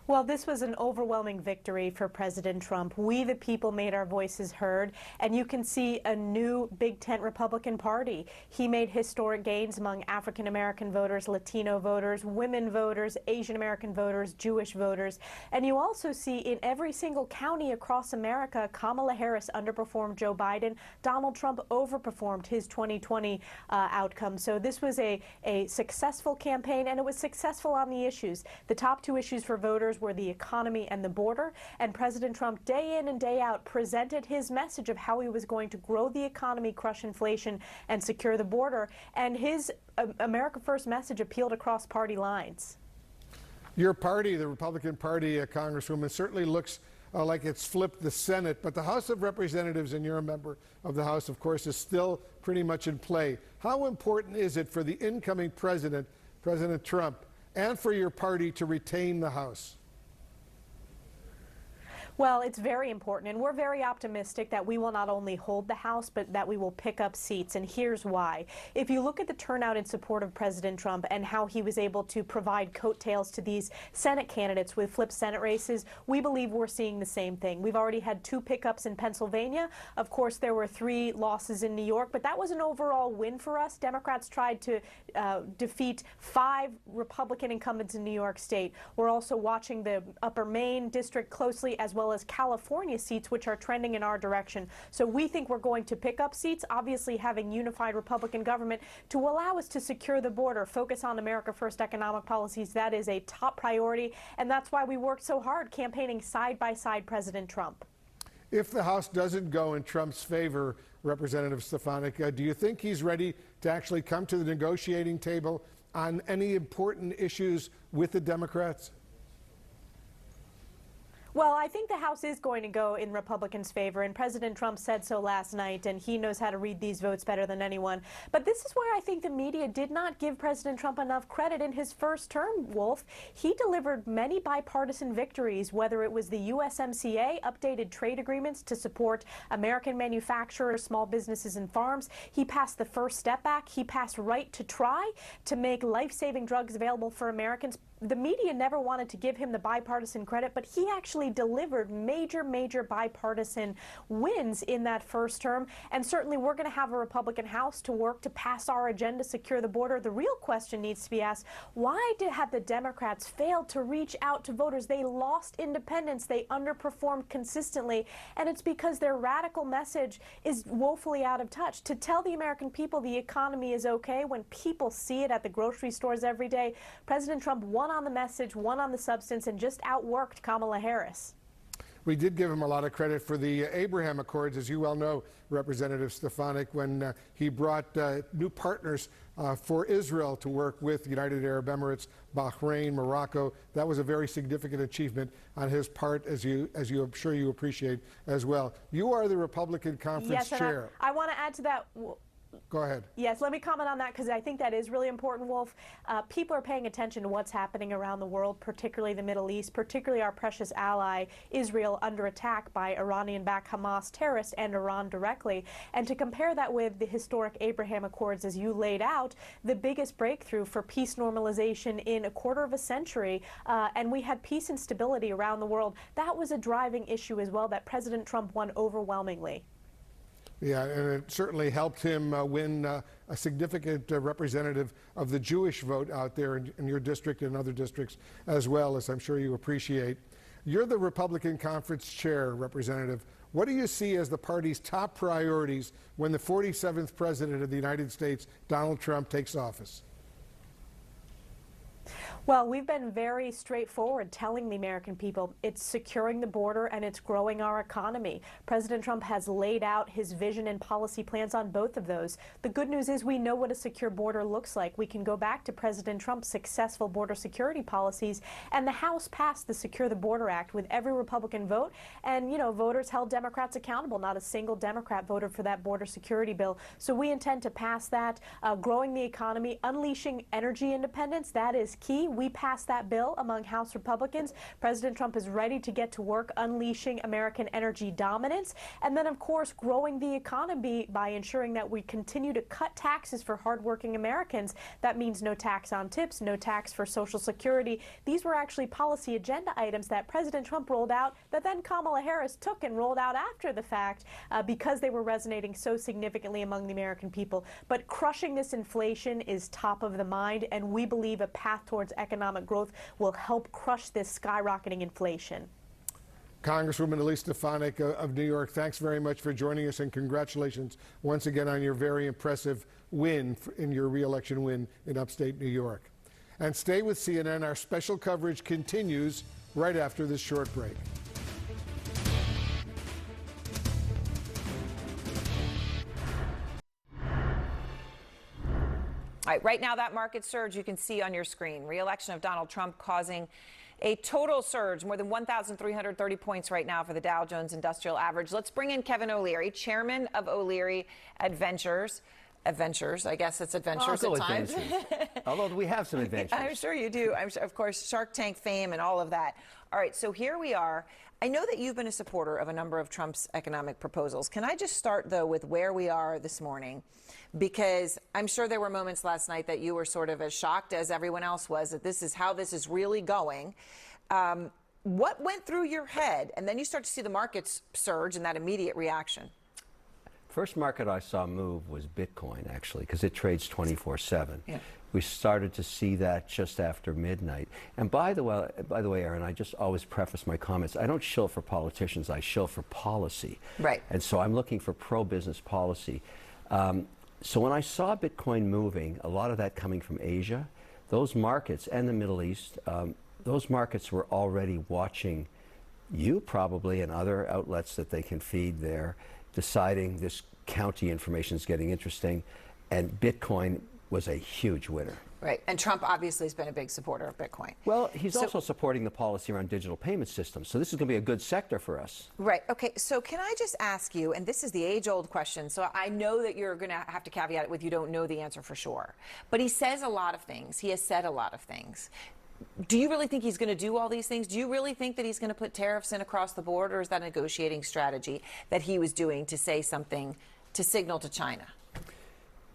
Well, this was an overwhelming victory for President Trump. We, the people, made our voices heard, and you can see a new Big Tent Republican Party. He made historic gains among African-American voters, Latino voters, women voters, Asian-American voters, Jewish voters. And you also see in every single county across America, Kamala Harris underperformed Joe Biden. Donald Trump overperformed his 2020 outcome. So this was a successful campaign, and it was successful on the issues. The top two issues for voters others were the economy and the border. And President Trump, day in and day out, presented his message of how he was going to grow the economy, crush inflation, and secure the border. And his America First message appealed across party lines. Your party, the Republican Party, Congresswoman, certainly looks like it's flipped the Senate, but the House of Representatives, and you're a member of the House, of course, is still pretty much in play. How important is it for the incoming president, President Trump, and for your party to retain the House? Well, it's very important, and we're very optimistic that we will not only hold the House, but that we will pick up seats, and here's why. If you look at the turnout in support of President Trump and how he was able to provide coattails to these Senate candidates with flipped Senate races, we believe we're seeing the same thing. We've already had 2 pickups in Pennsylvania. Of course, there were 3 losses in New York, but that was an overall win for us. Democrats tried to defeat 5 Republican incumbents in New York State. We're also watching the Upper Maine district closely, as well as California seats, which are trending in our direction. So we think we're going to pick up seats, obviously having unified Republican government to allow us to secure the border, focus on America First economic policies. That is a top priority, and that's why we worked so hard campaigning side by side President Trump. If the House doesn't go in Trump's favor, Representative Stefanik, do you think he's ready to actually come to the negotiating table on any important issues with the Democrats? Well, I think the House is going to go in Republicans' favor, and President Trump said so last night, and he knows how to read these votes better than anyone. But this is where I think the media did not give President Trump enough credit in his first term, Wolf. He delivered many bipartisan victories, whether it was the USMCA, updated trade agreements to support American manufacturers, small businesses, and farms. He passed the First Step Act. He passed Right to Try to make life-saving drugs available for Americans. The media never wanted to give him the bipartisan credit, but he actually delivered major bipartisan wins in that first term. And certainly we're going to have a Republican House to work to pass our agenda, secure the border. The real question needs to be asked, why have the Democrats failed to reach out to voters? They lost independence. They underperformed consistently. And it's because their radical message is woefully out of touch. To tell the American people the economy is okay when people see it at the grocery stores every day, President Trump won on the message, won on the substance, and just outworked Kamala Harris. We did give him a lot of credit for the Abraham Accords, as you well know, Representative Stefanik, when he brought new partners for Israel to work with United Arab Emirates, Bahrain, Morocco. That was a very significant achievement on his part, as I'm sure you appreciate as well. You are the Republican Conference Chair. I want to add to that. Go ahead. Yes, let me comment on that because I think that is really important, Wolf. People are paying attention to what's happening around the world, particularly the Middle East, particularly our precious ally, Israel, under attack by Iranian-backed Hamas terrorists and Iran directly. And to compare that with the historic Abraham Accords, as you laid out, the biggest breakthrough for peace normalization in a quarter of a century, and we had peace and stability around the world. That was a driving issue as well that President Trump won overwhelmingly. Yeah, and it certainly helped him win a significant representative of the Jewish vote out there in your district and other districts as well, as I'm sure you appreciate. You're the Republican Conference Chair, Representative. What do you see as the party's top priorities when the 47th President of the United States, Donald Trump, takes office? Well, we've been very straightforward telling the American people it's securing the border and it's growing our economy. President Trump has laid out his vision and policy plans on both of those. The good news is we know what a secure border looks like. We can go back to President Trump's successful border security policies, and the House passed the Secure the Border Act with every Republican vote, and, you know, voters held Democrats accountable. Not a single Democrat voted for that border security bill. So we intend to pass that, growing the economy, unleashing energy independence. That is key. We passed that bill among House Republicans. President Trump is ready to get to work unleashing American energy dominance. And then, of course, growing the economy by ensuring that we continue to cut taxes for hardworking Americans. That means no tax on tips, no tax for Social Security. These were actually policy agenda items that President Trump rolled out that then Kamala Harris took and rolled out after the fact because they were resonating so significantly among the American people. But crushing this inflation is top of the mind, and we believe a path towards economic growth will help crush this skyrocketing inflation. Congresswoman Elise Stefanik of New York, thanks very much for joining us, and congratulations once again on your very impressive win in your re-election win in upstate New York. And stay with CNN. Our special coverage continues right after this short break. All right, right now, that market surge you can see on your screen. Re-election of Donald Trump causing a total surge, more than 1,330 points right now for the Dow Jones Industrial Average. Let's bring in Kevin O'Leary, chairman of O'Leary Adventures. Adventures, I guess it's adventures at times. Although we have some adventures. I'm sure you do. I'm sure, of course, Shark Tank fame and all of that. All right, so here we are. I know that you've been a supporter of a number of Trump's economic proposals. Can I just start, though, with where we are this morning? Because I'm sure there were moments last night that you were sort of as shocked as everyone else was that this is how this is really going. What went through your head? And then you start to see the markets surge and that immediate reaction. First market I saw move was Bitcoin, actually, because it trades 24/7. Yeah. We started to see that just after midnight. And by the way, Aaron, I just always preface my comments. I don't shill for politicians. I shill for policy. Right. And so I'm looking for pro-business policy. So when I saw Bitcoin moving, a lot of that coming from Asia, those markets and the Middle East, those markets were already watching you probably and other outlets that they can feed there, deciding this county information is getting interesting, and Bitcoin was a huge winner. Right. And Trump obviously has been a big supporter of Bitcoin. Well, he's also supporting the policy around digital payment systems. So this is going to be a good sector for us. Right. Okay. So can I just ask you, and this is the age-old question, so I know that you're going to have to caveat it with you don't know the answer for sure. But he says a lot of things. He has said a lot of things. Do you really think he's going to do all these things? Do you really think that he's going to put tariffs in across the board, or is that a negotiating strategy that he was doing to say something, to signal to China?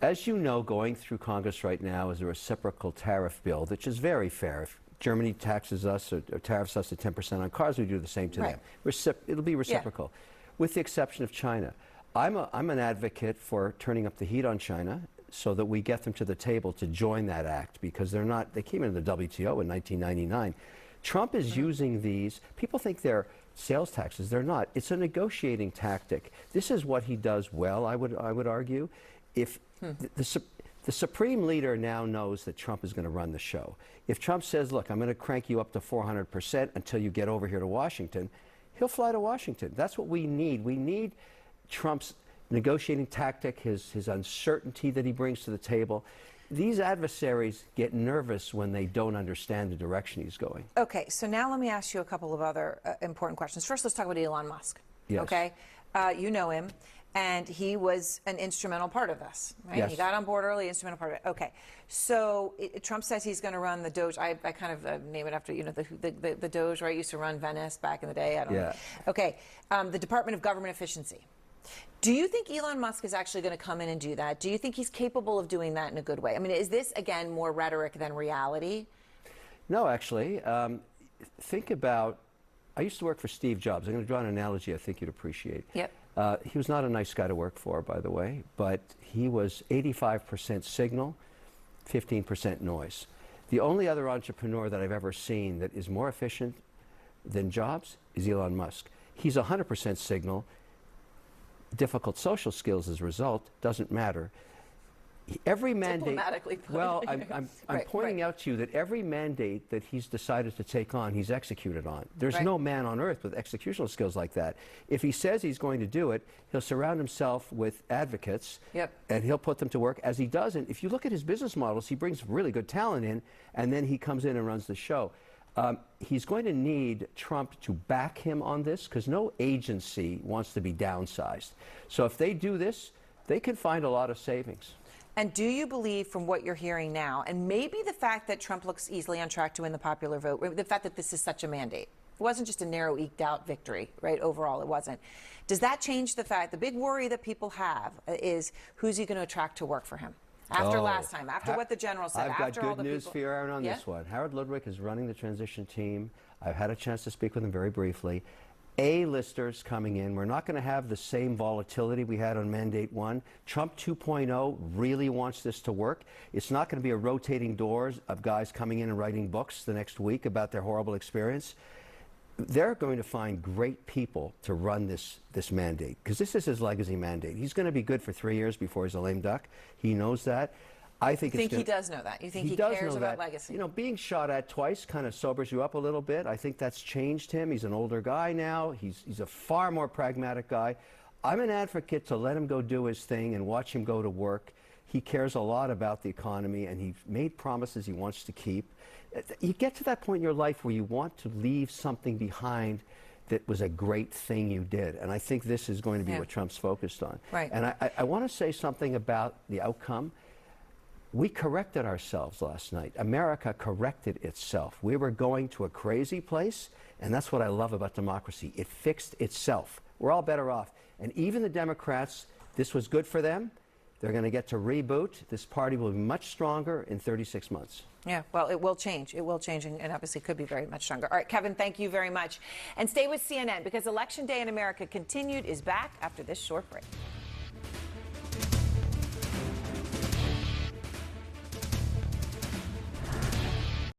As you know, going through Congress right now is a reciprocal tariff bill, which is very fair. If Germany taxes us or tariffs us at 10% on cars, we do the same to them. It'll be reciprocal, with the exception of China. I'm an advocate for turning up the heat on China so that we get them to the table to join that act, because they came into the WTO in 1999. Trump is using these. People think they're sales taxes. They're not. It's a negotiating tactic. This is what he does well, I would argue. If the Supreme Leader now knows that Trump is going to run the show. If Trump says, look, I'm going to crank you up to 400% until you get over here to Washington, he'll fly to Washington. That's what we need. We need Trump's negotiating tactic, his uncertainty that he brings to the table. These adversaries get nervous when they don't understand the direction he's going. Okay, so now let me ask you a couple of other important questions. First, let's talk about Elon Musk. Yes. Okay, you know him, and he was an instrumental part of this, right? Yes. He got on board early, instrumental part of it. Okay, so Trump says he's going to run the Doge. I kind of name it after, the Doge, right? Used to run Venice back in the day. I don't know. Okay, the Department of Government Efficiency. Do you think Elon Musk is actually going to come in and do that? Do you think he's capable of doing that in a good way? I mean, is this, again, more rhetoric than reality? No, actually. Think about, I used to work for Steve Jobs. I'm going to draw an analogy I think you'd appreciate. Yep. He was not a nice guy to work for, by the way, but he was 85% signal, 15% noise. The only other entrepreneur that I've ever seen that is more efficient than Jobs is Elon Musk. He's 100% signal. Difficult social skills as a result, doesn't matter. Every mandate. Diplomatically put. Well, I'm pointing out to you that every mandate that he's decided to take on, he's executed on. There's no man on earth with executional skills like that. If he says he's going to do it, he'll surround himself with advocates, and he'll put them to work, as he does. And if you look at his business models, he brings really good talent in, and then he comes in and runs the show. He's going to need Trump to back him on this, because no agency wants to be downsized. So if they do this, they can find a lot of savings. And do you believe, from what you're hearing now, and maybe the fact that Trump looks easily on track to win the popular vote, the fact that this is such a mandate, it wasn't just a narrow, eked out victory, right? Overall, it wasn't. Does that change the fact, the big worry that people have is who's he going to attract to work for him? After last time, after what the general said, I've after got all the good news for you, Aaron, on this one. Harold Ludwig is running the transition team. I've had a chance to speak with him very briefly. A-listers coming in. We're not going to have the same volatility we had on Mandate 1. Trump 2.0 really wants this to work. It's not going to be a rotating doors of guys coming in and writing books the next week about their horrible experience. They're going to find great people to run this mandate, because this is his legacy mandate. He's going to be good for 3 years before he's a lame duck. He knows that. I think You think it's he does know that? You think he does cares know about that. legacy? You know, being shot at twice kind of sobers you up a little bit. I think that's changed him. He's an older guy now. He's a far more pragmatic guy. I'm an advocate to let him go do his thing and watch him go to work. He cares a lot about the economy, and he's made promises he wants to keep. You get to that point in your life where you want to leave something behind that was a great thing you did. And I think this is going to be what Trump's focused on. Right. And I want to say something about the outcome. We corrected ourselves last night. America corrected itself. We were going to a crazy place, and that's what I love about democracy. It fixed itself. We're all better off. And even the Democrats, this was good for them. They're going to get to reboot. This party will be much stronger in 36 months. Yeah, well, it will change. It will change, and obviously could be very much stronger. All right, Kevin, thank you very much. And stay with CNN, because Election Day in America Continued is back after this short break.